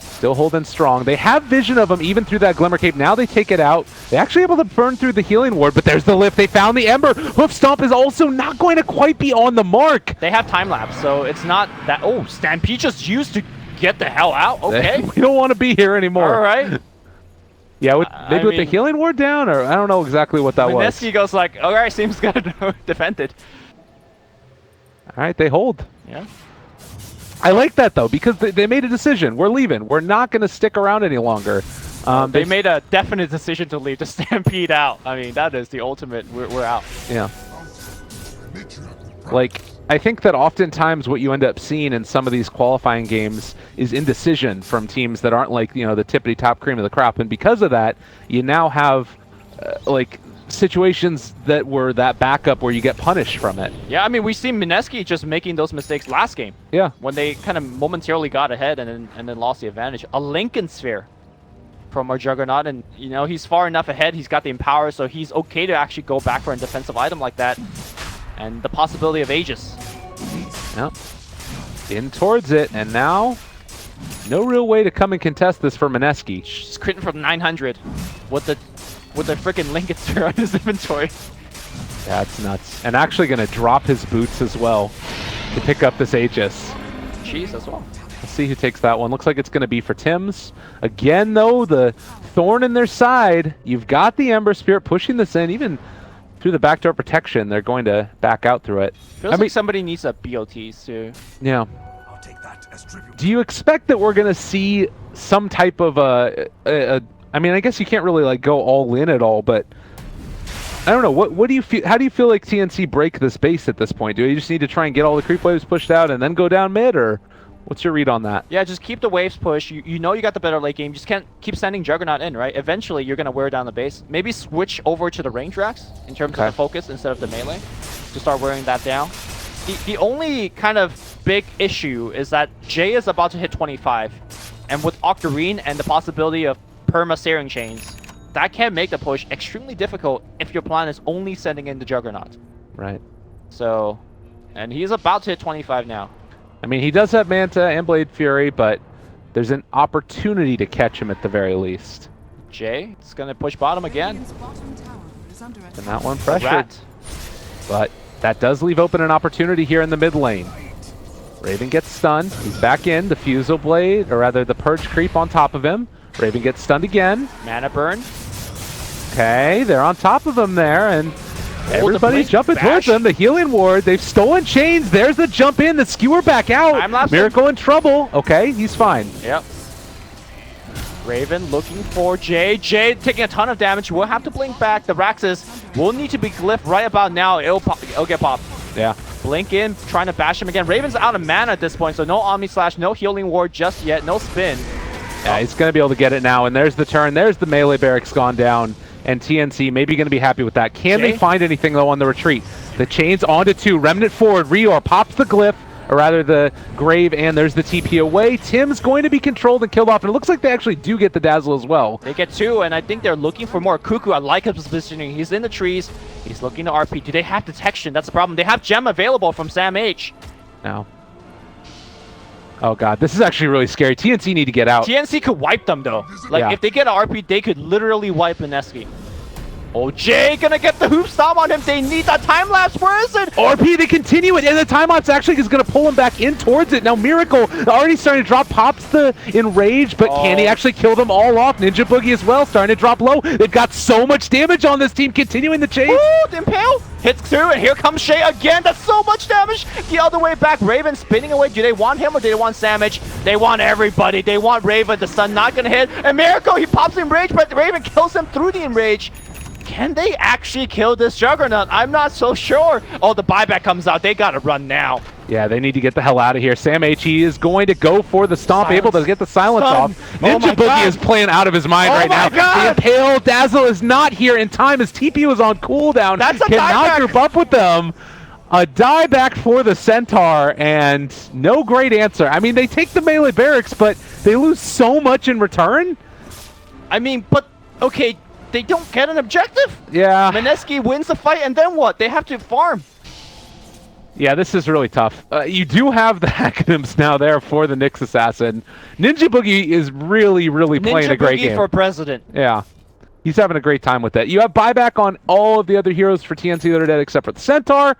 Still holding strong. They have vision of him even through that Glimmer Cape. Now they take it out. They're actually able to burn through the healing ward, but there's the lift. They found the Ember. Hoof Stomp is also not going to quite be on the mark. They have time lapse, so it's not that. Oh, Stampede just used to get the hell out. Okay. We don't want to be here anymore. All right. Yeah, maybe with the mean- healing ward down, or I don't know exactly what that was. Mineski goes like, all right, seems good. Defended. All right, they hold. Yeah. I like that, though, because they made a decision. We're leaving. We're not going to stick around any longer. They made a definite decision to leave, to Stampede out. I mean, that is the ultimate. We're out. Yeah. Like, I think that oftentimes what you end up seeing in some of these qualifying games is indecision from teams that aren't like, the tippity top cream of the crop. And because of that, you now have, situations that were that backup where you get punished from it. Yeah, I mean, we see Mineski just making those mistakes last game. Yeah. When they kind of momentarily got ahead and then lost the advantage. A Lincoln Sphere from our Juggernaut, and he's far enough ahead. He's got the Empower, so he's okay to actually go back for a defensive item like that. And the possibility of Aegis. Yep. In towards it, and now no real way to come and contest this for Mineski. He's critting from 900 with the freaking Lincoln Sphere on his inventory. That's nuts. And actually going to drop his boots as well to pick up this Aegis. Cheese as well. Let's see who takes that one. Looks like it's going to be for Tim's. Again, though, the thorn in their side. You've got the Ember Spirit pushing this in, even through the backdoor protection. They're going to back out through it. Feels like somebody needs a BOTs too. Yeah. I'll take that as tribute. Do you expect that we're going to see some type of I mean, I guess you can't really go all in at all, but I don't know. What do you feel? How do you feel like TNC break this base at this point? Do you just need to try and get all the creep waves pushed out and then go down mid, or what's your read on that? Yeah, just keep the waves pushed. You know you got the better late game. You just can't keep sending Juggernaut in, right? Eventually, you're gonna wear down the base. Maybe switch over to the range racks in terms of the focus instead of the melee to start wearing that down. The only kind of big issue is that Jay is about to hit 25, and with Octarine and the possibility of perma searing chains, that can make the push extremely difficult if your plan is only sending in the Juggernaut. Right. So, and he's about to hit 25 now. I mean, he does have Manta and Blade Fury, but there's an opportunity to catch him at the very least. Jay is going to push bottom again. Radiant's bottom tower is under attack. And that one pressured. Rat. But that does leave open an opportunity here in the mid lane. Raven gets stunned. He's back in. The Fusel Blade, or rather the Purge creep on top of him. Raven gets stunned again. Mana burn. Okay, they're on top of him there, and everybody's Blink jumping bash. towards them. The healing ward, they've stolen chains. There's the jump in, the skewer back out. Time-lapse. Miracle in trouble. Okay, he's fine. Yep. Raven looking for Jay. Jay taking a ton of damage. We'll have to blink back. The Raxus will need to be glyphed right about now. It'll get popped. Yeah. Blink in, trying to bash him again. Raven's out of mana at this point, so no Omni Slash, no healing ward just yet, no spin. Yeah, he's going to be able to get it now, and there's the turn. There's the melee barracks gone down, and TNC maybe going to be happy with that. Can Jay? they find anything, though, on the retreat? The chains onto 2. Remnant forward. Rior pops the glyph, or rather the grave, and there's the TP away. Tim's going to be controlled and killed off, and it looks like they actually do get the dazzle as well. They get 2, and I think they're looking for more. Cuckoo, I like his positioning. He's in the trees. He's looking to RP. Do they have detection? That's the problem. They have Gem available from Sam H. Now, Oh god, this is actually really scary. TNC need to get out. TNC could wipe them though. Like Yeah. if they get an RP, they could literally wipe Mineski. Oh, Jay gonna get the hoop stomp on him. They need that time lapse. Where is it? RP, they continue it, and the time lapse actually is going to pull him back in towards it. Now Miracle already starting to drop pops the Enrage, but can he actually kill them all off? Ninja Boogie as well, starting to drop low. They've got so much damage on this team, continuing the chase. Ooh, the Impale hits through, and here comes Shay again. That's so much damage. The other way back, Raven spinning away. Do they want him or do they want Samage? They want everybody. They want Raven. The stun not gonna hit. And Miracle, he pops the Enrage, but Raven kills him through the Enrage. Can they actually kill this Juggernaut? I'm not so sure. Oh, the buyback comes out. They gotta run now. Yeah, they need to get the hell out of here. Sam HE is going to go for the stomp, Silence. able to get the silence Stun. off. Oh Ninja my Boogie God. is playing out of his mind Oh right my now. God. The Impale Dazzle is not here in time as TP was on cooldown. That's a Cannot dieback. group up with them. A dieback for the Centaur, and no great answer. I mean, they take the melee barracks, but they lose so much in return. I mean, but okay, they don't get an objective. Yeah. Mineski wins the fight, and then what? They have to farm. Yeah, this is really tough. You do have the acronyms now there for the Nyx Assassin. Ninja Boogie is really, really playing Ninja a great Boogie game. for president. Yeah. He's having a great time with that. You have buyback on all of the other heroes for TNC that are dead except for the Centaur.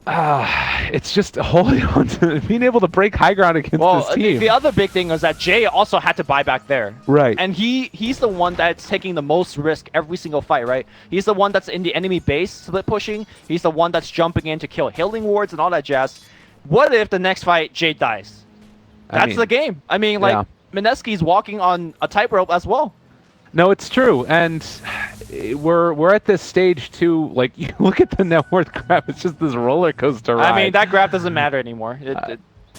It's just holding on to being able to break high ground against Well, this team. the other big thing was that Jay also had to buy back there. Right. And he's the one that's taking the most risk every single fight, right? He's the one that's in the enemy base split pushing. He's the one that's jumping in to kill healing wards and all that jazz. What if the next fight Jay dies? That's the game. I mean, like, yeah. Mineski's walking on a tightrope as well. No, it's true, and we're at this stage too. Like, you look at the net worth graph; it's just this roller coaster ride. I mean, that graph doesn't matter anymore.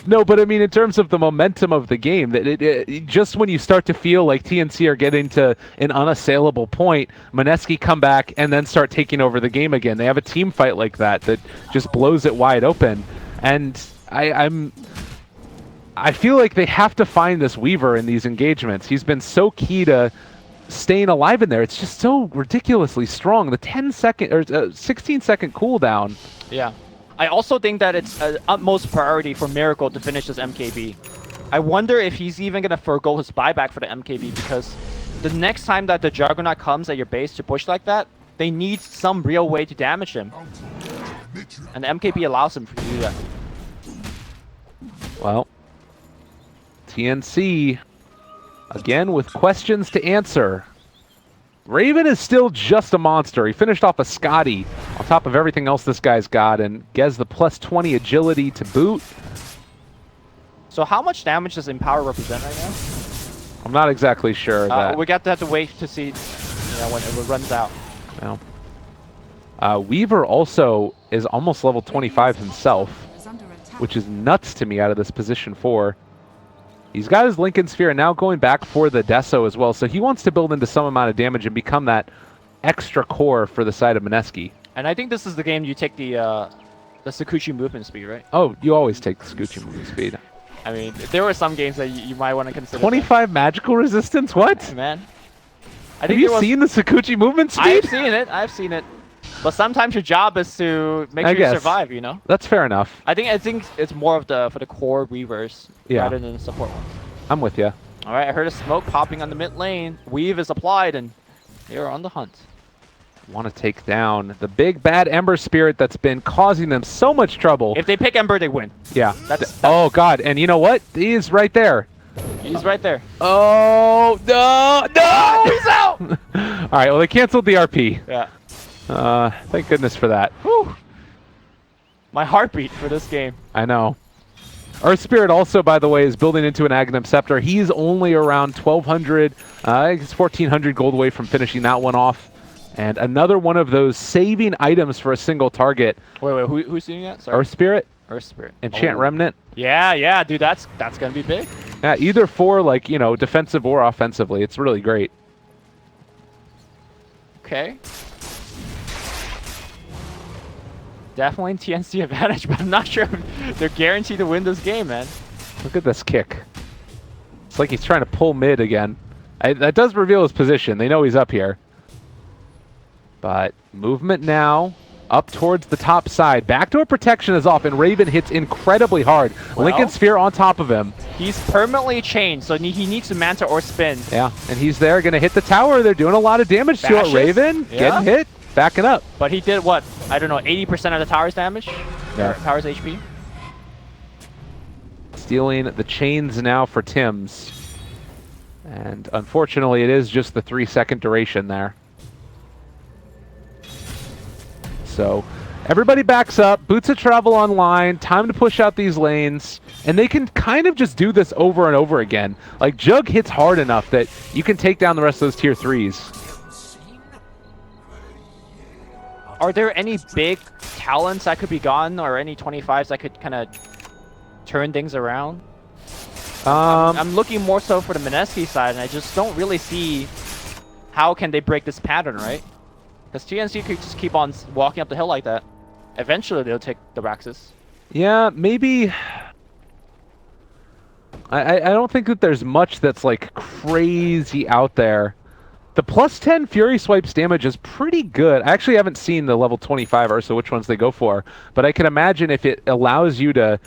No, but I mean, in terms of the momentum of the game, that it just when you start to feel like TNC are getting to an unassailable point, Mineski come back and then start taking over the game again. They have a team fight like that just blows it wide open, and I feel like they have to find this Weaver in these engagements. He's been so key to staying alive in there. It's just so ridiculously strong. The 10-second or 16-second cooldown. Yeah. I also think that it's utmost priority for Miracle to finish this MKB. I wonder if he's even going to forego his buyback for the MKB, because the next time that the Juggernaut comes at your base to push like that, they need some real way to damage him. And the MKB allows him to do that. Well, TNC, again with questions to answer. Raven is still just a monster. He finished off a Scotty on top of everything else this guy's got, and gets the plus 20 agility to boot. So how much damage does Empower represent right now? I'm not exactly sure that. We got to have to wait to see, when it runs out. No. Weaver also is almost level 25 himself, Is under attack. which is nuts to me out of this position 4. He's got his Lincoln Sphere and now going back for the Deso as well, so he wants to build into some amount of damage and become that extra core for the side of Mineski. And I think this is the game you take the Sakuchi movement speed, right? Oh, you always take the Scoochie moving speed. I mean, there were some games that you might want to consider. 25 magical resistance? What? that. Man. Have you seen the Sakuchi movement speed? I've seen it. But sometimes your job is to make sure you survive, you know? That's fair enough. I think it's more of for the core Weavers rather than the support ones. I'm with you. Alright, I heard a smoke popping on the mid lane. Weave is applied and they're on the hunt. Want to take down the big bad Ember Spirit that's been causing them so much trouble. If they pick Ember, they win. Yeah. That's Oh, God. And you know what? He's right there. He's right there. Oh, no. No! He's out! All right. Well, they canceled the RP. Yeah. Thank goodness for that. Whew. My heartbeat for this game. I know. Earth Spirit also, by the way, is building into an Aghanim Scepter. He's only around 1,200, I guess 1,400 gold away from finishing that one off. And another one of those saving items for a single target. Wait, who's doing that? Sorry. Earth Spirit, Earth Spirit. Enchant Remnant. Yeah, dude, that's gonna be big. Yeah, either for defensive or offensively. It's really great. Okay. Definitely TNC advantage, but I'm not sure if they're guaranteed to win this game, man. Look at this kick. It's like he's trying to pull mid again. That does reveal his position. They know he's up here. But movement now. up towards the top side. Backdoor protection is off, and Raven hits incredibly hard. Well, Lincoln Sphere on top of him. He's permanently chained, so he needs to Manta or spin. Yeah, and he's there, going to hit the tower. They're doing a lot of damage to it. Bashes? Raven getting hit, backing up. But he did what? I don't know, 80% of the tower's damage? Yeah. Or tower's HP? Stealing the chains now for Tim's. And unfortunately, it is just the 3-second duration there. So everybody backs up, Boots of Travel online, time to push out these lanes, and they can kind of just do this over and over again. Like, Jug hits hard enough that you can take down the rest of those tier 3s. Are there any big talents that could be gone, or any 25s that could kind of turn things around? I'm looking more so for the Mineski side, and I just don't really see how can they break this pattern, right? Because TNC could just keep on walking up the hill like that. Eventually, they'll take the Raxus. Yeah, maybe. I don't think that there's much that's like crazy out there. The +10 Fury Swipes damage is pretty good. I actually haven't seen the level 25 or so which ones they go for, but I can imagine if it allows you to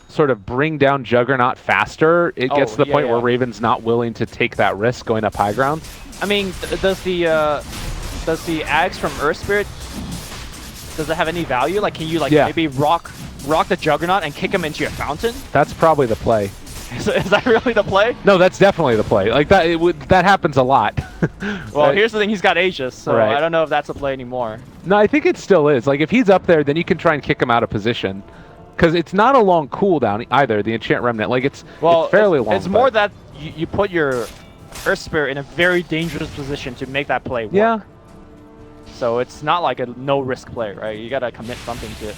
sort of bring down Juggernaut faster, it gets to the point where Raven's not willing to take that risk going up high ground. I mean, does the axe from Earth Spirit, does it have any value? Like, can you like maybe rock the Juggernaut and kick him into your fountain? That's probably the play. Is that really the play? No, that's definitely the play. Like that, that happens a lot. Well, here's the thing: he's got Aegis, so Right. I don't know if that's a play anymore. No, I think it still is. Like if he's up there, then you can try and kick him out of position, because it's not a long cooldown either. The Enchant Remnant, like it's fairly long. It's more that you put your Earth Spirit in a very dangerous position to make that play work. Yeah. So it's not like a no-risk play, right? You gotta commit something to it.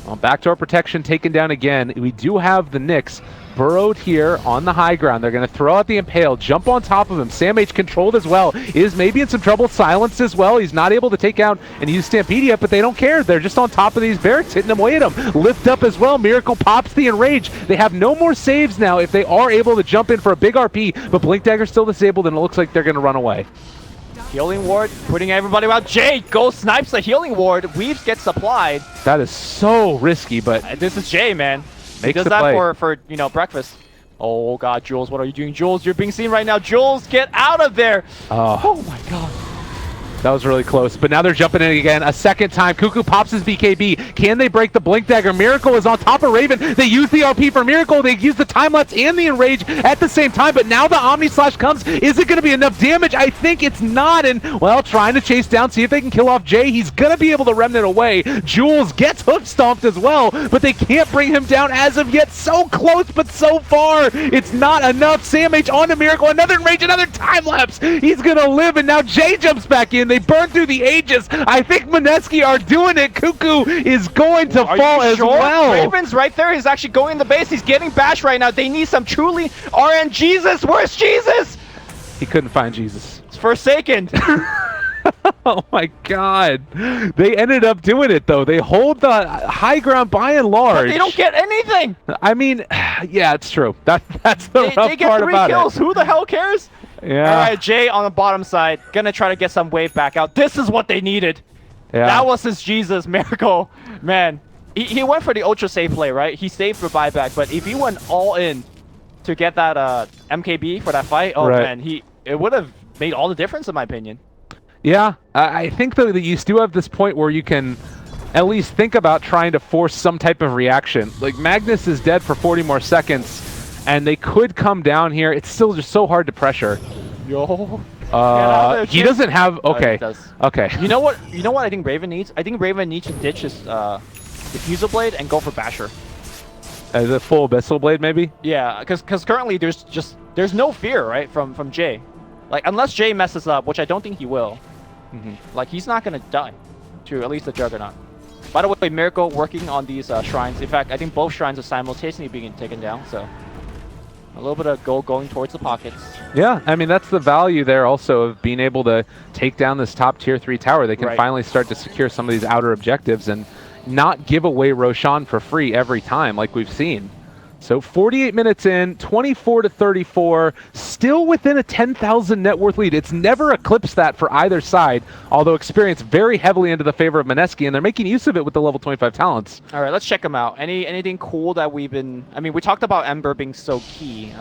Well, backdoor protection taken down again. We do have the Nyx burrowed here on the high ground. They're going to throw out the Impale, jump on top of him. Sam H controlled as well. Is maybe in some trouble, silenced as well. He's not able to take out and use Stampede, but they don't care. They're just on top of these barracks, hitting away at him. Lift up as well. Miracle pops the Enrage. They have no more saves now if they are able to jump in for a big RP, but Blink Dagger's still disabled, and it looks like they're going to run away. Healing Ward, putting everybody around. Jay goes, snipes the Healing Ward. Weaves gets supplied. That is so risky, but this is Jay, man. He makes does the that play. for you know, breakfast. Oh god, Jules, what are you doing? Jules, you're being seen right now. Jules, get out of there. Oh my god. That was really close, but now they're jumping in again. A second time, Cuckoo pops his BKB. Can they break the Blink Dagger? Miracle is on top of Raven. They use the RP for Miracle. They use the Time Lapse and the Enrage at the same time, but now the Omni Slash comes. Is it going to be enough damage? I think it's not, and, well, trying to chase down, see if they can kill off Jay. He's going to be able to Remnant away. Jules gets hook stomped as well, but they can't bring him down as of yet. So close, but so far. It's not enough. Sam H onto Miracle. Another Enrage, another Time Lapse. He's going to live, and now Jay jumps back in. They burn through the Aegis. I think Mineski are doing it. Cuckoo is going to fall as well. Raven's right there. He's actually going in the base. He's getting bashed right now. They need some truly RN Jesus. Where's Jesus? He couldn't find Jesus. It's Forsaken. Oh my god. They ended up doing it though. They hold the high ground by and large. But they don't get anything. I mean, yeah, it's true. That's the rough they get part 3 about kills. it. Who the hell cares? Yeah. All right, Jay on the bottom side. Gonna try to get some wave back out. This is what they needed. Yeah. That was his Jesus Miracle. Man, he went for the ultra safe play, right? He saved for buyback, but if he went all in to get that MKB for that fight, oh man, it would have made all the difference in my opinion. Yeah, I think though that you still have this point where you can at least think about trying to force some type of reaction. Like Magnus is dead for 40 more seconds, and they could come down here. It's still just so hard to pressure. Yo. He doesn't have. Okay. He does. Okay. You know what? You know what I think Raven needs? I think Raven needs to ditch his Diffusal Blade and go for Basher. The full Abyssal Blade, maybe. Yeah, because currently there's no fear, right, from Jay. Like unless Jay messes up, which I don't think he will. Like he's not gonna die to at least the Juggernaut. By the way, Miracle working on these shrines. In fact, I think both shrines are simultaneously being taken down. So a little bit of gold going towards the pockets. Yeah, I mean that's the value there also of being able to take down this top tier 3 tower. They can finally start to secure some of these outer objectives and not give away Roshan for free every time like we've seen. So 48 minutes in, 24 to 34, still within a 10,000 net worth lead. It's never eclipsed that for either side, although experience very heavily into the favor of Mineski, and they're making use of it with the level 25 talents. All right, let's check them out. Anything cool that we've been... I mean, we talked about Ember being so key.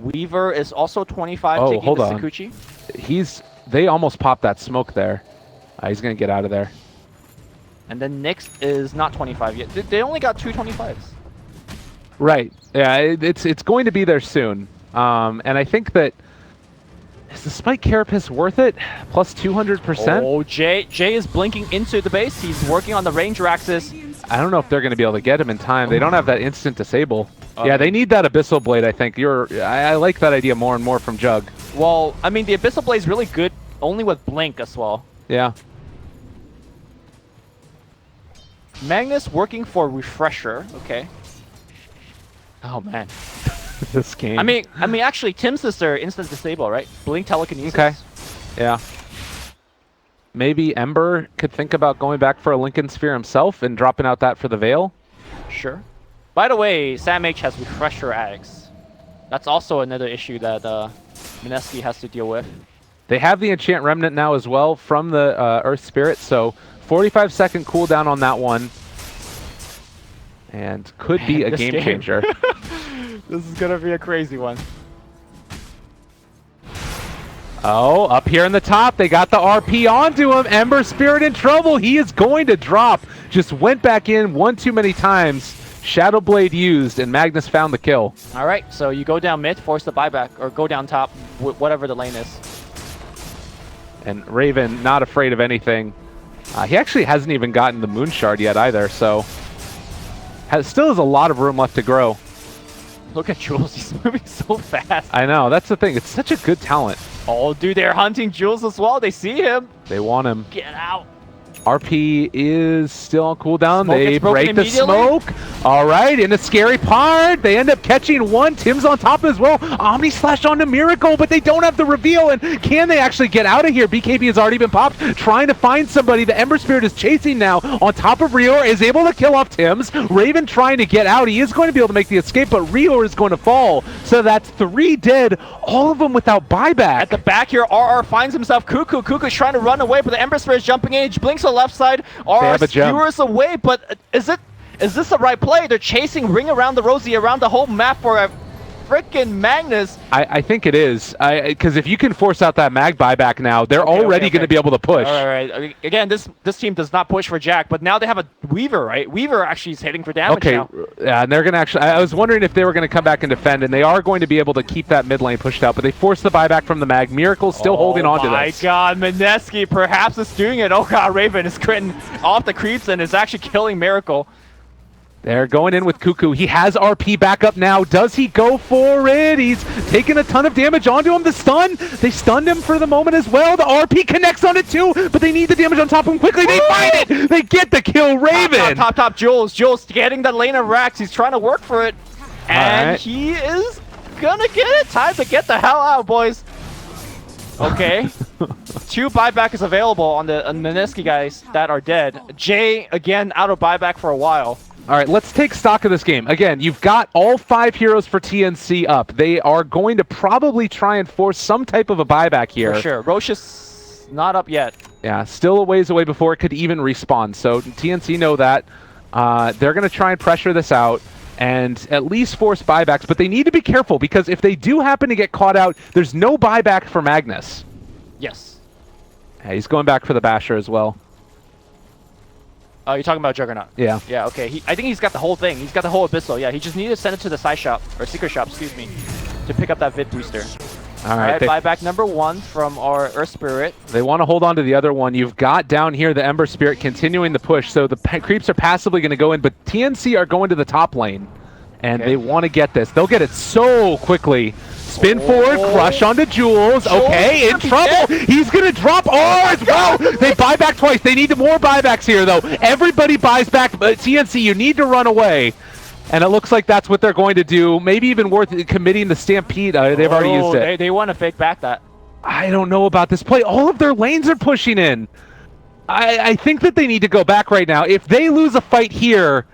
Weaver is also 25, taking hold the on. Sikuchi. They almost popped that smoke there. He's going to get out of there. And then Nyx is not 25 yet. They only got 2 25s. Right. Yeah, it's going to be there soon. And I think that... Is the Spike Carapace worth it? Plus 200%? Oh, Jay is blinking into the base. He's working on the Ranger axis. I don't know if they're going to be able to get him in time. They don't have that instant disable. Yeah, they need that Abyssal Blade, I think. I like that idea more and more from Jug. Well, I mean, the Abyssal Blade is really good only with Blink as well. Yeah. Magnus working for Refresher. Okay. Oh, man. This game. I mean, actually, Tim's is their instant disable, right? Blink telekinesis. Okay. Yeah. Maybe Ember could think about going back for a Lincoln Sphere himself and dropping out that for the Veil. Sure. By the way, Sam H has Refresher Ags. That's also another issue that Mineski has to deal with. They have the Enchant Remnant now as well from the Earth Spirit, so 45-second cooldown on that one. And could be a game changer. This is gonna be a crazy one. Oh, up here in the top, they got the RP onto him. Ember Spirit in trouble. He is going to drop. Just went back in one too many times. Shadow Blade used, and Magnus found the kill. All right, so you go down mid, force the buyback, or go down top, whatever the lane is. And Raven, not afraid of anything. He actually hasn't even gotten the Moon Shard yet either, so still has a lot of room left to grow. Look at Jules, he's moving so fast. I know, that's the thing. It's such a good talent. Oh, dude, they're hunting Jules as well. They see him. They want him. Get out. RP is still on cooldown. Smoke They break the smoke. All right, in a scary part. They end up catching one. Tim's on top as well. Omni Slash onto Miracle, but they don't have the reveal. And can they actually get out of here? BKB has already been popped, trying to find somebody. The Ember Spirit is chasing now. On top of Rior, is able to kill off Tim's. Raven trying to get out. He is going to be able to make the escape, but Rior is going to fall. So that's 3 dead, all of them without buyback. At the back here, RR finds himself Cuckoo. Cuckoo's trying to run away, but the Ember Spirit is jumping in. He blinks on the left side. RR skewers away, but is this the right play? They're chasing Ring around the Rosie, around the whole map for a freaking Magnus. I think it is. Because if you can force out that mag buyback now, they're already going to be able to push. All right. Again, this team does not push for Jack, but now they have a Weaver, right? Weaver actually is hitting for damage now. Yeah, and they're going to actually... I was wondering if they were going to come back and defend, and they are going to be able to keep that mid lane pushed out, but they forced the buyback from the mag. Miracle's still holding on to this. Oh my god, Mineski perhaps is doing it. Oh god, Raven is critting off the creeps and is actually killing Miracle. They're going in with Cuckoo. He has RP back up now. Does he go for it? He's taking a ton of damage onto him. The stun. They stunned him for the moment as well. The RP connects on it too, but they need the damage on top of him quickly. They find it. They get the kill. Raven. Top. Jules getting the lane of Rax. He's trying to work for it. And he is gonna get it. Time to get the hell out, boys. Okay. 2 buyback is available on the Mineski guys that are dead. Jay, again, out of buyback for a while. All right, let's take stock of this game. Again, you've got all 5 heroes for TNC up. They are going to probably try and force some type of a buyback here. For sure. Roche is not up yet. Yeah, still a ways away before it could even respawn. So TNC know that. They're going to try and pressure this out and at least force buybacks. But they need to be careful because if they do happen to get caught out, there's no buyback for Magnus. Yes. Yeah, he's going back for the Basher as well. You're talking about Juggernaut? Yeah. Yeah, okay. I think he's got the whole thing. He's got the whole Abyssal. Yeah, he just needed to send it to the side shop, or secret shop, excuse me, to pick up that Vid booster. All right, buyback number 1 from our Earth Spirit. They want to hold on to the other one. You've got down here the Ember Spirit continuing the push, so the creeps are passively going to go in, but TNC are going to the top lane, and they want to get this. They'll get it so quickly. Spin forward, crush onto Jules. Okay, in trouble. He's going to drop R as well. They buy back twice. They need more buybacks here, though. Everybody buys back. But TNC, you need to run away. And it looks like that's what they're going to do. Maybe even worth committing the Stampede. They've already used it. They want to fake back that. I don't know about this play. All of their lanes are pushing in. I think that they need to go back right now. If they lose a fight here,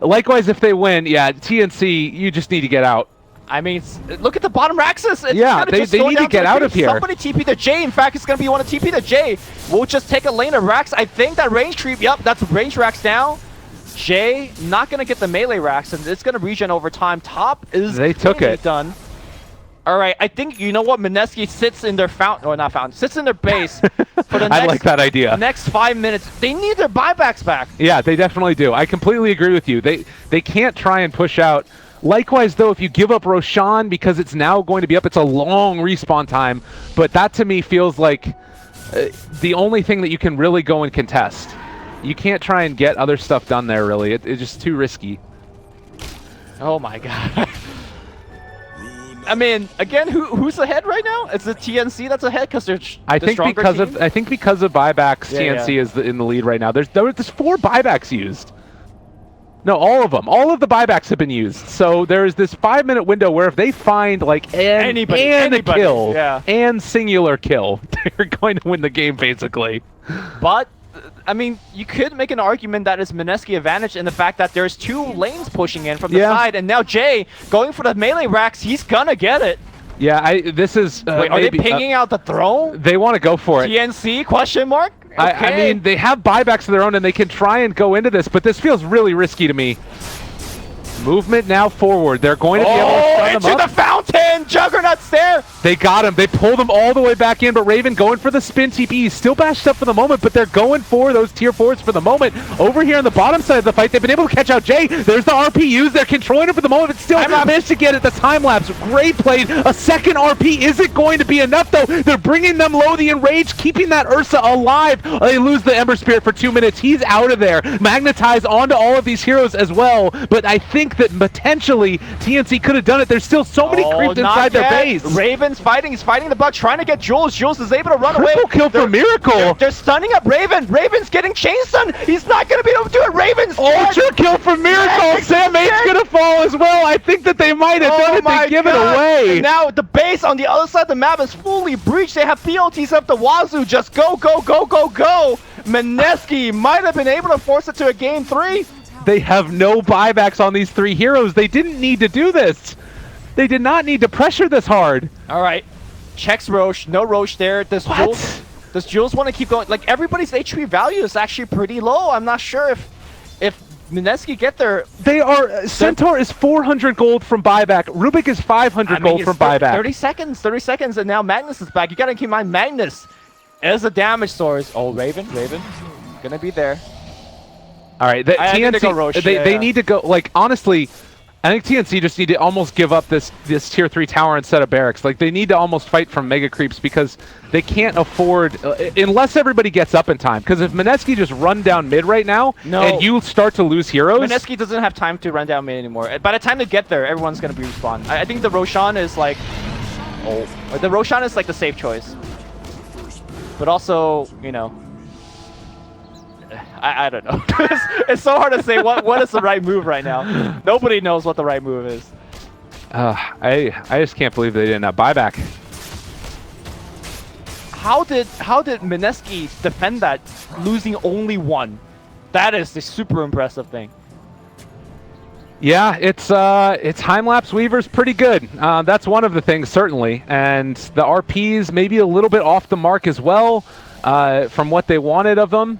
Likewise, if they win, yeah, TNC, you just need to get out. I mean, look at the bottom Raxus. It's Yeah, gonna they just go need down to get the out creep. of here. Somebody TP the J. In fact, it's going to be one of TP the J. We'll just take a lane of Rax. I think that range creep, yep, that's range Rax down. J not going to get the melee Rax, and it's going to regen over time. Top is They took it. done. All right, I think, you know what, Mineski sits in their fountain, or not fountain, sits in their base for the I like that idea. next 5 minutes. They need their buybacks back. Yeah, they definitely do. I completely agree with you. They can't try and push out. Likewise, though, if you give up Roshan because it's now going to be up, it's a long respawn time. But that to me feels like the only thing that you can really go and contest. You can't try and get other stuff done there, really. It's just too risky. Oh my god. I mean, again, who's ahead right now? Is it TNC that's ahead because they're I think because of buybacks, TNC is in the lead right now. There's 4 buybacks used. No, all of them. All of the buybacks have been used. So there is this 5-minute window where if they find like anybody, a kill, and singular kill, they're going to win the game basically. But I mean, you could make an argument that it's Mineski advantage in the fact that there's 2 lanes pushing in from the side, and now Jay going for the melee racks. He's gonna get it. Yeah, this is. Wait, are they pinging out the throne? They want to go for it. TNC question mark? Okay. I mean, they have buybacks of their own, and they can try and go into this, but this feels really risky to me. Movement now forward. They're going to be able to stun them into up. the fountain! Juggernaut's there! They got him. They pulled him all the way back in, but Raven going for the spin TP. He's still bashed up for the moment, but they're going for those tier 4s for the moment. Over here on the bottom side of the fight, they've been able to catch out Jay. There's the RPUs. They're controlling it for the moment, but still managed to get it. The time lapse. Great play. A second RP isn't going to be enough, though. They're bringing them low. The Enrage, keeping that Ursa alive. They lose the Ember Spirit for 2 minutes. He's out of there. Magnetized onto all of these heroes as well, but I think that potentially TNC could have done it. There's still so many creeps inside their base. Raven's fighting. He's fighting the bug, trying to get Jules. Jules is able to run away. Triple kill for Miracle. They're stunning up Raven. Raven's getting chain stun. He's not going to be able to do it. Raven's Ultra kill for Miracle. Sam 8's going to fall as well. I think that they might have done it. They give it away. And now the base on the other side of the map is fully breached. They have POTs up the wazoo. Just go, go, go, go, go. Mineski might have been able to force it to a game 3. They have no buybacks on these 3 heroes. They didn't need to do this. They did not need to pressure this hard. All right. Checks Roche. No Roche there. Does Jules want to keep going? Like, everybody's HP value is actually pretty low. I'm not sure if Mineski get there. They are... Centaur is 400 gold from buyback. Rubik is 500 gold from buyback. 30 seconds, and now Magnus is back. You got to keep in mind, Magnus is a damage source. Oh, Raven. Gonna be there. All right, TNC, they need to go, like, honestly, I think TNC just need to almost give up this tier 3 tower instead of barracks. Like, they need to almost fight from mega creeps because they can't afford, unless everybody gets up in time. Because if Mineski just run down mid right now, and you start to lose heroes... Mineski doesn't have time to run down mid anymore. By the time they get there, everyone's going to be respawned. I think the Roshan is like... the Roshan is like the safe choice. But also, you know... I don't know. It's so hard to say what is the right move right now. Nobody knows what the right move is. I just can't believe they didn't have buyback. How did Mineski defend that, losing only 1? That is the super impressive thing. Yeah, it's time-lapse Weaver's pretty good. That's one of the things, certainly. And the RPs maybe a little bit off the mark as well from what they wanted of them.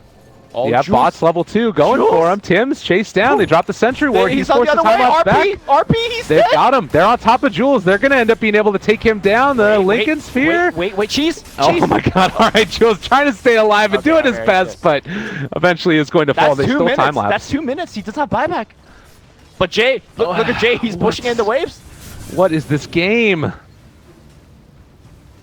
Oh, yeah, Jules. bots level 2 going for him. Tim's chased down. They dropped the sentry ward. He's on the other way. RP, he's dead. They've got him. They're on top of Jules. They're going to end up being able to take him down. The Lincoln Sphere. Wait, cheese. Oh my god. All right, Jules trying to stay alive and doing his best, but eventually is going to fall. They still time lapse. That's 2 minutes. He does not buyback. But Jay, look at Jay. He's pushing into waves. What is this game?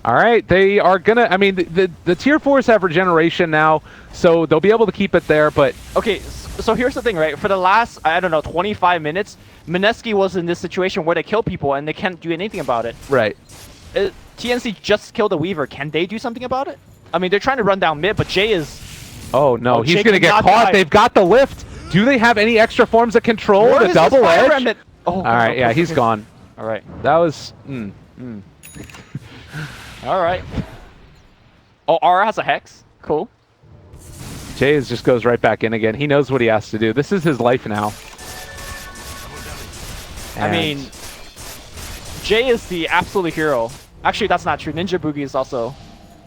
All right, they are gonna. I mean, the tier 4s have regeneration now, so they'll be able to keep it there. But okay, so here's the thing, right? For the last, I don't know, 25 minutes, Mineski was in this situation where they kill people and they can't do anything about it. Right. TNC just killed a Weaver. Can they do something about it? I mean, they're trying to run down mid, but Jay is. Oh no, he's gonna get caught. They've got the lift. Do they have any extra forms of control? The double edge. Oh, all right, yeah, he's gone. All right, that was. All right. Oh, Aura has a Hex. Cool. Jay just goes right back in again. He knows what he has to do. This is his life now. I mean, Jay is the absolute hero. Actually, that's not true. Ninja Boogie is also.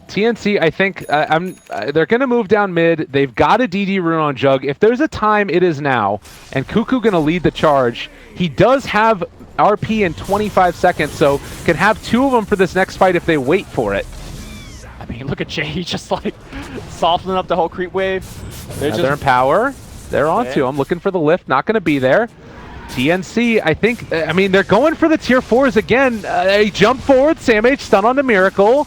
TNC, I think they're going to move down mid. They've got a DD rune on Jug. If there's a time, it is now. And Cuckoo going to lead the charge. He does have RP in 25 seconds, so can have 2 of them for this next fight if they wait for it. I mean, look at Jay. He's just like softening up the whole creep wave. They're in power. They're onto him. Looking for the lift. Not going to be there. TNC, I think, I mean, they're going for the tier 4s again. They jump forward. Sam H stun on the Miracle.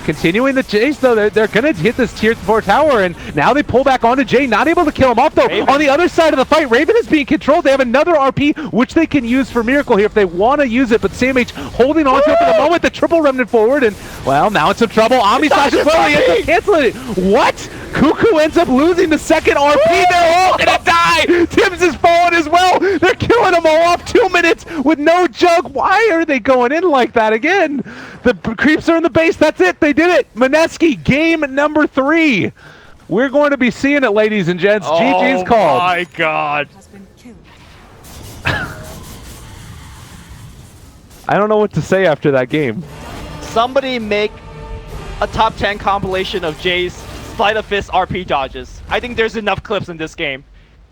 Continuing the chase, though, they're going to hit this tier 4 tower, and now they pull back onto Jay. Not able to kill him off, though. Raven. On the other side of the fight, Raven is being controlled. They have another RP, which they can use for Miracle here if they want to use it, but Sam H holding on to it for the moment. The triple remnant forward, and, well, now it's some trouble. Ami Slash as well. He ends up canceling it. What? Cuckoo ends up losing the second RP. They're all going to die. Tims is falling as well. They're killing them all off. 2 minutes with no Jug. Why are they going in like that again? The creeps are in the base. That's it. They did it. Mineski, game number 3. We're going to be seeing it, ladies and gents. GG's called. Oh my god. Has been killed. I don't know what to say after that game. Somebody make a top 10 compilation of Jay's Sleight of Fist RP dodges. I think there's enough clips in this game.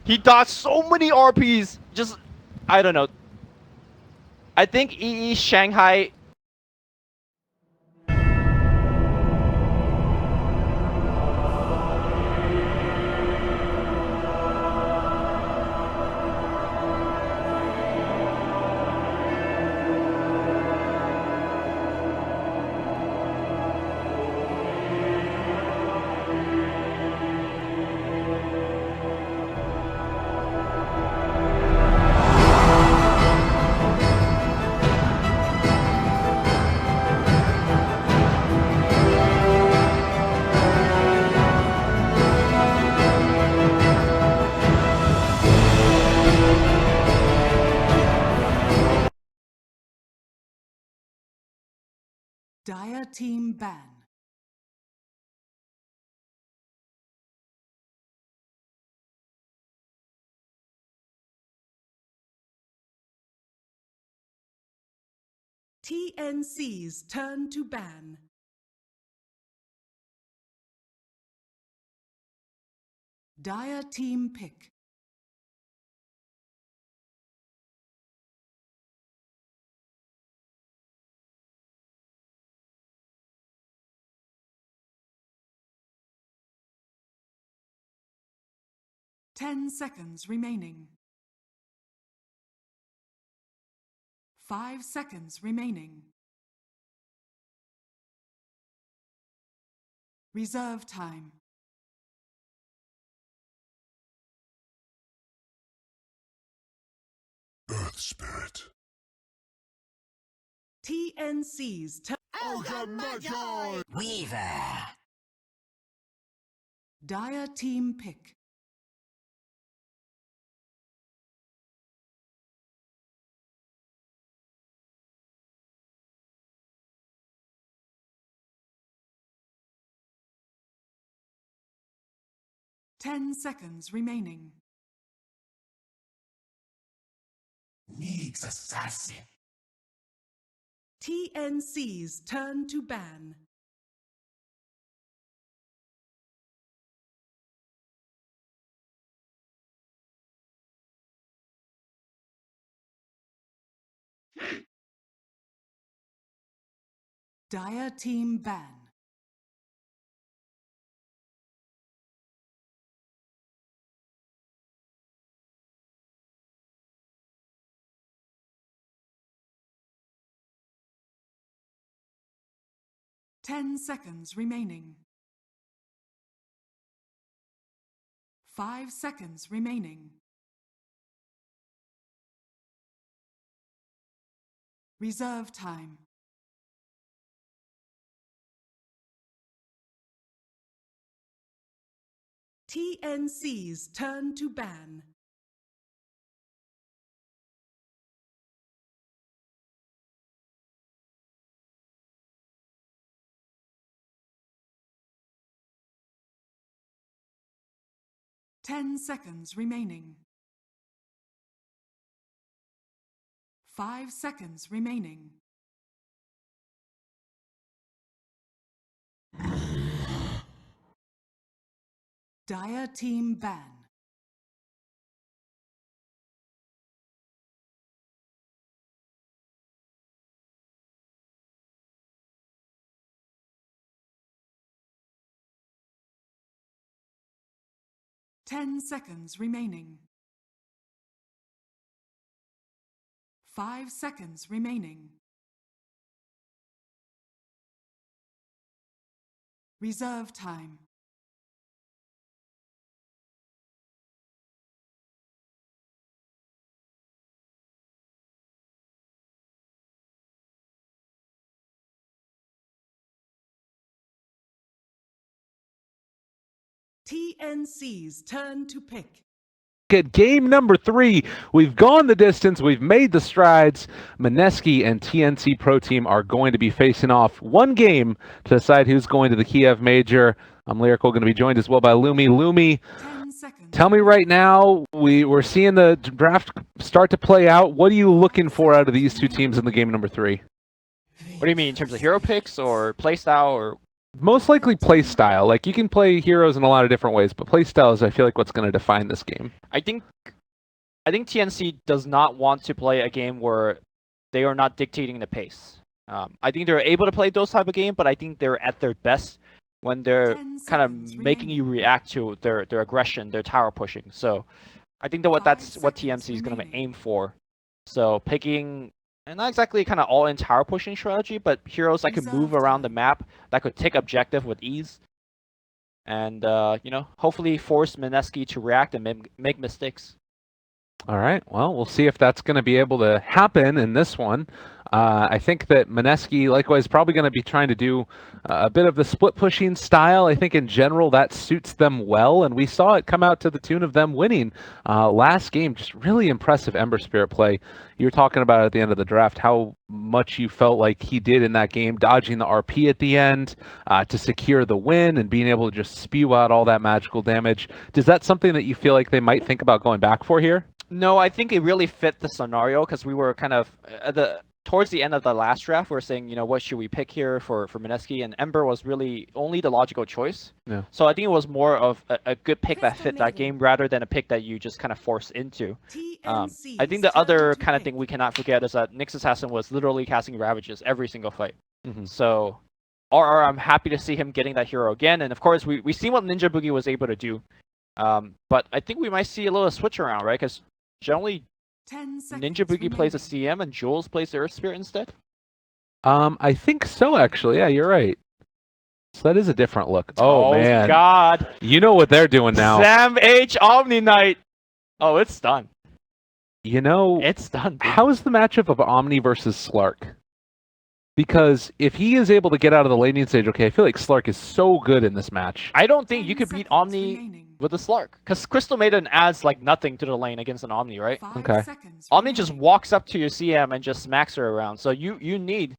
He dodged so many RPs. Just, I don't know. I think EE Shanghai. Dire team ban. TNC's turn to ban. Dire team pick. Ten seconds remaining. 5 seconds remaining. Reserve time. Earth Spirit. TNC's turn. Weaver. Dire team pick. Ten seconds remaining. Needs assassin. TNC's turn to ban. Dire team ban. Ten seconds remaining. 5 seconds remaining. Reserve time. TNC's turn to ban. Ten seconds remaining. 5 seconds remaining. Dire team ban. Ten seconds remaining. 5 seconds remaining. Reserve time. TNC's turn to pick. At game number 3, we've gone the distance, we've made the strides. Mineski and TNC Pro Team are going to be facing off one game to decide who's going to the Kiev Major. I'm Lyrical, going to be joined as well by Lumi. Lumi, 10 seconds. tell me right now, we're seeing the draft start to play out. What are you looking for out of these two teams in the game number 3? What do you mean in terms of hero picks or playstyle or? Most likely play style. Like, you can play heroes in a lot of different ways, but play style is, I feel like, what's going to define this game. I think TNC does not want to play a game where they are not dictating the pace. I think they're able to play those type of game, but I think they're at their best when they're 10 kind of seconds making you remaining. react to their aggression, their tower pushing. So I think that's what TNC is going to remaining. aim for. So picking, and not exactly kind of all-in tower pushing strategy, but heroes that could move Reserve around the time. map, that could take objective with ease. And, hopefully force Mineski to react and make mistakes. All right. Well, we'll see if that's going to be able to happen in this one. I think that Mineski, likewise, probably going to be trying to do a bit of the split pushing style. I think in general that suits them well, and we saw it come out to the tune of them winning last game. Just really impressive Ember Spirit play. You were talking about at the end of the draft how much you felt like he did in that game, dodging the RP at the end to secure the win and being able to just spew out all that magical damage. Is that something that you feel like they might think about going back for here? No, I think it really fit the scenario because we were kind of towards the end of the last draft. We were saying, what should we pick here for Mineski, and Ember was really only the logical choice. Yeah. So I think it was more of a good pick that Crystal fit that Maiden. game rather than a pick that you just kind of force into. TNC's I think the turn other to kind of pick. thing we cannot forget is that Nyx Assassin was literally casting Ravages every single fight. Mhm. So RR, I'm happy to see him getting that hero again, and of course we see what Ninja Boogie was able to do. But I think we might see a little switch around, right? Because generally 10 seconds Ninja Boogie plays a remaining. CM and Jules plays the Earth Spirit instead. I think so, actually. Yeah, you're right. So that is a different look. Oh, man. God. You know what they're doing now. Sam H Omni Knight. Oh, it's done. You know, It's done. Dude. how is the matchup of Omni versus Slark? Because if he is able to get out of the laning stage, okay, I feel like Slark is so good in this match. I don't think 10 you could beat seconds Omni remaining. with a Slark. Because Crystal Maiden adds like nothing to the lane against an Omni, right? 5 Okay. seconds Omni just remaining. walks up to your CM and just smacks her around. So you need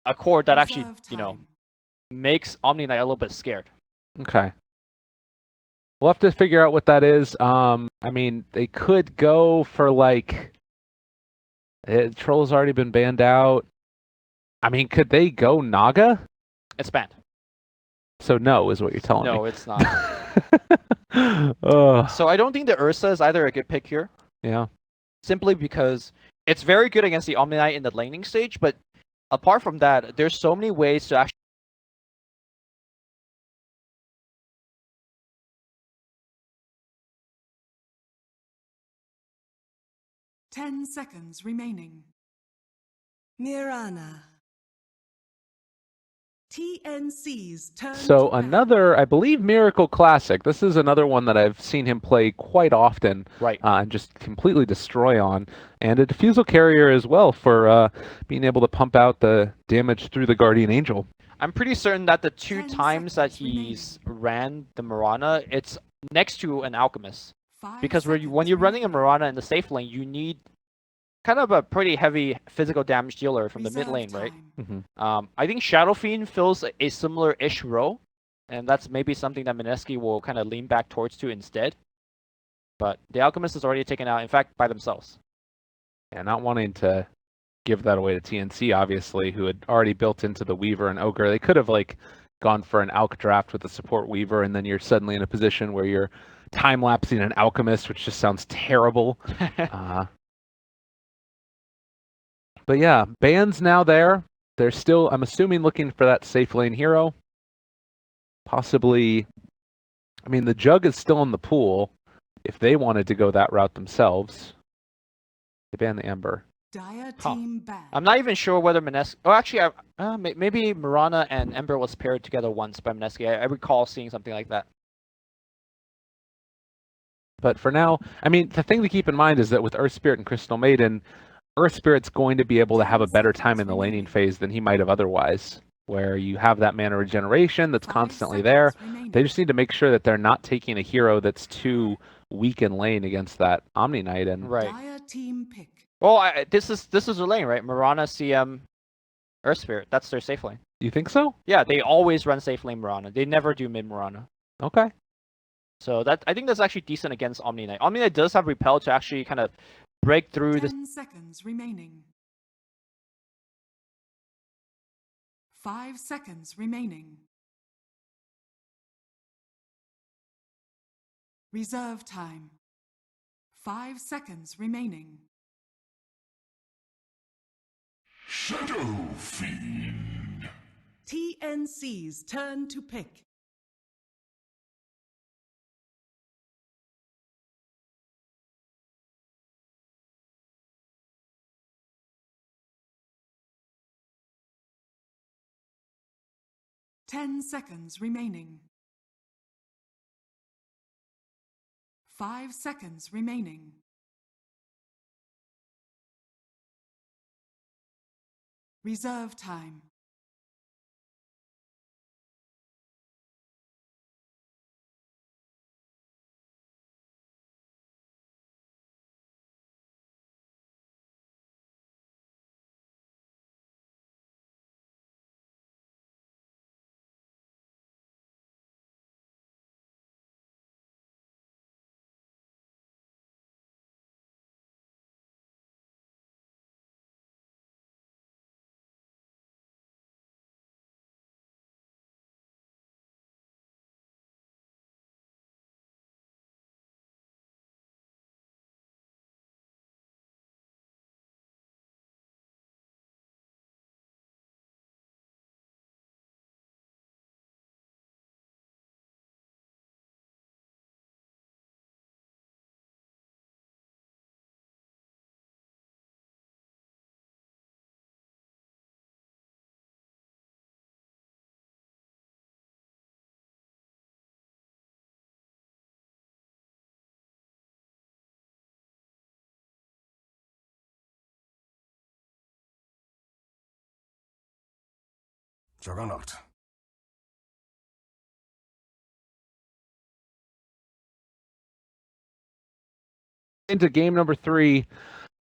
a core that actually, Reserve you know, time. makes Omni Knight a little bit scared. Okay. We'll have to figure out what that is. I mean, they could go for like... Troll's already been banned out. I mean, could they go Naga? It's banned. So no, is what you're telling No, me. it's not. Ugh, So I don't think the Ursa is either a good pick here. yeah. Simply because it's very good against the Omni Knight in the laning stage, but apart from that, there's so many ways to actually 10 seconds remaining. Mirana. TNC's turn So to bat. another, I believe, Miracle Classic. This is another one that I've seen him play quite often right. and just completely destroy on. And a Diffusal Carrier as well for being able to pump out the damage through the Guardian Angel. I'm pretty certain that the two 10 times that seconds he's ran the Mirana, it's next to an Alchemist. 5 Because when seconds you're running a remaining. Mirana in the safe lane, you need kind of a pretty heavy physical damage dealer from the mid Reserve lane, right? time. I think Shadow Fiend fills a similar-ish role, and that's maybe something that Mineski will kind of lean back towards to instead. But the Alchemist is already taken out, in fact, by themselves. Yeah, not wanting to give that away to TNC, obviously, who had already built into the Weaver and Ogre. They could have like gone for an Alch draft with a support Weaver, and then you're suddenly in a position where you're time-lapsing an Alchemist, which just sounds terrible. But yeah, Ban's now there. They're still, I'm assuming, looking for that safe lane hero. Possibly, I mean, the Jug is still in the pool if they wanted to go that route themselves. They ban the Ember. Dire team banned. I'm not even sure whether Mineski. Oh, actually, maybe Mirana and Ember was paired together once by Mineski. I recall seeing something like that. But for now, I mean, the thing to keep in mind is that with Earth Spirit and Crystal Maiden, Earth Spirit's going to be able to have a better time in the laning phase than he might have otherwise, where you have that mana regeneration that's constantly there. They just need to make sure that they're not taking a hero that's too weak in lane against that Omni Knight. And Right. Dire team pick. Well, this is their lane, right? Mirana, CM, Earth Spirit. That's their safe lane. you think so? Yeah, they always run safe lane Mirana. They never do mid Mirana. Okay. So I think that's actually decent against Omni Knight. Omni Knight does have repel to actually kind of break through this. 10 seconds remaining. 5 seconds remaining. Reserve time. 5 seconds remaining. Shadow Fiend. TNC's turn to pick. Ten seconds remaining. 5 seconds remaining. Reserve time. Juggernaut. Into game number 3.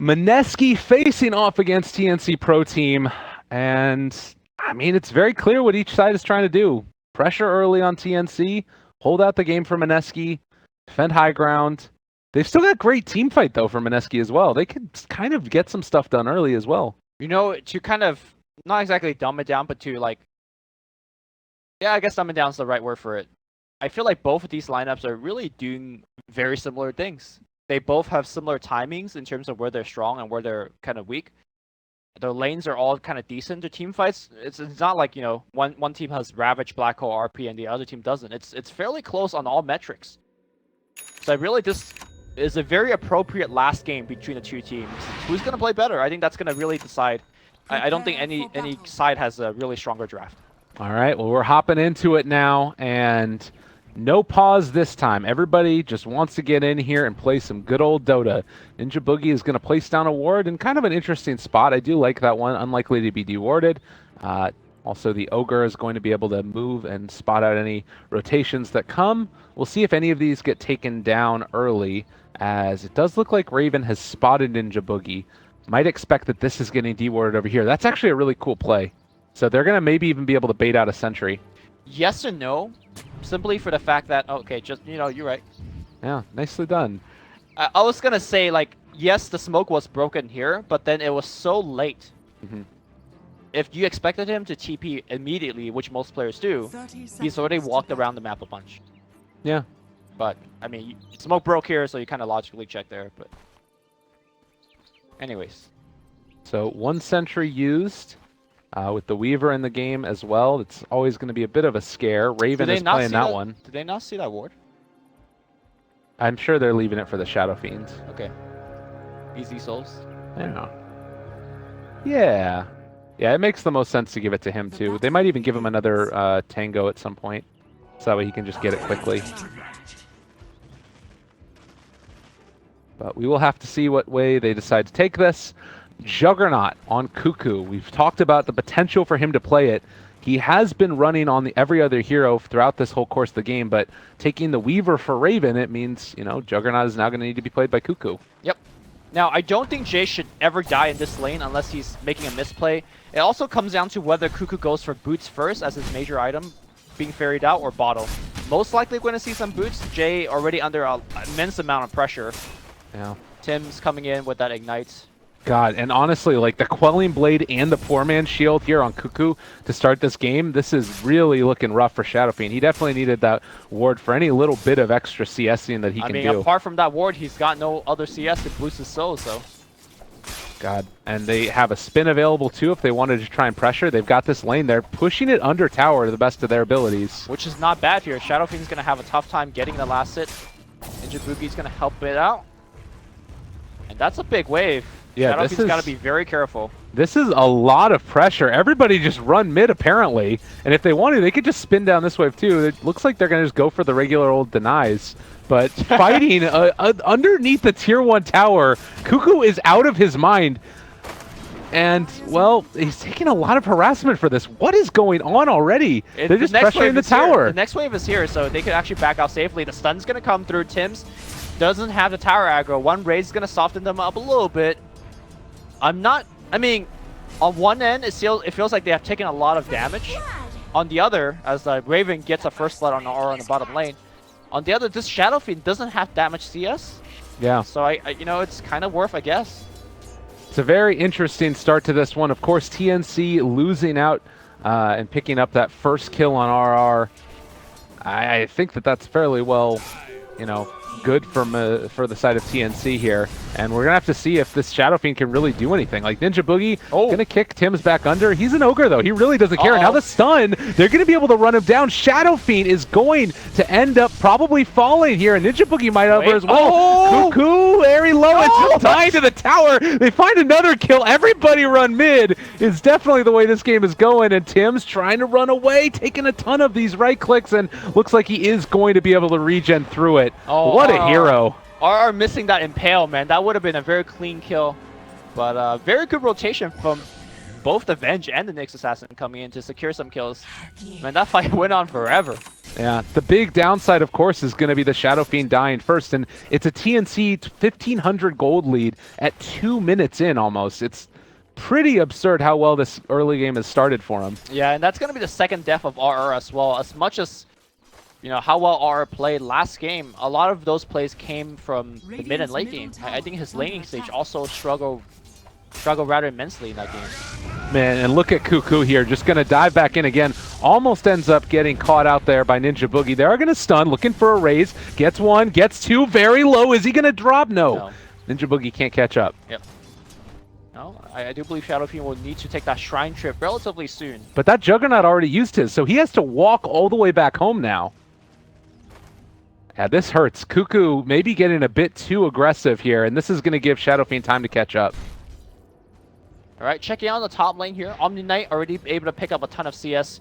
Mineski facing off against TNC Pro Team. And, I mean, it's very clear what each side is trying to do. Pressure early on TNC, hold out the game for Mineski, defend high ground. They've still got great team fight, though, for Mineski as well. They could kind of get some stuff done early as well. You know, to kind of not exactly dumb it down, but to like, yeah, I guess dumb it down is the right word for it. I feel like both of these lineups are really doing very similar things. They both have similar timings in terms of where they're strong and where they're kind of weak. Their lanes are all kind of decent. Their team fights, it's not like, you know, one team has Ravage, Black Hole, RP, and the other team doesn't. It's fairly close on all metrics. So really, this is a very appropriate last game between the two teams. Who's going to play better? I think that's going to really decide. I don't think any side has a really stronger draft. All right, well, we're hopping into it now, and no pause this time. Everybody just wants to get in here and play some good old Dota. Ninja Boogie is going to place down a ward in kind of an interesting spot. I do like that one, unlikely to be dewarded. Also, the Ogre is going to be able to move and spot out any rotations that come. We'll see if any of these get taken down early, as it does look like Raven has spotted Ninja Boogie. Might expect that this is getting dewarded over here. That's actually a really cool play. So they're going to maybe even be able to bait out a sentry. Yes and no, simply for the fact that, okay, just, you know, you're right. Yeah, nicely done. I was going to say, like, yes, the smoke was broken here, but then it was so late. If you expected him to TP immediately, which most players do, 30 he's already seconds to walked go. around the map a bunch. Yeah. But, I mean, smoke broke here, so you kind of logically check there. But anyways. So 1 sentry used with the Weaver in the game as well. It's always going to be a bit of a scare. Raven is playing that one. Did they not see that ward? I'm sure they're leaving it for the Shadow Fiends. Okay. Easy souls. Yeah. Yeah. Yeah, it makes the most sense to give it to him too. They might even give him another Tango at some point, so that way he can just get it quickly. But we will have to see what way they decide to take this. Juggernaut on Cuckoo. We've talked about the potential for him to play it. He has been running on every other hero throughout this whole course of the game, but taking the Weaver for Raven, it means, you know, Juggernaut is now going to need to be played by Cuckoo. Yep. Now, I don't think Jay should ever die in this lane unless he's making a misplay. It also comes down to whether Cuckoo goes for boots first as his major item being ferried out or bottle. Most likely going to see some boots. Jay already under an immense amount of pressure. Yeah. Tim's coming in with that ignite. God, and honestly, like the Quelling Blade and the Poor Man's Shield here on Cuckoo to start this game, this is really looking rough for Shadow Fiend. He definitely needed that ward for any little bit of extra CSing that he can do. I mean, apart from that ward, he's got no other CS to boost his soul, so. God, and they have a spin available too if they wanted to try and pressure. They've got this lane. They're pushing it under tower to the best of their abilities. Which is not bad here. Shadow Fiend's going to have a tough time getting the last hit. Ninja Boogie's going to help it out. And that's a big wave. Yeah, Shadow this Fiend's got is- to be very careful. This is a lot of pressure. Everybody just run mid, apparently. And if they wanted, they could just spin down this wave, too. It looks like they're going to just go for the regular old denies. But fighting underneath the tier 1 tower, Cuckoo is out of his mind. And, well, he's taking a lot of harassment for this. What is going on already? They're just pressuring the tower. The next wave is here, so they could actually back out safely. The stun's going to come through. Tim's doesn't have the tower aggro. One raise is going to soften them up a little bit. I mean, on one end, it feels like they have taken a lot of damage. On the other, as Raven gets a first blood on the aura on the bottom lane. On the other, this Shadow Fiend doesn't have that much CS. Yeah. So, you know, it's kind of worth a guess. It's a very interesting start to this one. Of course, TNC losing out and picking up that first kill on RR. I think that's fairly well, you know, good for the side of TNC here. And we're going to have to see if this Shadow Fiend can really do anything. Like Ninja Boogie, going to kick Tim's back under. He's an ogre, though. He really doesn't care. Now the stun, they're going to be able to run him down. Shadow Fiend is going to end up probably falling here. And Ninja Boogie might over as well. Cuckoo, very low. It's just dying to the tower. They find another kill. Everybody run mid is definitely the way this game is going. And Tim's trying to run away, taking a ton of these right clicks. And looks like he is going to be able to regen through it. What a hero. RR missing that impale, man. That would have been a very clean kill. But very good rotation from both the Venge and the Nyx Assassin coming in to secure some kills. Man, that fight went on forever. Yeah, the big downside, of course, is going to be the Shadow Fiend dying first. And it's a TNC 1,500 gold lead at 2 minutes in almost. It's pretty absurd how well this early game has started for him. Yeah, and that's going to be the second death of RR as well. As much as, you know, how well RR played last game, a lot of those plays came from the mid and late game. I think his laning stage also struggled rather immensely in that game. Man, and look at Cuckoo here, just going to dive back in again. Almost ends up getting caught out there by Ninja Boogie. They are going to stun, looking for a raise. Gets one, gets two, very low. Is he going to drop? No. Ninja Boogie can't catch up. Yep. No, I do believe Shadow Fiend will need to take that Shrine trip relatively soon. But that Juggernaut already used his, so he has to walk all the way back home now. Yeah, this hurts. Cuckoo maybe getting a bit too aggressive here, and this is going to give Shadow Fiend time to catch up. All right, checking out the top lane here. Omni Knight already able to pick up a ton of CS.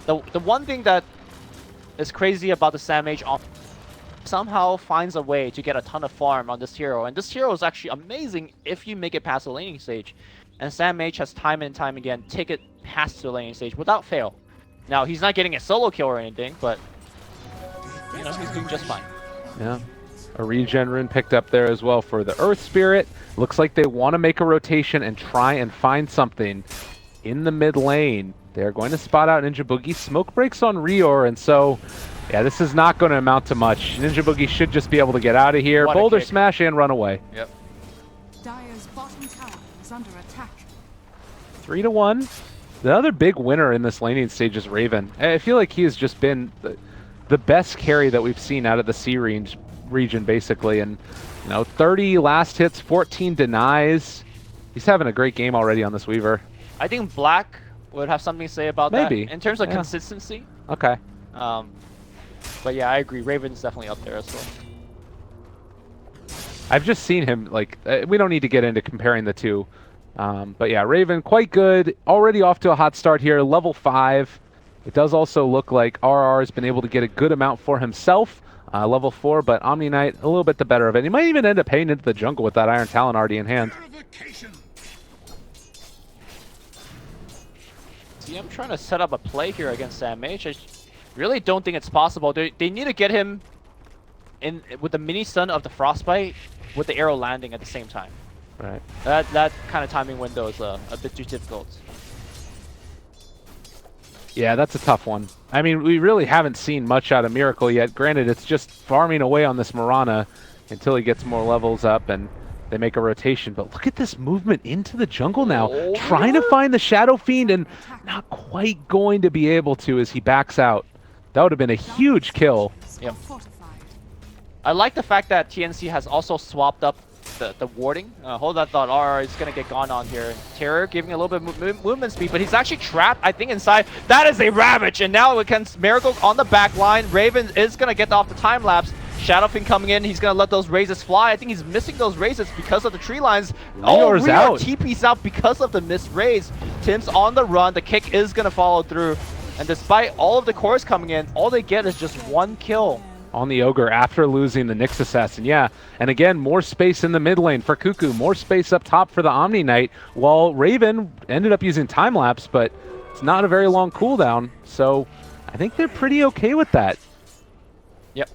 The one thing that is crazy about the Sam Mage somehow finds a way to get a ton of farm on this hero. And this hero is actually amazing if you make it past the laning stage. And Sam Mage has time and time again taken it past the laning stage without fail. Now, he's not getting a solo kill or anything, but you know, he's doing just fine. Yeah. A regen rune picked up there as well for the Earth Spirit. Looks like they want to make a rotation and try and find something in the mid lane. They're going to spot out Ninja Boogie. Smoke breaks on Rior, and so, yeah, this is not going to amount to much. Ninja Boogie should just be able to get out of here, What a boulder kick. smash, and run away. Yep. 3-1. The other big winner in this laning stage is Raven. I feel like he has just been the best carry that we've seen out of the C region, basically. And, 30 last hits, 14 denies. He's having a great game already on this Weaver. I think Black would have something to say about Maybe. that in terms of Yeah. consistency. Okay. But yeah, I agree. Raven's definitely up there as well. I've just seen him, we don't need to get into comparing the two. But yeah, Raven, quite good. Already off to a hot start here, level 5. It does also look like RR has been able to get a good amount for himself. Level 4, but Omni Knight, a little bit the better of it. He might even end up heading into the jungle with that Iron Talon already in hand. See, I'm trying to set up a play here against Sam H. I really don't think it's possible. They need to get him in with the mini stun of the Frostbite with the arrow landing at the same time. Right. That kind of timing window is a bit too difficult. Yeah, that's a tough one. I mean, we really haven't seen much out of Miracle yet. Granted, it's just farming away on this Mirana until he gets more levels up and they make a rotation. But look at this movement into the jungle now. Oh. Trying to find the Shadow Fiend and not quite going to be able to as he backs out. That would have been a huge kill. Yep. I like the fact that TNC has also swapped up the warding. Hold that thought. RR is going to get gone on here. Terror giving a little bit of movement speed, but he's actually trapped, I think, inside. That is a Ravage, and now against Miracle on the back line. Raven is going to get off the time lapse. Shadowfiend coming in. He's going to let those razes fly. I think he's missing those razes because of the tree lines. Leor's out. TP's out because of the missed raise. Tim's on the run. The kick is going to follow through. And despite all of the cores coming in, all they get is just one kill. On the Ogre after losing the Nyx Assassin, yeah. And again, more space in the mid lane for Cuckoo, more space up top for the Omni Knight, while Raven ended up using time-lapse, but it's not a very long cooldown, so I think they're pretty okay with that. Yep.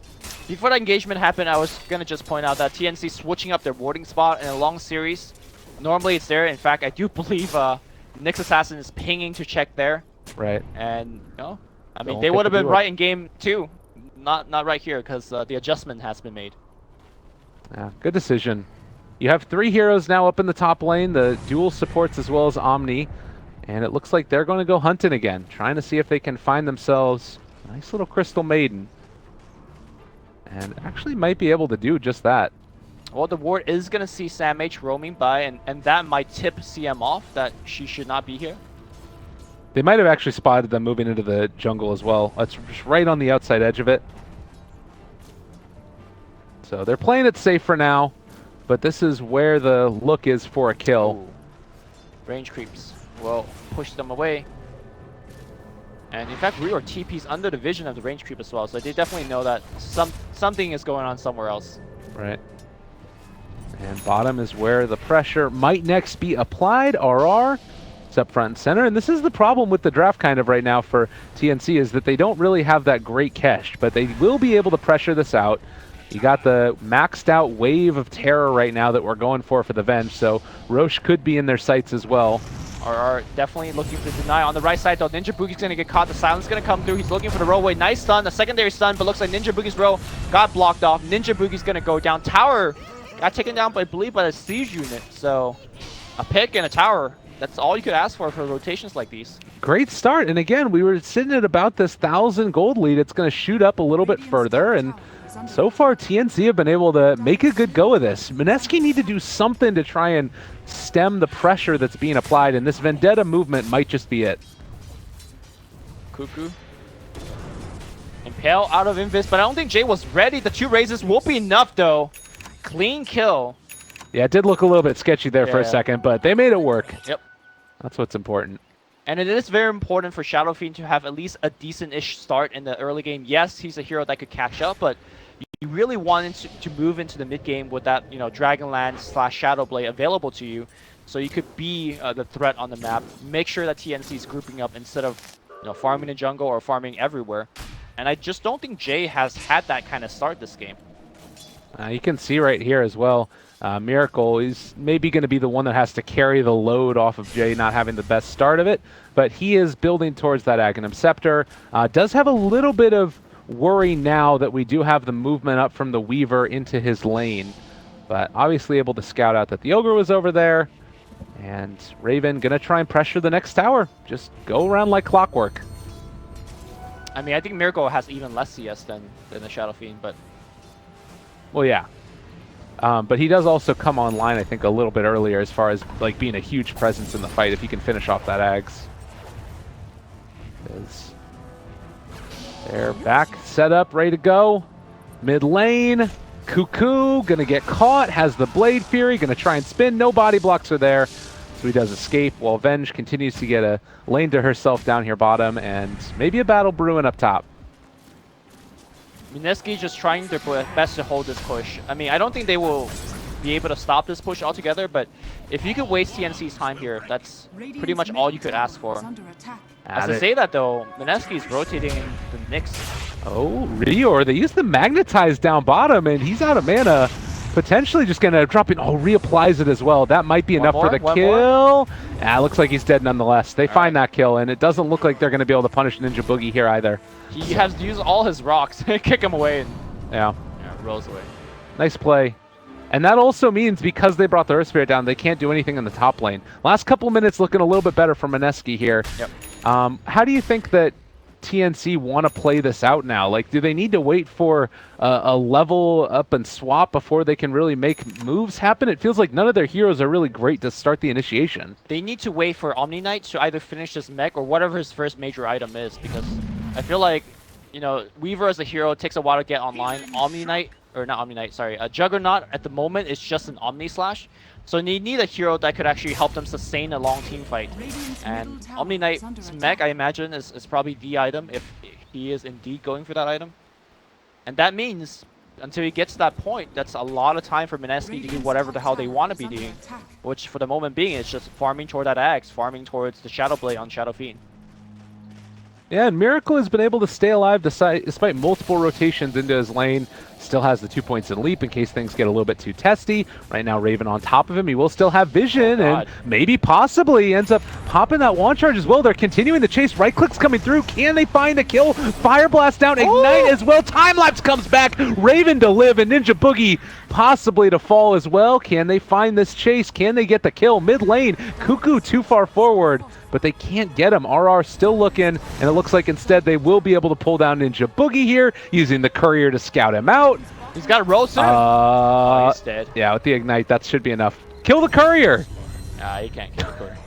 Before that engagement happened, I was going to just point out that TNC switching up their warding spot in a long series. Normally it's there. In fact, I do believe Nyx Assassin is pinging to check there. Right. And, I mean, Don't they get would to have been do it. right in game 2. Not right here, because the adjustment has been made. Yeah, good decision. You have 3 heroes now up in the top lane, the dual supports as well as Omni, and it looks like they're going to go hunting again, trying to see if they can find themselves a nice little Crystal Maiden. And actually might be able to do just that. Well, the ward is going to see Sam H roaming by, and that might tip CM off that she should not be here. They might have actually spotted them moving into the jungle as well. That's just right on the outside edge of it. So they're playing it safe for now, but this is where the look is for a kill. Ooh. Range creeps will push them away. And in fact, Reor TP's under the vision of the range creep as well, so they definitely know that something is going on somewhere else. Right. And bottom is where the pressure might next be applied. RR. Up front and center, and this is the problem with the draft kind of right now for TNC, is that they don't really have that great cache, but they will be able to pressure this out. You got the maxed out wave of terror right now that we're going for the Venge, so Roche could be in their sights as well. RR definitely looking to deny. On the right side though, Ninja Boogie's going to get caught. The silence is going to come through. He's looking for the rollway. Nice stun, a secondary stun, but looks like Ninja Boogie's row got blocked off. Ninja Boogie's going to go down. Tower got taken down, I believe, by the siege unit, so a pick and a tower. That's all you could ask for rotations like these. Great start, and again, we were sitting at about this 1,000 gold lead. It's going to shoot up a little bit further, and so far TNC have been able to make a good go of this. Mineski need to do something to try and stem the pressure that's being applied, and this Vendetta movement might just be it. Cuckoo. Impale out of Invis, but I don't think Jay was ready. The 2 raises will be enough though. Clean kill. Yeah, it did look a little bit sketchy there for a second, but they made it work. Yep. That's what's important. And it is very important for Shadowfiend to have at least a decent-ish start in the early game. Yes, he's a hero that could catch up, but you really want to move into the mid-game with that, Dragonlance / Shadowblade available to you, so you could be the threat on the map. Make sure that TNC is grouping up instead of farming in jungle or farming everywhere. And I just don't think Jay has had that kind of start this game. You can see right here as well, Miracle is maybe going to be the one that has to carry the load off of Jay not having the best start of it, but he is building towards that Aghanim Scepter. Does have a little bit of worry now that we do have the movement up from the Weaver into his lane, but obviously able to scout out that the Ogre was over there, And Raven gonna try and pressure the next tower. Just go around like clockwork. I mean, I think Miracle has even less CS than the Shadow Fiend, but Well, yeah. But he does also come online, I think, a little bit earlier as far as like being a huge presence in the fight if he can finish off that Ags. They're back, set up, ready to go. Mid lane, Cuckoo gonna get caught, has the Blade Fury, gonna try and spin. No body blocks are there, so he does escape while Venge continues to get a lane to herself down here bottom, and maybe a battle brewing up top. Mineski just trying their best to hold this push. I mean, I don't think they will be able to stop this push altogether, but if you could waste TNC's time here, that's pretty much all you could ask for. As I say that though, Mineski is rotating the Nyx. Oh, Rior, they use the Magnetize down bottom, and he's out of mana. Potentially just gonna drop in. Oh, reapplies it as well. That might be enough for the kill. Ah, looks like he's dead nonetheless. They find that kill, and it doesn't look like they're gonna be able to punish Ninja Boogie here either. He has used all his rocks, kick him away, and yeah, rolls away. Nice play. And that also means because they brought the Earth Spirit down, they can't do anything in the top lane. Last couple minutes looking a little bit better for Mineski here. Yep. How do you think that TNC want to play this out now? Like, do they need to wait for a level up and swap before they can really make moves happen? It feels like none of their heroes are really great to start the initiation. They need to wait for Omni Knight to either finish this mech or whatever his first major item is, because I feel like, you know, Weaver as a hero takes a while to get online. Omni Knight, or not Omni Knight, sorry, Juggernaut at the moment is just an Omni Slash. So they need a hero that could actually help them sustain a long team fight. And Omni Knight's mech, I imagine, is probably the item if he is indeed going for that item. And that means, until he gets to that point, that's a lot of time for Mineski to do whatever the hell they want to be doing. Which, for the moment being, is just farming toward that Axe, farming towards the Shadow Blade on Shadow Fiend. Yeah, and Miracle has been able to stay alive despite multiple rotations into his lane. Still has the 2 points in leap in case things get a little bit too testy. Right now, Raven on top of him. He will still have vision, and maybe possibly ends up popping that wand charge as well. They're continuing the chase. Right click's coming through. Can they find a kill? Fire blast down. Ignite as well. Time lapse comes back. Raven to live, and Ninja Boogie possibly to fall as well. Can they find this chase? Can they get the kill? Mid lane, Cuckoo too far forward, but they can't get him. RR still looking, and it looks like instead they will be able to pull down Ninja Boogie here, using the courier to scout him out. He's got a roast him. He's dead. Yeah, with the ignite, that should be enough. Kill the courier! Nah, he can't kill the courier.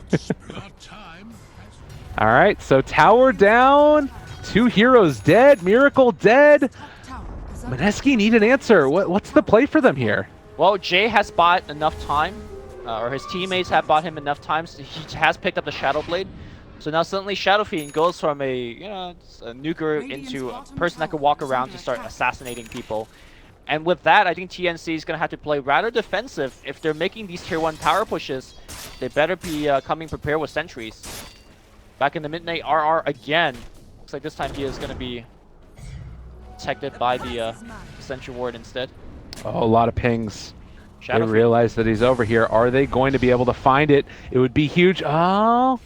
All right, so tower down, 2 heroes dead, Miracle dead. Mineski need an answer. What's the play for them here? Well, Jay has bought enough time, or his teammates have bought him enough time, so he has picked up the Shadow Blade. So now suddenly Shadow Fiend goes from a nuker into a person that could walk around to start assassinating people. And with that, I think TNC is going to have to play rather defensive. If they're making these tier 1 power pushes, they better be coming prepared with sentries. Back in the midnight, RR again. Looks like this time he is going to be protected by the Sentry Ward instead. Oh, a lot of pings. Shadow They realize that he's over here. Are they going to be able to find it? It would be huge. Oh,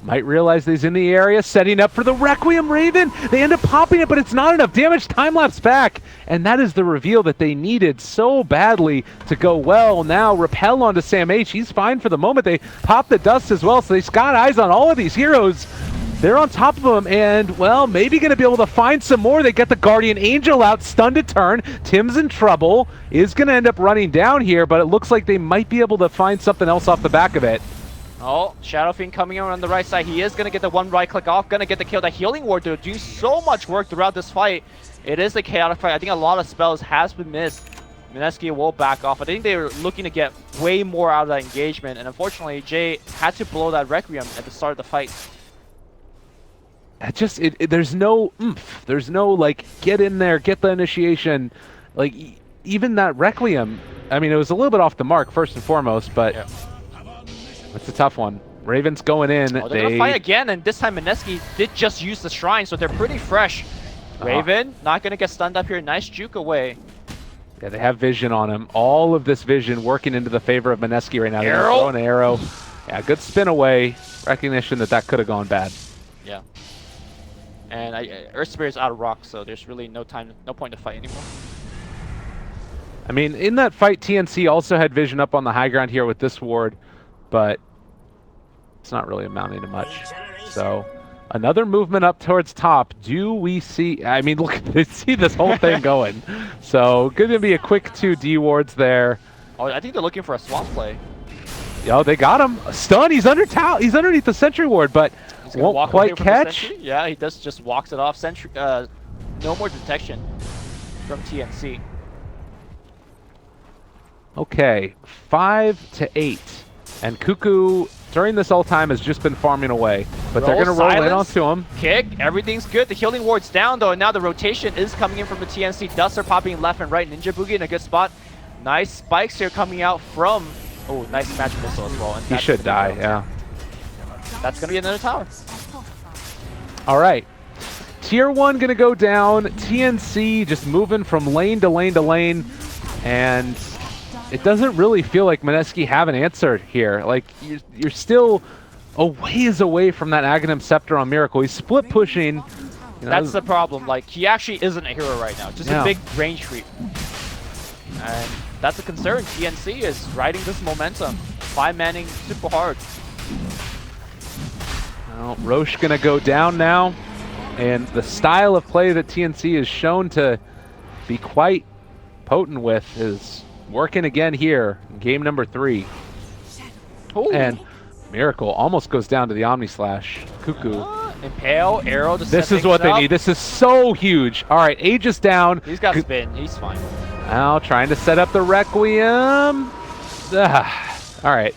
might realize that he's in the area, setting up for the Requiem Raven. They end up popping it, but it's not enough damage. Time lapse back, and that is the reveal that they needed so badly to go well. Now repel onto Sam H. He's fine for the moment. They pop the dust as well, so they've got eyes on all of these heroes. They're on top of him, and, well, maybe going to be able to find some more. They get the Guardian Angel out, stunned to turn. Tim's in trouble, is going to end up running down here, but it looks like they might be able to find something else off the back of it. Oh, Shadow Fiend coming in on the right side. He is going to get the one right click off, going to get the kill. That Healing Ward to do so much work throughout this fight. It is a chaotic fight. I think a lot of spells has been missed. Mineski will back off. I think they were looking to get way more out of that engagement, and unfortunately, Jay had to blow that Requiem at the start of the fight. There's no oomph. There's no, like, get in there, get the initiation. Like, even that Requiem, I mean, it was a little bit off the mark, first and foremost, but it's a tough one. Raven's going in. Oh, they're going to fight again, and this time Mineski did just use the Shrine, so they're pretty fresh. Raven, not going to get stunned up here. Nice juke away. Yeah, they have vision on him. All of this vision working into the favor of Mineski right now. They're throwing an arrow. Yeah, good spin away. Recognition that could have gone bad. Yeah. And Earth Spirit's out of rock, so there's really no point to fight anymore. I mean, in that fight, TNC also had vision up on the high ground here with this ward, but it's not really amounting to much. So another movement up towards top. Do we see? I mean, look, they see this whole thing going. So going to be a quick 2 D wards there. Oh, I think they're looking for a swamp play. Yo, they got him. Stun. He's under He's underneath the sentry ward, but won't Walk quite away from the catch. sentry. Yeah, he just walks it off. Sentry. No more detection from TNC. Okay, 5 to 8, and Cuckoo during this whole time has just been farming away, but they're gonna roll in silence, onto him. Kick, everything's good. The healing ward's down though, and now the rotation is coming in from the TNC. Dusts are popping left and right. Ninja Boogie in a good spot. Nice spikes here coming out from. Oh, nice magic missile as well. And He should die. Yeah. That's gonna be another tower. All right. Tier 1 gonna go down. TNC just moving from lane to lane to lane, and it doesn't really feel like Mineski have an answer here. Like, you're still a ways away from that Aghanim Scepter on Miracle. He's split pushing. You know, That's the problem. Like, he actually isn't a hero right now. Just a big range creep. And that's a concern. TNC is riding this momentum. 5-manning super hard. well, Roche gonna go down now. And the style of play that TNC is shown to be quite potent with is working again here in game number 3. Ooh. And Miracle almost goes down to the Omni Slash. Cuckoo. Impale, arrow to This set is what things they up. need. This is so huge. All right, Aegis down. He's got spin. He's fine. Now trying to set up the Requiem. All right.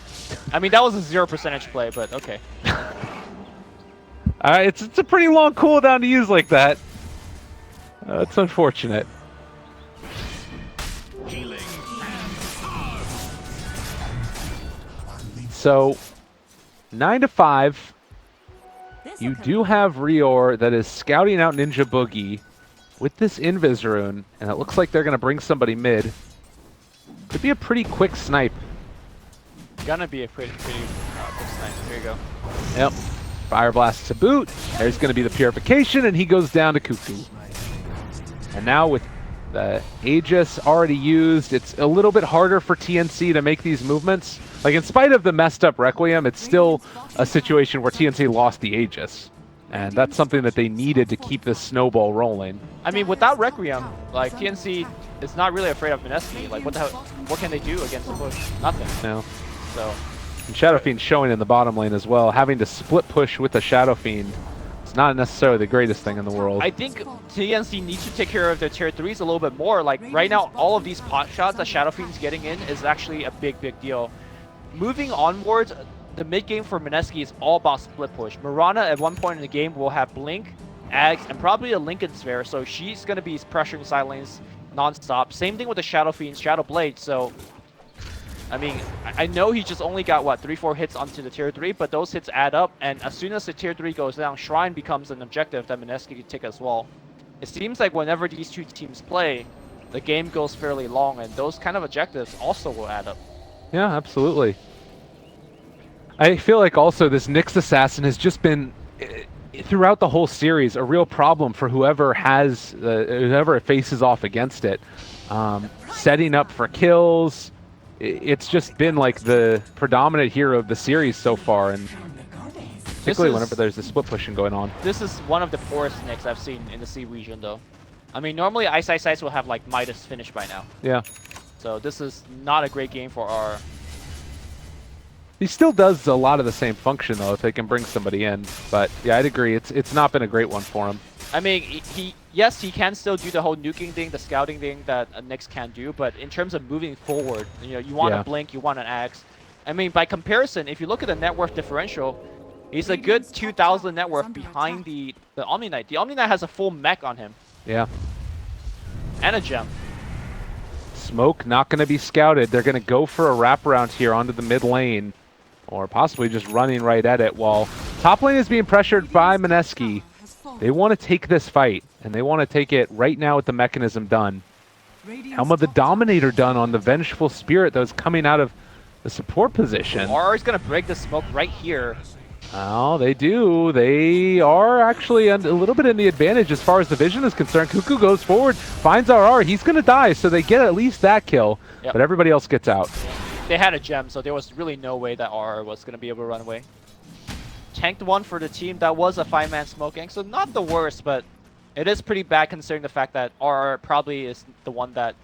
I mean, that was a 0% play, but okay. It's a pretty long cooldown to use like that. It's unfortunate. So, 9 to 5. You do have Rior that is scouting out Ninja Boogie with this Invis rune, and it looks like they're going to bring somebody mid. Could be a pretty quick snipe. Gonna be a pretty quick snipe. Here you go. Yep. Fire Blast to boot. There's going to be the Purification, and he goes down to Cuckoo. And now with the Aegis already used, it's a little bit harder for TNC to make these movements. Like, in spite of the messed up Requiem, it's still a situation where TNC lost the Aegis. And that's something that they needed to keep this snowball rolling. I mean, without Requiem, like, TNC is not really afraid of Mineski. Like, what the hell? What can they do against the push? Nothing. No. So. And Shadow Fiend showing in the bottom lane as well. Having to split push with the Shadow Fiend, it's not necessarily the greatest thing in the world. I think TNC needs to take care of their tier 3s a little bit more. Like, right now, all of these pot shots that Shadow Fiend's getting in is actually a big deal. Moving onwards, the mid game for Mineski is all about split push. Mirana at one point in the game will have Blink, Ags, and probably a Lincoln Sphere, so she's going to be pressuring side lanes non-stop. Same thing with the Shadow Fiend, Shadow Blade, so I mean, I know he just only got, what, 3-4 hits onto the tier 3, but those hits add up, and as soon as the tier 3 goes down, Shrine becomes an objective that Mineski can take as well. It seems like whenever these two teams play, the game goes fairly long, and those kind of objectives also will add up. Yeah, absolutely. I feel like also this Nyx Assassin has just been, throughout the whole series, a real problem for whoever it faces off against it. Setting up for kills. It's just been like the predominant hero of the series so far, and particularly whenever there's the split pushing going on. This is one of the poorest Nyx I've seen in the C region, though. I mean, normally Ice Ice Ice will have like Midas finish by now. Yeah. So this is not a great game for our... He still does a lot of the same function, though, if they can bring somebody in. But yeah, I'd agree. It's not been a great one for him. I mean, yes, he can still do the whole nuking thing, the scouting thing that Nyx can do, but in terms of moving forward, you know, you want a Blink, you want an Axe. I mean, by comparison, if you look at the net worth differential, he's a good 2,000 net worth behind the Omni Knight. The Omni Knight has a full mech on him. Yeah. And a gem. Smoke not going to be scouted. They're going to go for a wraparound here onto the mid lane, or possibly just running right at it, while top lane is being pressured by Mineski. They want to take this fight, and they want to take it right now with the mechanism done. Helm of the Dominator done on the Vengeful Spirit that was coming out of the support position. RR is going to break the smoke right here. Oh, they do. They are actually a little bit in the advantage as far as the vision is concerned. Cuckoo goes forward, finds RR. He's going to die, so they get at least that kill, but everybody else gets out. They had a gem, so there was really no way that RR was going to be able to run away. tanked one for the team. That was a 5-man smoke gang, so not the worst, but it is pretty bad considering the fact that RR probably is the one that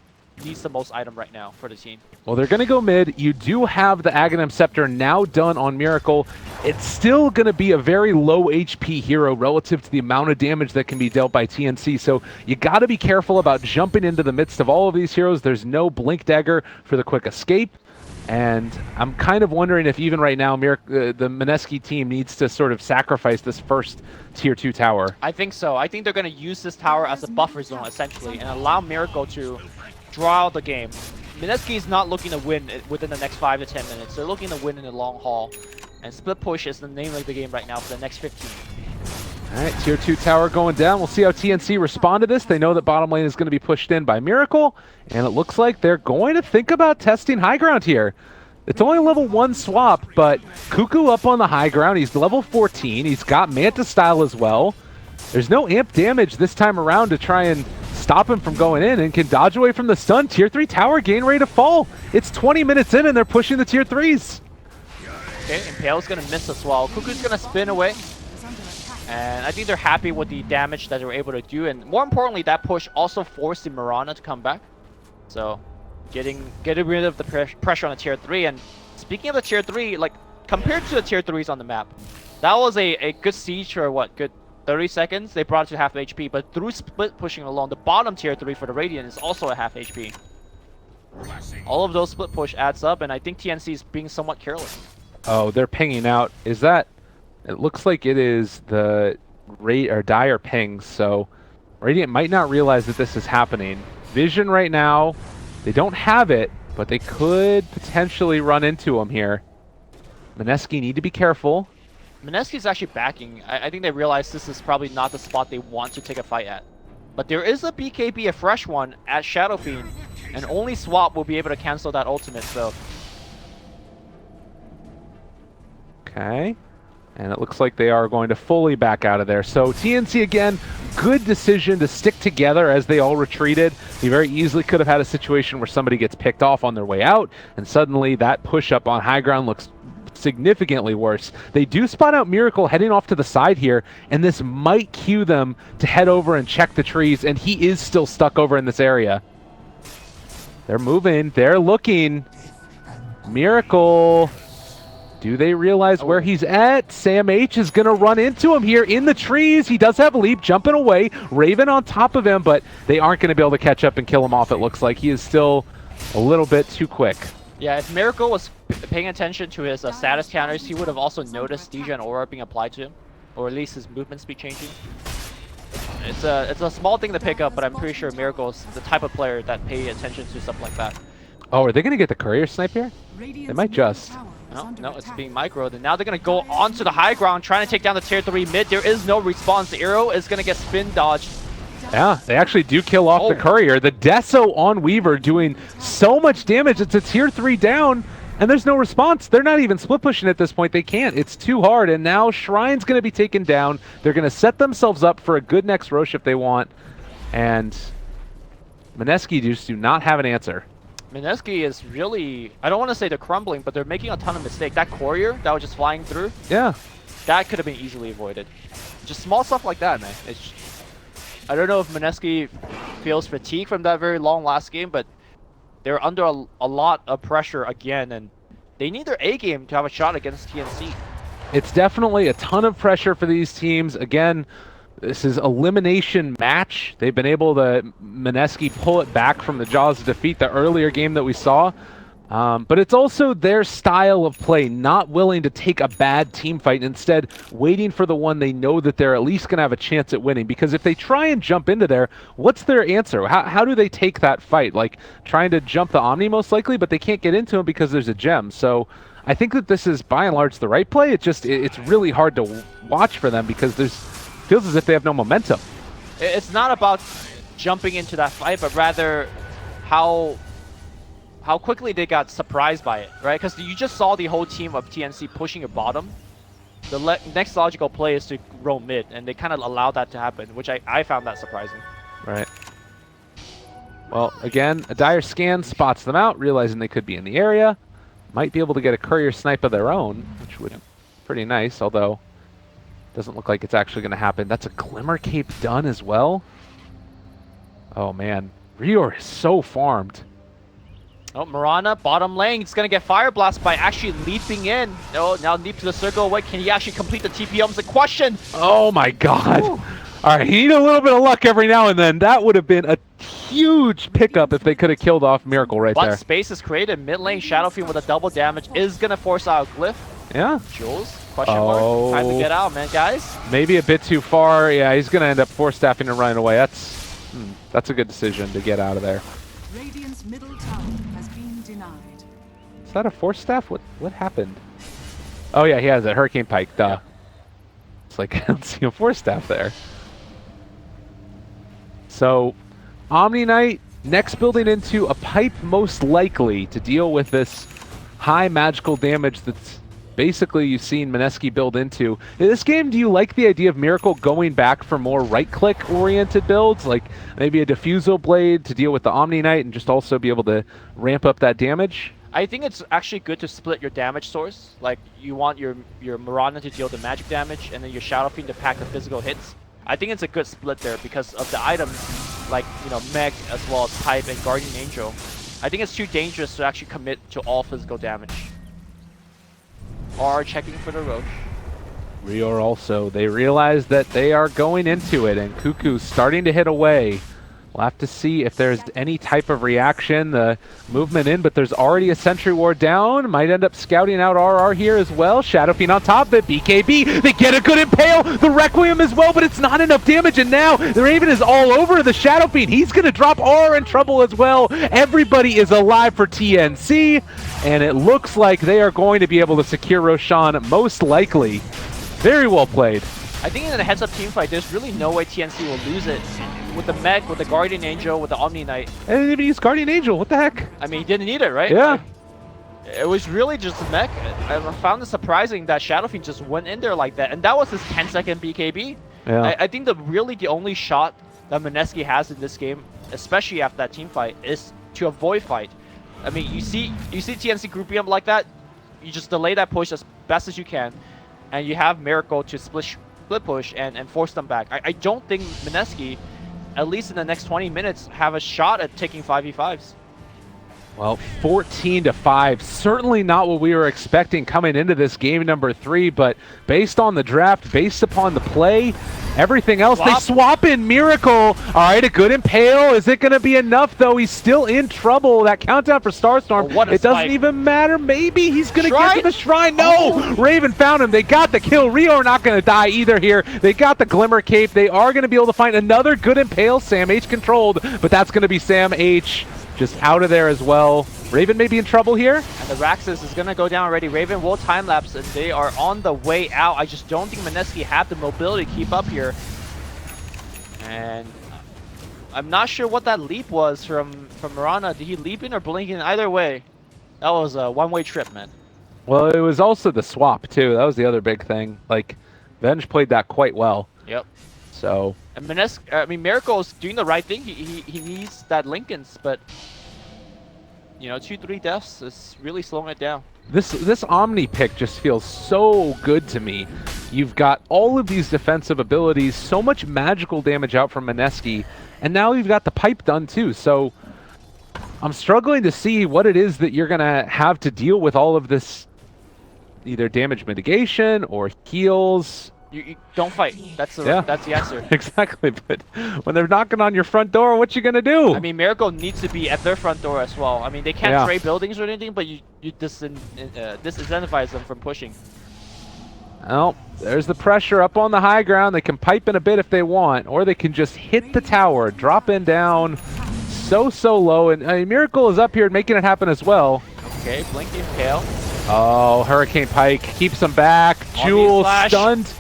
needs the most item right now for the team. Well, they're going to go mid. You do have the Aghanim Scepter now done on Miracle. It's still going to be a very low HP hero relative to the amount of damage that can be dealt by TNC, so you got to be careful about jumping into the midst of all of these heroes. There's no Blink Dagger for the quick escape, and I'm kind of wondering if even right now the Mineski team needs to sort of sacrifice this first Tier 2 tower. I think so. I think they're going to use this tower as a buffer zone, essentially, and allow Miracle to draw out the game. Mineski is not looking to win within the next 5 to 10 minutes. They're looking to win in the long haul. And split push is the name of the game right now for the next 15. All right, Tier 2 tower going down. We'll see how TNC respond to this. They know that bottom lane is going to be pushed in by Miracle, and it looks like they're going to think about testing high ground here. It's only a level 1 swap, but Cuckoo up on the high ground. He's level 14. He's got Manta style as well. There's no amp damage this time around to try and stop him from going in, and can dodge away from the stun. Tier 3 tower getting ready to fall. It's 20 minutes in, and they're pushing the Tier 3s. Okay, Impale's gonna miss as well. Cuckoo's gonna spin away. And I think they're happy with the damage that they were able to do. And more importantly, that push also forced the Mirana to come back. So, getting rid of the pressure on the Tier 3. And speaking of the Tier 3, like, compared to the Tier 3s on the map, that was a good siege for what, good 30 seconds? They brought it to half HP. But through split pushing along, the bottom Tier 3 for the Radiant is also at half HP. All of those split push adds up, and I think TNC is being somewhat careless. Oh, they're pinging out. Is that... It looks like it is the dire pings, so Radiant might not realize that this is happening. Vision right now, they don't have it, but they could potentially run into him here. Mineski need to be careful. Mineski's actually backing. I think they realize this is probably not the spot they want to take a fight at. But there is a BKB, a fresh one, at Shadow Fiend, and only Swap will be able to cancel that ultimate, so... Okay. And it looks like they are going to fully back out of there. So TNC again, good decision to stick together as they all retreated. They very easily could have had a situation where somebody gets picked off on their way out, and suddenly that push up on high ground looks significantly worse. They do spot out Miracle heading off to the side here, and this might cue them to head over and check the trees, and he is still stuck over in this area. They're moving, they're looking. Miracle. Do they realize where he's at? Sam H is going to run into him here in the trees. He does have a leap, jumping away. Raven on top of him, but they aren't going to be able to catch up and kill him off, it looks like. He is still a little bit too quick. Yeah, if Miracle was paying attention to his status counters, he would have also noticed Deja and Aura being applied to him. Or at least his movement speed changing. It's a small thing to pick up, but I'm pretty sure Miracle is the type of player that pay attention to stuff like that. Oh, are they going to get the courier snipe here? They might just. No, it's being microed, and now they're going to go onto the high ground, trying to take down the Tier 3 mid. There is no response. The arrow is going to get spin dodged. Yeah, they actually do kill off the courier. The Deso on Weaver doing so much damage. It's a Tier 3 down, and there's no response. They're not even split pushing at this point. They can't. It's too hard, and now Shrine's going to be taken down. They're going to set themselves up for a good next Rosh if they want, and Mineski just do not have an answer. Mineski is really, I don't want to say they're crumbling, but they're making a ton of mistakes. That courier that was just flying through, yeah, that could have been easily avoided. Just small stuff like that, man. I don't know if Mineski feels fatigue from that very long last game, but they're under a lot of pressure again, and they need their A game to have a shot against TNC. It's definitely a ton of pressure for these teams. Again, this is elimination match. They've been able to, Mineski, pull it back from the jaws of defeat, the earlier game that we saw. But it's also their style of play, not willing to take a bad team fight, instead waiting for the one they know that they're at least going to have a chance at winning. Because if they try and jump into there, what's their answer? How do they take that fight? Like trying to jump the Omni most likely, but they can't get into him because there's a gem. So I think that this is by and large the right play. It's really hard to watch for them because feels as if they have no momentum. It's not about jumping into that fight, but rather how quickly they got surprised by it, right? Because you just saw the whole team of TNC pushing your bottom. The next logical play is to roam mid, and they kind of allowed that to happen, which I found that surprising. Right. Well, again, a dire scan spots them out, realizing they could be in the area. Might be able to get a courier snipe of their own, which would be pretty nice, although Doesn't look like it's actually going to happen. That's a Glimmer Cape done as well. Oh man, Rior is so farmed. Oh, Mirana, bottom lane. He's going to get Fire Blast by actually leaping in. Oh, now leap to the circle. What, can he actually complete the TP? Is the question. Oh my god. Ooh. All right, you need a little bit of luck every now and then. That would have been a huge pickup if they could have killed off Miracle right But there. space is created. Mid lane, Shadow Fiend with a double damage is going to force out Glyph. Yeah. Jules, question mark. Time to get out, man, guys. Maybe a bit too far. Yeah, he's going to end up force staffing and running away. That's a good decision to get out of there. Radiant's middle tower has been denied. Is that a force staff? What happened? Oh yeah, he has a Hurricane Pike. Duh. Yeah. It's like I don't see a force staff there. So, Omni Knight next building into a pipe most likely to deal with this high magical damage that's basically you've seen Mineski build into. In this game, do you like the idea of Miracle going back for more right-click oriented builds? Like maybe a Diffusal Blade to deal with the Omni Knight and just also be able to ramp up that damage? I think it's actually good to split your damage source. Like, you want your Mirana to deal the magic damage, and then your Shadow Fiend to pack the physical hits. I think it's a good split there because of the items, like, you know, Meg as well as Pipe and Guardian Angel. I think it's too dangerous to actually commit to all physical damage. Are checking for the Roche. Rior also, they realize that they are going into it, and Cuckoo's starting to hit away. We'll have to see if there's any type of reaction, the movement in, but there's already a Sentry Ward down. Might end up scouting out RR here as well. Shadow Fiend on top of it, BKB, they get a good impale, the Requiem as well, but it's not enough damage, and now the Raven is all over the Shadow Fiend. He's going to drop RR in trouble as well. Everybody is alive for TNC, and it looks like they are going to be able to secure Roshan, most likely. Very well played. I think in a heads-up teamfight, there's really no way TNC will lose it. With the Meg, with the Guardian Angel, with the Omni Knight. And he didn't even use Guardian Angel, what the heck? I mean, he didn't need it, right? Yeah. It was really just the Meg. I found it surprising that Shadow Fiend just went in there like that. And that was his 10-second BKB. Yeah. I think the only shot that Mineski has in this game, especially after that team fight, is to avoid fight. I mean, you see TNC grouping up like that, you just delay that push as best as you can, and you have Miracle to split push and force them back. I don't think Mineski, at least in the next 20 minutes, have a shot at taking 5v5s. Well, 14-5, certainly not what we were expecting coming into this game number 3, but based on the draft, based upon the play, everything else, they swap in Miracle. All right, a good impale. Is it going to be enough, though? He's still in trouble. That countdown for Starstorm, it doesn't even matter. Maybe he's going to get to the Shrine. No! Raven found him. They got the kill. Rio not going to die either here. They got the Glimmer Cape. They are going to be able to find another good impale. Sam H controlled, but that's going to be Sam H just out of there as well. Raven may be in trouble here. And the Raxus is going to go down already. Raven will time-lapse, and they are on the way out. I just don't think Mineski have the mobility to keep up here. And I'm not sure what that leap was from Mirana. Did he leap in or blink in? Either way, that was a one-way trip, man. Well, it was also the swap, too. That was the other big thing. Like, Venge played that quite well. Yep. So... And Miracle's doing the right thing. He needs that Linken's, but... You know, 2-3 deaths is really slowing it down. This Omni pick just feels so good to me. You've got all of these defensive abilities, so much magical damage out from Mineski, and now you've got the pipe done too. So I'm struggling to see what it is that you're going to have to deal with all of this, either damage mitigation or heals. You don't fight. That's the answer. Exactly, but when they're knocking on your front door, what you gonna do? I mean, Miracle needs to be at their front door as well. I mean, they can't trade buildings or anything, but you disincentivize them from pushing. Well, there's the pressure up on the high ground. They can pipe in a bit if they want, or they can just hit the tower, drop in down so low, and Miracle is up here making it happen as well. Okay, blinking Pale. Oh, Hurricane Pike keeps them back. Jules stunned.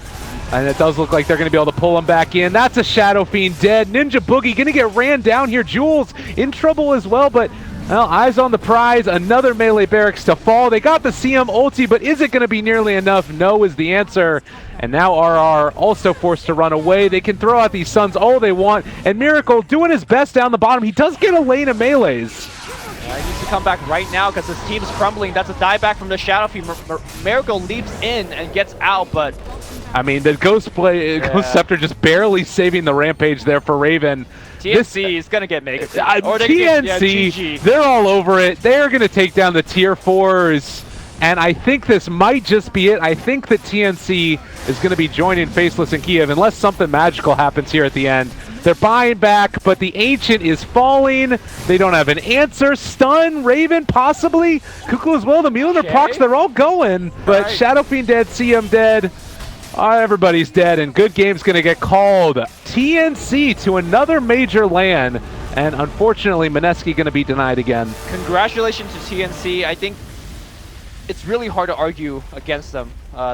And it does look like they're going to be able to pull him back in. That's a Shadow Fiend dead. Ninja Boogie going to get ran down here. Jules in trouble as well, but well, eyes on the prize. Another melee barracks to fall. They got the CM ulti, but is it going to be nearly enough? No is the answer. And now RR also forced to run away. They can throw out these Suns all they want. And Miracle doing his best down the bottom. He does get a lane of melees. Yeah, he needs to come back right now because his team's crumbling. That's a dieback from the Shadow Fiend. Miracle leaps in and gets out, but I mean, the Ghost Scepter just barely saving the Rampage there for Raven. TNC is gonna get Mega. TNC, they're all over it. They're gonna take down the tier 4s. And I think this might just be it. I think that TNC is going to be joining Faceless and Kiev unless something magical happens here at the end. They're buying back, but the Ancient is falling. They don't have an answer. Stun, Raven, possibly. Cuckoo as well. The Mjolnir procs, they're all going. But Shadow Fiend dead, CM dead. Everybody's dead, and Good Game's going to get called. TNC to another major LAN. And unfortunately, Mineski going to be denied again. Congratulations to TNC. I think it's really hard to argue against them.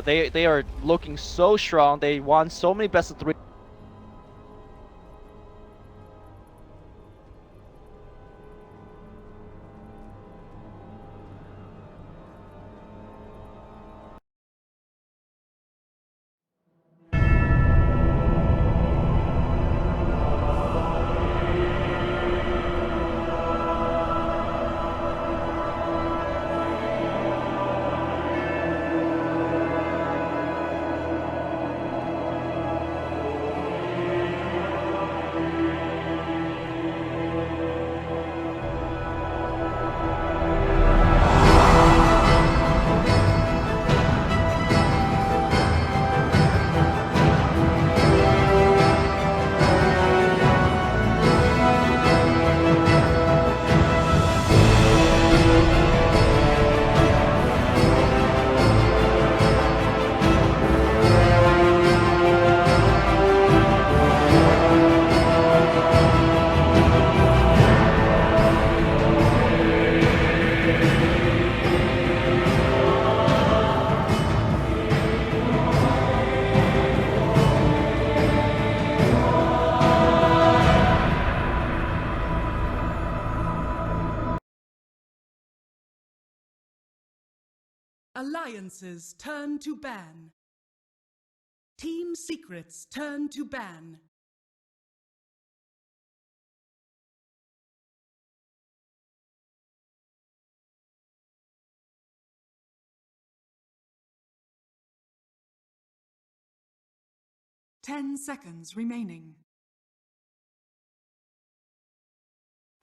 They are looking so strong. They won so many best of 3. Alliances turn to ban. Team secrets turn to ban. Ten seconds remaining.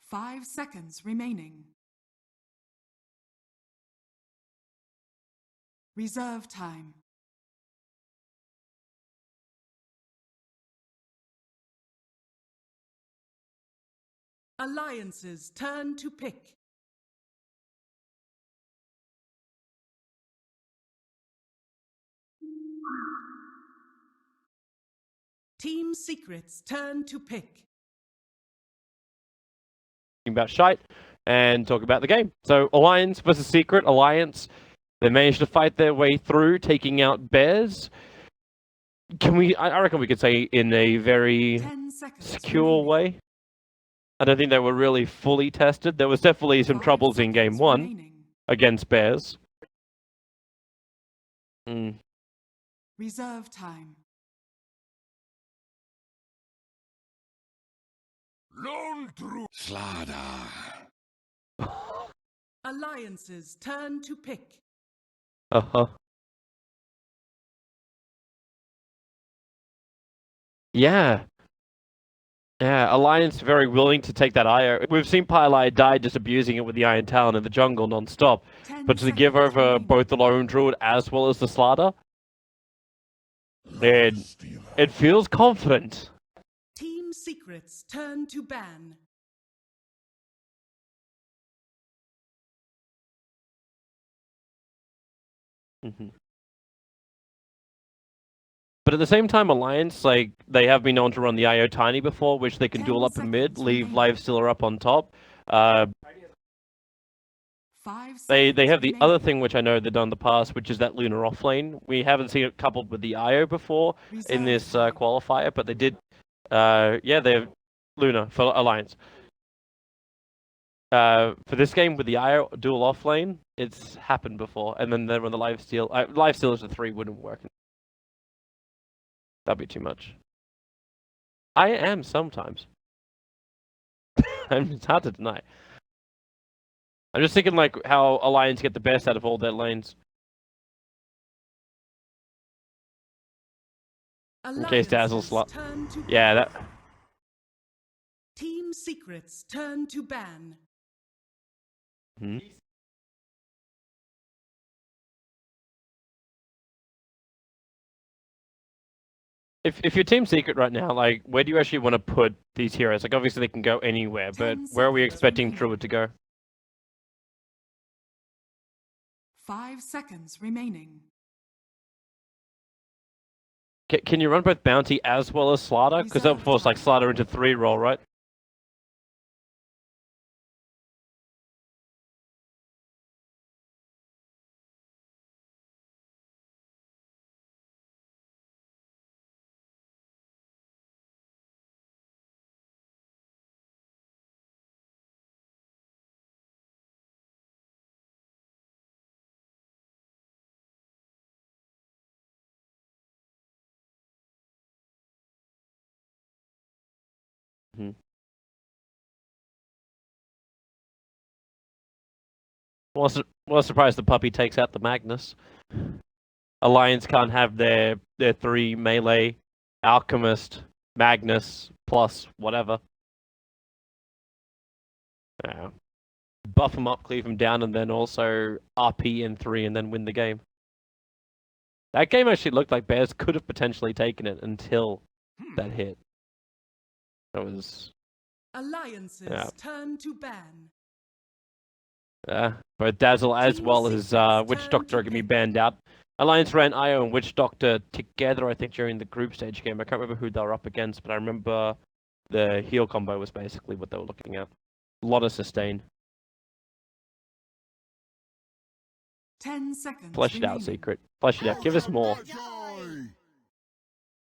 5 seconds remaining. Reserve time. Alliances turn to pick. Team secrets turn to pick. About shite and talk about the game. So Alliance versus Secret. Alliance, they managed to fight their way through, taking out Bears. I reckon we could say in a very secure way. I don't think they were really fully tested. There was definitely some troubles in game 1 against Bears. Reserve time. Lone true Slada. Alliances turn to pick. Yeah. Yeah, Alliance very willing to take that IO. We've seen Pylai die just abusing it with the Iron Talon in the jungle non-stop. But to give over both the Lone Druid as well as the Slaughter, it feels confident. Team secrets turn to ban. But at the same time, Alliance, like, they have been known to run the IO Tiny before, which they can duel up in mid, leave Lifestealer up on top. They have the other thing which I know they've done in the past, which is that Lunar offlane. We haven't seen it coupled with the IO before in this qualifier, but they did. Yeah, they have Luna for Alliance. For this game with the IO dual offlane, it's happened before, and then when the Lifestealers to 3 wouldn't work. That'd be too much. I am sometimes. It's hard to deny. I'm just thinking like how Alliance get the best out of all their lanes. In case Dazzle Alliances slot. turn to Yeah, that. Team secrets turn to ban. Hmm. If you're Team Secret right now, like, where do you actually want to put these heroes? Like, obviously they can go anywhere, but 10 where are we seconds expecting remaining. Druid to go? 5 seconds remaining. Can you run both Bounty as well as Slaughter? Because that would Reserve force, like, time. Slaughter into 3-roll, right? Hmm. Well, surprised the puppy takes out the Magnus. Alliance can't have their 3 melee, Alchemist, Magnus, plus whatever. Yeah. Buff them up, cleave them down, and then also RP in 3 and then win the game. That game actually looked like Bears could have potentially taken it until that hit. That was... Alliances Yeah. turn to ban. Both Dazzle as Team well as Secrets Witch turn Doctor to are going to be pick. banned out. Alliance ran Io and Witch Doctor together, I think, during the group stage game. I can't remember who they were up against, but I remember the heal combo was basically what they were looking at. A lot of sustain. 10 seconds Flesh it out, remaining. Secret. Flesh it out. Give us more.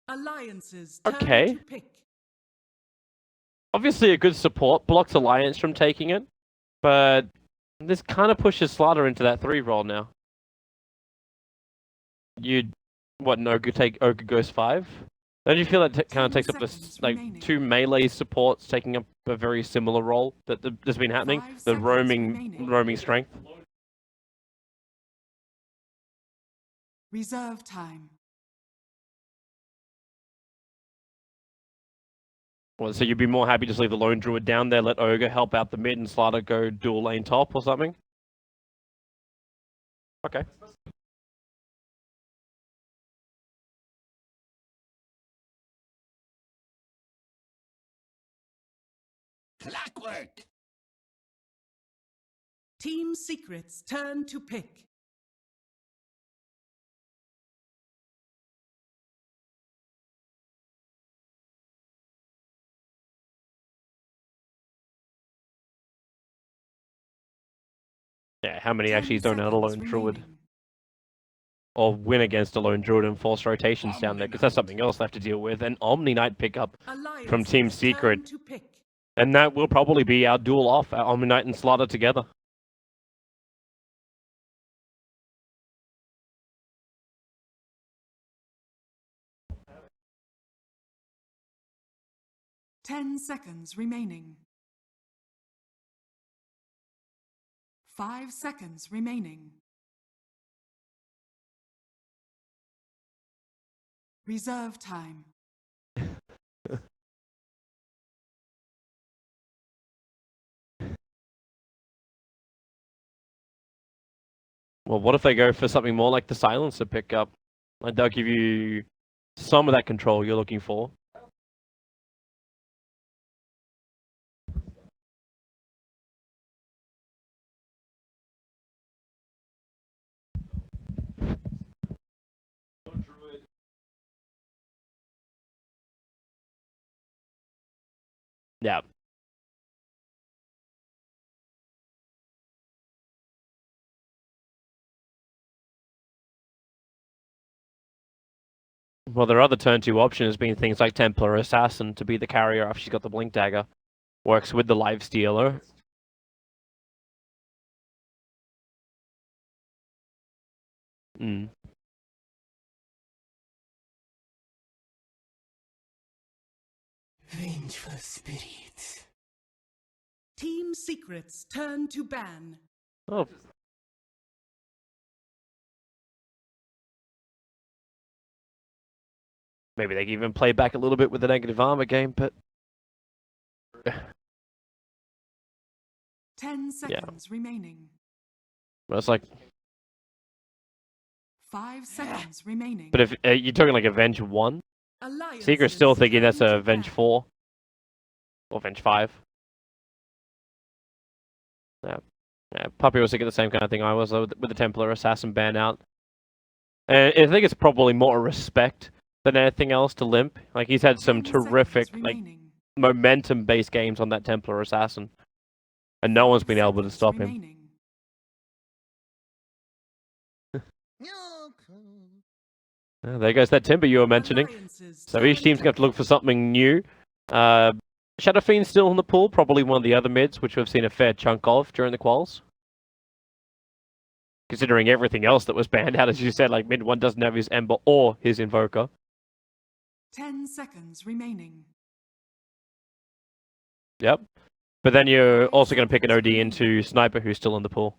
Alliances Okay. turn to pick. Obviously, a good support blocks Alliance from taking it, but this kind of pushes Slaughter into that 3-roll now. You'd... What, an Ogre goes 5? Don't you feel that kind of 10 takes up this, seconds like, remaining. 2 melee supports taking up a very similar role that's been happening? 5 The seconds roaming remaining. strength. Reserve time. Well, so you'd be more happy to just leave the lone druid down there, let Ogre help out the mid, and Slaughter go dual lane top or something? Okay. Clockwork! Team secrets turn to pick. Yeah, how many 10 actually don't have a lone seconds druid? remaining. Or win against a lone druid and force rotations down there, because that's something else they have to deal with. An Omni Knight pickup from Team Alliances Secret. turn to pick. And that will probably be our duel off, our Omni Knight and Slaughter together. Ten seconds remaining. 5 seconds remaining. Reserve time. Well, what if they go for something more like the Silencer pickup? Like, they'll give you some of that control you're looking for. Yeah. Well, their other turn 2 option has been things like Templar Assassin to be the carrier after she's got the Blink Dagger. Works with the Life Stealer. Mm. Vengeful spirits. Team secrets turn to ban. Oh. Maybe they can even play back a little bit with the negative armor game, but 10 seconds remaining. well, it's like. 5 seconds remaining. But if you're talking like Avenge 1, Secret's still thinking that's a Avenge 4 or Avenge 5. Yeah, Puppy was thinking the same kind of thing I was with the Templar Assassin ban out. And I think it's probably more respect than anything else to Limp. Like, he's had some 10 seconds terrific, like, remaining. momentum-based games on that Templar Assassin. And no one's been able to stop him. Remaining. There goes that Timber you were mentioning. Alliances So each team's going to have to look for something new. Shadow Fiend's still in the pool, probably one of the other mids, which we've seen a fair chunk of during the quals. Considering everything else that was banned out, as you said, like mid 1 doesn't have his Ember or his Invoker. 10 seconds remaining. Yep. But then you're also going to pick an OD into Sniper, who's still in the pool.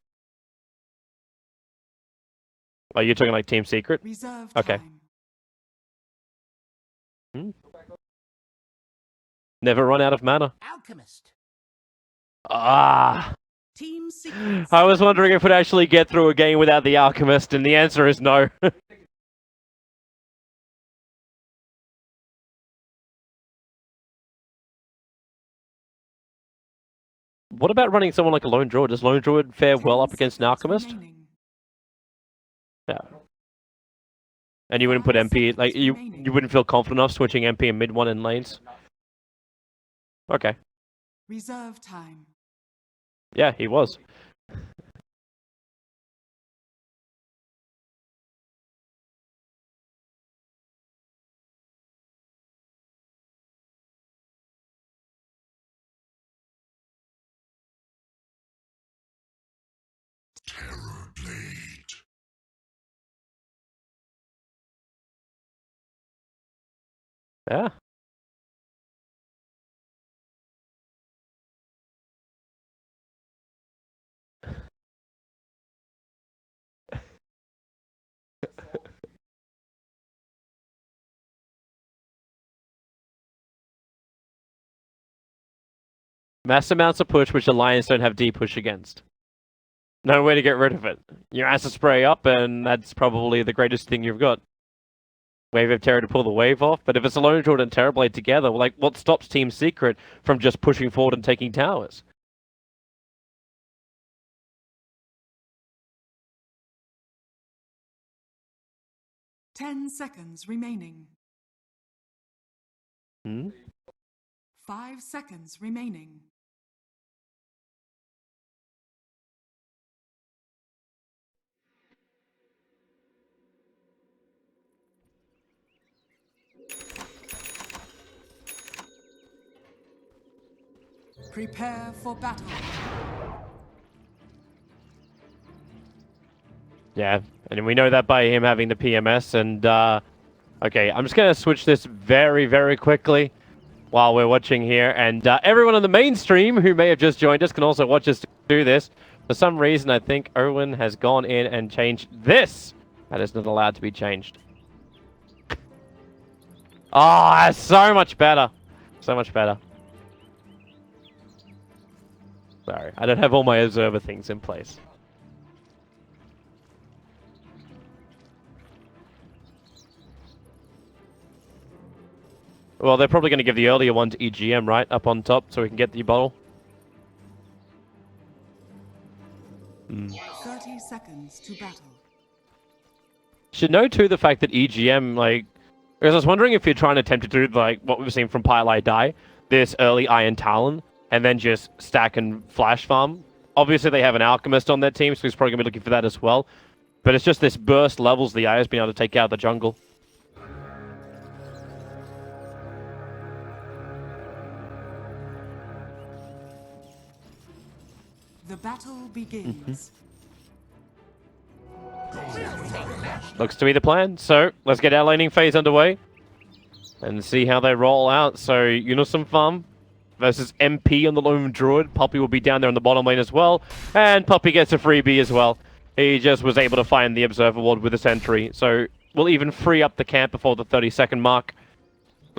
Oh, you're talking like Team Secret? Reserve Okay. time. Never run out of mana. Alchemist. Ah! Team Secrets. I was wondering if we'd actually get through a game without the Alchemist, and the answer is no. What about running someone like a Lone Druid? Does Lone Druid fare well up against an Alchemist? Remaining. Yeah. And you wouldn't put MP, like, you wouldn't feel confident enough switching MP in mid 1 in lanes? Okay. Reserve time. Yeah, he was. Terror Blade. Yeah. Mass amounts of push which Alliance don't have D push against. No way to get rid of it. Your acid spray up, and that's probably the greatest thing you've got. Wave of Terror to pull the wave off, but if it's a Lone Druid and Terrorblade together, like, what stops Team Secret from just pushing forward and taking towers? Ten seconds remaining. Hmm? 5 seconds remaining. Prepare for battle. Yeah, and we know that by him having the PMS, and, okay, I'm just gonna switch this very, very quickly while we're watching here, and everyone on the main stream who may have just joined us can also watch us do this. For some reason, I think Owen has gone in and changed this. That is not allowed to be changed. Oh, that's so much better. So much better. Sorry, I don't have all my observer things in place. Well, they're probably going to give the earlier one to EGM, right? Up on top, so we can get the bottle. 30 seconds to battle. Should know, too, the fact that EGM, like... Because I was wondering if you're trying to attempt to do, like, what we've seen from Pile Die, this early Iron Talon, and then just stack and flash farm. Obviously, they have an Alchemist on their team, so he's probably going to be looking for that as well. But it's just this burst levels the Aya's been able to take out the jungle. The battle begins. Looks to be the plan. So, let's get our laning phase underway. And see how they roll out. So, Unison Farm versus MP on the Lone Druid. Puppy will be down there in the bottom lane as well. And Puppy gets a freebie as well. He just was able to find the Observer Ward with a sentry. So, we'll even free up the camp before the 30-second mark.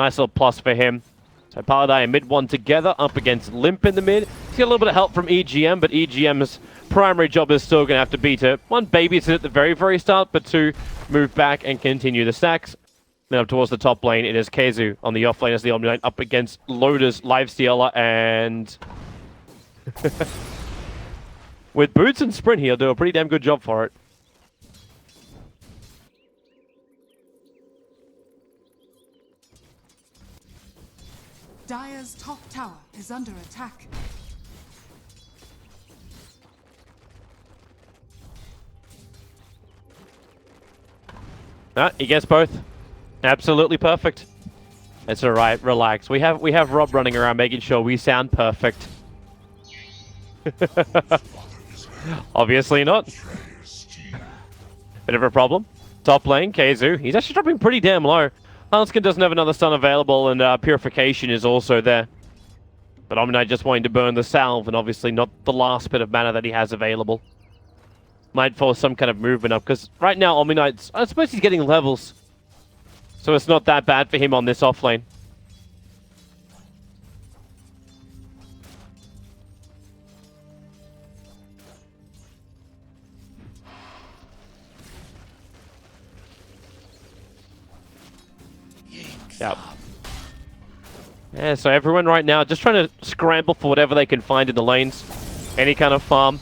Nice little plus for him. So Paladai and mid one together up against Limp in the mid. He's got a little bit of help from EGM, but EGM's primary job is still going to have to be to, one, babysit at the very, very start, but two, move back and continue the stacks. Then up towards the top lane, it is Keizu on the off lane as the Omni Knight up against Loda's Lifestealer, and with boots and sprint, he'll do a pretty damn good job for it. Dire's top tower is under attack. He gets both. Absolutely perfect. It's alright, relax. We have Rob running around making sure we sound perfect. Obviously not. Bit of a problem. Top lane, Keizu. He's actually dropping pretty damn low. Hanskin doesn't have another stun available, and Purification is also there. But Omni just wanting to burn the salve, and obviously not the last bit of mana that he has available. Might force some kind of movement up, because right now Omni Knight's, I suppose he's getting levels. So it's not that bad for him on this offlane. Yep. Yeah, so everyone right now just trying to scramble for whatever they can find in the lanes. Any kind of farm.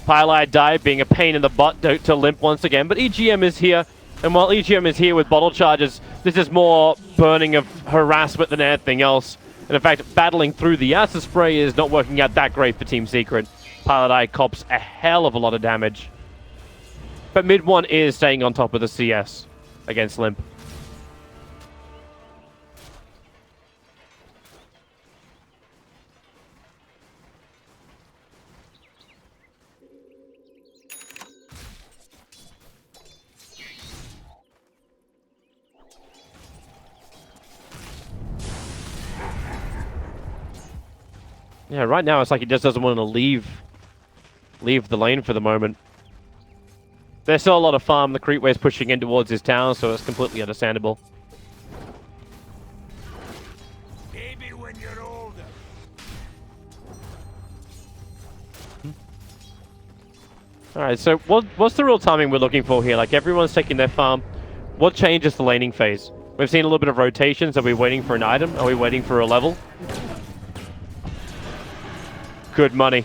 Pylai dive being a pain in the butt to Limp once again, but EGM is here. And while EGM is here with bottle charges, this is more burning of harassment than anything else. And in fact, battling through the acid spray is not working out that great for Team Secret. Pylai cops a hell of a lot of damage. But mid one is staying on top of the CS against Limp. Yeah, right now it's like he just doesn't want to leave the lane for the moment. There's still a lot of farm. The creep wave's pushing in towards his tower, so it's completely understandable. Maybe when you're older. Alright, so what's the real timing we're looking for here? Like, everyone's taking their farm. What changes the laning phase? We've seen a little bit of rotations. Are we waiting for an item? Are we waiting for a level? Good money.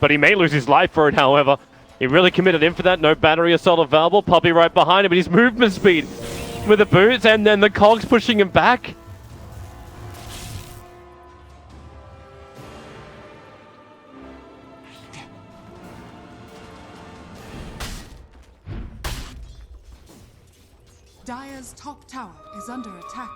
But he may lose his life for it, however. He really committed in for that. No battery assault available. Puppy right behind him, but his movement speed with the boots, and then the cogs pushing him back. Dire's top tower is under attack.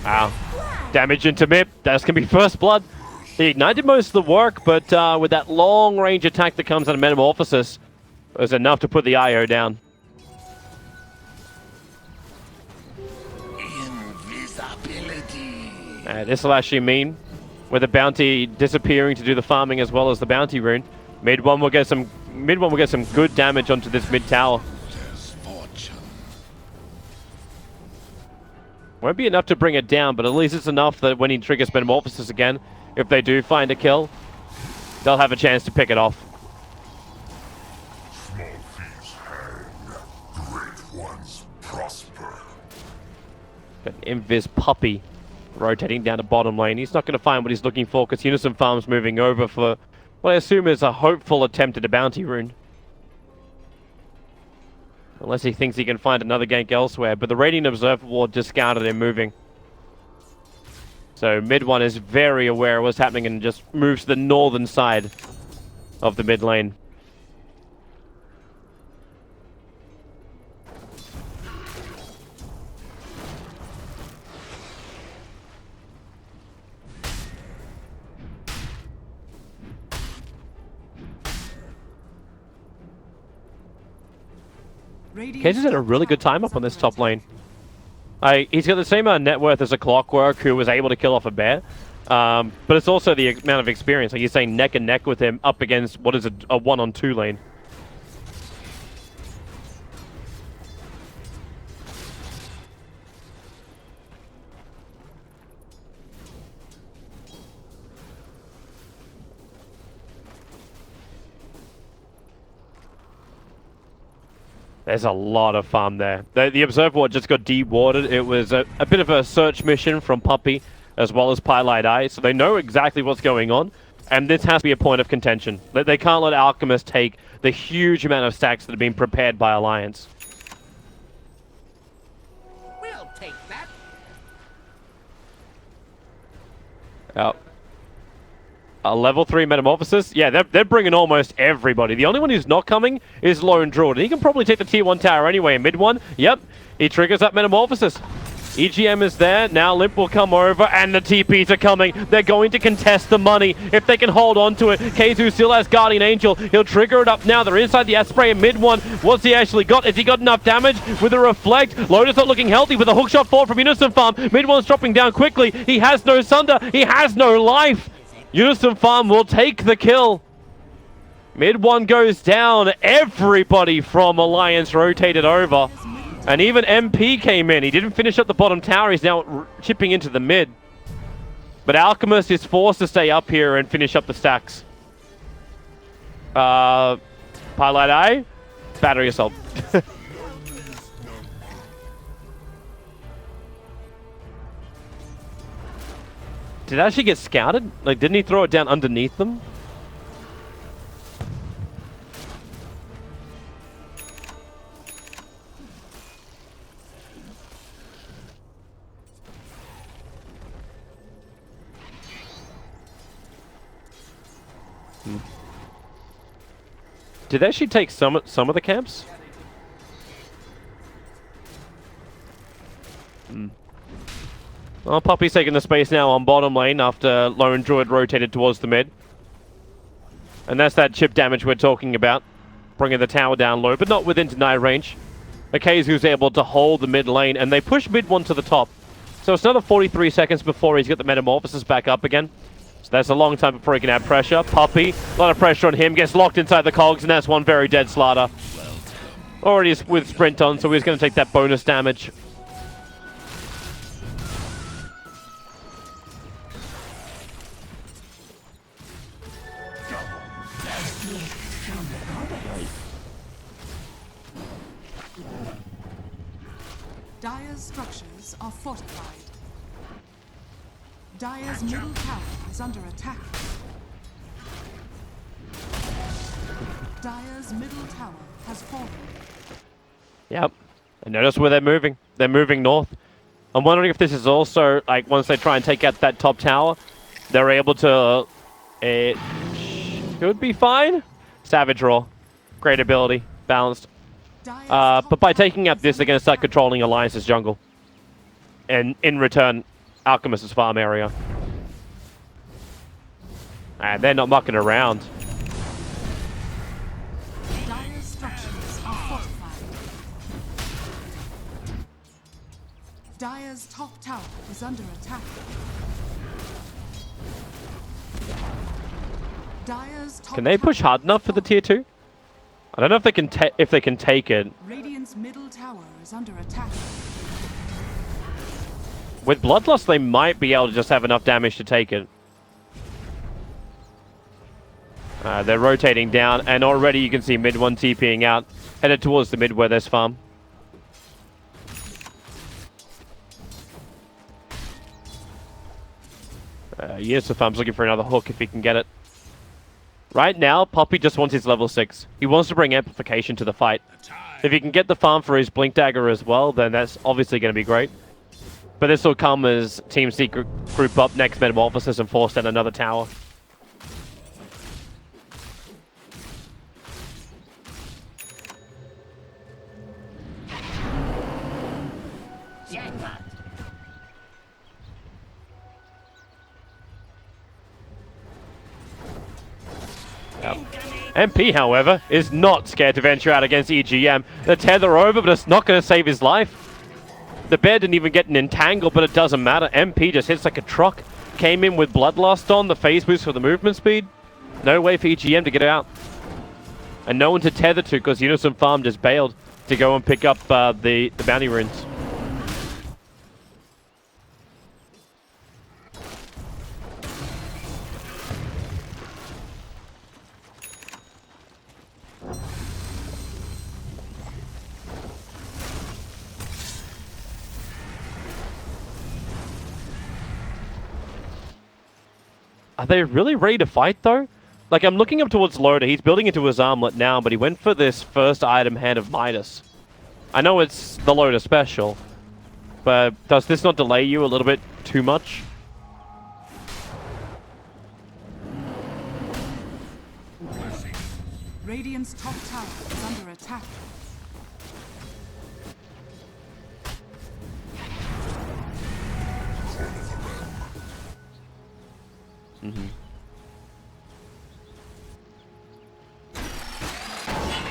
Wow. Damage into mid. That's going to be first blood. He ignited most of the work, but with that long range attack that comes out of Metamorphosis, it was enough to put the IO down. Invisibility. This will actually mean, with the bounty disappearing to do the farming as well as the bounty rune, mid one will get some good damage onto this mid tower. Won't be enough to bring it down, but at least it's enough that when he triggers Metamorphosis again, if they do find a kill, they'll have a chance to pick it off. Small thieves hang, great ones prosper. Got an Invis Puppy rotating down to bottom lane. He's not going to find what he's looking for because Unison Farm's moving over for what I assume is a hopeful attempt at a bounty rune. Unless he thinks he can find another gank elsewhere. But the Radiant Observer Ward discounted him moving. So mid one is very aware of what's happening and just moves to the northern side of the mid lane. Keizu's had a really good time up on this top lane. He's got the same net worth as a Clockwork, who was able to kill off a bear. But it's also the amount of experience. Like you're saying neck and neck with him up against what is a 1-on-2 lane. There's a lot of farm there. The observer just got de-watered. It was a bit of a search mission from Puppey as well as Pylite Eye, so they know exactly what's going on, and this has to be a point of contention. They can't let Alchemist take the huge amount of stacks that have been prepared by Alliance. We'll take that. Out. A level 3 Metamorphosis? Yeah, they're bringing almost everybody. The only one who's not coming is Lone Druid. He can probably take the tier 1 tower anyway. Mid 1, yep, he triggers that Metamorphosis. EGM is there, now Limp will come over, and the TPs are coming. They're going to contest the money if they can hold on to it. Keizu still has Guardian Angel. He'll trigger it up now. They're inside the Asprey in mid 1. What's he actually got? Has he got enough damage with a Reflect? Lotus not looking healthy with a hookshot forward from Unison Farm. Mid 1's dropping down quickly. He has no Sunder. He has no life. Unison Farm will take the kill. Mid 1 goes down. Everybody from Alliance rotated over. And even MP came in. He didn't finish up the bottom tower. He's now chipping into the mid. But Alchemist is forced to stay up here and finish up the stacks. Pylite Eye, Battery Assault. Did it actually get scouted? Like, didn't he throw it down underneath them? Did they actually take some of the camps? Well, Puppey's taking the space now on bottom lane after Lone Druid rotated towards the mid. And that's that chip damage we're talking about. Bringing the tower down low, but not within deny range. Akazu's able to hold the mid lane, and they push mid 1 to the top. So it's another 43 seconds before he's got the Metamorphosis back up again. So that's a long time before he can add pressure. Puppey, a lot of pressure on him, gets locked inside the cogs, and that's one very dead Slaughter. Already with Sprint on, so he's going to take that bonus damage. Dire's structures are fortified. Dire's middle tower is under attack. Dire's middle tower has fallen. Yep. And notice where they're moving. They're moving north. I'm wondering if this is also, like, once they try and take out that top tower, they're able to... It should be fine. Savage Roar. Great ability. Balanced. But by taking out this, they're going to start controlling Alliance's jungle. And in return, Alchemist's farm area. And they're not mucking around. Dire's structures are fortified. Dire's top tower is under attack. Dire's top Can they push hard enough for the tier 2? I don't know if they can take it. Radiant's middle tower is under attack. With Bloodlust, they might be able to just have enough damage to take it. They're rotating down, and already you can see mid 1 TPing out, headed towards the mid where there's farm. Yes, the farm's looking for another hook if he can get it. Right now, Puppey just wants his level 6. He wants to bring amplification to the fight. If he can get the farm for his Blink Dagger as well, then that's obviously going to be great. But this will come as Team Secret group up next Metamorphosis and force down another tower. Yep. MP, however, is not scared to venture out against EGM. The tether over, but it's not going to save his life. The bear didn't even get an entangle, but it doesn't matter. MP just hits like a truck. came in with Bloodlust on, the phase boost for the movement speed. No way for EGM to get out. And no one to tether to because Unison Farm just bailed to go and pick up the bounty runes. Are they really ready to fight, though? Like, I'm looking up towards Loda. He's building into his armlet now, but he went for this first item, Hand of Midas. I know it's the Loda special, but does this not delay you a little bit too much? Radiant's top tower is under attack.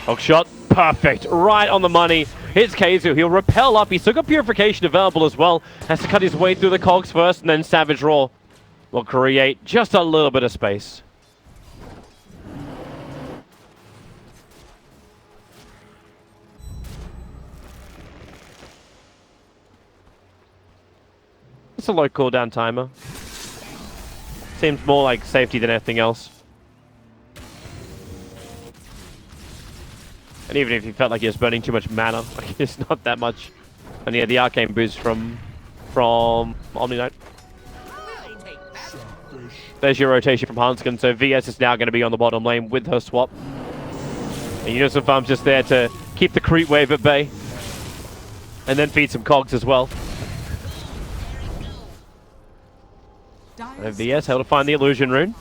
Hook shot, perfect, right on the money. Hits Keizu, he'll repel up, he's still got Purification available as well. Has to cut his way through the cogs first, and then Savage Roar will create just a little bit of space. It's a low cooldown timer. Seems more like safety than anything else. And even if you felt like he was burning too much mana, like it's not that much. And yeah, the arcane boost from Omni Knight. We'll take that. There's your rotation from Hanskin, so VS is now going to be on the bottom lane with her swap. And Unison Farm's just there to keep the creep wave at bay. And then feed some cogs as well. And VS able to find the illusion rune.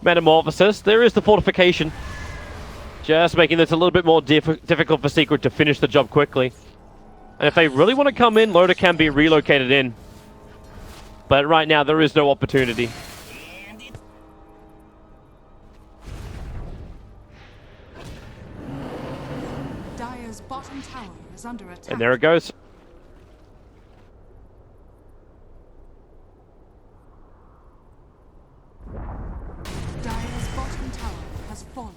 Metamorphosis, there is the fortification. Just making this a little bit more difficult for Secret to finish the job quickly. And if they really want to come in, Loda can be relocated in. But right now, there is no opportunity. Dire's bottom tower is under attack. And there it goes. Dire's bottom tower has fallen.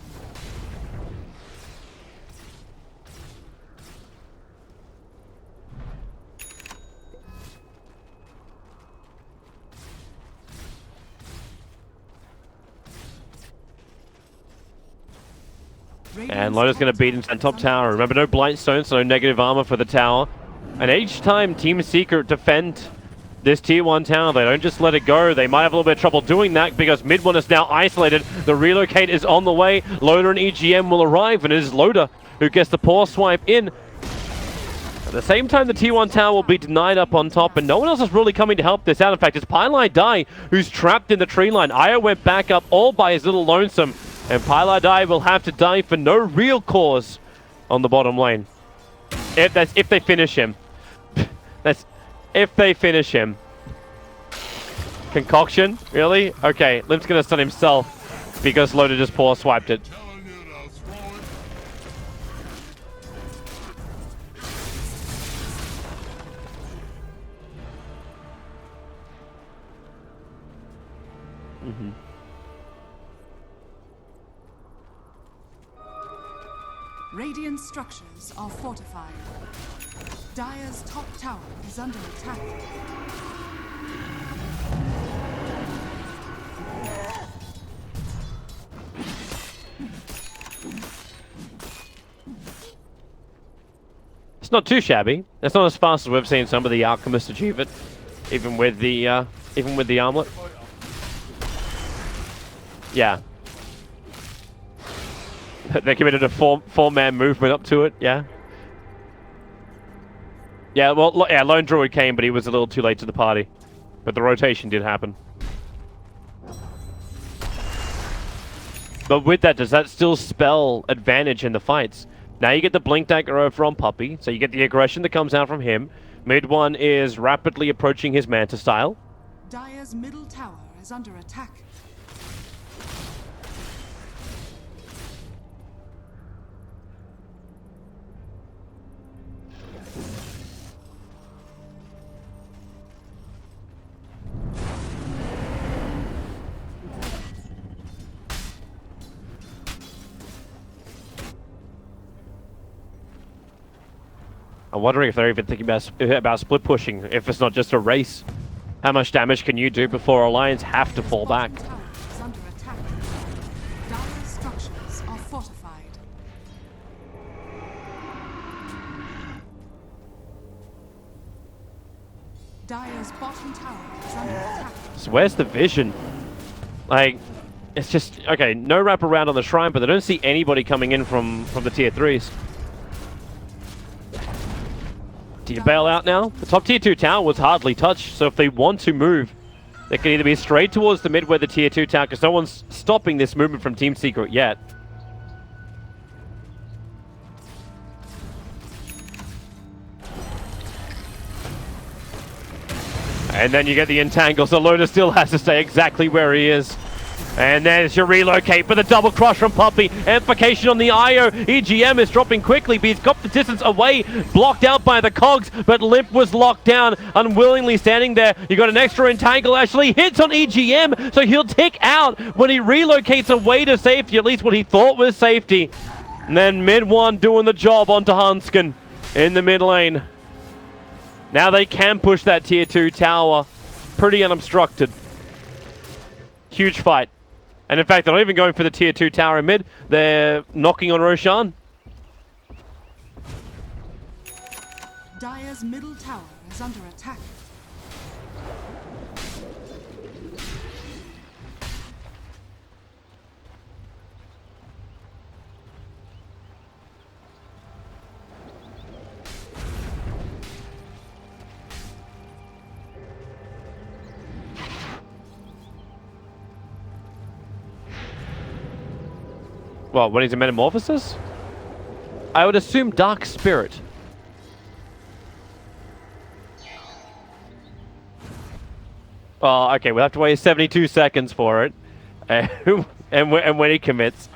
And Loda's going to beat into the top tower. Remember, no blight stones, so no negative armor for the tower. And each time Team Secret defend this tier 1 tower, they don't just let it go. They might have a little bit of trouble doing that because mid 1 is now isolated. The relocate is on the way. Loda and EGM will arrive, and it is Loda who gets the paw swipe in. At the same time, the tier 1 tower will be denied up on top, and no one else is really coming to help this out. In fact, it's Pylai Dai who's trapped in the tree line. Io went back up all by his little lonesome. And Pylai Dai will have to die for no real cause on the bottom lane. If they finish him. That's if they finish him. Concoction? Really? Okay, Limp's gonna stun himself because Loda just paw swiped it. Radiant structures are fortified. Dire's top tower is under attack. It's not too shabby. It's not as fast as we've seen some of the alchemists achieve it, even with the armlet. Yeah. They committed a four-man movement up to it, yeah. Yeah, well, yeah, Lone Druid came, but he was a little too late to the party. But the rotation did happen. But with that, does that still spell advantage in the fights? Now you get the Blink Dagger over on Puppey, so you get the aggression that comes out from him. Mid 1 is rapidly approaching his Manta style. Dire's middle tower is under attack. I'm wondering if they're even thinking about split pushing, if it's not just a race. How much damage can you do before Alliance have to fall back? Bottom tower is under attack. Dire structures are fortified. Dire's bottom tower is under attack. So where's the vision? Like, it's just, okay, no wrap around on the shrine, but I don't see anybody coming in from the tier 3s. Do you bail out now? The top tier 2 tower was hardly touched, so if they want to move, they can either be straight towards the mid where the tier 2 tower, because no one's stopping this movement from Team Secret yet. And then you get the entangle, so Loda still has to stay exactly where he is. And there's your relocate for the double crush from Puppey. Amplification on the IO. EGM is dropping quickly, but he's got the distance away, blocked out by the cogs, but Limp was locked down, unwillingly standing there. You got an extra entangle, actually hits on EGM, so he'll tick out when he relocates away to safety, at least what he thought was safety. And then mid one doing the job onto Hanskin in the mid lane. Now they can push that tier 2 tower pretty unobstructed. Huge fight. And in fact, they're not even going for the tier 2 tower in mid. They're knocking on Roshan. Dire's middle tower is under attack. Well, when he's a metamorphosis? I would assume Dark Spirit. Oh, okay, we'll have to wait 72 seconds for it. And when he commits.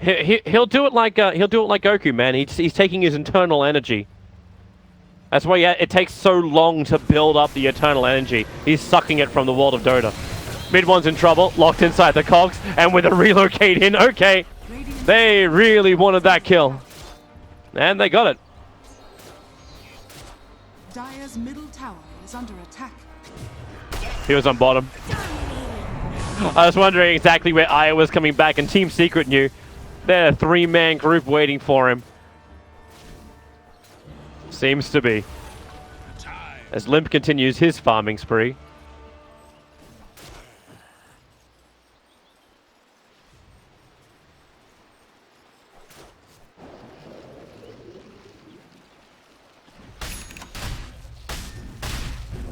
He'll do it like Goku, man. He's taking his internal energy. That's why it takes so long to build up the eternal energy. He's sucking it from the world of Dota. Mid one's in trouble, locked inside the cogs, and with a relocate in, okay. They really wanted that kill. And they got it. Dire's middle tower is under attack. He was on bottom. I was wondering exactly where Aya was coming back, and Team Secret knew. They're a 3-man group waiting for him. Seems to be. As Limp continues his farming spree.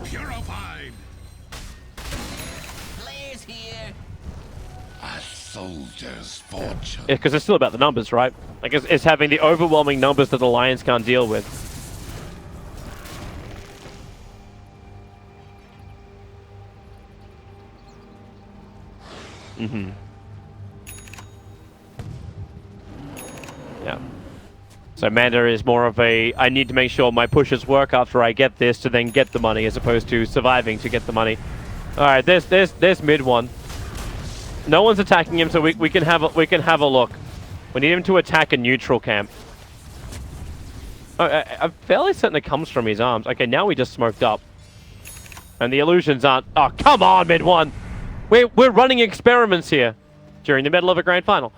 Purified. Players here. A soldier's fortune. Yeah, because it's still about the numbers, right? Like, it's having the overwhelming numbers that the Lions can't deal with. Mm-hmm. Yeah. So Manda is more of a, I need to make sure my pushes work after I get this to then get the money, as opposed to surviving to get the money. All right, there's mid one. No one's attacking him, so we can have a look. We need him to attack a neutral camp. Oh, I'm fairly certain it comes from his arms. Okay, now we just smoked up, and the illusions aren't. Oh, come on, mid one. We're running experiments here during the middle of a grand final.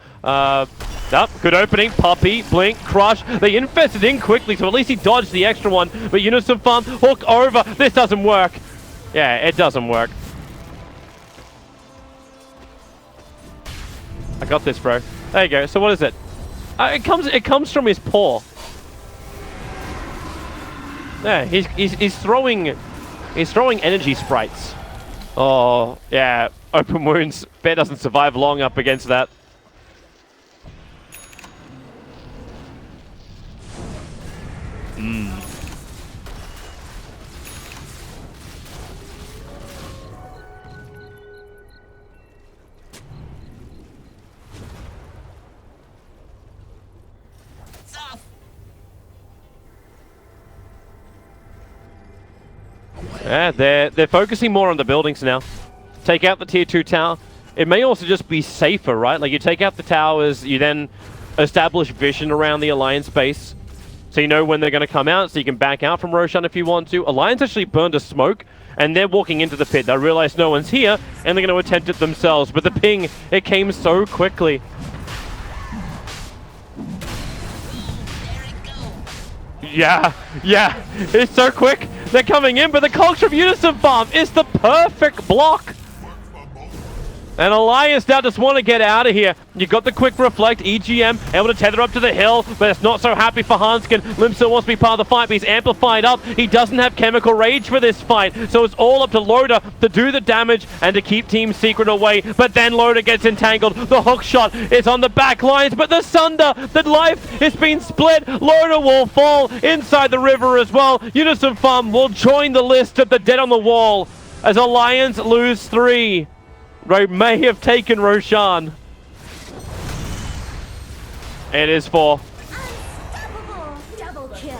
Good opening. Puppey, Blink, Crush. They infested in quickly, so at least he dodged the extra one. But Unison Farm, hook over. This doesn't work. Yeah, it doesn't work. I got this, bro. There you go. So what is it? It comes from his paw. Yeah, he's throwing energy sprites. Oh yeah, open wounds. Bear doesn't survive long up against that. It's off. Yeah, they're focusing more on the buildings now. Take out the tier 2 tower. It may also just be safer, right? Like, you take out the towers, you then establish vision around the Alliance base. So you know when they're going to come out, so you can back out from Roshan if you want to. Alliance actually burned a smoke, and they're walking into the pit. They realize no one's here, and they're going to attempt it themselves. But the ping, it came so quickly. Yeah, it's so quick. They're coming in, but the culture of Unison Farm is the perfect block. And Alliance now just want to get out of here. You got the quick reflect, EGM, able to tether up to the hill, but it's not so happy for Hanskin. Limp still wants to be part of the fight, but he's amplified up. He doesn't have Chemical Rage for this fight, so it's all up to Loda to do the damage and to keep Team Secret away. But then Loda gets entangled. The hook shot is on the back lines, but the Sunder, the life is being split. Loda will fall inside the river as well. Unison Farm will join the list of the dead on the wall as Alliance lose 3. They may have taken Roshan. It is 4. Unstoppable double kill.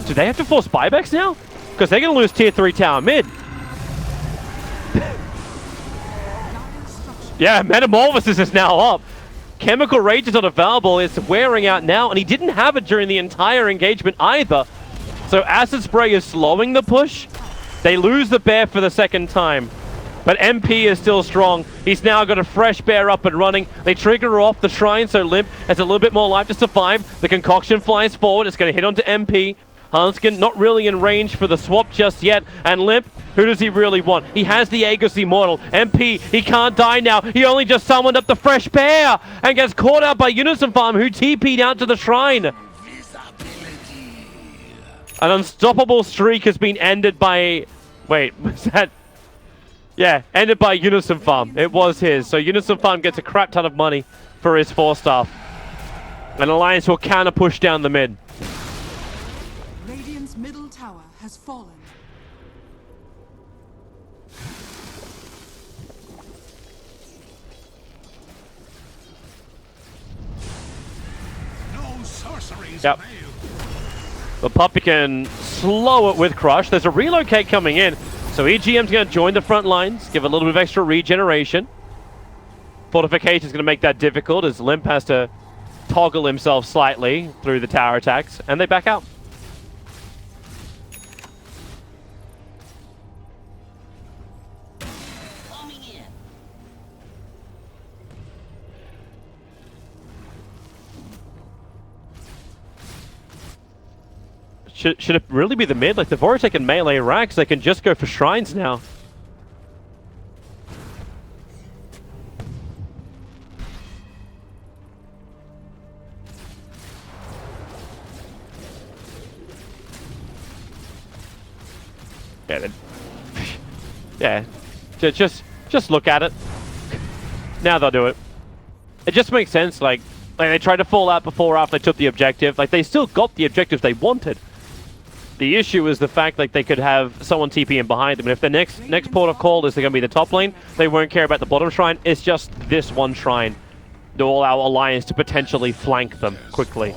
Do they have to force buybacks now? Because they're going to lose tier 3 tower mid. Yeah, Metamorphosis is now up. Chemical Rage is not available. It's wearing out now, and he didn't have it during the entire engagement either. So Acid Spray is slowing the push. They lose the bear for the second time. But MP is still strong. He's now got a fresh bear up and running. They trigger off the shrine, so Limp has a little bit more life to survive. The concoction flies forward. It's going to hit onto MP. Hanskin not really in range for the swap just yet. And Limp, who does he really want? He has the Aegis Immortal. MP, he can't die now. He only just summoned up the fresh bear and gets caught out by Unison Farm, who TP'd out to the shrine. An unstoppable streak has been ended by... Wait, was that... Yeah, ended by Unison Farm. It was his. So Unison Farm gets a crap ton of money for his 4-star. And Alliance will counter push down the mid. Radiant's middle tower has fallen. No sorceries Yep. avail. The Puppy can slow it with Crush. There's a relocate coming in. So EGM's going to join the front lines, give a little bit of extra regeneration. Fortification is going to make that difficult as Limp has to toggle himself slightly through the tower attacks, and they back out. Coming in. Should it really be the mid? Like, they've already taken melee racks. They can just go for shrines now. Yeah, yeah. Just look at it. Now they'll do it. It just makes sense. Like they tried to fall out before after they took the objective. Like, they still got the objective they wanted. The issue is the fact like they could have someone TP in behind them, and if the next port of call is they're going to be the top lane, they won't care about the bottom shrine. It's just this one shrine to allow Alliance to potentially flank them quickly.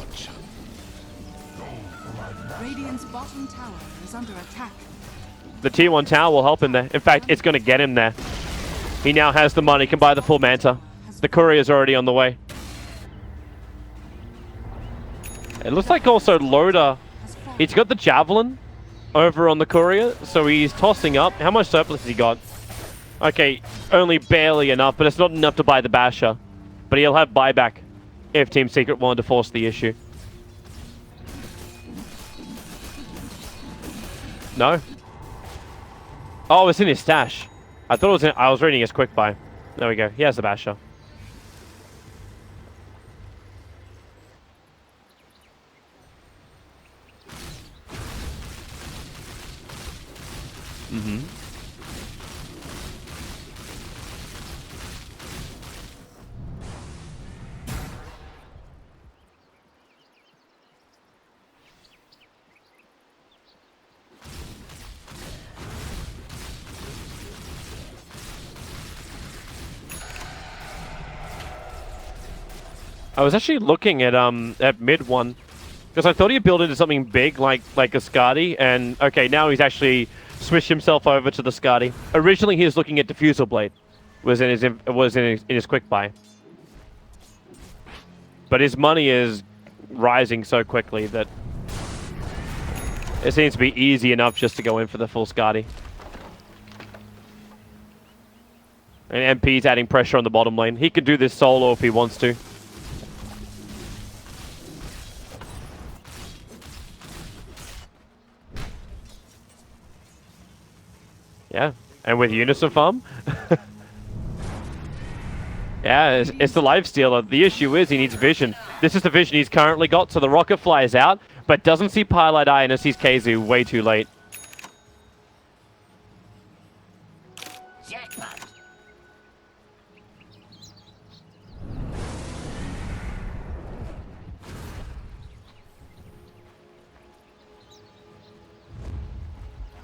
Radiant's bottom tower is under attack. The tier 1 tower will help him there. In fact, it's going to get him there. He now has the money, can buy the full Manta. The courier's already on the way. It looks like also Loda, he's got the Javelin over on the courier, so he's tossing up. How much surplus has he got? Okay, only barely enough, but it's not enough to buy the Basher. But he'll have buyback if Team Secret wanted to force the issue. No? Oh, it's in his stash. I thought it was in, I was reading his quick buy. There we go. He has the Basher. Mm-hmm. I was actually looking at mid one because I thought he'd build into something big like a Skadi, and okay, now he's actually switched himself over to the Skadi. Originally he was looking at Diffusal Blade, was in his quick buy. But his money is rising so quickly that it seems to be easy enough just to go in for the full Skadi. And MP's adding pressure on the bottom lane. He can do this solo if he wants to. Yeah, and with Unison Farm. Yeah, it's the lifestealer. The issue is he needs vision. This is the vision he's currently got, so the rocket flies out, but doesn't see Pilot Eye and sees Keizu way too late. Jackpot.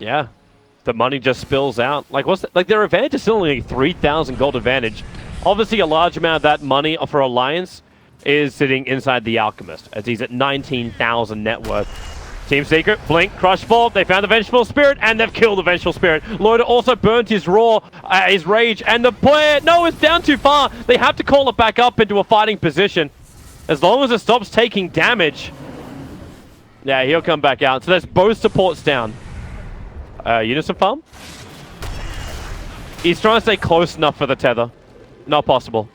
Yeah, the money just spills out. Like, their advantage is still only 3,000 gold advantage. Obviously, a large amount of that money for Alliance is sitting inside the Alchemist, as he's at 19,000 net worth. Team Secret, Blink, Crush Ball, they found the Vengeful Spirit, and they've killed the Vengeful Spirit. Loader also burnt his his Rage, and the player, no, it's down too far. They have to call it back up into a fighting position. As long as it stops taking damage. Yeah, he'll come back out. So there's both supports down. Unison Farm? He's trying to stay close enough for the tether. Not possible.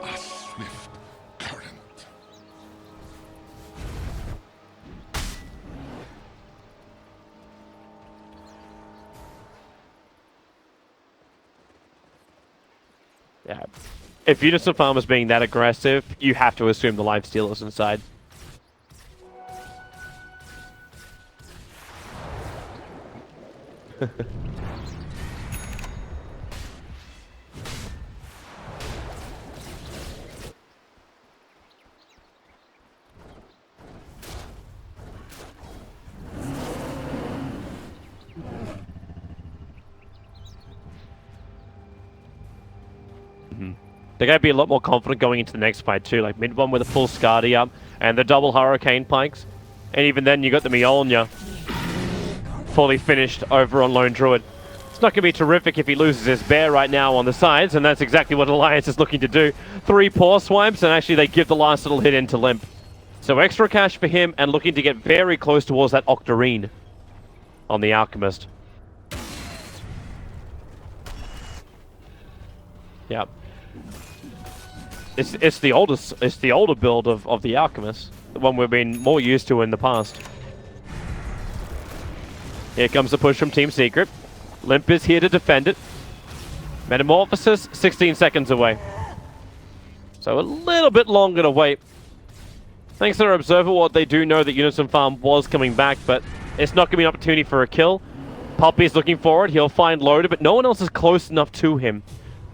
A swift current. Yeah. If Unison Farm is being that aggressive, you have to assume the lifestealer's inside. They're going to be a lot more confident going into the next fight too. Like mid one with a full Skadi up and the double Hurricane Pikes. And even then you got the Mjolnir fully finished over on Lone Druid. It's not going to be terrific if he loses his bear right now on the sides, and that's exactly what Alliance is looking to do. 3 paw swipes, and actually they give the last little hit into Limp. So extra cash for him, and looking to get very close towards that Octarine on the Alchemist. Yep. It's the older build of the Alchemist, the one we've been more used to in the past. Here comes the push from Team Secret. Limp is here to defend it. Metamorphosis, 16 seconds away. So a little bit longer to wait. Thanks to their Observer Ward, they do know that Unison Farm was coming back, but it's not going to be an opportunity for a kill. Poppy's looking forward. He'll find Loader, but no one else is close enough to him.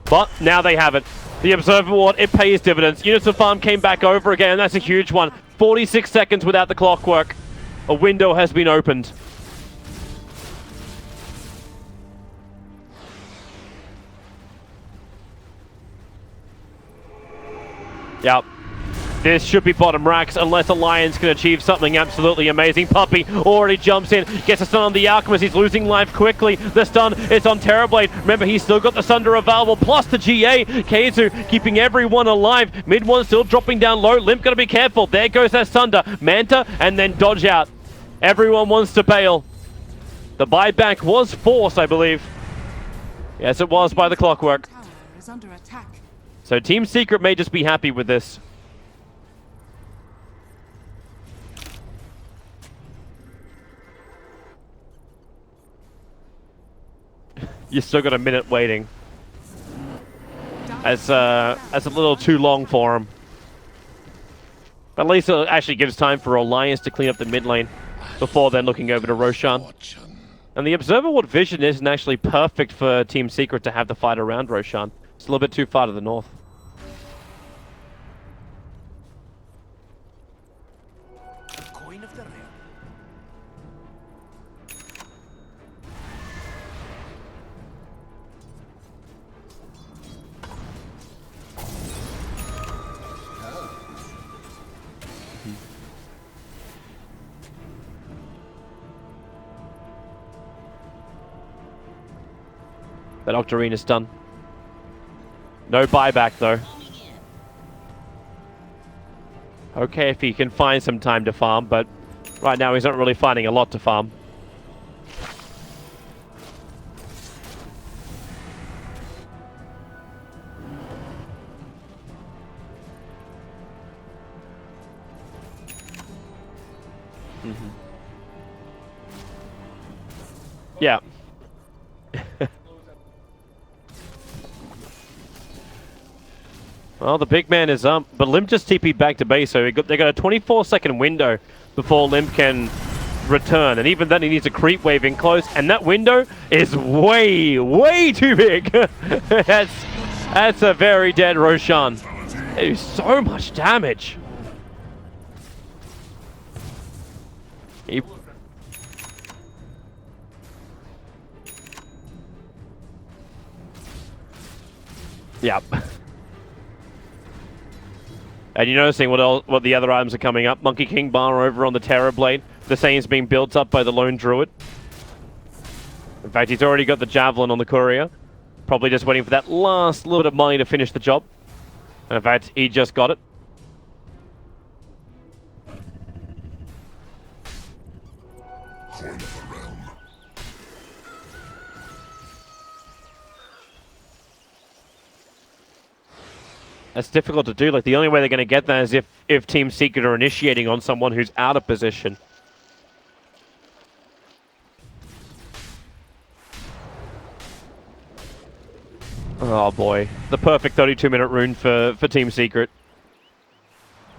But now they have it. The Observer Ward, it pays dividends. Unison Farm came back over again, and that's a huge one. 46 seconds without the clockwork. A window has been opened. Yep. This should be bottom racks unless Alliance can achieve something absolutely amazing. Puppy already jumps in, gets a stun on the Alchemist. He's losing life quickly. The stun is on Terrorblade. Remember, he's still got the Sunder available, plus the GA. Keizu keeping everyone alive. Mid one still dropping down low. Limp gotta be careful. There goes that Sunder. Manta, and then dodge out. Everyone wants to bail. The buyback was forced, I believe. Yes, it was by the clockwork. Tower is under attack. So Team Secret may just be happy with this. You still got a minute waiting. That's a little too long for him. But at least it actually gives time for Alliance to clean up the mid lane before then looking over to Roshan. And the Observer Ward vision isn't actually perfect for Team Secret to have the fight around Roshan. It's a little bit too far to the north. Coin of the realm. That Octarina's done. No buyback though. Okay, if he can find some time to farm, but right now he's not really finding a lot to farm. Yeah. Well, the big man is up, but Limp just TP'd back to base, so they got a 24-second window before Limp can return, and even then he needs a creep wave in close, and that window is way, way too big. That's a very dead Roshan. They do so much damage. Yep. And you're noticing what the other items are coming up. Monkey King Bar over on the Terror Blade. The same's being built up by the Lone Druid. In fact, he's already got the Javelin on the Courier. Probably just waiting for that last little bit of money to finish the job. And in fact, he just got it. Coin of the realm. That's difficult to do. Like, the only way they're going to get that is if Team Secret are initiating on someone who's out of position. Oh boy, the perfect 32-minute rune for Team Secret.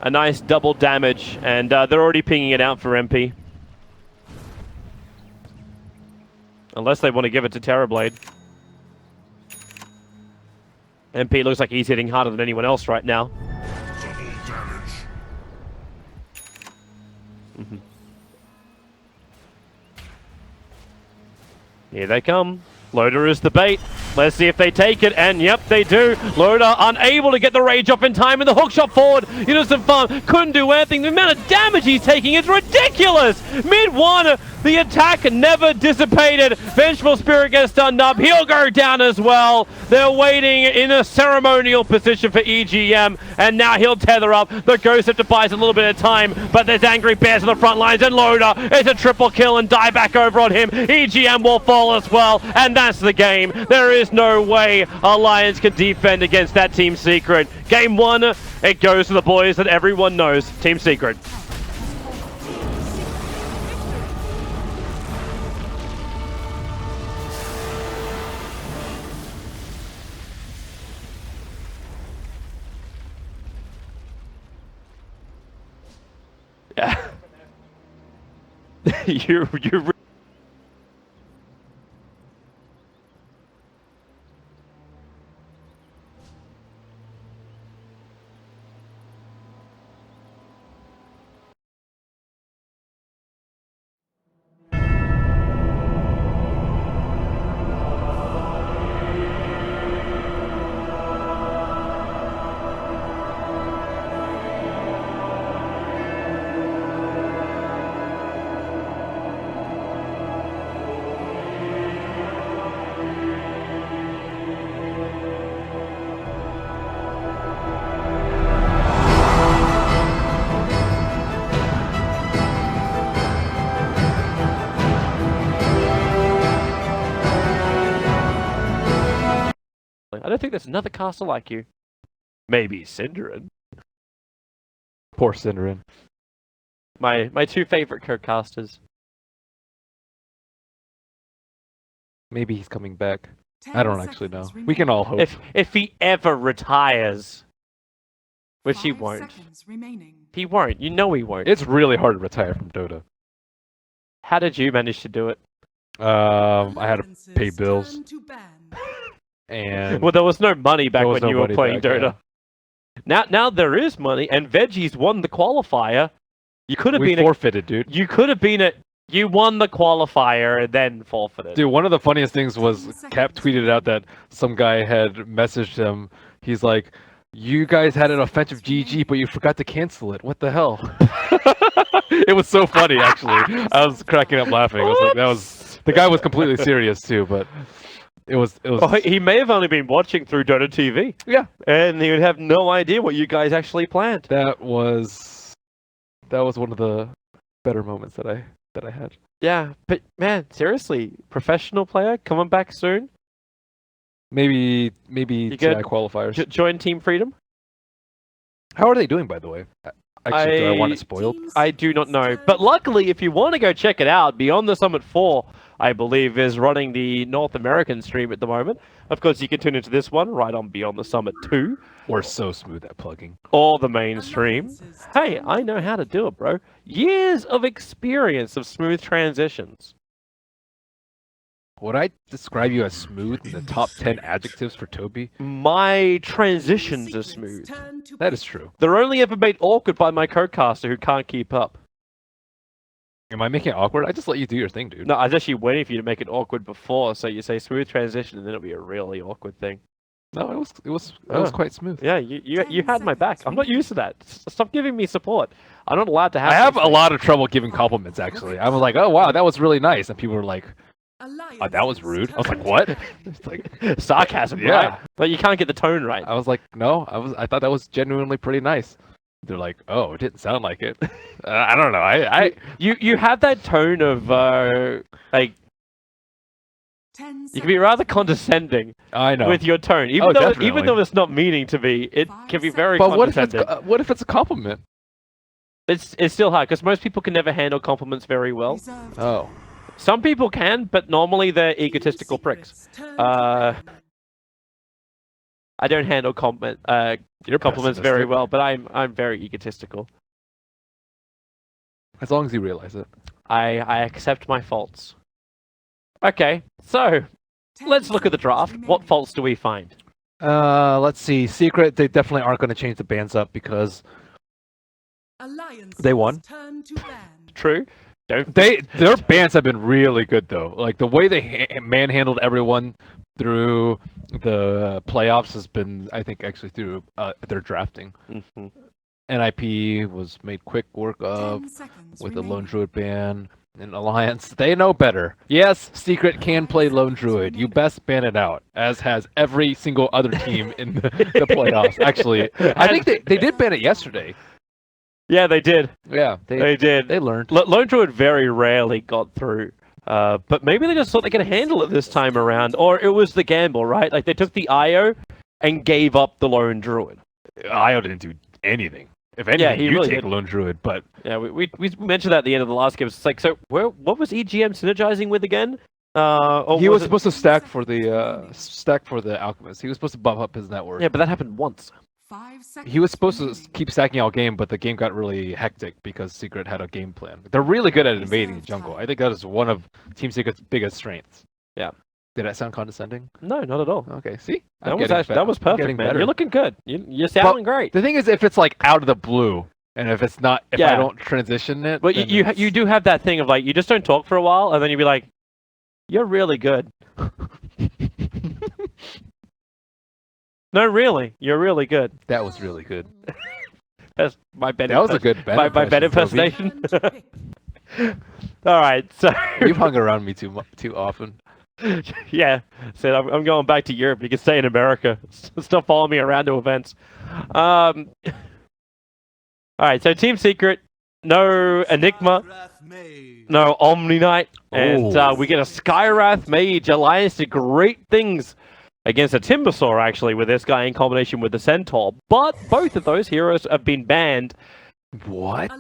A nice double damage, and they're already pinging it out for MP. Unless they want to give it to Terrorblade. MP looks like he's hitting harder than anyone else right now. Double damage. Here they come. Loader is the bait. Let's see if they take it, and yep, they do. Loader unable to get the rage off in time, and the hook shot forward. Innocent Farm couldn't do anything. The amount of damage he's taking is ridiculous. Mid-1, the attack never dissipated. Vengeful Spirit gets stunned up. He'll go down as well. They're waiting in a ceremonial position for EGM, and now he'll tether up. The Ghost Scepter buys a little bit of time, but there's Angry Bears on the front lines, and Loader is a triple kill and die back over on him. EGM will fall as well, and that's the game. There is no way Alliance can defend against that Team Secret. Game 1, it goes to the boys that everyone knows, Team Secret. Yeah. you're I don't think there's another caster like you. Maybe Cinderin. Poor Cinderin. My two favorite co-casters. Maybe he's coming back. 10 I don't actually know. seconds We can all remaining. hope. If he ever retires, which he 5 won't. seconds remaining. He won't. You know he won't. It's really hard to retire from Dota. How did you manage to do it? I had to pay Alliance's bills, turn to ban. and Well, there was no money back There was when no you were money playing back, Dota. Now there is money, and Veggies won the qualifier. You could have we been forfeited, dude. You could have been You won the qualifier and then forfeited. Dude, one of the funniest things was Cap tweeted out that some guy had messaged him. He's like, "You guys had an offensive GG, but you forgot to cancel it. What the hell?" It was so funny, actually. I was cracking up laughing. I was like, that was the guy was completely serious too, but It was. Oh, he may have only been watching through Dota TV, Yeah. and he would have no idea what you guys actually planned. That was one of the better moments that I had. Yeah, but man, seriously, professional player coming back soon. Maybe You TI good? qualifiers. Join Team Freedom. How are they doing, by the way? Actually, do I want it spoiled? I do not know. But luckily, if you want to go check it out, Beyond the Summit 4, I believe, is running the North American stream at the moment. Of course, you can tune into this one right on Beyond the Summit 2. We're so smooth at plugging. Or the main stream. Hey, I know how to do it, bro. Years of experience of smooth transitions. Would I describe you as smooth in the top 10 adjectives for Toby? My transitions are smooth. That is true. They're only ever made awkward by my co-caster who can't keep up. Am I making it awkward? I just let you do your thing, dude. No, I was actually waiting for you to make it awkward before, so you say smooth transition, and then it'll be a really awkward thing. No, it was quite smooth. Yeah, you had my back. I'm not used to that. Stop giving me support. I'm not allowed to have. I have these a things. lot of trouble giving compliments, actually. I was like, oh wow, that was really nice, and people were like, oh, that was rude. I was like, what? It's like sarcasm, Yeah. right? But you can't get the tone right. I was like, no, I thought that was genuinely pretty nice. They're like, oh, it didn't sound like it. I don't know. You have that tone of like you can be rather condescending I know. with your tone, Oh, even definitely. though it's not meaning to be. It can be very But what if condescending. what if it's a compliment? It's still hard because most people can never handle compliments very well. Oh. Some people can, but normally they're egotistical pricks. I don't handle You're compliments very pessimistic. well, but I'm very egotistical. As long as you realize it. I accept my faults. Okay, so let's look at the draft. What faults do we find? Let's see. Secret, they definitely aren't going to change the bans up because they won. True. Don't Their bans have been really good though. Like the way they manhandled everyone through the playoffs has been, I think, actually through their drafting. Mhm. NIP was made quick work of with the Lone Druid ban. And Alliance, they know better. Yes, Secret can play Lone Druid. You best ban it out, as has every single other team in the playoffs. Actually, I think they did ban it yesterday. Yeah, they did. Yeah, They did. They learned. Lone Druid very rarely got through. But maybe they just thought they could handle it this time around. Or it was the gamble, right? Like they took the IO and gave up the Lone Druid. Io didn't do anything. If anything, he you really take did. Lone Druid, but Yeah, we mentioned that at the end of the last game. It's like, so what was EGM synergizing with again? Or he was it- supposed to stack for the Alchemist. He was supposed to buff up his network. Yeah, but that happened once. He was supposed to keep stacking all game, but the game got really hectic because Secret had a game plan. They're really good at invading the jungle. I think that is one of Team Secret's biggest strengths. Yeah. Did that sound condescending? No, not at all. Okay, see? That was perfect, man. You're looking good. You're sounding great. The thing is, if it's like out of the blue, and if it's not, if Yeah. I don't transition it, But then you it's- do have that thing of like, you just don't talk for a while, and then you'd be like, you're really good. No, really. You're really good. That was really good. That's my Ben. That was a good Ben my Ben impression, impersonation. All right, so You've hung around me too often. yeah, said I'm going back to Europe. You can stay in America. Stop following me around to events. All right, so Team Secret, no Enigma, no Omni Knight, and Oh. we get a Skywrath Mage. Alliance did great things against a Timbersaw, actually, with this guy in combination with the Centaur. But both of those heroes have been banned. What?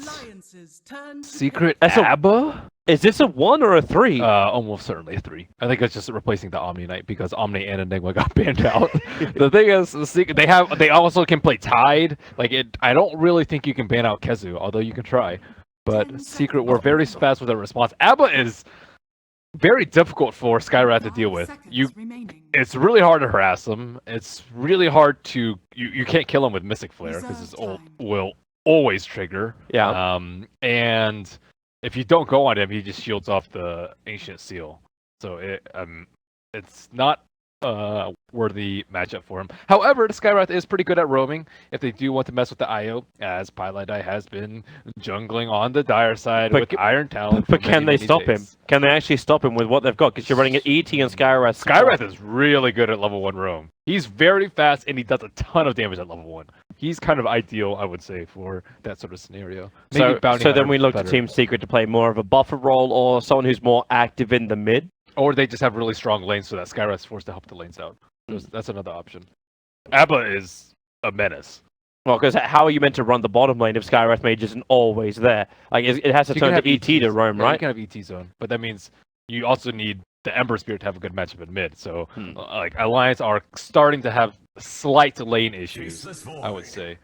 Secret That's a- ABBA? Is this a 1 or a 3? Almost certainly a 3. I think it's just replacing the Omni Knight because Omni and Enigma got banned out. The thing is, the Secret, they also can play Tide. I don't really think you can ban out Kezu, although you can try. But Secret were very fast with their response. ABBA is very difficult for Skywrath to deal with. It's really hard to harass him. It's really hard to you can't kill him with Mystic Flare because his ult will always trigger. Yeah. And if you don't go on him, he just shields off the Ancient Seal. So it's not worthy matchup for him. However, the Skywrath is pretty good at roaming. If they do want to mess with the IO, as Pylai has been jungling on the Dire side But with Iron Talon. But for can many, they many stop him? days. Can they actually stop him with what they've got? Because you're running an ET and Skywrath. Skywrath is really good at level 1 roam. He's very fast and he does a ton of damage at level 1. He's kind of ideal, I would say, for that sort of scenario. Maybe Bounty So then Hunter we look to better. Team Secret to play more of a buffer role or someone who's more active in the mid. Or they just have really strong lanes so that Skywrath's forced to help the lanes out. That's another option. Abba is a menace. Well, because how are you meant to run the bottom lane if Skywrath Mage isn't always there? Like, it has to You can turn have to ET to ETs. roam, Yeah, You right? can have ET zone, but that means you also need the Ember Spirit to have a good matchup in mid. So, like, Alliance are starting to have slight lane issues, I would say.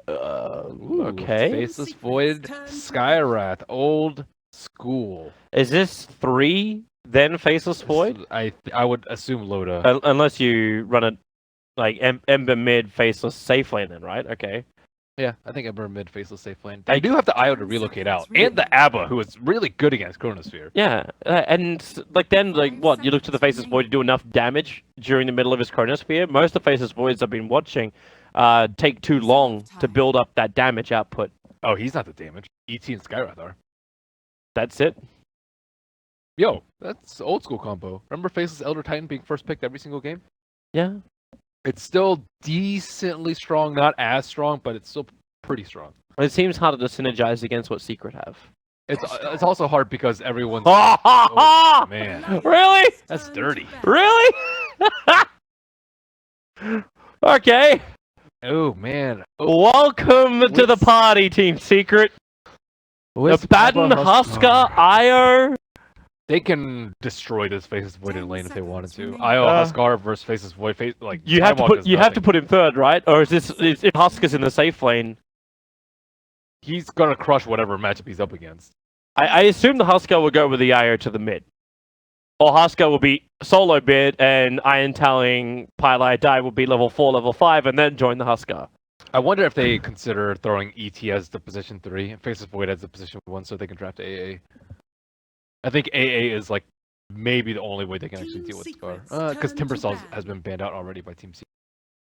Okay. Faceless Void, Skywrath, old school. Is this 3, then Faceless Void? I would assume Loda. Unless you run a, like, Ember mid, Faceless safe lane then, right? Okay. Yeah, I think Ember mid, Faceless safe lane. They do have the IO to relocate out, and the Abba, who is really good against Chronosphere. Yeah, and like then, like what, you look to the Faceless Void to do enough damage during the middle of his Chronosphere? Most of the Faceless Voids I've been watching take too long to build up that damage output. Oh, he's not the damage. ET and Skywrath are. That's it. Yo, that's old school combo. Remember Faceless Elder Titan being first picked every single game? Yeah. It's still decently strong, not as strong, but it's still pretty strong. It seems harder to synergize against what Secret have. It's also hard because everyone's. Oh, Oh, man, really? that's dirty. Really? Okay. Oh man. Welcome to the party, Team Secret. The Baden Husker IO. They can destroy this Faceless Void in lane if they wanted to. IO Huskar versus Faceless Void. Like You have to Skywalk put is you have to nothing. put him third, right? Or is this if Husker's in the safe lane? He's gonna crush whatever matchup he's up against. I assume the Husker will go with the IO to the mid. Or Husker will be solo mid and Iron Talon Pylai Die will be level 4, level 5, and then join the Husker. I wonder if they consider throwing ET as the position 3 and Faceless Void as the position 1 so they can draft AA. I think AA is like maybe the only way they can actually deal with Scar. Because Timbersaw has been banned out already by Team Secret.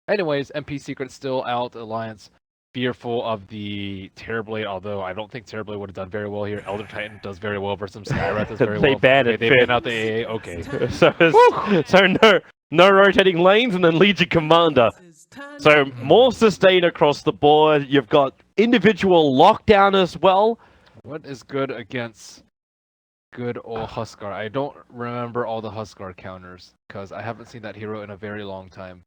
Anyways, MP Secret still out. Alliance fearful of the Terrorblade, although I don't think Terrorblade would have done very well here. Elder Titan does very well versus Skywrath does very They well. banned Okay, it they fifth. banned out the AA. Okay. so no rotating lanes and then Legion Commander. So more sustain across the board. You've got individual lockdown as well. What is good against good old Huskar? I don't remember all the Huskar counters because I haven't seen that hero in a very long time.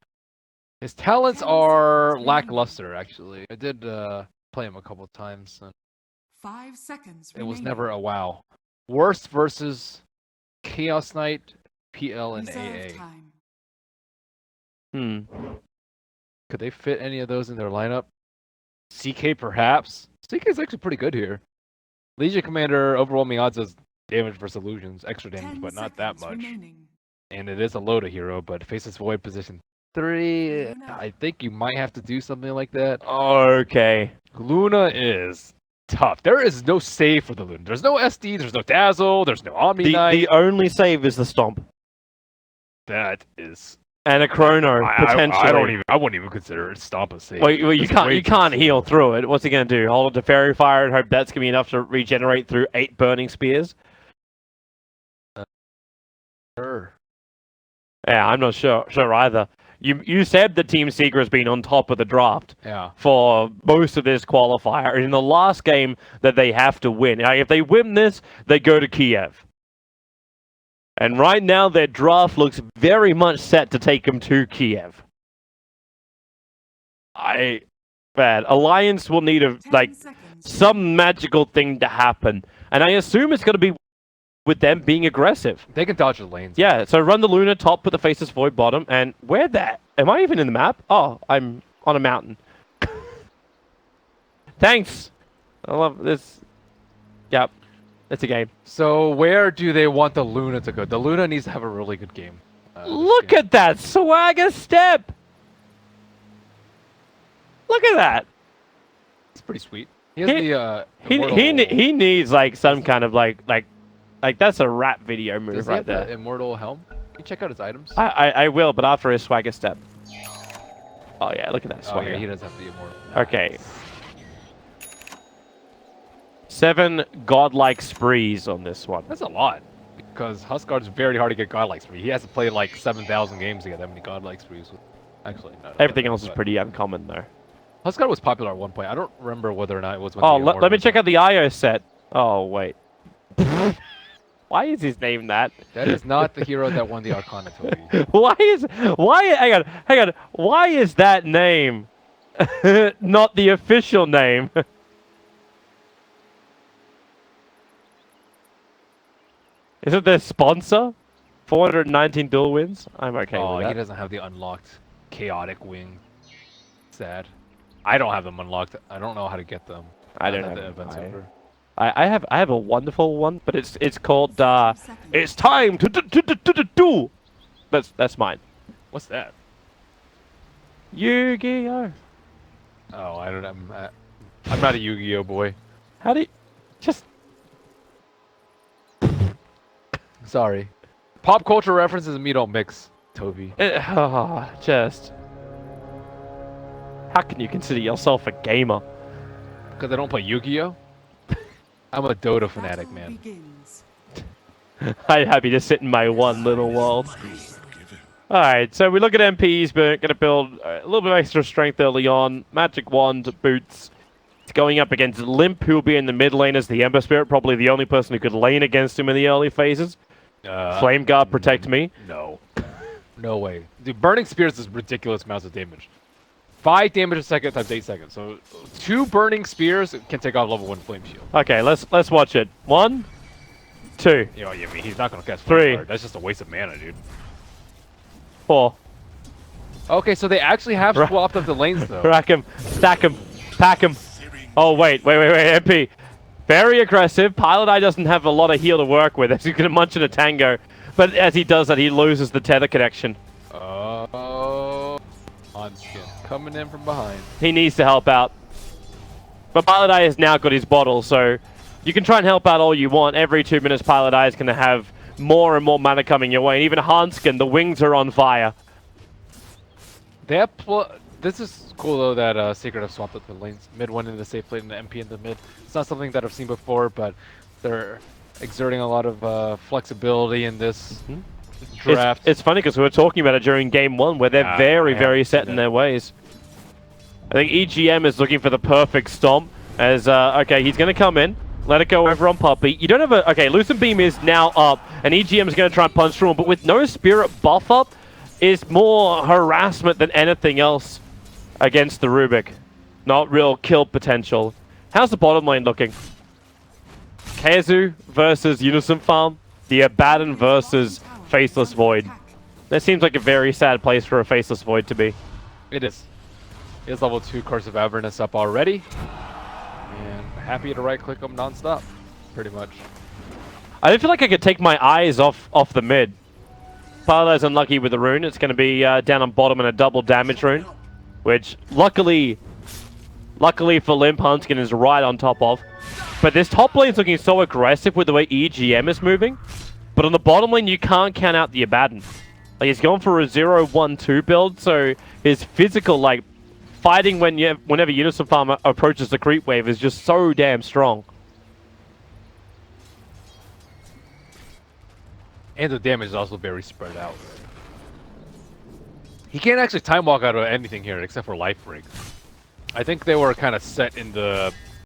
His talents are lackluster, actually. I did play him a couple of times. And 5 seconds it was remaining. never a wow. Worst versus Chaos Knight, PL, and Reserve AA. time. Could they fit any of those in their lineup? CK perhaps? CK is actually pretty good here. Legion Commander, overwhelming odds as damage versus illusions, extra damage, 10 but not that seconds much. remaining. And it is a Loda hero, but Faceless Void position 3. I think you might have to do something like that. Okay. Luna is tough. There is no save for the Luna. There's no SD, there's no Dazzle, there's no Omni Knight. The only save is the Stomp. That is And a Chrono, potentially. I wouldn't even consider it Stomp a save. Well, you It's can't way you too can't slow. heal through it. What's he gonna do? Hold on to Fairy Fire and hope that's gonna be enough to regenerate through 8 burning spears? Sure. Yeah, I'm not sure either. You said the Team Secret has been on top of the draft Yeah. for most of this qualifier. And in the last game that they have to win. Now, if they win this, they go to Kiev. And right now, their draft looks very much set to take them to Kiev. Alliance will need 10 seconds some magical thing to happen. And I assume it's going to be with them being aggressive. They can dodge the lanes. Yeah, so run the Luna top with the Faceless Void bottom, and where that? Am I even in the map? Oh, I'm on a mountain. Thanks! I love this. Yep, it's a game. So where do they want the Luna to go? The Luna needs to have a really good game. Look at that swagger step! Look at that! It's pretty sweet. He has the He needs like some kind of like that's a rap video move Does he right have there. the immortal helm? You check out his items. I will, but after his swagger step. Oh yeah, look at that Oh swagger. yeah, he does have the immortal. Okay. 7 godlike sprees on this one. That's a lot. Because Huskard's very hard to get godlike spree. He has to play like 7,000 games to get that many godlike sprees. Actually, no. Everything else is pretty uncommon though. Huskard was popular at one point. I don't remember whether or not it was when Oh, the let immortal me was check out. out the IO set. Oh, wait. Why is his name that? That is not the hero that won the Arcana, Toby. Hang on. Why is that name not the official name? Is it their sponsor? 419 duel wins? I'm okay Oh, with he that. doesn't have the unlocked chaotic wing. Sad. I don't have them unlocked. I don't know how to get them. I don't Now have that the them. event's over. I have a wonderful one, but it's called it's time to do. That's mine. What's that? Yu-Gi-Oh. Oh, I'm not a Yu-Gi-Oh boy. How do you just Sorry. Pop culture references and me don't mix, Toby. just how can you consider yourself a gamer? Because I don't play Yu-Gi-Oh? I'm a Dota fanatic, man. Begins. I'm happy to sit in my one little world. Alright, so we look at MPs, but gonna build a little bit of extra strength early on. Magic Wand, boots. It's going up against Limp, who will be in the mid lane as the Ember Spirit, probably the only person who could lane against him in the early phases. Flame Guard, protect me. No. No way. Dude, Burning Spears is ridiculous amounts of damage. 5 damage a second times 8 seconds. So 2 Burning Spears can take off level 1 Flame Shield. Okay, let's watch it. 1, 2, You know, I mean, he's not going to cast 3. Flame Guard. That's just a waste of mana, dude. 4. Okay, so they actually have Ra- swapped up the lanes, though. Rack him, stack him, pack him. Oh, wait, MP. Very aggressive. Pilot Eye doesn't have a lot of heal to work with, as he's going to munch in a tango. But as he does that, he loses the tether connection. Oh. Onskin coming in from behind. He needs to help out. But Pilot Eye has now got his bottle, so you can try and help out all you want. Every 2 minutes, Pilot Eye is going to have more and more mana coming your way. And even Hanskin, the wings are on fire. They have this is cool though that Secret have swapped up the lanes. Mid one in the safe lane and the MP in the mid. It's not something that I've seen before, but they're exerting a lot of flexibility in this draft. It's funny because we were talking about it during game 1 where they're Yeah, very, I very have set seen in that. their ways. I think EGM is looking for the perfect stomp as, okay, he's going to come in. Let it go over on Puppy. You don't have a... Okay, Lucent Beam is now up, and EGM is going to try and punch through him, but with no Spirit buff up, is more harassment than anything else against the Rubik. Not real kill potential. How's the bottom lane looking? Kazu versus Unison Farm. The Abaddon versus Faceless Void. That seems like a very sad place for a Faceless Void to be. It is. It is level 2 Curse of Avernus up already. And happy to right-click him non-stop, pretty much. I don't feel like I could take my eyes off the mid. Parlo's unlucky with the rune. It's going to be down on bottom and a double damage rune. Which, luckily for Limp, Huntskin is right on top of. But this top lane's looking so aggressive with the way EGM is moving. But on the bottom lane, you can't count out the Abaddon. Like, he's going for a 0-1-2 build, so his physical, like, fighting whenever Unison Farm approaches the creep wave is just so damn strong. And the damage is also very spread out. He can't actually time walk out of anything here except for life break. I think they were kind of set in the